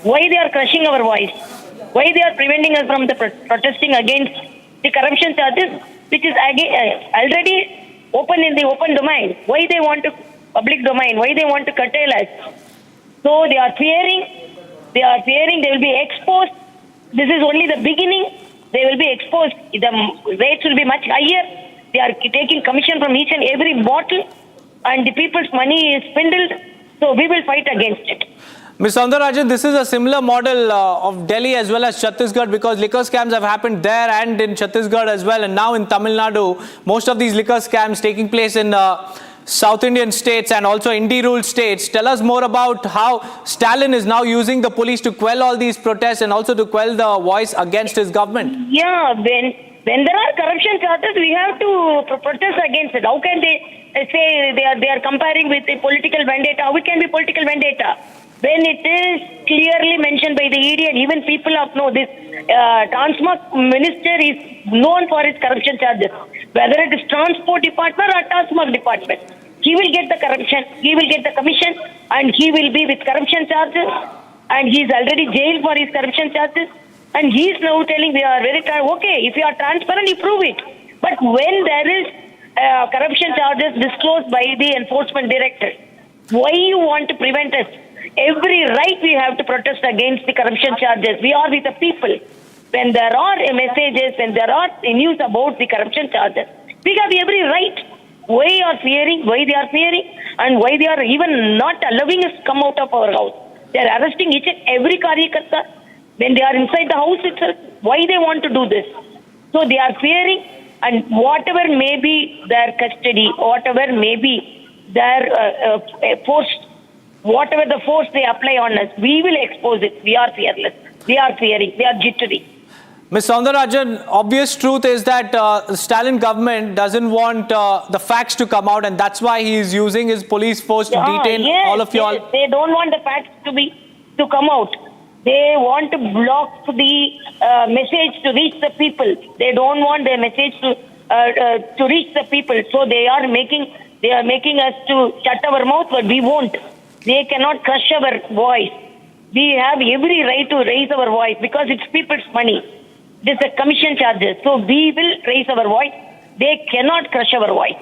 Why they are crushing our voice? Why they are preventing us from protesting against the corruption charges, which is already open in the open domain? Why they want to public domain? Why they want to curtail us? So they are fearing they will be exposed. This is only the beginning. They will be exposed. The rates will be much higher. They are taking commission from each and every bottle, and the people's money is swindled. So we will fight against it. Ms. Soundararajan, this is a similar model of Delhi as well as Chhattisgarh, because liquor scams have happened there and in Chhattisgarh as well, and now in Tamil Nadu. Most of these liquor scams taking place in South Indian states and also Indie-ruled states. Tell us more about how Stalin is now using the police to quell all these protests and also to quell the voice against his government. Yeah, when there are corruption charges, we have to protest against it. How can they say they are comparing with a political vendetta? How it can be political vendetta? When it is clearly mentioned by the ED, and even people know this, Transport Minister is known for his corruption charges. Whether it is Transport Department or Transport Department, he will get the corruption, he will get the commission, and he will be with corruption charges, and he is already jailed for his corruption charges. And he is now telling we are very okay, if you are transparent, you prove it. But when there is corruption charges disclosed by the enforcement director, why you want to prevent us? Every right we have to protest against the corruption charges. We are with the people. When there are messages, when there are news about the corruption charges, we have every right. Why they are fearing, and why they are even not allowing us to come out of our house. They are arresting each and every Karyakarta. when they are inside the house itself, why they want to do this? So they are fearing, and whatever may be their custody, whatever may be their force, whatever the force they apply on us, we will expose it. We are fearless. We are fearing. We are jittery. Ms. Soundarajan, obvious truth is that the Stalin government doesn't want the facts to come out, and that's why he is using his police force to detain all of you all. They don't want the facts to come out. They want to block the message to reach the people. They don't want the message to reach the people. So they are making us to shut our mouth, but we won't. They cannot crush our voice. We have every right to raise our voice because it's people's money. This is commission charges. So we will raise our voice. They cannot crush our voice.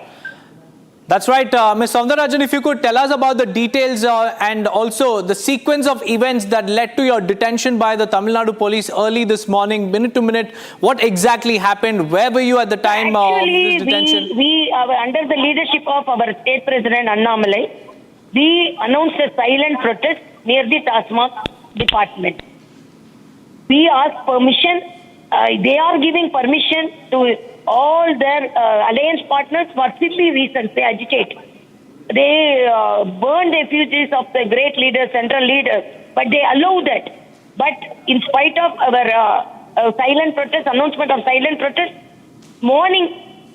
That's right. Ms. Soundarajan, if you could tell us about the details and also the sequence of events that led to your detention by the Tamil Nadu police early this morning, minute to minute. What exactly happened? Where were you at the time of this detention? We under the leadership of our state president, Annamalai, we announced a silent protest near the Tasmak department. We asked permission. They are giving permission to all their alliance partners for silly reasons. They agitate. They burn the effigies of the great leaders, central leaders, but they allow that. But in spite of our silent protest, announcement of silent protest, morning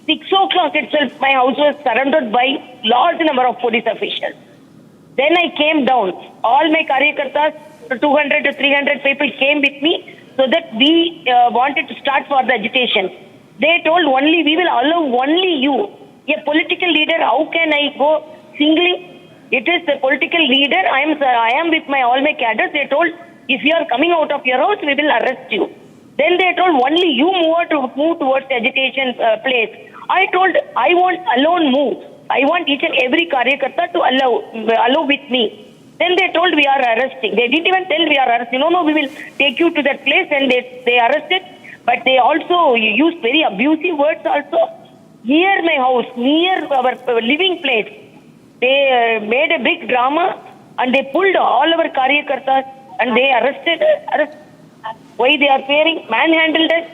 6 o'clock itself, my house was surrounded by large number of police officials. Then I came down. All my karyakartas, 200 to 300 people came with me so that we wanted to start for the agitation. They told only, we will allow only you. A political leader, how can I go singly? It is the political leader. I am with all my cadres. They told, if you are coming out of your house, we will arrest you. Then they told, only you move towards the agitation place. I told, I won't alone move. I want each and every karyakarta to allow with me. Then they told we are arresting. They didn't even tell we are arresting. No, we will take you to that place, and they arrested. But they also used very abusive words also. Near my house, near our living place, they made a big drama and they pulled all our karyakartas and they arrested. Why they are fearing? Manhandled us.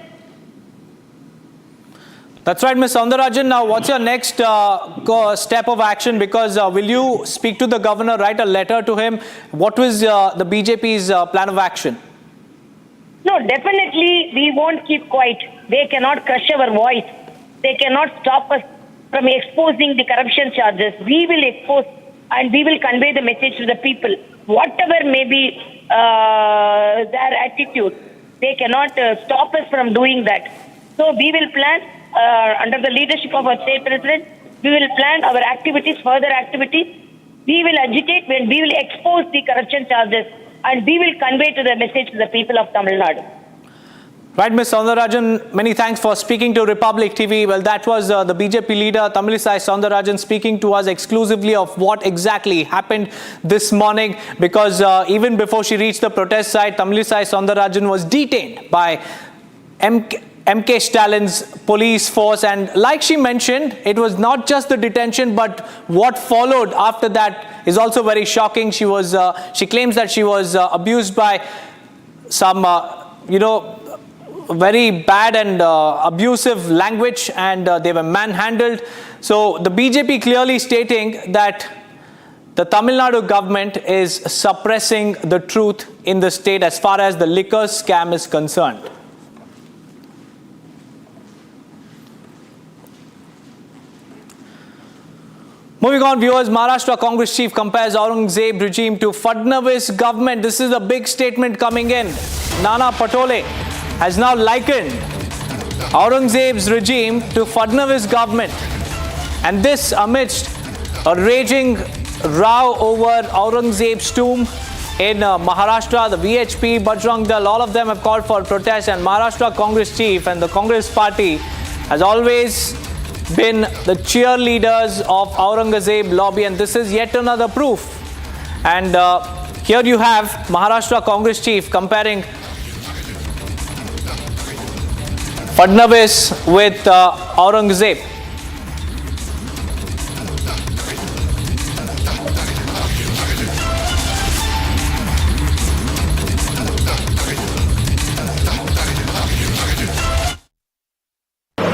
That's right, Ms. Soundarajan. Now, what's your next step of action? Because will you speak to the governor, write a letter to him? What was the BJP's plan of action? No, definitely we won't keep quiet. They cannot crush our voice. They cannot stop us from exposing the corruption charges. We will expose and we will convey the message to the people. Whatever may be their attitude, they cannot stop us from doing that. So we will plan under the leadership of our state president, we will plan our activities, further activities. We will agitate when we will expose the corruption charges and we will convey to the message to the people of Tamil Nadu. Right, Ms. Soundarajan, many thanks for speaking to Republic TV. Well, that was the BJP leader, Tamilisai Soundarajan, speaking to us exclusively of what exactly happened this morning. Because even before she reached the protest site, Tamilisai Soundarajan was detained by MK Stalin's police force. And like she mentioned, it was not just the detention, but what followed after that is also very shocking. She claims that she was abused by some, very bad and abusive language, and they were manhandled. So the BJP clearly stating that the Tamil Nadu government is suppressing the truth in the state as far as the liquor scam is concerned. Moving on, viewers, Maharashtra Congress chief compares Aurangzeb regime to Fadnavis government. This is a big statement coming in. Nana Patole has now likened Aurangzeb's regime to Fadnavis government. And this amidst a raging row over Aurangzeb's tomb in Maharashtra. The VHP, Bajrang Dal, all of them have called for protest, and Maharashtra Congress chief and the Congress party has always been the cheerleaders of Aurangzeb lobby, and this is yet another proof. And here you have Maharashtra Congress chief comparing Fadnavis with Aurangzeb.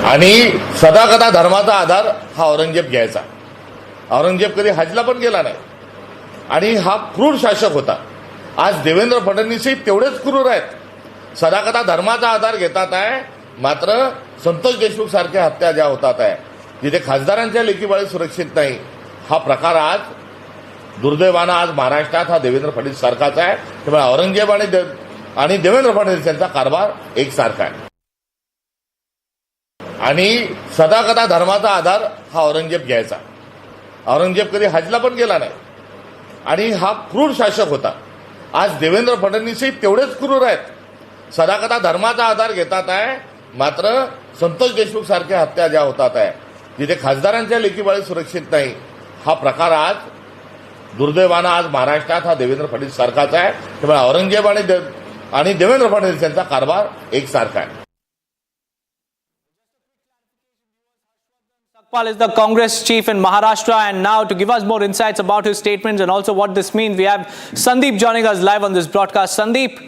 आणि सदाकदा धर्माचा आधार हा औरंगजेब घ्यायचा. औरंगजेब कधी हजला पण गेला नाही आणि हा क्रूर शासक होता. आज देवेंद्र फडणवीसही तेवढेच क्रूर आहेत. सदाकदा धर्माचा आधार घेतात आहे, मात्र संतोष देशमुख सारख्या हत्या ज्या होतात आहे, जिथे खासदारांच्या लेकीबाळी सुरक्षित नाही, हा प्रकार आज दुर्दैवानं आज महाराष्ट्रात हा देवेंद्र फडणवीस सारखाच आहे. त्यामुळे औरंगजेब आणि देवेंद्र फडणवीस यांचा कारभार एकसारखा आहे. आणि सदाकदा धर्माचा आधार हा औरंगजेब घ्यायचा. औरंगजेब कधी हजला पण गेला नाही आणि हा क्रूर शासक होता. आज देवेंद्र फडणवीसही तेवढेच क्रूर आहेत. सदाकदा धर्माचा आधार घेतात आहे, मात्र संतोष देशमुख सारख्या हत्या ज्या होतात आहे, जिथे खासदारांच्या लेकीबाळी सुरक्षित नाही, हा प्रकार आज दुर्दैवानं आज महाराष्ट्रात हा देवेंद्र फडणवीस सारखाच आहे. त्यामुळे औरंगजेब आणि देवेंद्र फडणवीस यांचा कारभार एकसारखा आहे. Sakpal is the Congress chief in Maharashtra, and now to give us more insights about his statements and also what this means, we have Sandeep joining us live on this broadcast. Sandeep,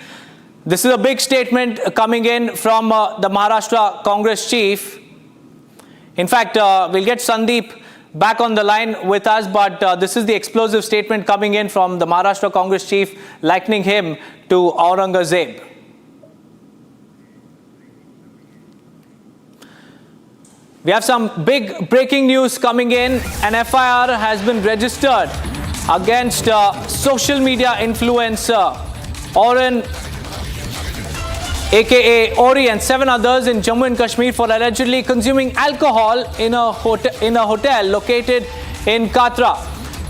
this is a big statement coming in from the Maharashtra Congress chief. In fact, we'll get Sandeep back on the line with us, but this is the explosive statement coming in from the Maharashtra Congress chief, likening him to Aurangzeb. We have some big breaking news coming in. An FIR has been registered against social media influencer Oren, aka Ori, and 7 others in Jammu and Kashmir for allegedly consuming alcohol in a hotel located in Katra.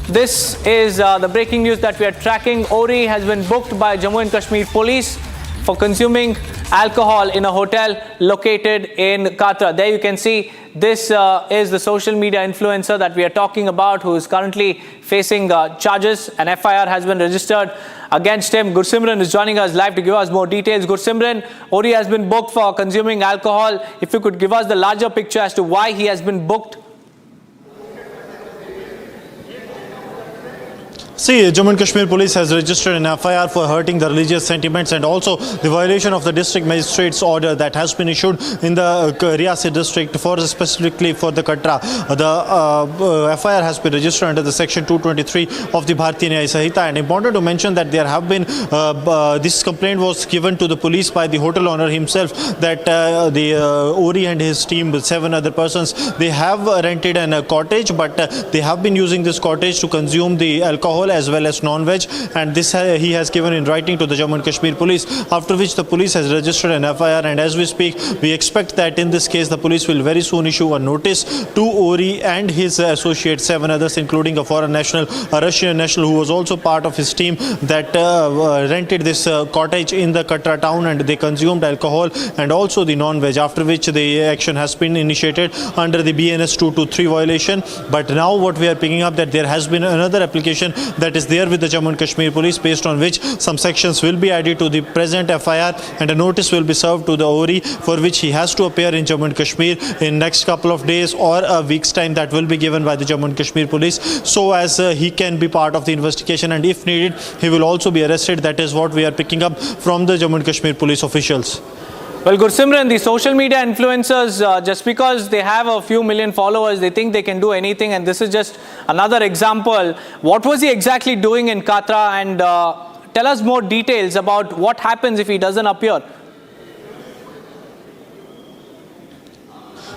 This is the breaking news that we are tracking. Ori has been booked by Jammu and Kashmir police for consuming alcohol in a hotel located in Katra. There you can see this is the social media influencer that we are talking about, who is currently facing charges. An FIR has been registered against him. Gursimran is joining us live to give us more details. Gursimran, Ori has been booked for consuming alcohol. If you could give us the larger picture as to why he has been booked. See, Jammu and Kashmir police has registered an FIR for hurting the religious sentiments and also the violation of the district magistrate's order that has been issued in the Riyasi district specifically for the Katra. The FIR has been registered under the section 223 of the Bharatiya Nyaya Sanhita, and important to mention that there have been this complaint was given to the police by the hotel owner himself that the Ori and his team with 7 other persons, they have rented a cottage, but they have been using this cottage to consume the alcohol as well as non-veg, and this he has given in writing to the Jammu and Kashmir police, after which the police has registered an FIR, and as we speak we expect that in this case the police will very soon issue a notice to Ori and his associates, 7 others including a foreign national, a Russian national who was also part of his team that rented this cottage in the Katra town, and they consumed alcohol and also the non-veg, after which the action has been initiated under the BNS 223 violation. But now what we are picking up that there has been another application that is there with the Jammu and Kashmir police, based on which some sections will be added to the present FIR, and a notice will be served to the Ori for which he has to appear in Jammu and Kashmir in next couple of days or a week's time. That will be given by the Jammu and Kashmir police, so as he can be part of the investigation, and if needed he will also be arrested. That is what we are picking up from the Jammu and Kashmir police officials. Well, Gursimran, the social media influencers, just because they have a few million followers, they think they can do anything, and this is just another example. What was he exactly doing in Katra, and tell us more details about what happens if he doesn't appear.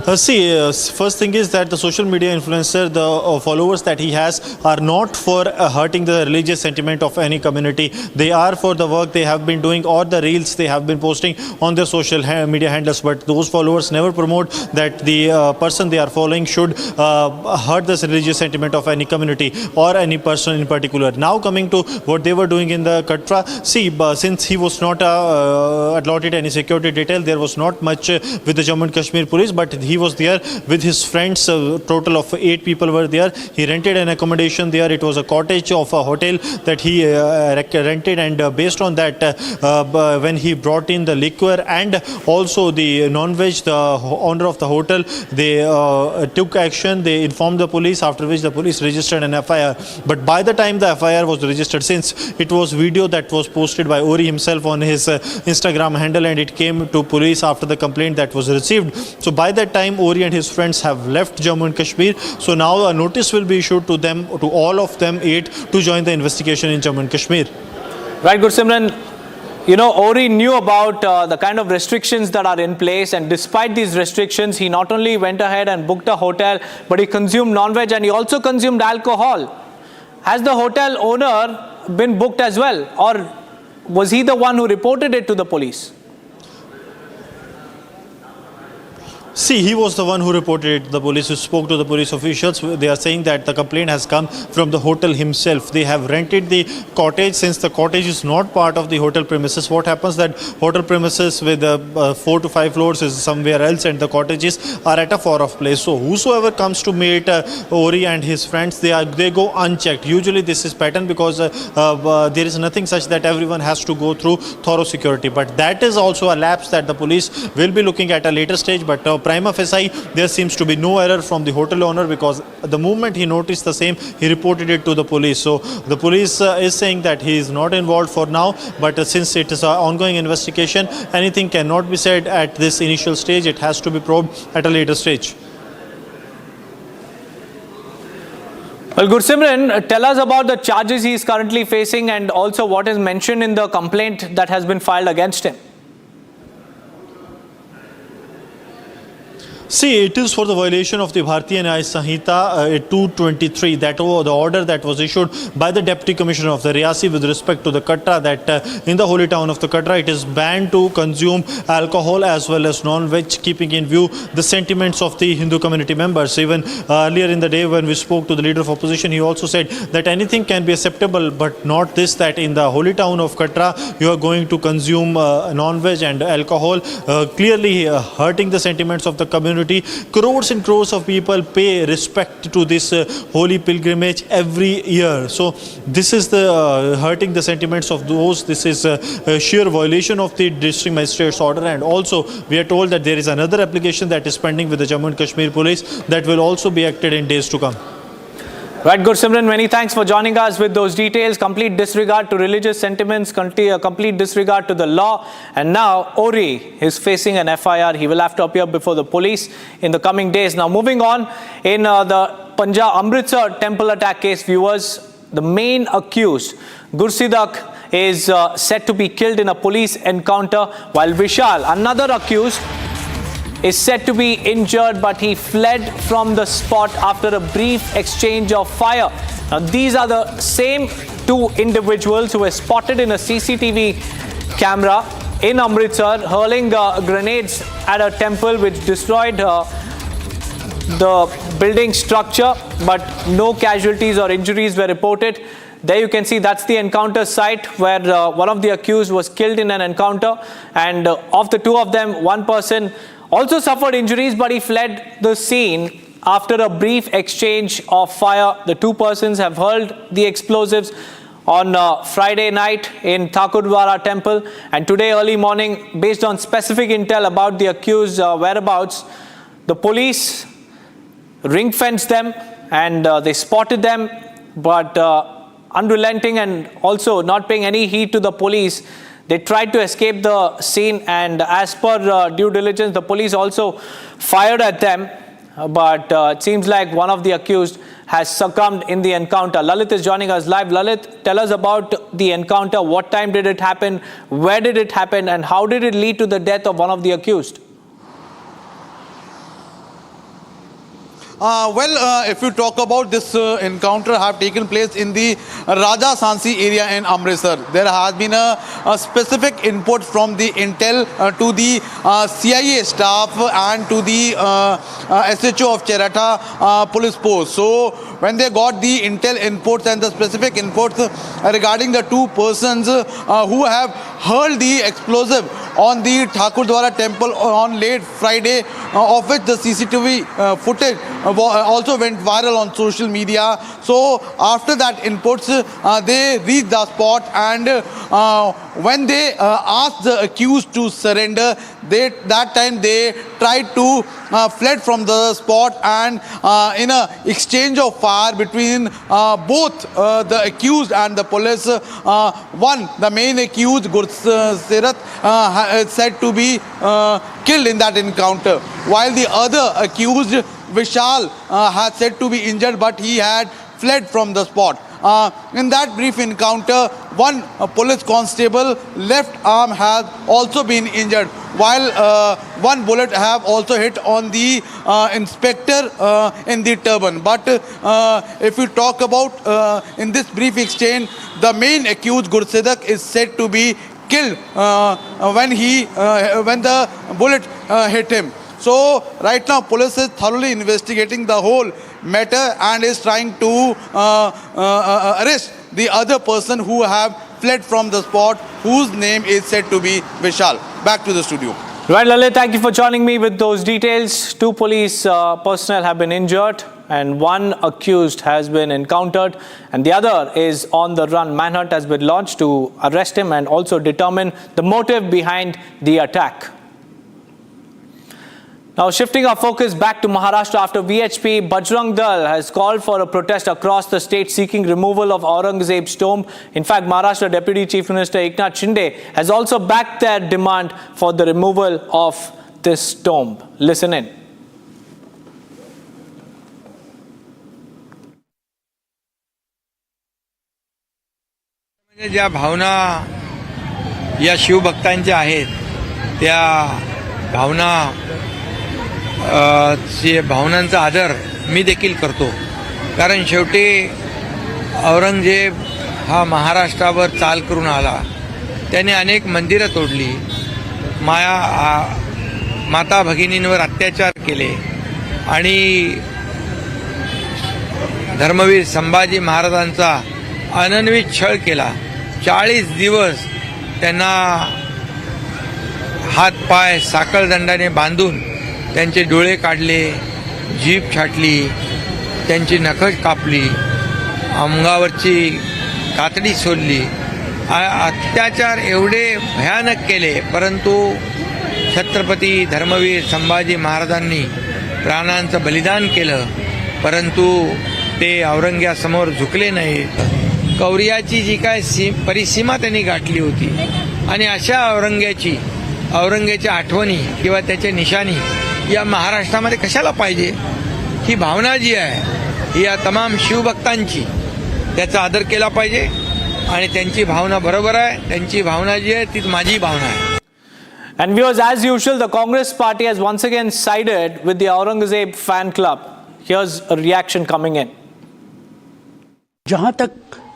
First thing is that the social media influencer, the followers that he has are not for hurting the religious sentiment of any community. They are for the work they have been doing or the reels they have been posting on their social media handles. But those followers never promote that the person they are following should hurt the religious sentiment of any community or any person in particular. Now coming to what they were doing in the Katra, since he was not allotted any security detail, there was not much with the Jammu and Kashmir police, but he was there with his friends. A total of 8 people were there. He rented an accommodation there. It was a cottage of a hotel that he rented, and based on that, when he brought in the liquor and also the non-veg, the owner of the hotel, they took action. They informed the police, after which the police registered an FIR. But by the time the FIR was registered, since it was video that was posted by Ori himself on his Instagram handle, and it came to police after the complaint that was received, so by that time Ori and his friends have left Jammu and Kashmir. So now a notice will be issued to them, to all of them 8, to join the investigation in Jammu and Kashmir. Right, Gursimran. You know, Ori knew about the kind of restrictions that are in place, and despite these restrictions, he not only went ahead and booked a hotel, but he consumed non-veg and he also consumed alcohol. Has the hotel owner been booked as well, or was he the one who reported it to the police? See, he was the one who reported it to the police, who spoke to the police officials. They are saying that the complaint has come from the hotel himself. They have rented the cottage. Since the cottage is not part of the hotel premises, what happens that hotel premises with 4 to 5 floors is somewhere else, and the cottages are at a far off place. So whosoever comes to meet Ori and his friends, they go unchecked. Usually this is pattern because there is nothing such that everyone has to go through thorough security. But that is also a lapse that the police will be looking at a later stage. But prima facie, there seems to be no error from the hotel owner, because the moment he noticed the same, he reported it to the police. So the police is saying that he is not involved for now, but since it is an ongoing investigation, anything cannot be said at this initial stage. It has to be probed at a later stage. Well, Gursimran, tell us about the charges he is currently facing and also what is mentioned in the complaint that has been filed against him. See, it is for the violation of the Bharatiya Nyaya Sanhita 223, that the order that was issued by the Deputy Commissioner of the Riyasi with respect to the Katra, that in the holy town of the Katra, it is banned to consume alcohol as well as non-veg, keeping in view the sentiments of the Hindu community members. Even earlier in the day when we spoke to the leader of opposition, he also said that anything can be acceptable, but not this, that in the holy town of Katra, you are going to consume non-veg and alcohol, clearly hurting the sentiments of the community. Crores and crores of people pay respect to this holy pilgrimage every year. So this is the hurting the sentiments of those. This is a sheer violation of the district magistrate's order. And also we are told that there is another application that is pending with the Jammu and Kashmir police that will also be acted in days to come. Right, Gursimran, many thanks for joining us with those details. Complete disregard to religious sentiments, complete disregard to the law. And now Ori is facing an FIR. He will have to appear before the police in the coming days. Now, moving on, in the Amritsar temple attack case, viewers, the main accused, Gursidak, is said to be killed in a police encounter, while Vishal, another accused, is said to be injured, but he fled from the spot after a brief exchange of fire. Now, these are the same two individuals who were spotted in a CCTV camera in Amritsar hurling grenades at a temple, which destroyed the building structure, but no casualties or injuries were reported. There you can see that's the encounter site where one of the accused was killed in an encounter, and of the two of them, one person also suffered injuries, but he fled the scene after a brief exchange of fire. The two persons have hurled the explosives on Friday night in Thakurdwara temple, and today early morning, based on specific intel about the accused whereabouts, the police ring-fenced them and they spotted them, but unrelenting and also not paying any heed to the police, they tried to escape the scene, and as per due diligence, the police also fired at them, but it seems like one of the accused has succumbed in the encounter. Lalit is joining us live. Lalit, tell us about the encounter. What time did it happen? Where did it happen? And how did it lead to the death of one of the accused? If you talk about this encounter have taken place in the Raja Sansi area in Amritsar. There has been a specific input from the intel to the CIA staff and to the SHO of Cherata police post. So when they got the intel inputs and the specific inputs regarding the two persons who have hurled the explosive on the Thakurdwara temple on late Friday, of which the CCTV footage also went viral on social media. So after that inputs, they reached the spot, and when they asked the accused to surrender, that time they tried to fled from the spot, and in a exchange of fire between both the accused and the police, the main accused Gurserat is said to be killed in that encounter, while the other accused Vishal has said to be injured, but he had fled from the spot. In that brief encounter, one police constable left arm has also been injured, while one bullet have also hit on the inspector in the turban. But if you talk about in this brief exchange, the main accused Gursedak is said to be killed when the bullet hit him. So right now police is thoroughly investigating the whole matter and is trying to arrest the other person who have fled from the spot, whose name is said to be Vishal. Back to the studio. Right, Lalit, thank you for joining me with those details. 2 police personnel have been injured and 1 accused has been encountered and the other is on the run. Manhunt has been launched to arrest him and also determine the motive behind the attack. Now shifting our focus back to Maharashtra, after VHP, Bajrang Dal has called for a protest across the state seeking removal of Aurangzeb's tomb. In fact, Maharashtra Deputy Chief Minister Eknath Shinde has also backed their demand for the removal of this tomb. Listen in. ज्या भावना या शिवभक्तांच्या आहेत त्या भावनांचा आदर मी देखील करतो, कारण शेवटी औरंगजेब हा महाराष्ट्रावर चाल करून आला. त्याने अनेक मंदिरं तोडली, माता भगिनींवर अत्याचार केले आणि धर्मवीर संभाजी महाराजांचा अनन्वित छळ केला. 40 दिवस त्यांना हात पाय साखळदंडाने बांधून त्यांचे डोळे काढले, जीभ छाटली, त्यांची नखं कापली, अंगावरची कातडी सोडली, अत्याचार एवढे भयानक केले. परंतु छत्रपती धर्मवीर संभाजी महाराजांनी प्राणांचं बलिदान केलं, परंतु ते औरंग्यासमोर झुकले नाहीत. कौर्याची जी काय परिसीमा त्यांनी गाठली होती आणि अशा औरंग्याच्या आठवणी किंवा त्याच्या निशाणी या महाराष्ट्रामध्ये कशाला पाहिजे. ही भावना जी आहे ही या तमाम शिवभक्तांची, त्याचा आदर केला पाहिजे आणि त्यांची भावना बरोबर आहे. त्यांची भावना जी आहे तीच माझी भावना आहे. And viewers, as usual, the Congress party has once again sided with the Aurangzeb fan club. Here's a reaction coming in. जहाँ तक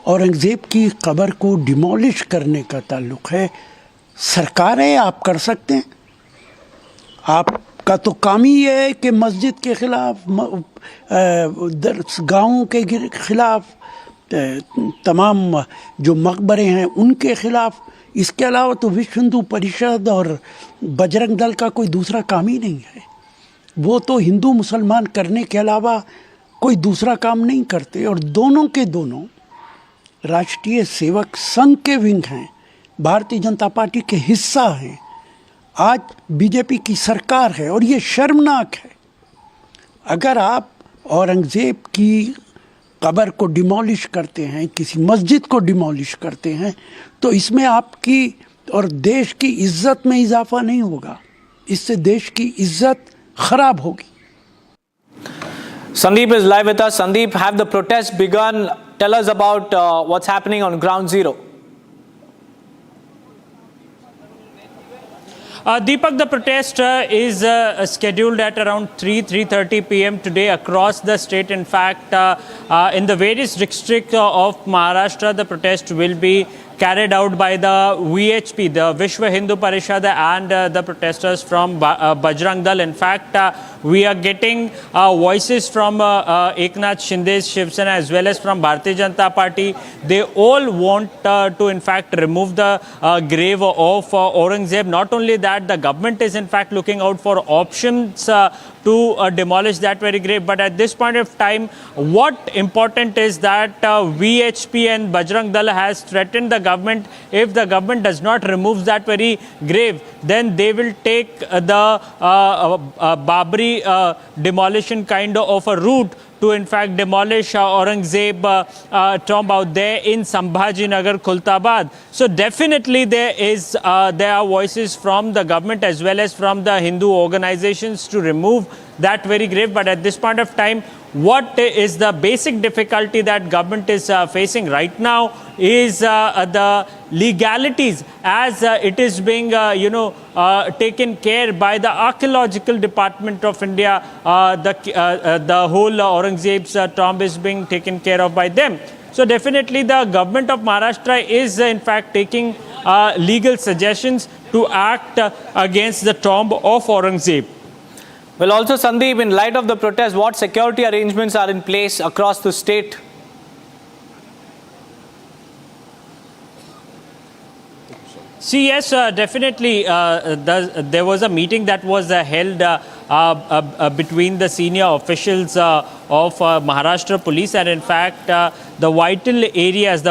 औरंगजेब की कब्र को डिमोलिश करने का ताल्लुक है, सरकारें आप कर सकते हैं. आपका तो काम ही है कि मस्जिद के खिलाफ, गाँवों के खिलाफ, तमाम जो मकबरे हैं उनके खिलाफ. इसके अलावा तो विश्व हिंदू परिषद और बजरंग दल का कोई दूसरा काम ही नहीं है. वो तो हिंदू मुसलमान करने के अलावा कोई दूसरा काम नहीं करते. और दोनों के दोनों राष्ट्रीय सेवक संघ के विंग हैं, भारतीय जनता पार्टी के हिस्सा हैं. आज बीजेपी की सरकार है और ये शर्मनाक है. अगर आप औरंगजेब की कब्र को डिमोलिश करते हैं, किसी मस्जिद को डिमोलिश करते हैं, तो इसमें आपकी और देश की इज्जत में इजाफा नहीं होगा, इससे देश की इज्जत खराब होगी. Sandeep is live with us. Sandeep, have the protests begun? Tell us about what's happening on ground zero. Deepak, the protest is scheduled at around 3:30 p.m. today across the state. In fact, in the various districts of Maharashtra, the protest will be carried out by the VHP, the Vishwa Hindu Parishad, and the protesters from Bajrang Dal. In fact, we are getting voices from Eknath Shinde's Shiv Sena as well as from Bharatiya Janata Party. They all want to in fact remove the grave of Aurangzeb. Not only that, the government is in fact looking out for options to demolish that very grave. But at this point of time, what important is that VHP and Bajrang Dal has threatened the government. If the government does not remove that very grave, then they will take the Babri demolition kind of a route to in fact demolish Aurangzeb tomb out there in Sambhajinagar, Khultabad. So definitely there are voices from the government as well as from the Hindu organizations to remove that very grave. But at this point of time, what is the basic difficulty that government is facing right now is the legalities as it is being taken care by the archaeological department of India. The whole Aurangzeb's tomb is being taken care of by them. So definitely the government of Maharashtra is in fact taking legal suggestions to act against the tomb of Aurangzeb. Well, also Sandeep, in light of the protest, what security arrangements are in place across the state? See, yes, definitely. There was a meeting that was held between the senior officials of Maharashtra Police, and in fact, the vital areas,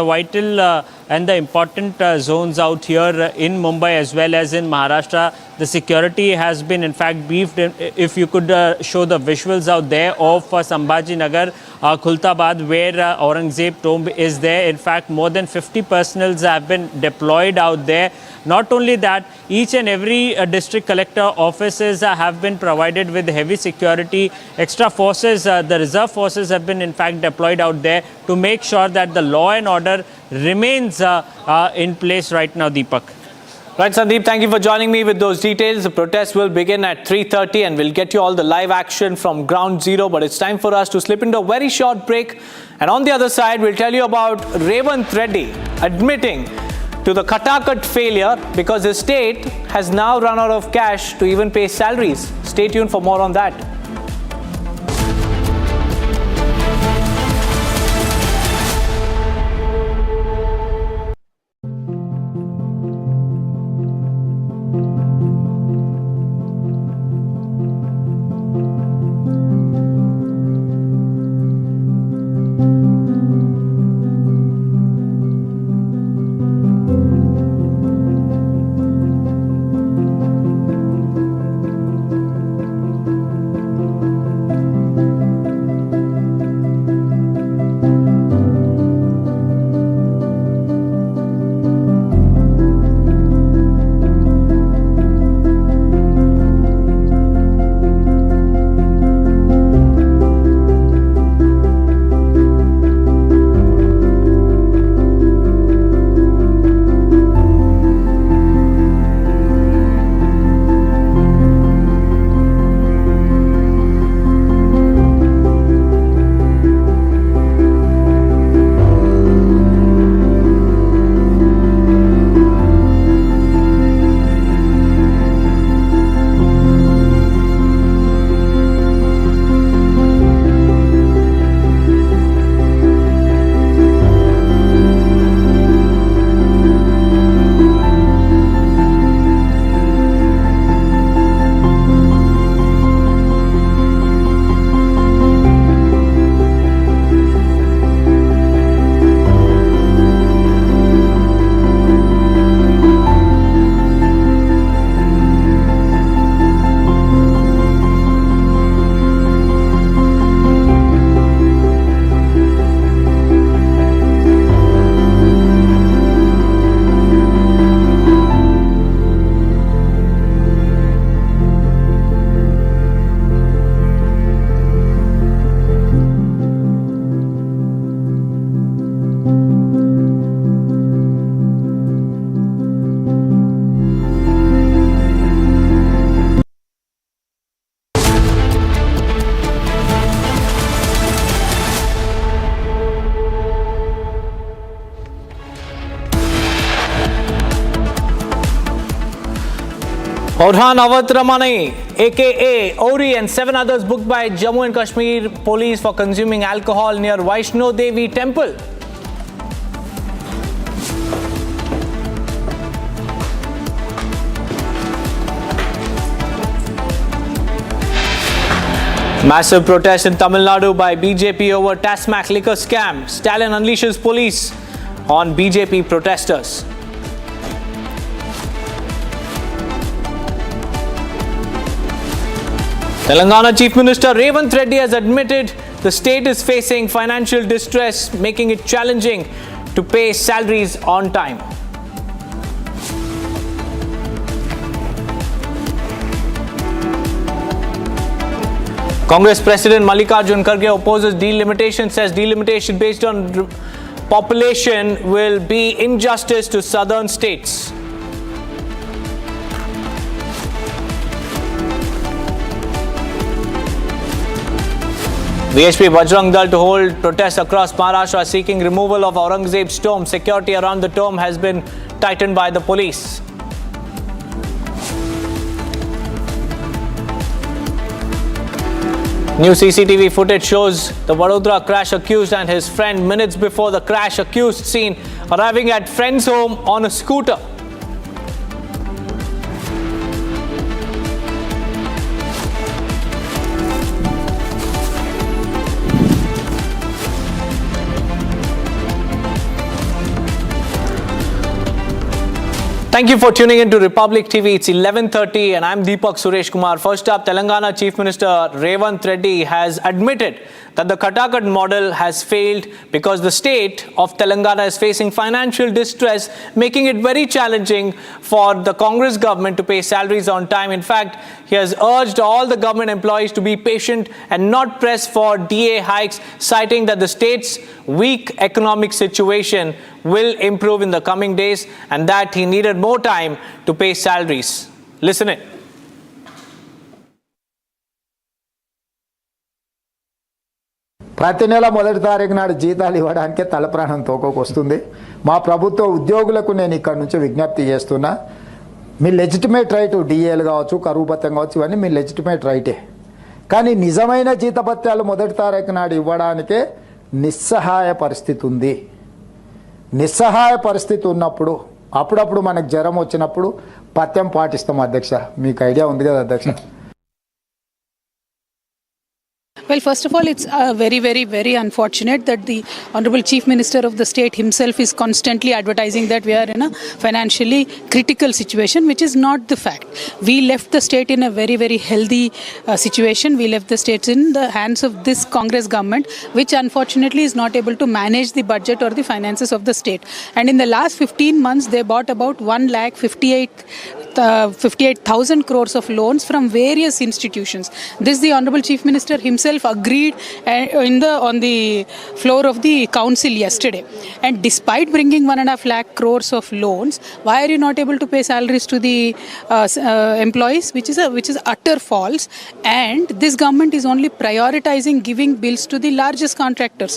and the important zones out here in Mumbai as well as in Maharashtra, the security has been in fact beefed. If you could show the visuals out there of Sambhajinagar, Khultabad, where Aurangzeb tomb is there. In fact, more than 50 personals have been deployed out there. Not only that, each and every district collector offices have been provided with heavy security. Extra forces, the reserve forces have been in fact deployed out there to make sure that the law and order remains in place right now, Deepak. Right, Sandeep, thank you for joining me with those details. The protest will begin at 3:30 and we'll get you all the live action from ground zero. But it's time for us to slip into a very short break. And on the other side, we'll tell you about Revanth Reddy admitting to the Khatakat failure because his state has now run out of cash to even pay salaries. Stay tuned for more on that. Orhan Avatramani, aka Ori, and 7 others booked by Jammu and Kashmir police for consuming alcohol near Vaishno Devi temple. Massive protest in Tamil Nadu by BJP over Tasmac liquor scam. Stalin unleashes police on BJP protesters. Telangana Chief Minister Revanth Reddy has admitted the state is facing financial distress, making it challenging to pay salaries on time. Congress President Mallikarjun Kharge opposes delimitation, says delimitation based on population will be injustice to southern states. VHP Bajrang Dal to hold protests across Maharashtra seeking removal of Aurangzeb's tomb. Security around the tomb has been tightened by the police. New CCTV footage shows the Vadodara crash accused and his friend minutes before the crash accused seen arriving at friend's home on a scooter. Thank you for tuning in to Republic TV. It's 11:30 and I'm Deepak Suresh Kumar. First up, Telangana Chief Minister Revanth Reddy has admitted that the Katakat model has failed because the state of Telangana is facing financial distress, making it very challenging for the Congress government to pay salaries on time. In fact, he has urged all the government employees to be patient and not press for DA hikes, citing that the state's weak economic situation will improve in the coming days and that he needed more time to pay salaries. Listen in. ప్రతి నెల మొదటి తారీఖు నాడు జీతాలు ఇవ్వడానికే తలప్రాణం తోకొకొస్తుంది. మా ప్రభుత్వ ఉద్యోగులకు నేను ఇక్కడ నుంచి విజ్ఞప్తి చేస్తున్నా, మీ లెజిటిమేట్ రైట్ డిఏలు కావచ్చు, కరువు భత్యం కావచ్చు, ఇవన్నీ మీ లెజిటిమేట్ రైటే. కానీ నిజమైన జీతభత్యాలు మొదటి తారీఖు నాడు ఇవ్వడానికే నిస్సహాయ పరిస్థితి ఉంది. నిస్సహాయ పరిస్థితి ఉన్నప్పుడు అప్పుడప్పుడు మనకు జ్వరం వచ్చినప్పుడు పథ్యం పాటిస్తాం అధ్యక్ష. మీకు ఐడియా ఉంది కదా అధ్యక్ష. Well, first of all, it's very, very, very unfortunate that the Honorable Chief Minister of the state himself is constantly advertising that we are in a financially critical situation, which is not the fact. We left the state in a very, very healthy situation. We left the state in the hands of this Congress government, which unfortunately is not able to manage the budget or the finances of the state. And in the last 15 months, they bought about 1,58,000 crores of loans from various institutions. This the Honorable Chief Minister himself agreed on the floor of the council yesterday. And despite bringing 1.5 lakh crores of loans, why are you not able to pay salaries to the employees, which is utter false. And this government is only prioritizing giving bills to the largest contractors.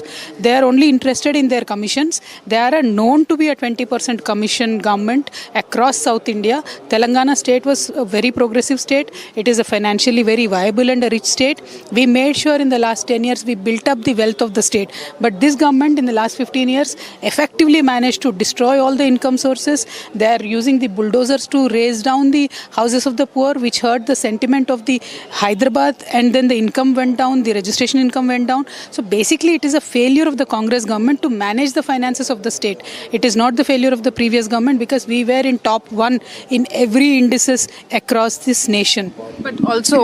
They are only interested in their commissions. They are known to be a 20% commission government across South India. Telangana state was a very progressive state. It is a financially very viable and a rich state. We made sure in the last 10 years we built up the wealth of the state. But this government in the last 15 years effectively managed to destroy all the income sources. They are using the bulldozers to raise down the houses of the poor, which hurt the sentiment of the Hyderabad, and then the income went down, the registration income went down. So basically it is a failure of the Congress government to manage the finances of the state. It is not the failure of the previous government, because we were in top 1 in every indices across this nation. But also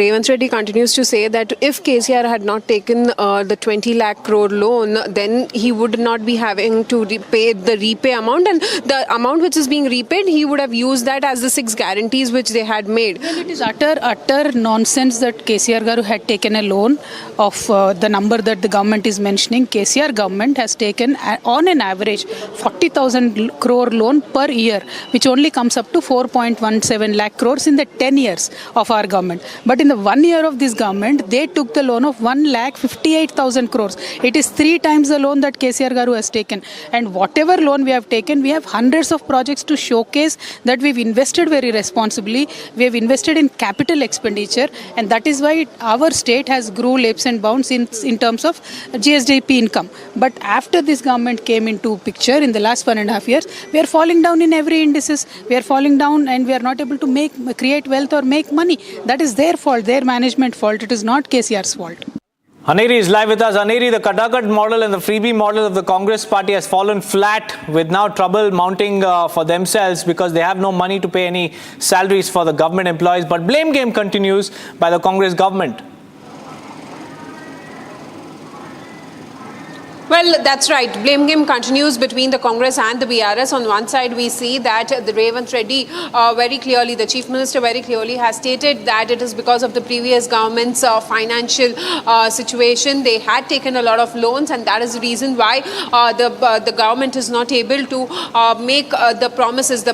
Revanth Reddy continues to say that if KCR had not taken the 20 lakh crore loan, then he would not be having to repay the repay amount, and the amount which is being repaid, he would have used that as the 6 guarantees which they had made. Well, it is utter nonsense that KCR Garu had taken a loan of the number that the government is mentioning. KCR government has taken on an average 40,000 crore loan per year, which only comes up to 4.17 lakh crores in the 10 years of our government. But in the 1 year of this government, they took the loan of 1,58,000 crores. It is 3 times the loan that KCR Garu has taken. And whatever loan we have taken, we have hundreds of projects to showcase that we've invested very responsibly. We have invested in capital expenditure, and that is why our state has grew leaps and bounds in terms of GSDP income. But after this government came into picture in the last 1.5 years, we are falling down in every indices. We are falling down down and we are not able to create wealth or make money. That is their fault, their management fault. It is not KCR's fault. Aneri is live with us. Aneri, the Kadakat model and the freebie model of the Congress party has fallen flat, with now trouble mounting for themselves because they have no money to pay any salaries for the government employees. But blame game continues by the Congress government. Well, that's right. Blame game continues between the Congress and the BRS. On one side, we see that the Revanth Reddy very clearly, the Chief Minister very clearly has stated that it is because of the previous government's financial situation. They had taken a lot of loans, and that is the reason why the government is not able to make the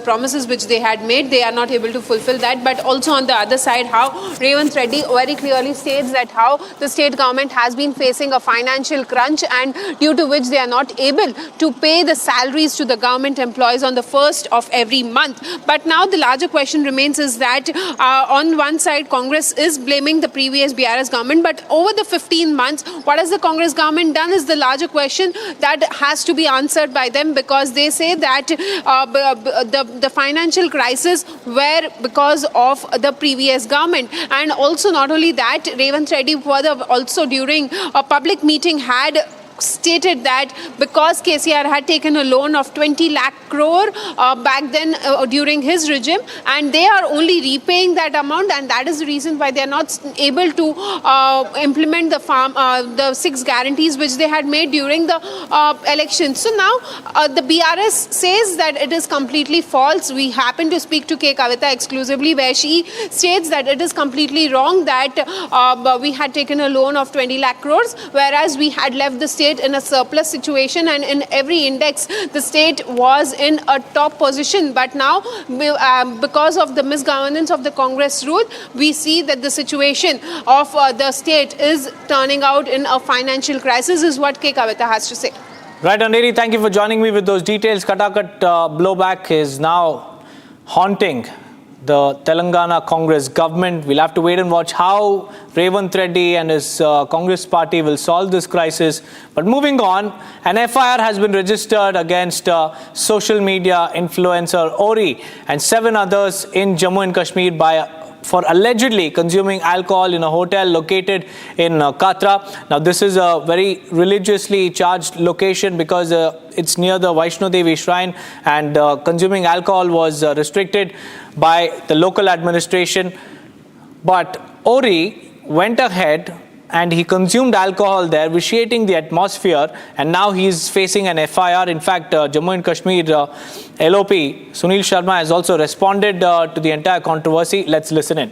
promises which they had made. They are not able to fulfill that. But also on the other side, how Revanth Reddy very clearly states that how the state government has been facing a financial crunch, and due to which they are not able to pay the salaries to the government employees on the first of every month. But now the larger question remains is that on one side, Congress is blaming the previous BRS government, but over the 15 months, what has the Congress government done is the larger question that has to be answered by them, because they say that the financial crisis were because of the previous government. And also not only that, Revanth Reddy further also during a public meeting had stated that because KCR had taken a loan of 20 lakh crore back then during his regime, and they are only repaying that amount, and that is the reason why they are not able to implement the 6 guarantees which they had made during the election. So now the BRS says that it is completely false. We happen to speak to K. Kavita exclusively, where she states that it is completely wrong that we had taken a loan of 20 lakh crores, whereas we had left the state in a surplus situation, and in every index the state was in a top position. But now because of the misgovernance of the Congress rule, we see that the situation of the state is turning out in a financial crisis, is what K. Kavita has to say. Right, Aneri, thank you for joining me with those details. Katakat blowback is now haunting the Telangana Congress government. We'll have to wait and watch how Revanth Reddy and his Congress party will solve this crisis. But moving on, an FIR has been registered against social media influencer Ori and 7 others in Jammu and Kashmir for allegedly consuming alcohol in a hotel located in Katra. Now, this is a very religiously charged location because it's near the Vaishno Devi shrine, and consuming alcohol was restricted by the local administration. But Ori went ahead and he consumed alcohol there, vitiating the atmosphere, and now he's facing an FIR. In fact, Jammu and Kashmir LOP Sunil Sharma has also responded to the entire controversy. Let's listen in.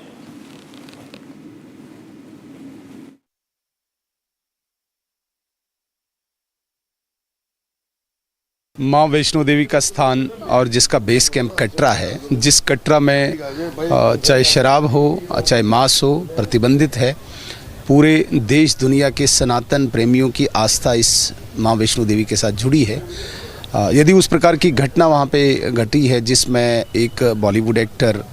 माँ वैष्णो देवी का स्थान और जिसका base camp Katra है, जिस कटरा में चाहे शराब हो चाहे मांस हो प्रतिबंधित है, पूरे देश दुनिया के सनातन प्रेमियों की आस्था इस माँ वैष्णो देवी के साथ जुड़ी है। यदि उस प्रकार की घटना वहाँ पे घटी है जिसमें एक बॉलीवुड एक्टर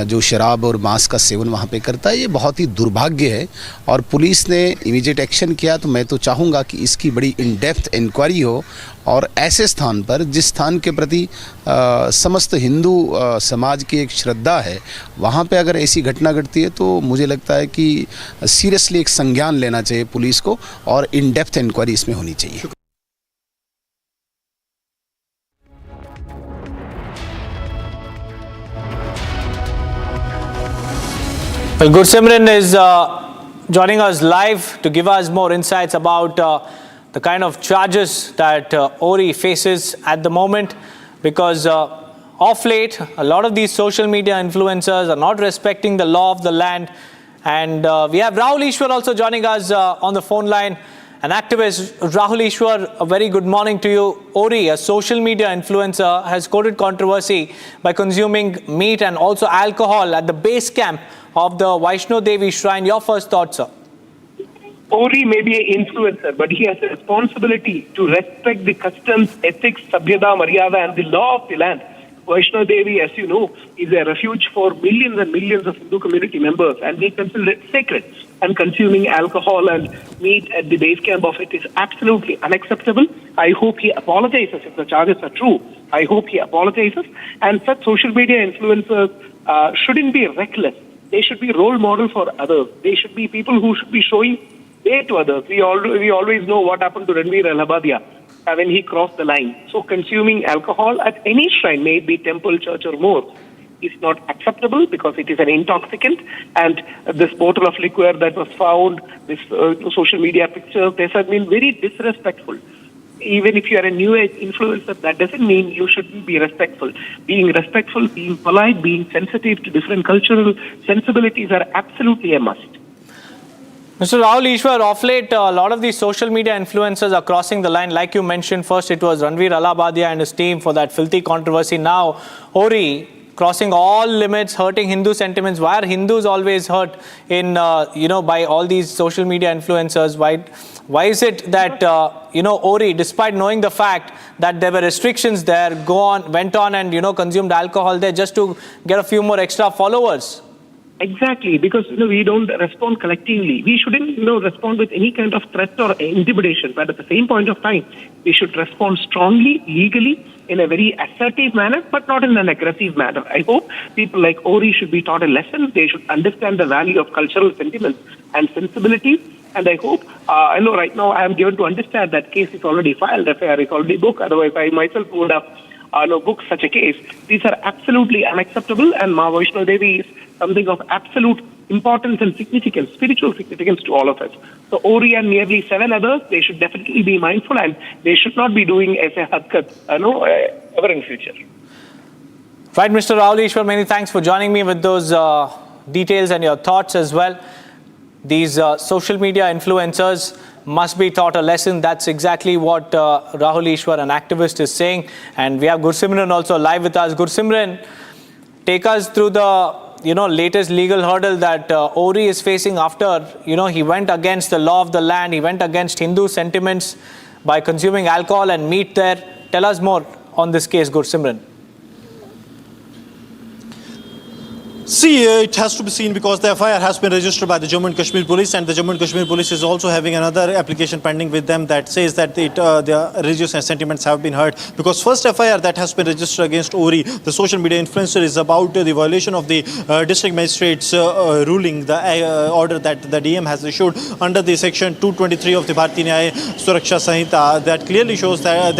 जो शराब और मांस का सेवन वहाँ पे करता है, ये बहुत ही दुर्भाग्य है और पुलिस ने इमीडिएट एक्शन किया। तो मैं तो चाहूँगा कि इसकी बड़ी इन डेप्थ इंक्वायरी हो और ऐसे स्थान पर जिस स्थान के प्रति समस्त हिंदू समाज की एक श्रद्धा है, वहाँ पे अगर ऐसी घटना घटती है तो मुझे लगता है कि सीरियसली एक संज्ञान लेना चाहिए पुलिस को और इन डेप्थ इंक्वायरी इसमें होनी चाहिए। Well, Gursimran is joining us live to give us more insights about the kind of charges that Ori faces at the moment, because of late, a lot of these social media influencers are not respecting the law of the land. And we have Rahul Ishwar also joining us on the phone line, an activist. Rahul Ishwar, a very good morning to you. Ori, a social media influencer, has courted controversy by consuming meat and also alcohol at the base camp of the Vaishno Devi shrine. Your first thoughts, sir? Ori may be an influencer, but he has a responsibility to respect the customs, ethics, sabhyata, maryada, and the law of the land. Vaishno Devi, as you know, is a refuge for millions and millions of Hindu community members, and we consider it sacred. And consuming alcohol and meat at the base camp of it is absolutely unacceptable. I hope he apologizes if the charges are true. I hope he apologizes. And such social media influencers shouldn't be reckless. They should be role model for others. They should be people who should be showing way to others. We always know what happened to Ranveer Allahabadiya when he crossed the line. So consuming alcohol at any shrine, may it be temple, church or mosque, is not acceptable because it is an intoxicant. And this bottle of liquor that was found, this social media pictures, this has been very disrespectful. Even if you are a new age influencer, that doesn't mean you shouldn't be respectful. Being respectful, being polite, being sensitive to different cultural sensibilities are absolutely a must. Mr. Rahul Ishwar, of late, a lot of these social media influencers are crossing the line. Like you mentioned, first it was Ranveer Allahabadiya and his team for that filthy controversy. Now, Ori crossing all limits, hurting Hindu sentiments. Why are Hindus always hurt in, by all these social media influencers? Why is it that, Ori, despite knowing the fact that there were restrictions there, went on and, consumed alcohol there just to get a few more extra followers? Exactly, because we don't respond collectively. We shouldn't respond with any kind of threat or intimidation, but at the same point of time, we should respond strongly, legally, in a very assertive manner, but not in an aggressive manner. I hope people like Ori should be taught a lesson. They should understand the value of cultural sentiments and sensibilities. And I hope, I know right now I am given to understand that case is already filed, FIR is already booked. Otherwise, I myself would have booked such a case. These are absolutely unacceptable, and Ma Vaishno Devi is something of absolute importance and significance, spiritual significance to all of us. So Ori and nearly 7 others, they should definitely be mindful, and they should not be doing as a hadkat, ever in future. Right, Mr. Rahul Ishwar, many thanks for joining me with those details and your thoughts as well. These social media influencers must be taught a lesson. That's exactly what Rahul Ishwar, an activist, is saying. And we have Gursimran also live with us. Gursimran, take us through the latest legal hurdle that Ori is facing after he went against the law of the land. He went against Hindu sentiments by consuming alcohol and meat there. Tell us more on this case, Gursimran. See, it has to be seen because the FIR has been registered by the Jammu and Kashmir Police, and the Jammu and Kashmir Police is also having another application pending with them that says that the religious sentiments have been hurt. Because first FIR that has been registered against Ori, the social media influencer, is about the violation of the district magistrate's ruling, the order that the DM has issued under the section 223 of the Bharatiya Nyaya Suraksha Sanhita. That clearly shows that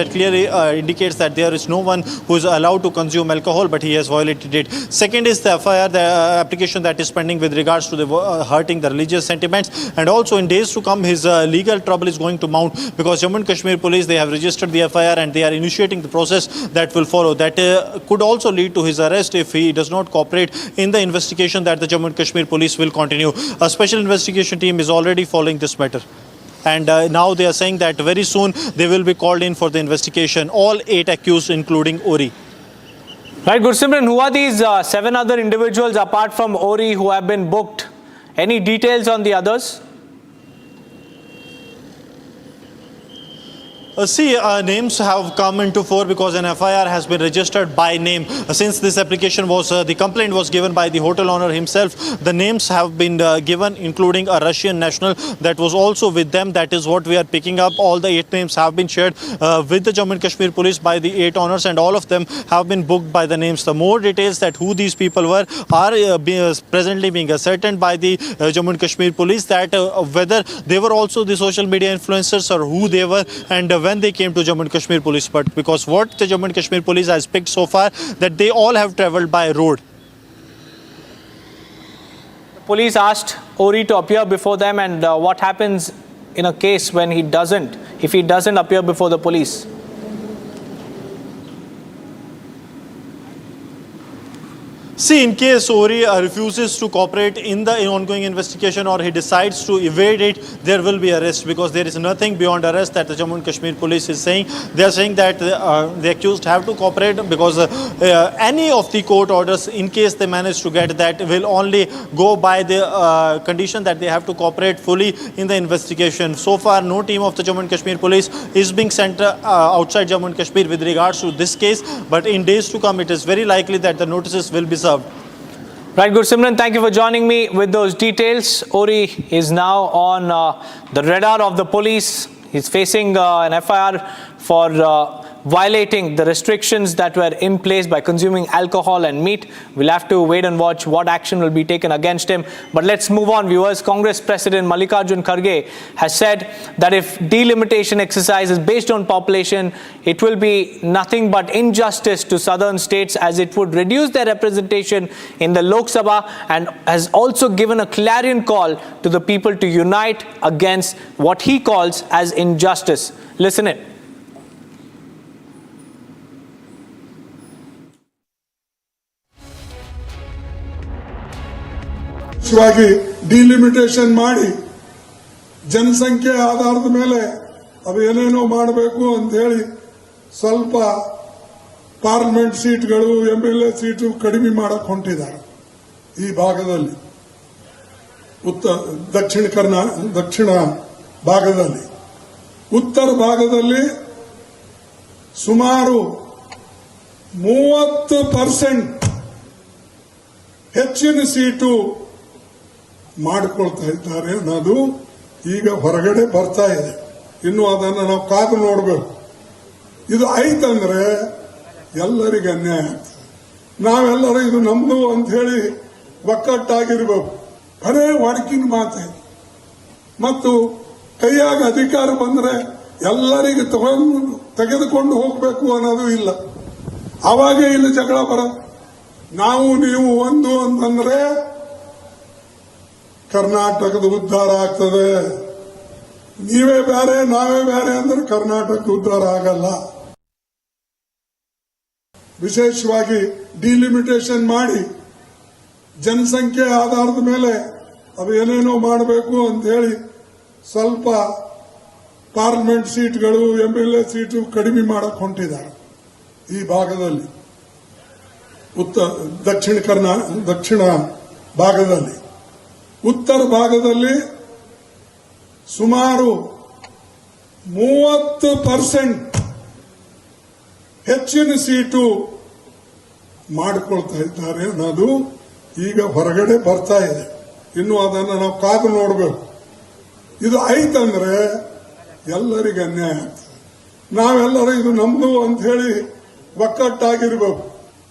indicates that there is no one who is allowed to consume alcohol, but he has violated it. Second is the FIR, the application that is pending with regards to the hurting the religious sentiments, and also in days to come his legal trouble is going to mount because Jammu and Kashmir Police, they have registered the FIR and they are initiating the process that will follow. That could also lead to his arrest if he does not cooperate in the investigation that the Jammu and Kashmir Police will continue. A special investigation team is already following this matter. And now they are saying that very soon they will be called in for the investigation, all 8 accused including Ori. Right, Gursimran, who are these 7 other individuals apart from Ori who have been booked? Any details on the others? Names have come into fore because an FIR has been registered by name. Since this application was, the complaint was given by the hotel owner himself, the names have been given, including a Russian national that was also with them. That is what we are picking up. All the 8 names have been shared with the Jammu and Kashmir Police by the 8 owners, and all of them have been booked by the names. The more details that who these people were are presently being ascertained by the Jammu and Kashmir Police, that whether they were also the social media influencers or who they were, and when they came to Jammu and Kashmir Police. But because what the Jammu and Kashmir Police has picked so far, that they all have travelled by road. The police asked Ori to appear before them, and what happens in a case when he doesn't, if he doesn't appear before the police? See, in case Ori refuses to cooperate in the ongoing investigation or he decides to evade it, there will be arrest, because there is nothing beyond arrest that the Jammu and Kashmir Police is saying. They are saying that the accused have to cooperate because any of the court orders, in case they manage to get that, will only go by the condition that they have to cooperate fully in the investigation. So far, no team of the Jammu and Kashmir Police is being sent outside Jammu and Kashmir with regards to this case, but in days to come, it is very likely that the notices will be served. Right, Gursimran, thank you for joining me with those details. Ori is now on the radar of the police. He's facing an FIR for violating the restrictions that were in place by consuming alcohol and meat. We'll have to wait and watch what action will be taken against him. But let's move on, viewers. Congress President Mallikarjun Kharge has said that if delimitation exercise is based on population, it will be nothing but injustice to southern states, as it would reduce their representation in the Lok Sabha, and has also given a clarion call to the people to unite against what he calls as injustice. Listen in. ಶಿವಾಗಿ delimitation ಮಾಡಿ ಜನಸಂಖ್ಯೆ ಆಧಾರದ ಮೇಲೆ ಅದು ಏನೇನೋ ಮಾಡಬೇಕು ಅಂತ ಹೇಳಿ ಸ್ವಲ್ಪ ಪಾರ್ಲಿಮೆಂಟ್ ಸೀಟ್ಗಳು ಎಂಎಲ್ಎ ಸೀಟು ಕಡಿಮೆ ಮಾಡಕ್ಕೆ ಹೊಂಟಿದ್ದಾರೆ ಈ ಭಾಗದಲ್ಲಿ. ದಕ್ಷಿಣ ಭಾಗದಲ್ಲಿ. ಉತ್ತರ ಭಾಗದಲ್ಲಿ ಸುಮಾರು 30% ಹೆಚ್ಚಿನ ಸೀಟು ಮಾಡಿಕೊಳ್ತಾ ಇದ್ದಾರೆ ಅನ್ನೋದು ಈಗ ಹೊರಗಡೆ ಬರ್ತಾ ಇದೆ. ಇನ್ನು ಅದನ್ನು ನಾವು ಕಾದು ನೋಡಬೇಕು. ಇದು ಐತಂದ್ರೆ ಎಲ್ಲರಿಗೂ ಅನ್ಯಾಯ ಆಗ್ತದೆ. ನಾವೆಲ್ಲರೂ ಇದು ನಮ್ದು ಅಂತ ಹೇಳಿ ಒಕ್ಕಟ್ಟಾಗಿರ್ಬೇಕು. ಬರೇ ಒಡಕಿನ ಮಾತೆ ಮತ್ತು ಕೈಯಾಗ ಅಧಿಕಾರ ಬಂದ್ರೆ ಎಲ್ಲರಿಗೂ ತೆಗೆದುಕೊಂಡು ಹೋಗಬೇಕು ಅನ್ನೋದು ಇಲ್ಲ. ಅವಾಗ ಇಲ್ಲಿ ಜಗಳ ಬರೋದು. ನಾವು ನೀವು ಒಂದು ಅಂತಂದ್ರೆ ಕರ್ನಾಟಕದ ಉದ್ಧಾರ ಆಗ್ತದೆ. ನೀವೇ ಬೇರೆ ನಾವೇ ಬೇರೆ ಅಂದ್ರೆ ಕರ್ನಾಟಕದ ಉದ್ಧಾರ ಆಗಲ್ಲ. ವಿಶೇಷವಾಗಿ ಡಿಲಿಮಿಟೇಷನ್ ಮಾಡಿ ಜನಸಂಖ್ಯೆ ಆಧಾರದ ಮೇಲೆ ಅದು ಏನೇನೋ ಮಾಡಬೇಕು ಅಂತ ಹೇಳಿ ಸ್ವಲ್ಪ ಪಾರ್ಲಿಮೆಂಟ್ ಸೀಟ್ಗಳು ಎಂಎಲ್ಎ ಸೀಟು ಕಡಿಮೆ ಮಾಡಕ್ಕೆ ಹೊಂಟಿದ್ದಾರೆ ಈ ಭಾಗದಲ್ಲಿ. ದಕ್ಷಿಣ ಭಾಗದಲ್ಲಿ. ಉತ್ತರ ಭಾಗದಲ್ಲಿ ಸುಮಾರು 30% ಹೆಚ್ಚಿನ ಸೀಟು ಮಾಡಿಕೊಳ್ತಾ ಇದ್ದಾರೆ ಅನ್ನೋದು ಈಗ ಹೊರಗಡೆ ಬರ್ತಾ ಇದೆ. ಇನ್ನು ಅದನ್ನು ನಾವು ಕಾದು ನೋಡಬೇಕು. ಇದು ಐತಂದ್ರೆ ಎಲ್ಲರಿಗೂ ಅನ್ಯಾಯ ಆಗ್ತದೆ. ನಾವೆಲ್ಲರೂ ಇದು ನಮ್ದು ಅಂತ ಹೇಳಿ ಒಕ್ಕಟ್ಟಾಗಿರ್ಬೇಕು.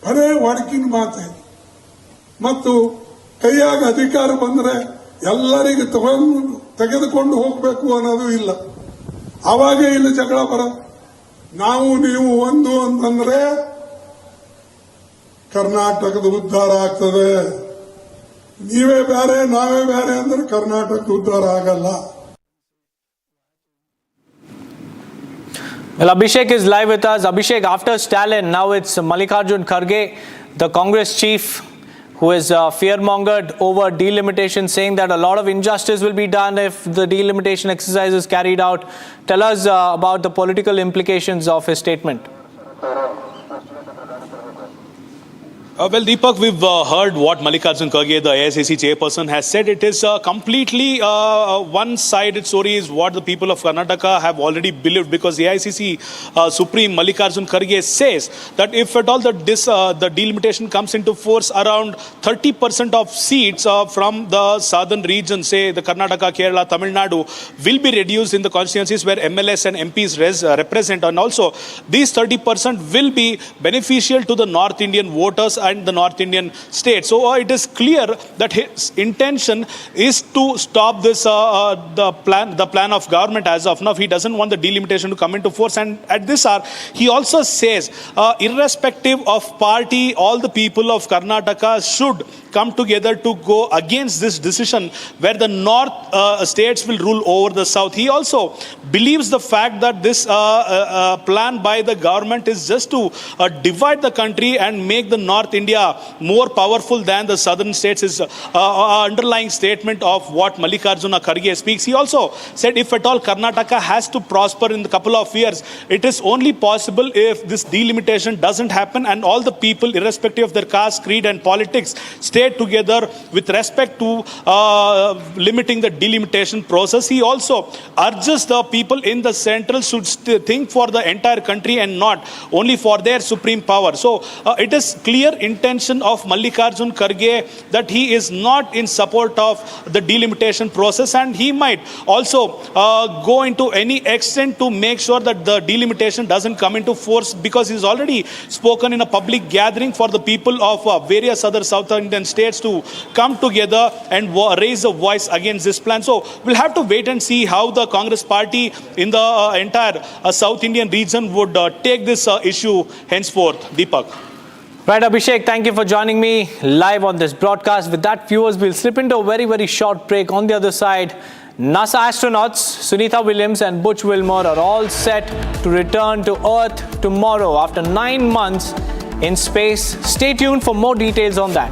ಬರೇ ಒಡಕಿನ ಮಾತೆ ಮತ್ತು ಕೈಯಾಗ ಅಧಿಕಾರ ಬಂದ್ರೆ ಎಲ್ಲರಿಗೂ ತೆಗೆದುಕೊಂಡು ಹೋಗಬೇಕು ಅನ್ನೋದು ಇಲ್ಲ. ಅವಾಗ ಇಲ್ಲಿ ಜಗಳ ಬರೋದು. ನಾವು ನೀವು ಒಂದು ಅಂತಂದ್ರೆ ಕರ್ನಾಟಕದ ಉದ್ಧಾರ ಆಗ್ತದೆ. ನೀವೇ ಬೇರೆ ನಾವೇ ಬೇರೆ ಅಂದ್ರೆ ಕರ್ನಾಟಕದ ಉದ್ಧಾರ ಆಗಲ್ಲ. Well, Abhishek is live with us. Abhishek, after Stalin, now it's Mallikarjun Kharge, the Congress chief, who is fear-mongered over delimitation, saying that a lot of injustice will be done if the delimitation exercise is carried out. Tell us about the political implications of his statement. Well, Deepak, we've heard what Mallikarjun Kharge, the AICC chairperson, has said. It is completely one-sided story is what the people of Karnataka have already believed, because the AICC Supreme Mallikarjun Kharge says that if at all the delimitation comes into force, around 30% of seats from the southern region, say the Karnataka, Kerala, Tamil Nadu, will be reduced in the constituencies where MLAs and MPs represent. And also, these 30% will be beneficial to the North Indian voters and the North Indian states. So it is clear that his intention is to stop this the plan of government as of now. He doesn't want the delimitation to come into force. And at this hour, he also says, irrespective of party, all the people of Karnataka should come together to go against this decision where the north states will rule over the south. He also believes the fact that this plan by the government is just to divide the country and make the North India more powerful than the southern states is underlying statement of what Mallikarjuna Kharge speaks. He also said if at all Karnataka has to prosper in a couple of years, it is only possible if this delimitation doesn't happen and all the people, irrespective of their caste, creed and politics, stay together with respect to limiting the delimitation process. He also urges the people in the central should think for the entire country and not only for their supreme power. So it is clear intention of Mallikarjun Kharge that he is not in support of the delimitation process, and he might also go into any extent to make sure that the delimitation doesn't come into force, because he's already spoken in a public gathering for the people of various other South Indian states to come together and raise a voice against this plan. So we'll have to wait and see how the Congress party in the entire South Indian region would take this issue henceforth. Deepak. Right, Abhishek, thank you for joining me live on this broadcast. With that, viewers, we'll slip into a very, very short break. On the other side, NASA astronauts Sunitha Williams and Butch Wilmore are all set to return to Earth tomorrow after 9 months in space. Stay tuned for more details on that.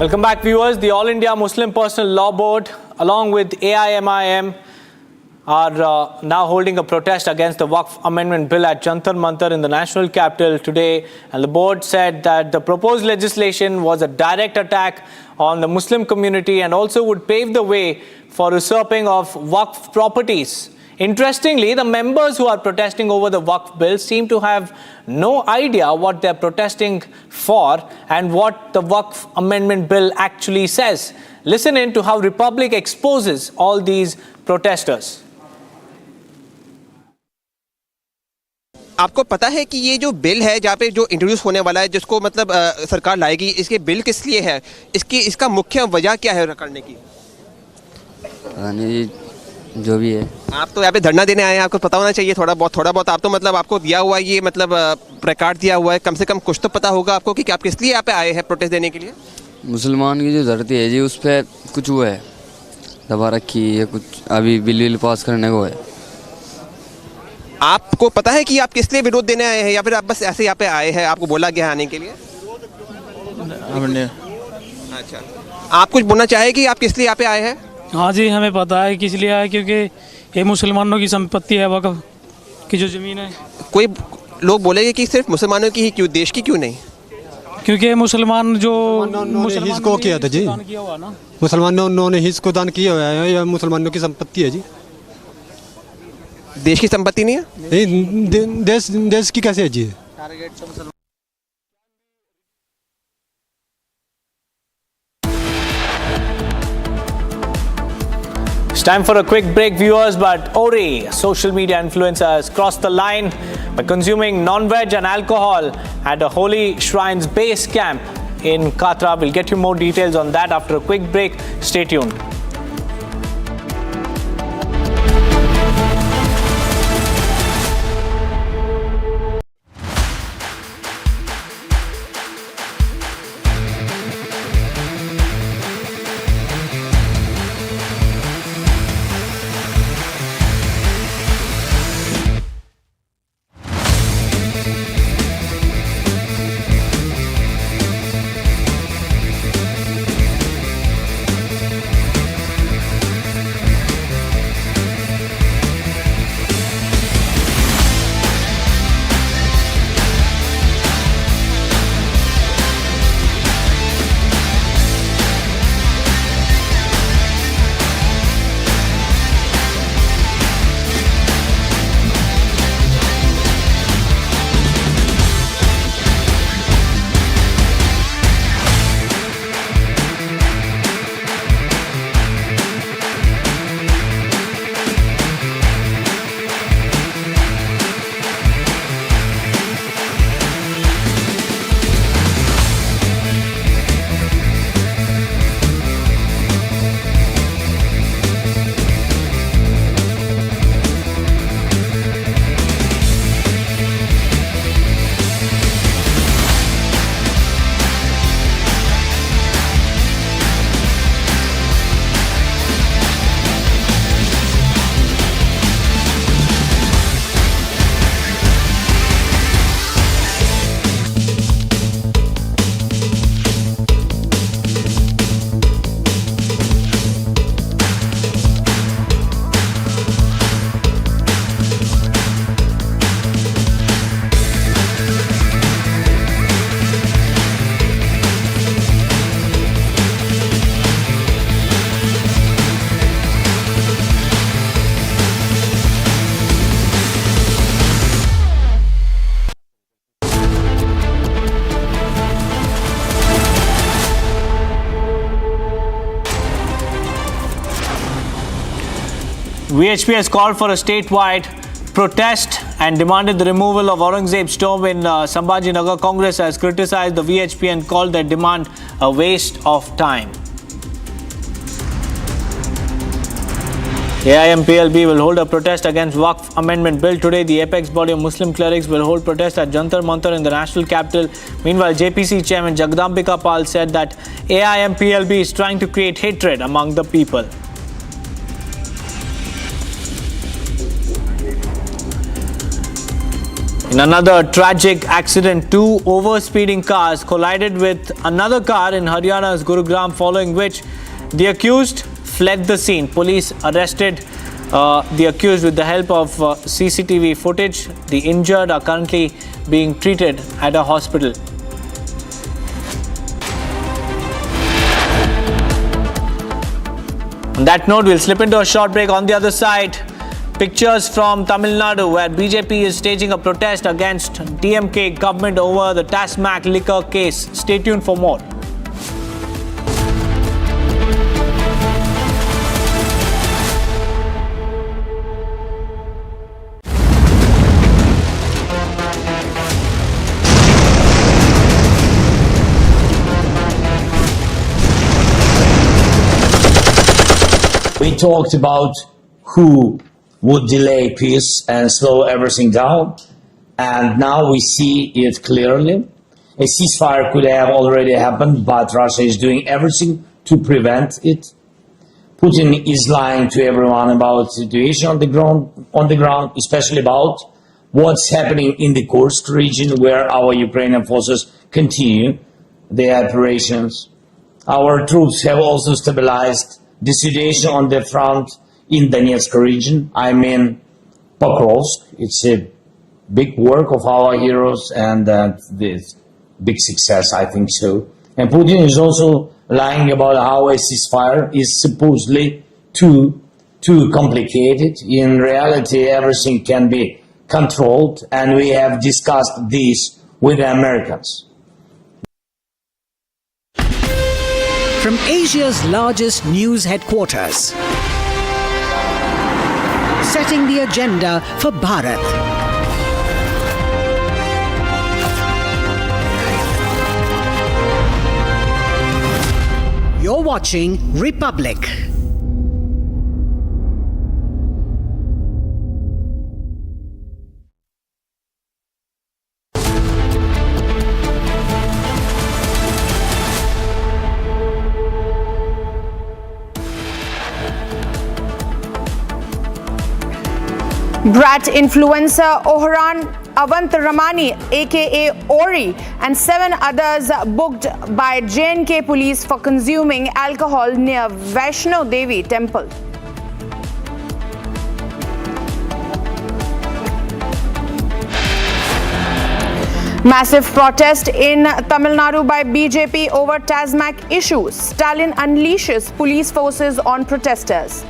Welcome back, viewers. The All India Muslim Personal Law Board, along with AIMIM, are now holding a protest against the Waqf Amendment Bill at Jantar Mantar in the national capital today. And the board said that the proposed legislation was a direct attack on the Muslim community and also would pave the way for usurping of Waqf properties. Interestingly, the members who are protesting over the Waqf bill seem to have no idea what they're protesting for and what the Waqf Amendment Bill actually says. Listen in to how Republic exposes all these protesters. आपको पता है कि ये जो bill है जहाँ पे जो इंट्रोड्यूस होने वाला है, जिसको मतलब सरकार लाएगी, इसके बिल किस लिए है, इसका मुख्य वजह क्या है करने की? जो भी है, आप तो यहाँ पे धरना देने आए हैं, आपको पता होना चाहिए थोड़ा बहुत। आप तो मतलब आपको दिया हुआ है ये मतलब प्लेकार्ड दिया हुआ है, कम से कम कुछ तो पता होगा आपको कि आप किस लिए यहाँ पे आए हैं प्रोटेस्ट देने के लिए? मुसलमान की जो धरती है जी, उस पर कुछ हुआ है, दबा रखी है, कुछ अभी बिल पास करने को है। आपको पता है कि आप किस लिए विरोध देने आए हैं या फिर आप बस ऐसे यहाँ पे आए हैं, आपको बोला गया आने के लिए? हमने। अच्छा, आप कुछ बोलना चाहे कि आप किस लिए यहाँ पे आए हैं? हाँ जी, हमें पता है किस लिए आए, क्योंकि ये मुसलमानों की संपत्ति है, वक़्फ़ की जो ज़मीन है। कोई लोग बोलेंगे कि सिर्फ मुसलमानों की ही क्यों, देश की क्यों नहीं? क्योंकि मुसलमान जो हिस्सों किया था जी, मुसलमानों ने हिस्सों को दान किया हुआ है, यह मुसलमानों की संपत्ति है जी। देश की संपत्ति नहीं है? नहीं, देश की कैसे है जी? It's time for a quick break, viewers, but Ori, a social media influencer, has crossed the line by consuming non-veg and alcohol at a Holy Shrines base camp in Katra. We'll get you more details on that after a quick break. Stay tuned. VHP has called for a statewide protest and demanded the removal of Aurangzeb's tomb in Sambhajinagar. Congress has criticized the VHP and called their demand a waste of time. AIM-PLB will hold a protest against Waqf Amendment Bill today. The apex body of Muslim clerics will hold protest at Jantar Mantar in the national capital. Meanwhile, JPC chairman Jagdambika Pal said that AIM-PLB is trying to create hatred among the people. In another tragic accident, two over-speeding cars collided with another car in Haryana's Gurugram, following which the accused fled the scene. Police arrested the accused with the help of CCTV footage. The injured are currently being treated at a hospital. On that note, we'll slip into a short break. On the other side, pictures from Tamil Nadu, where BJP is staging a protest against DMK government over the Tasmac liquor case. Stay tuned for more. We talked about who would delay peace and slow everything down, and now we see it clearly. A ceasefire could have already happened, but Russia is doing everything to prevent it. Putin is lying to everyone about the situation on the ground, especially about what's happening in the Kursk region, where our Ukrainian forces continue their operations. Our troops have also stabilized the situation on the front in Donetsk region, I mean Pokrovsk. It's a big work of our heroes and this big success, I think so. And Putin is also lying about how a ceasefire is supposedly too complicated. In reality, everything can be controlled, and we have discussed this with the Americans. From Asia's largest news headquarters, setting the agenda for Bharat. You're watching Republic. Brat influencer Ohran Avant Ramani aka Ori and 7 others booked by J&K police for consuming alcohol near Vaishno Devi temple. Massive protest in Tamil Nadu by BJP over Tasmac issues. Stalin unleashes police forces on protesters.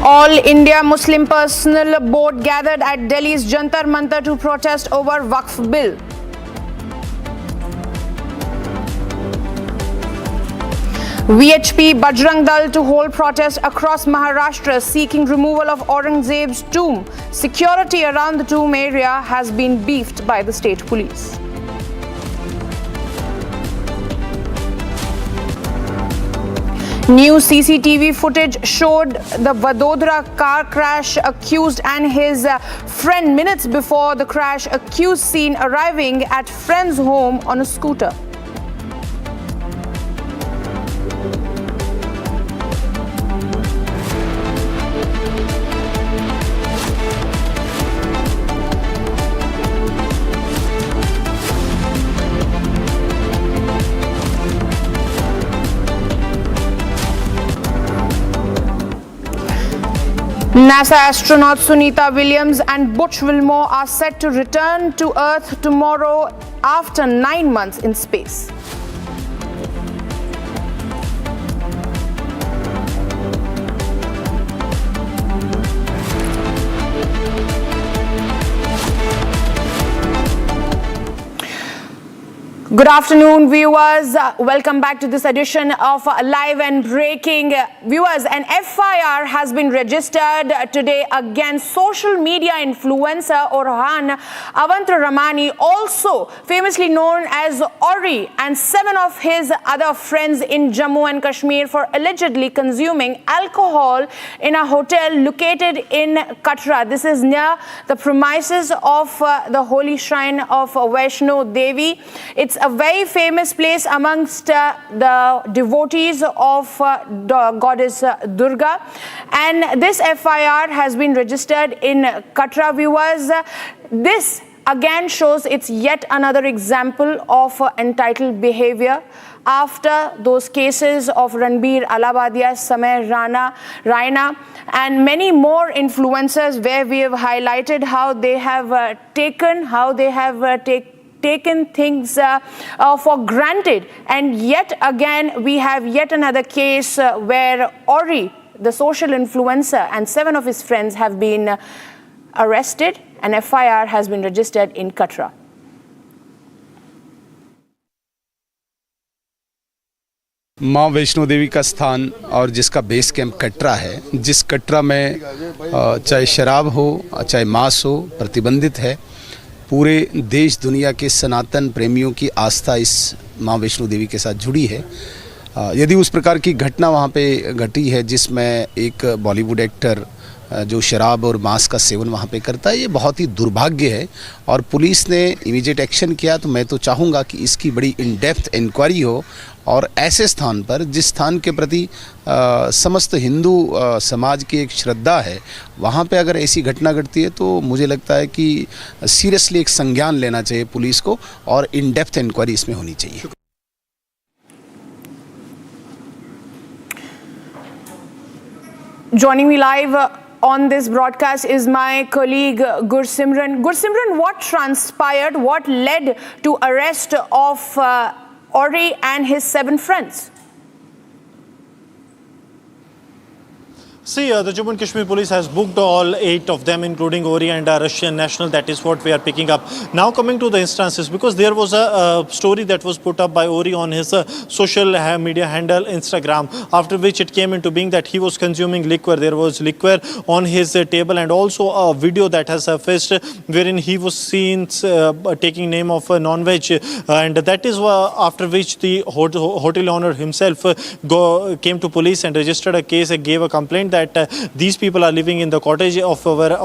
All India Muslim Personnel Board gathered at Delhi's Jantar Mantar to protest over Waqf Bill. VHP Bajrang Dal to hold protest across Maharashtra seeking removal of Aurangzeb's tomb. Security around the tomb area has been beefed by the state police. New CCTV footage showed the Vadodara car crash accused and his friend minutes before the crash. Accused seen arriving at friend's home on a scooter. NASA astronauts Sunita Williams and Butch Wilmore are set to return to Earth tomorrow after 9 months in space. Good afternoon, viewers. Welcome back to this edition of Live and Breaking. Viewers, an FIR has been registered today against social media influencer Orhan Avantramani, also famously known as Ori, and 7 of his other friends in Jammu and Kashmir for allegedly consuming alcohol in a hotel located in Katra. This is near the premises of the holy shrine of Vaishno Devi. It's a very famous place amongst the devotees of goddess Durga, and this FIR has been registered in Katra. Viewers, this again shows it's yet another example of entitled behavior after those cases of Ranbir Allahabadiya, Samay Raina, and many more influencers where we have highlighted how they have taken things for granted. And yet again, we have yet another case where Ori, the social influencer, and 7 of his friends have been arrested. An FIR has been registered in Katra. माँ वैष्णो देवी का स्थान और जिसका base camp Katra है, जिस कटरा में चाहे शराब हो चाहे मांस हो प्रतिबंधित है, पूरे देश दुनिया के सनातन प्रेमियों की आस्था इस माँ वैष्णो देवी के साथ जुड़ी है। यदि उस प्रकार की घटना वहाँ पे घटी है जिसमें एक बॉलीवुड एक्टर जो शराब और मांस का सेवन वहाँ पे करता है, ये बहुत ही दुर्भाग्य है और पुलिस ने इमीडिएट एक्शन किया। तो मैं तो चाहूँगा कि इसकी बड़ी इन डेप्थ इंक्वायरी हो और ऐसे स्थान पर जिस स्थान के प्रति समस्त हिंदू समाज की एक श्रद्धा है, वहाँ पे अगर ऐसी घटना घटती है तो मुझे लगता है कि सीरियसली एक संज्ञान लेना चाहिए पुलिस को और इन डेप्थ इंक्वायरी इसमें होनी चाहिए। Joining me live on this broadcast is my colleague Gursimran. Gursimran, what transpired? What led to arrest of Ori and his 7 friends? See, the Jammu and Kashmir police has booked all 8 of them, including Ori and a Russian national. That is what we are picking up. Now coming to the instances, because there was a story that was put up by Ori on his social media handle Instagram, after which it came into being that he was consuming liquor. There was liquor on his table, and also a video that has surfaced wherein he was seen taking name of non-veg, and that is after which the hotel owner himself came to police and registered a case and gave a complaint that these people are living in the cottage of our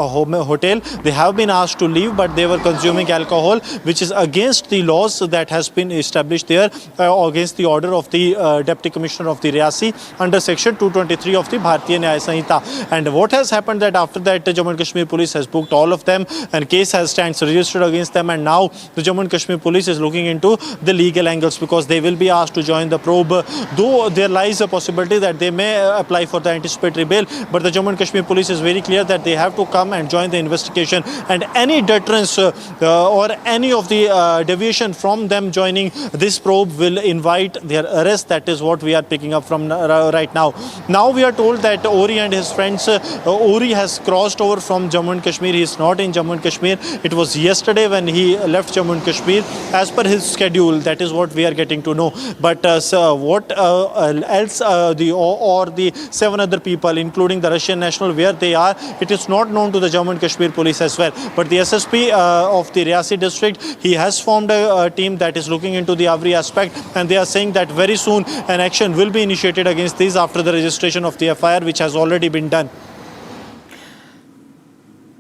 hotel. They have been asked to leave, but they were consuming alcohol, which is against the laws that has been established there, against the order of the Deputy Commissioner of the Riyasi under Section 223 of the Bharatiya Nyaya Sanhita. And what has happened that after that, the Jammu and Kashmir police has booked all of them, and case has stands registered against them. And now the Jammu and Kashmir police is looking into the legal angles, because they will be asked to join the probe. Though there lies a possibility that they may apply for the anticipatory bail, but the Jammu and Kashmir police is very clear that they have to come and join the investigation, and any deterrence or any of the deviation from them joining this probe will invite their arrest. That is what we are picking up from right now. Now we are told that Ori and his friends, Ori has crossed over from Jammu and Kashmir. He is not in Jammu and Kashmir. It was yesterday when he left Jammu and Kashmir as per his schedule. That is what we are getting to know. But what else the 7 other people, including the Russian national, where they are, it is not known to the Jammu and Kashmir police as well. But the SSP of the Riyasi district, he has formed a team that is looking into the every aspect, and they are saying that very soon an action will be initiated against these after the registration of the FIR, which has already been done.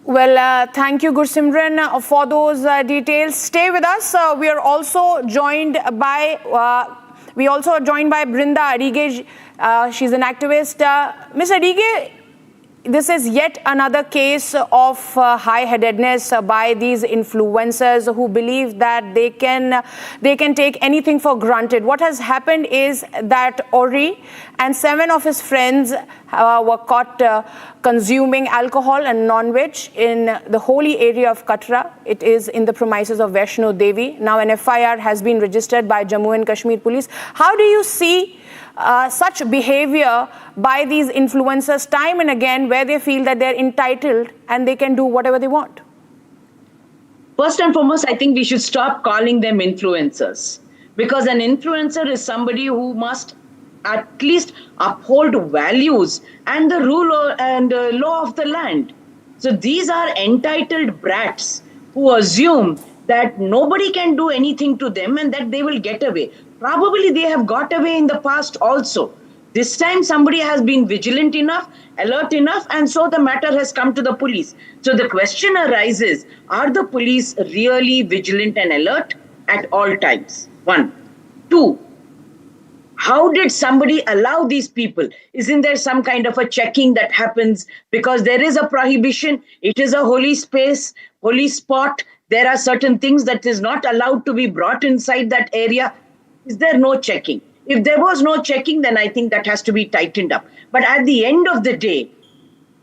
Well, thank you, Gursimran, for those details. Stay with us. We are also joined by Brinda Adige. She's an activist. Ms. Adige, this is yet another case of high-headedness by these influencers who believe that they can take anything for granted. What has happened is that Ori and 7 of his friends were caught consuming alcohol and non-veg in the holy area of Katra. It is in the premises of Vaishno Devi. Now an FIR has been registered by Jammu and Kashmir police. How do you see such behavior by these influencers time and again, where they feel that they're entitled and they can do whatever they want? First and foremost, I think we should stop calling them influencers. because an influencer is somebody who must at least uphold values and the rule and law of the land. So these are entitled brats who assume that nobody can do anything to them and that they will get away. Probably they have got away in the past also. This time somebody has been vigilant enough, alert enough, and so the matter has come to the police. So the question arises, are the police really vigilant and alert at all times? One. Two, how did somebody allow these people? Isn't there some kind of a checking that happens? Because there is a prohibition, it is a holy space, holy spot. There are certain things that is not allowed to be brought inside that area. Is there no checking? If there was no checking, then I think that has to be tightened up. But at the end of the day,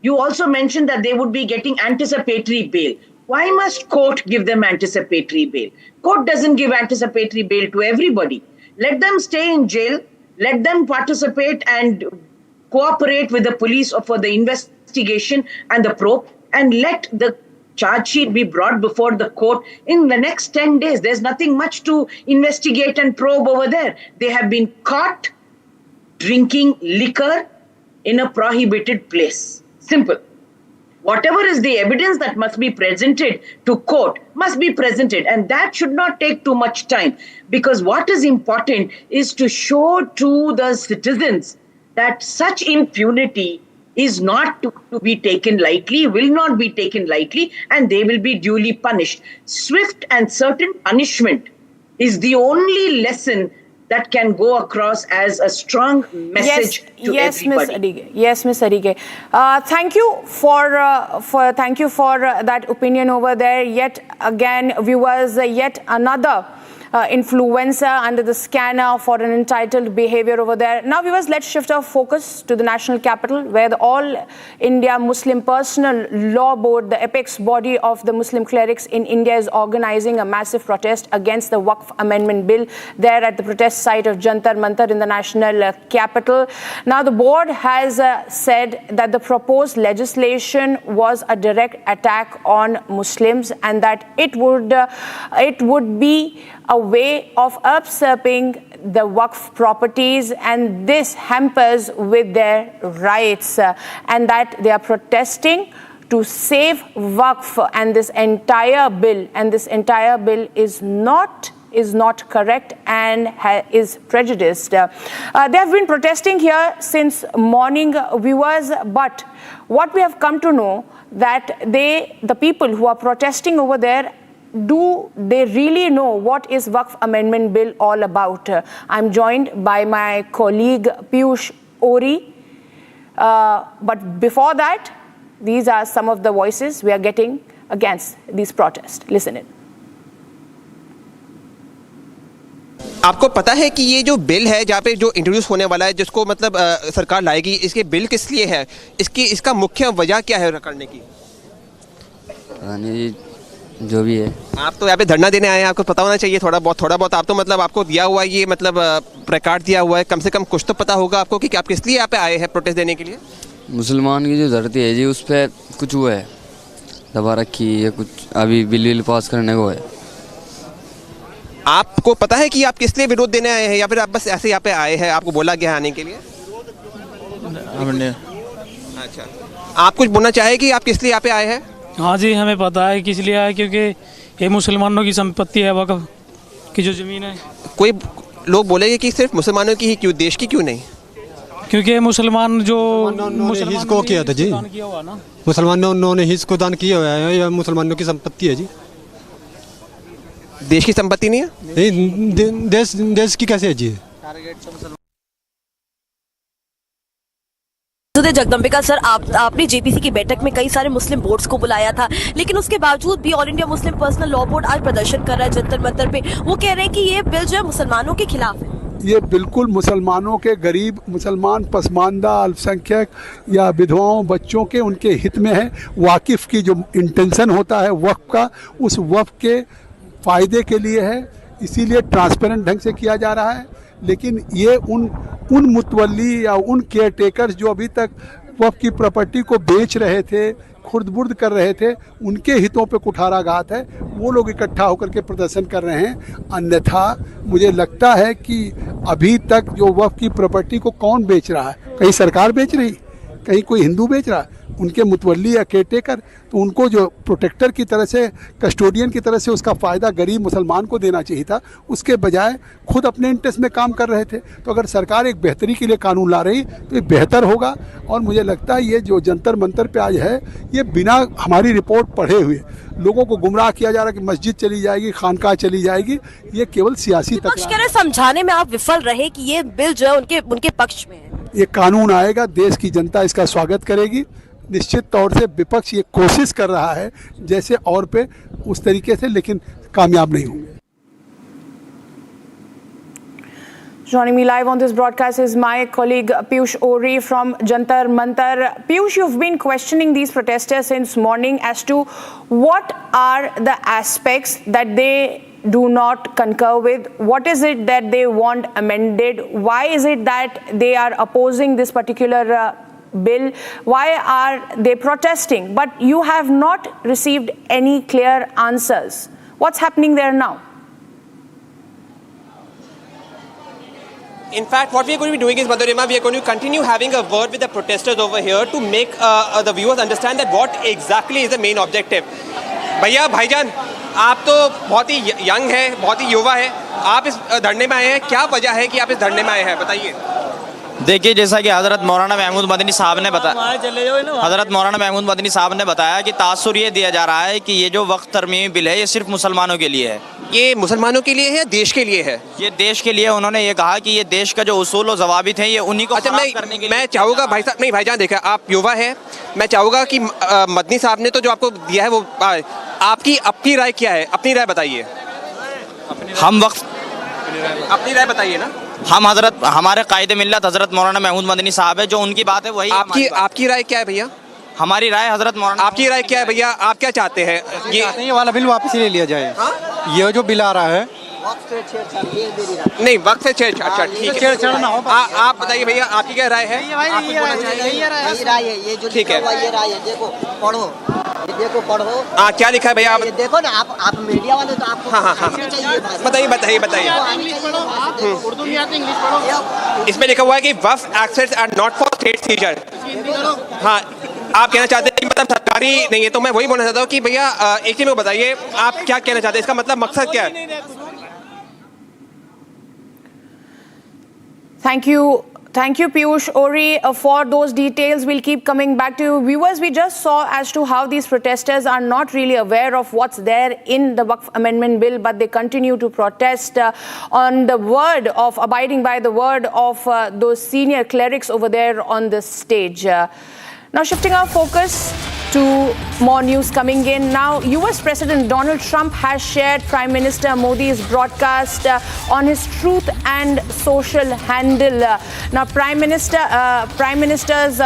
you also mentioned that they would be getting anticipatory bail. Why must court give them anticipatory bail? Court doesn't give anticipatory bail to everybody. Let them stay in jail. Let them participate and cooperate with the police for the investigation and the probe, and let the charge sheet be brought before the court in the next 10 days. There's nothing much to investigate and probe over there. They have been caught drinking liquor in a prohibited place. Simple. Whatever is the evidence that must be presented to court must be presented, and that should not take too much time, because what is important is to show to the citizens that such impunity is not to be taken lightly, will not be taken lightly, and they will be duly punished. Swift and certain punishment is the only lesson that can go across as a strong message to everybody. Yes, Ms. Arige. Thank you for that opinion over there. Yet again, viewers, yet another influencer under the scanner for an entitled behavior over there. Now, viewers, let's shift our focus to the national capital, where the All India Muslim Personal Law Board, the apex body of the Muslim clerics in India, is organizing a massive protest against the Waqf Amendment Bill there at the protest site of Jantar Mantar in the national capital. Now, the board has said that the proposed legislation was a direct attack on Muslims, and that it would be a way of usurping the Waqf properties, and this hampers with their rights, and that they are protesting to save Waqf, and this entire bill is not correct and is prejudiced. They have been protesting here since morning, viewers, but what we have come to know that the people who are protesting over there, do they really know what is Waqf Amendment Bill all about? I'm joined by my colleague Piyush Ori. But before that, these are some of the voices we are getting against these protests. Listen in. आपको पता है कि ये जो bill है जहाँ पे जो इंट्रोड्यूस होने वाला है, जिसको मतलब सरकार लाएगी, इसके बिल किस लिए है? इसका मुख्य वजह क्या है करने की? जो भी है, आप तो यहाँ पे धरना देने आए हैं, आपको पता होना चाहिए थोड़ा बहुत। आप तो मतलब आपको दिया हुआ है ये मतलब प्लेकार्ड दिया हुआ है, कम से कम कुछ तो पता होगा आपको कि आप किस लिए यहाँ पे आए हैं प्रोटेस्ट देने के लिए? मुसलमान की जो धरती है जी, उस पर कुछ हुआ है, दबा रखी है, कुछ अभी बिल पास करने को है। आपको पता है कि आप किस लिए विरोध देने आए हैं, या फिर आप बस ऐसे यहाँ पे आए हैं, आपको बोला गया आने के लिए? अच्छा, आप कुछ बोलना चाहे कि आप किस लिए यहाँ पे आए हैं? हाँ जी, हमें पता है किस लिए आए, क्योंकि ये मुसलमानों की संपत्ति है, वक़्फ़ की जो ज़मीन है। कोई लोग बोलेंगे कि सिर्फ मुसलमानों की ही क्यों, देश की क्यों नहीं? क्योंकि मुसलमान जो इसको किया था जी, मुसलमानों ने इसको दान किया हुआ है, यह मुसलमानों की संपत्ति है जी। देश की संपत्ति नहीं है? नहीं, देश की कैसे है जी? जगदम्बिका सर, आपने जेपीसी की बैठक में कई सारे मुस्लिम बोर्ड्स को बुलाया था, लेकिन उसके बावजूद भी all India Muslim personal law board आज प्रदर्शन कर रहा है जंतर मंतर पे। वो कह रहे हैं कि ये बिल जो है मुसलमानों के खिलाफ है। ये बिल्कुल मुसलमानों के, गरीब मुसलमान, पसमानदा, अल्पसंख्यक या विधवाओं, बच्चों के, उनके हित में है। वाकिफ की जो इंटेंशन होता है वक्फ का, उस वक्फ के फ़ायदे के लिए है, इसीलिए ट्रांसपेरेंट ढंग से किया जा रहा है। लेकिन ये उन मुतवल्ली या उन केयर टेकर्स जो अभी तक वक्फ की प्रॉपर्टी को बेच रहे थे, खुर्द-बुर्द कर रहे थे, उनके हितों पे कुठाराघात है। वो लोग इकट्ठा होकर के प्रदर्शन कर रहे हैं। अन्यथा मुझे लगता है कि अभी तक जो वक्फ की प्रॉपर्टी को कौन बेच रहा है, कहीं सरकार बेच रही, कहीं कोई हिंदू बेच रहा, उनके मुतवल्ली या केयरटेकर, तो उनको जो प्रोटेक्टर की तरह से, कस्टोडियन की तरह से उसका फ़ायदा गरीब मुसलमान को देना चाहिए था, उसके बजाय खुद अपने इंटरेस्ट में काम कर रहे थे। तो अगर सरकार एक बेहतरी के लिए कानून ला रही तो ये बेहतर होगा। और मुझे लगता है ये जो जंतर मंतर पे आज है, ये बिना हमारी रिपोर्ट पढ़े हुए लोगों को गुमराह किया जा रहा है कि मस्जिद चली जाएगी, खानकाह चली जाएगी, ये केवल सियासी विपक्ष कह रहे समझाने में आप विफल रहे कि ये बिल जो है उनके पक्ष में है। ये कानून आएगा, देश की जनता इसका स्वागत करेगी। निश्चित तौर से विपक्ष ये कोशिश कर रहा है जैसे और पे उस तरीके से, लेकिन कामयाब नहीं होंगे। Joining me live on this broadcast is my colleague Piyush Ori from Jantar Mantar. Piyush, you've been questioning these protesters since morning as to what are the aspects that they do not concur with. What is it that they want amended? Why is it that they are opposing this particular bill? Why are they protesting? But you have not received any clear answers. What's happening there now? In fact, what we are going to be doing is, Madhurima, we are going to continue having a word with the protesters over here to make the viewers understand that what exactly is the main objective. भैया, भाईजान, आप तो बहुत ही young है, बहुत ही युवा है, आप इस धरने में आए हैं, क्या वजह है कि आप इस धरने में आए हैं, बताइए। देखिए, जैसा कि हज़रत मौलाना महमूद मदनी साहब ने बताया कि तासुर ये दिया जा रहा है कि ये जो वक्फ तरमीमी बिल है ये सिर्फ मुसलमानों के लिए है। ये मुसलमानों के लिए है या देश के लिए है? ये देश के लिए। उन्होंने ये कहा कि ये देश का जो उसूल और ज़वाबित हैं ये उन्हीं को खराब करने के लिए। मैं चाहूँगा भाई साहब, नहीं भाईजान, देखा आप युवा है, मैं चाहूँगा कि मदनी साहब ने तो जो आपको दिया है वो आपकी अपनी राय क्या है, अपनी राय बताइए। हम वक्फ अपनी राय बताइए ना। हम हमारे कायदे मिल्लत हज़रत मौलाना महमूद मदनी साहब है, जो उनकी बात है वही आपकी राय क्या है भैया? हमारी राय हज़रत मौलाना। आपकी राय क्या है भैया? आप क्या चाहते हैं? ये वाला बिल वापस ले लिया जाए। ये जो बिल आ रहा है नहीं, वक्त से छेड़छाड़, अच्छा ठीक है, आप बताइए भैया, आपकी क्या राय है? ठीक है, देखो पढ़ो। हाँ, क्या लिखा है भैया? आप देखो ना, आप मीडिया वाले तो आपको बताइए। उर्दू नहीं आती, इंग्लिश पढ़ो। इसमें लिखा हुआ है कि Waqf assets are not for state seizure. हाँ, आप कहना चाहते हैं कि मतलब सरकारी नहीं है, तो मैं वही बोलना चाहता हूँ कि भैया एक चीज में बताइए, आप क्या कहना चाहते हैं, इसका मतलब मकसद क्या है? Thank you, Piyush Ori, for those details. We'll keep coming back to you. Viewers, we just saw as to how these protesters are not really aware of what's there in the Waqf Amendment Bill, but they continue to protest on the word of, abiding by the word of those senior clerics over there on the stage. Now, shifting our focus to more news coming in. Now, US President Donald Trump has shared Prime Minister Modi's broadcast on his Truth and Social handle. Now, Prime Minister's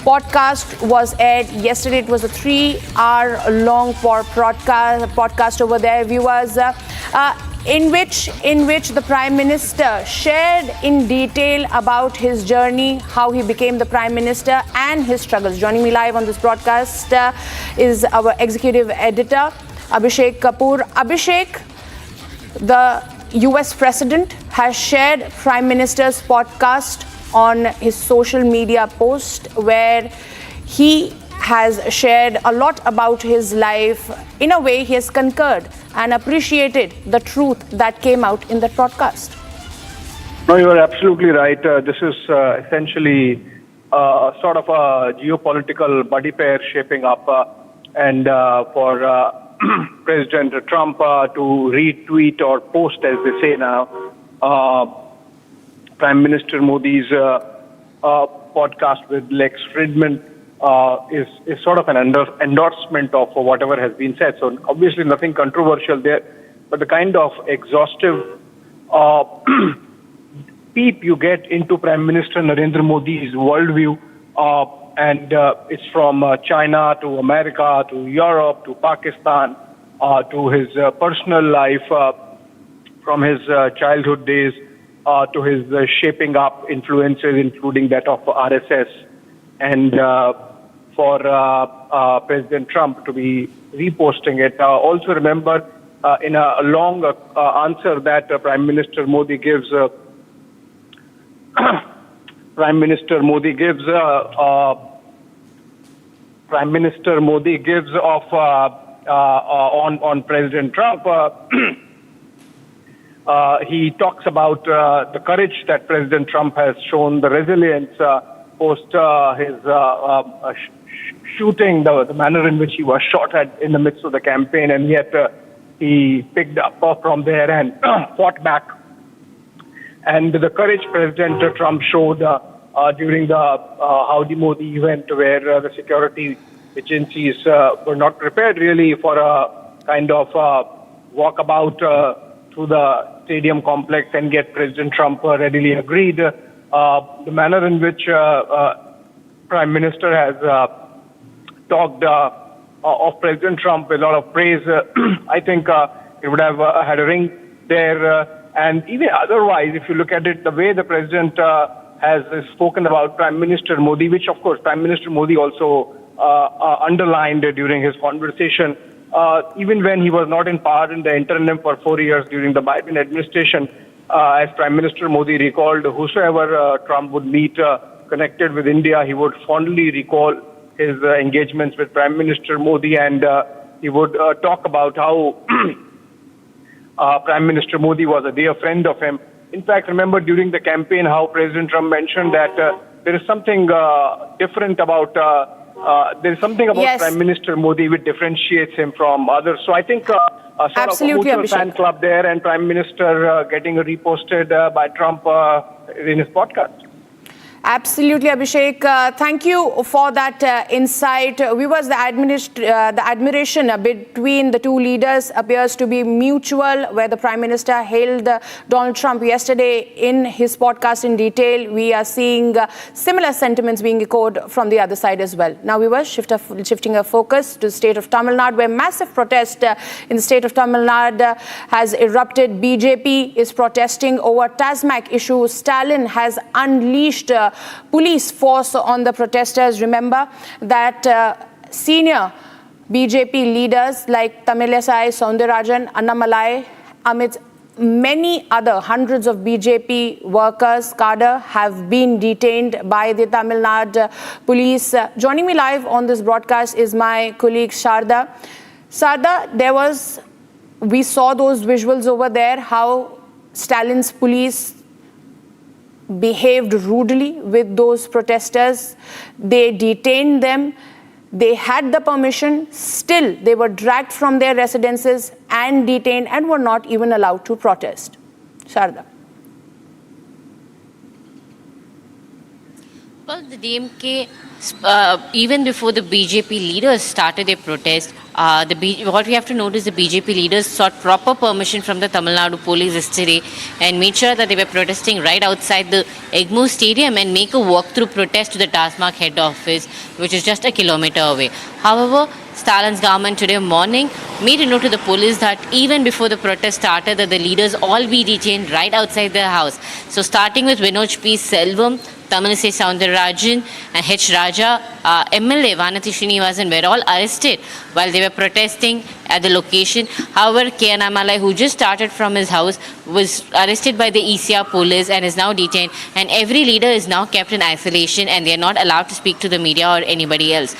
podcast was aired yesterday. It was a 3-hour-long podcast over there, viewers. In which the Prime Minister shared in detail about his journey, how he became the Prime Minister and his struggles. Joining me live on this broadcast is our executive editor, Abhishek Kapoor. Abhishek, the US President has shared Prime Minister's podcast on his social media post, where he has shared a lot about his life. In a way, he has concurred and appreciated the truth that came out in that broadcast. No, you are absolutely right. This is essentially sort of a geopolitical buddy pair shaping up, and for President Trump to retweet or post, as they say now, Prime Minister Modi's podcast with Lex Fridman is sort of an endorsement of whatever has been said. So obviously nothing controversial there, but the kind of exhaustive peep you get into Prime Minister Narendra Modi's worldview, and it's from China to America to Europe to Pakistan to his personal life, from his childhood days to his shaping up influences, including that of RSS, and for President Trump to be reposting it. Also remember, in a long answer that Prime Minister Modi gives, Prime Minister Modi gives of on President Trump. He talks about the courage that President Trump has shown, the resilience post his shooting, the manner in which he was shot at in the midst of the campaign, and yet he picked up from there and fought back. And the courage President Trump showed during the Howdy Modi event, where the security agencies were not prepared really for a kind of walkabout through the stadium complex and get President Trump readily agreed. The manner in which Prime Minister has talked of President Trump with a lot of praise, I think it would have had a ring there. And even otherwise, if you look at it, the way the President has spoken about Prime Minister Modi, which of course Prime Minister Modi also underlined during his conversation, even when he was not in power in the interim for 4 years during the Biden administration, as Prime Minister Modi recalled, whosoever Trump would meet connected with India, he would fondly recall his engagements with Prime Minister Modi, and he would talk about how Prime Minister Modi was a dear friend of him. In fact, remember during the campaign how President Trump mentioned that there is something different about Yes. Prime Minister Modi which differentiates him from others. So I think sort Absolutely, of a mutual fan Abhishek. club there, and Prime Minister getting reposted by Trump in his podcast. Absolutely, Abhishek. Thank you for that insight. Viewers, the admiration between the two leaders appears to be mutual, where the Prime Minister hailed Donald Trump yesterday in his podcast in detail. We are seeing similar sentiments being echoed from the other side as well. Now, viewers, shifting our focus to the state of Tamil Nadu, where massive protest in the state of Tamil Nadu has erupted. BJP is protesting over Tasmac issue. Stalin has unleashed police force on the protesters. Remember that senior BJP leaders like Tamilisai Soundarajan, Annamalai, amidst many other hundreds of BJP workers, cadre, have been detained by the Tamil Nadu police. Joining me live on this broadcast is my colleague Sharda. Sharda, we saw those visuals over there, how Stalin's police behaved rudely with those protesters. They detained them. They had the permission. Still, they were dragged from their residences and detained and were not even allowed to protest. Sharda. Well, the DMK, even before the BJP leaders started their protest, what we have to notice, the BJP leaders sought proper permission from the Tamil Nadu police yesterday and made sure that they were protesting right outside the Egmore Stadium and make a walk-through protest to the Tasmac head office, which is just a kilometer away. However, Stalin's government today morning made a note to the police that even before the protest started, that the leaders all be detained right outside their house. So starting with Vinod P. Selvam, Tamilisai Soundarajan and H. Raja, MLA Vanati Srinivasan were all arrested while they were protesting at the location. However, K. Annamalai, who just started from his house, was arrested by the ECR police and is now detained. And every leader is now kept in isolation and they are not allowed to speak to the media or anybody else.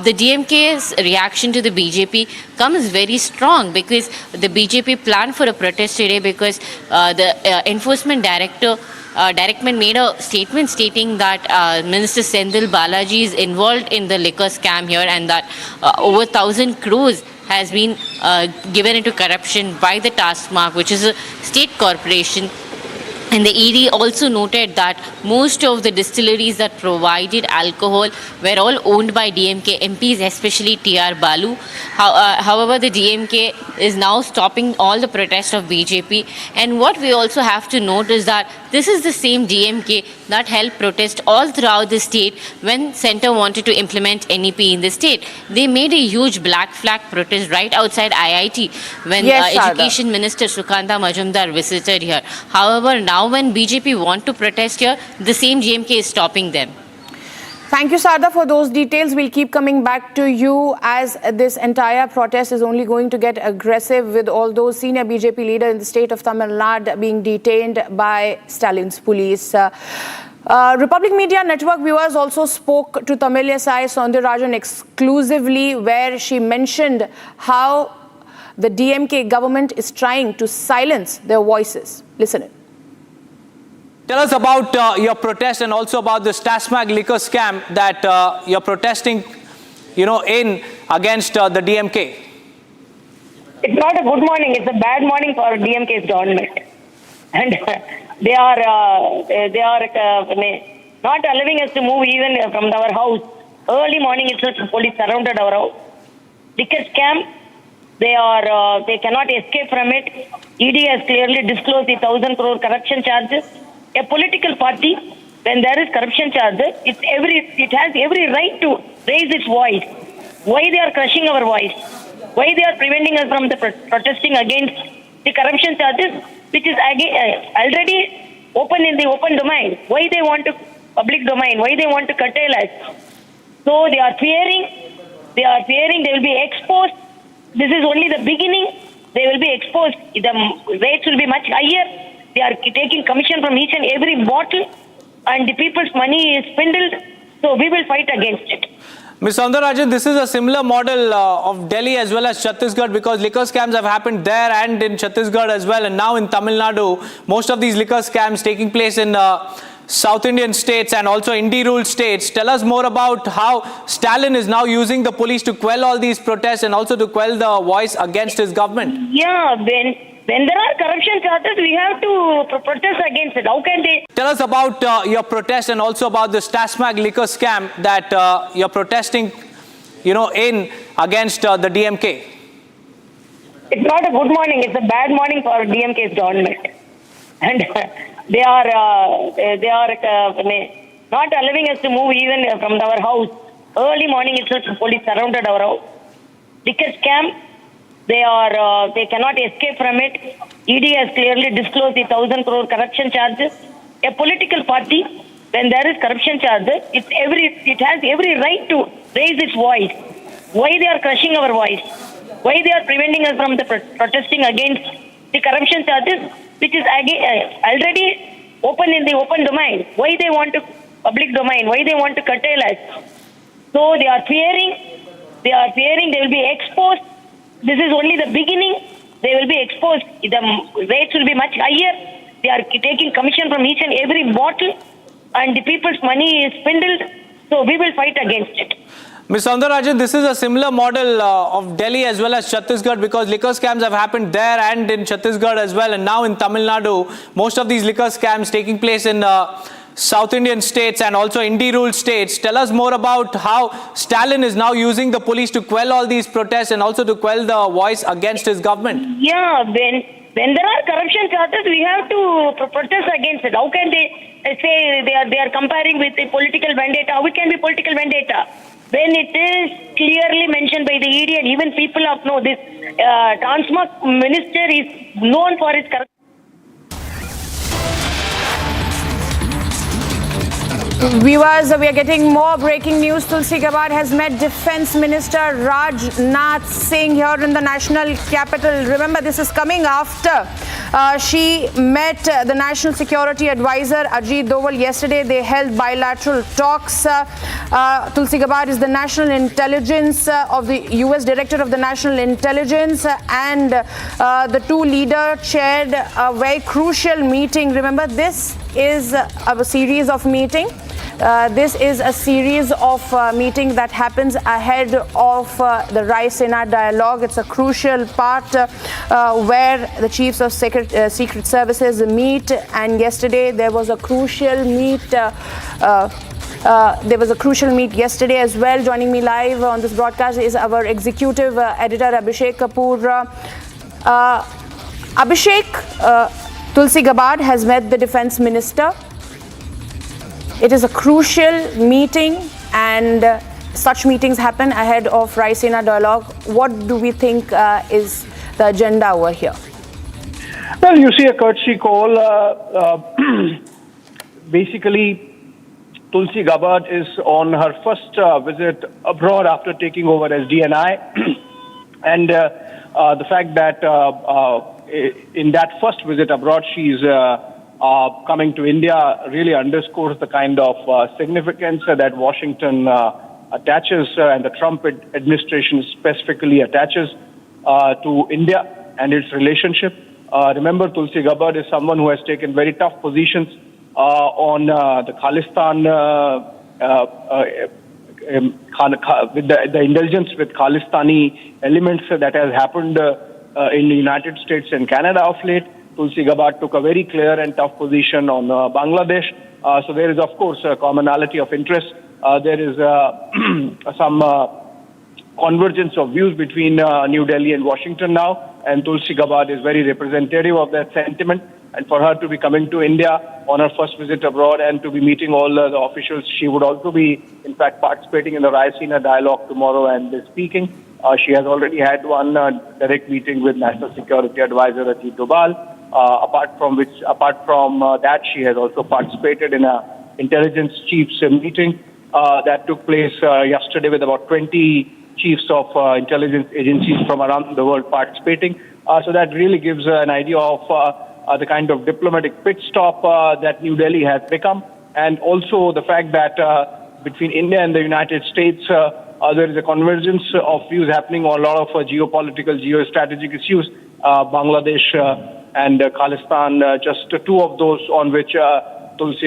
The DMK's reaction to the BJP comes very strong because the BJP planned for a protest today because the enforcement directorate made a statement stating that Minister Sendil Balaji is involved in the liquor scam here and that over 1,000 crores has been given into corruption by the Tasmac, which is a state corporation. And the ED also noted that most of the distilleries that provided alcohol were all owned by DMK MPs, especially TR Balu. However, the DMK is now stopping all the protests of BJP. And what we also have to note is that this is the same DMK that helped protest all throughout the state when Centre wanted to implement NEP in the state. They made a huge black flag protest right outside IIT when Yes, Sharda. Education Minister Sukanta Majumdar visited here. However, now when BJP want to protest here, the same GMK is stopping them. Thank you, Sarda, for those details. We'll keep coming back to you as this entire protest is only going to get aggressive with all those senior BJP leaders in the state of Tamil Nadu being detained by Stalin's police. Republic Media Network viewers also spoke to Tamil SI Soundararajan exclusively, where she mentioned how the DMK government is trying to silence their voices. Listen in. Tell us about your protest and also about this Tasmag liquor scam that you're protesting, in against the DMK. It's not a good morning. It's a bad morning for DMK's government, and they are not allowing us to move even from our house. Early morning itself, the police surrounded our house. Liquor scam. They cannot escape from it. ED has clearly disclosed the 1,000 crore corruption charges. A political party, when there is corruption charges, it has every right to raise its voice. Why they are crushing our voice? Why they are preventing us from protesting against the corruption charges, which is already open in the open domain? Why they want to public domain? Why they want to curtail us? So they are fearing they will be exposed. This is only the beginning. They will be exposed. The rates will be much higher. They are taking commission from each and every bottle, and the people's money is swindled. So we will fight against it. Ms. Soundararajan, this is a similar model of Delhi as well as Chhattisgarh, because liquor scams have happened there and in Chhattisgarh as well, and now in Tamil Nadu. Most of these liquor scams taking place in South Indian states and also Indie-ruled states. Tell us more about how Stalin is now using the police to quell all these protests and also to quell the voice against his government. Yeah, when there are corruption charges, we have to protest against it. How can they? Tell us about your protest and also about this Tasmag liquor scam that you're protesting, in against the DMK. It's not a good morning. It's a bad morning for DMK's government, and they are not allowing us to move even from our house. Early morning itself, the police surrounded our house. Liquor scam. They cannot escape from it. ED has clearly disclosed the 1,000 crore corruption charges. A political party, when there is corruption charges, it has every right to raise its voice. Why they are crushing our voice? Why they are preventing us from protesting against the corruption charges, which is already open in the open domain? Why they want to public domain? Why they want to curtail us? So they are fearing they will be exposed. This is only the beginning. They will be exposed. The rates will be much higher. They are taking commission from each and every bottle, and the people's money is swindled. So we will fight against it. Ms. Soundararajan, this is a similar model of Delhi as well as Chhattisgarh, because liquor scams have happened there and in Chhattisgarh as well, and now in Tamil Nadu. Most of these liquor scams taking place in South Indian states and also Indie-ruled states. Tell us more about how Stalin is now using the police to quell all these protests and also to quell the voice against his government. Yeah, when there are corruption charges, we have to protest against it. How can they say they are comparing with a political vendetta? How it can be political vendetta when it is clearly mentioned by the ED, and even people know this Transmark minister is known for his corruption. Viewers, we are getting more breaking news. Tulsi Gabbard has met Defence Minister Rajnath Singh here in the national capital. Remember, this is coming after she met the National Security Advisor Ajit Doval yesterday. They held bilateral talks. Tulsi Gabbard is the National Intelligence of the US Director of the National Intelligence, and the two leaders chaired a very crucial meeting. Remember, this is a series of meetings. This is a series of meetings that happens ahead of the Raisina dialogue. It's a crucial part where the chiefs of secret services meet, and yesterday there was a crucial meet. There was a crucial meet yesterday as well. Joining me live on this broadcast is our executive editor Abhishek Kapoor. Abhishek, Tulsi Gabbard has met the defense minister. It is a crucial meeting, and such meetings happen ahead of Raisina dialogue. What do we think is the agenda over here? Well, you see a courtesy call. Basically, Tulsi Gabbard is on her first visit abroad after taking over as DNI. And the fact that in that first visit abroad, she's coming to India really underscores the kind of significance that Washington attaches and the Trump administration specifically attaches to India and its relationship. Remember, Tulsi Gabbard is someone who has taken very tough positions on the Khalistan, with the indulgence with Khalistani elements that has happened in the United States and Canada of late. Tulsi Gabbard took a very clear and tough position on Bangladesh. So there is, of course, a commonality of interest. There is some convergence of views between New Delhi and Washington now, and Tulsi Gabbard is very representative of that sentiment. And for her to be coming to India on her first visit abroad and to be meeting all the officials, she would also be, in fact, participating in the Raisina dialogue tomorrow and speaking. She has already had one direct meeting with National Security Advisor Ajit Doval. Apart from that, she has also participated in an intelligence chiefs meeting that took place yesterday with about 20 chiefs of intelligence agencies from around the world participating. So that really gives an idea of the kind of diplomatic pit stop that New Delhi has become, and also the fact that between India and the United States, there is a convergence of views happening on a lot of geopolitical, geostrategic issues. Bangladesh and Khalistan, just two of those on which Tulsi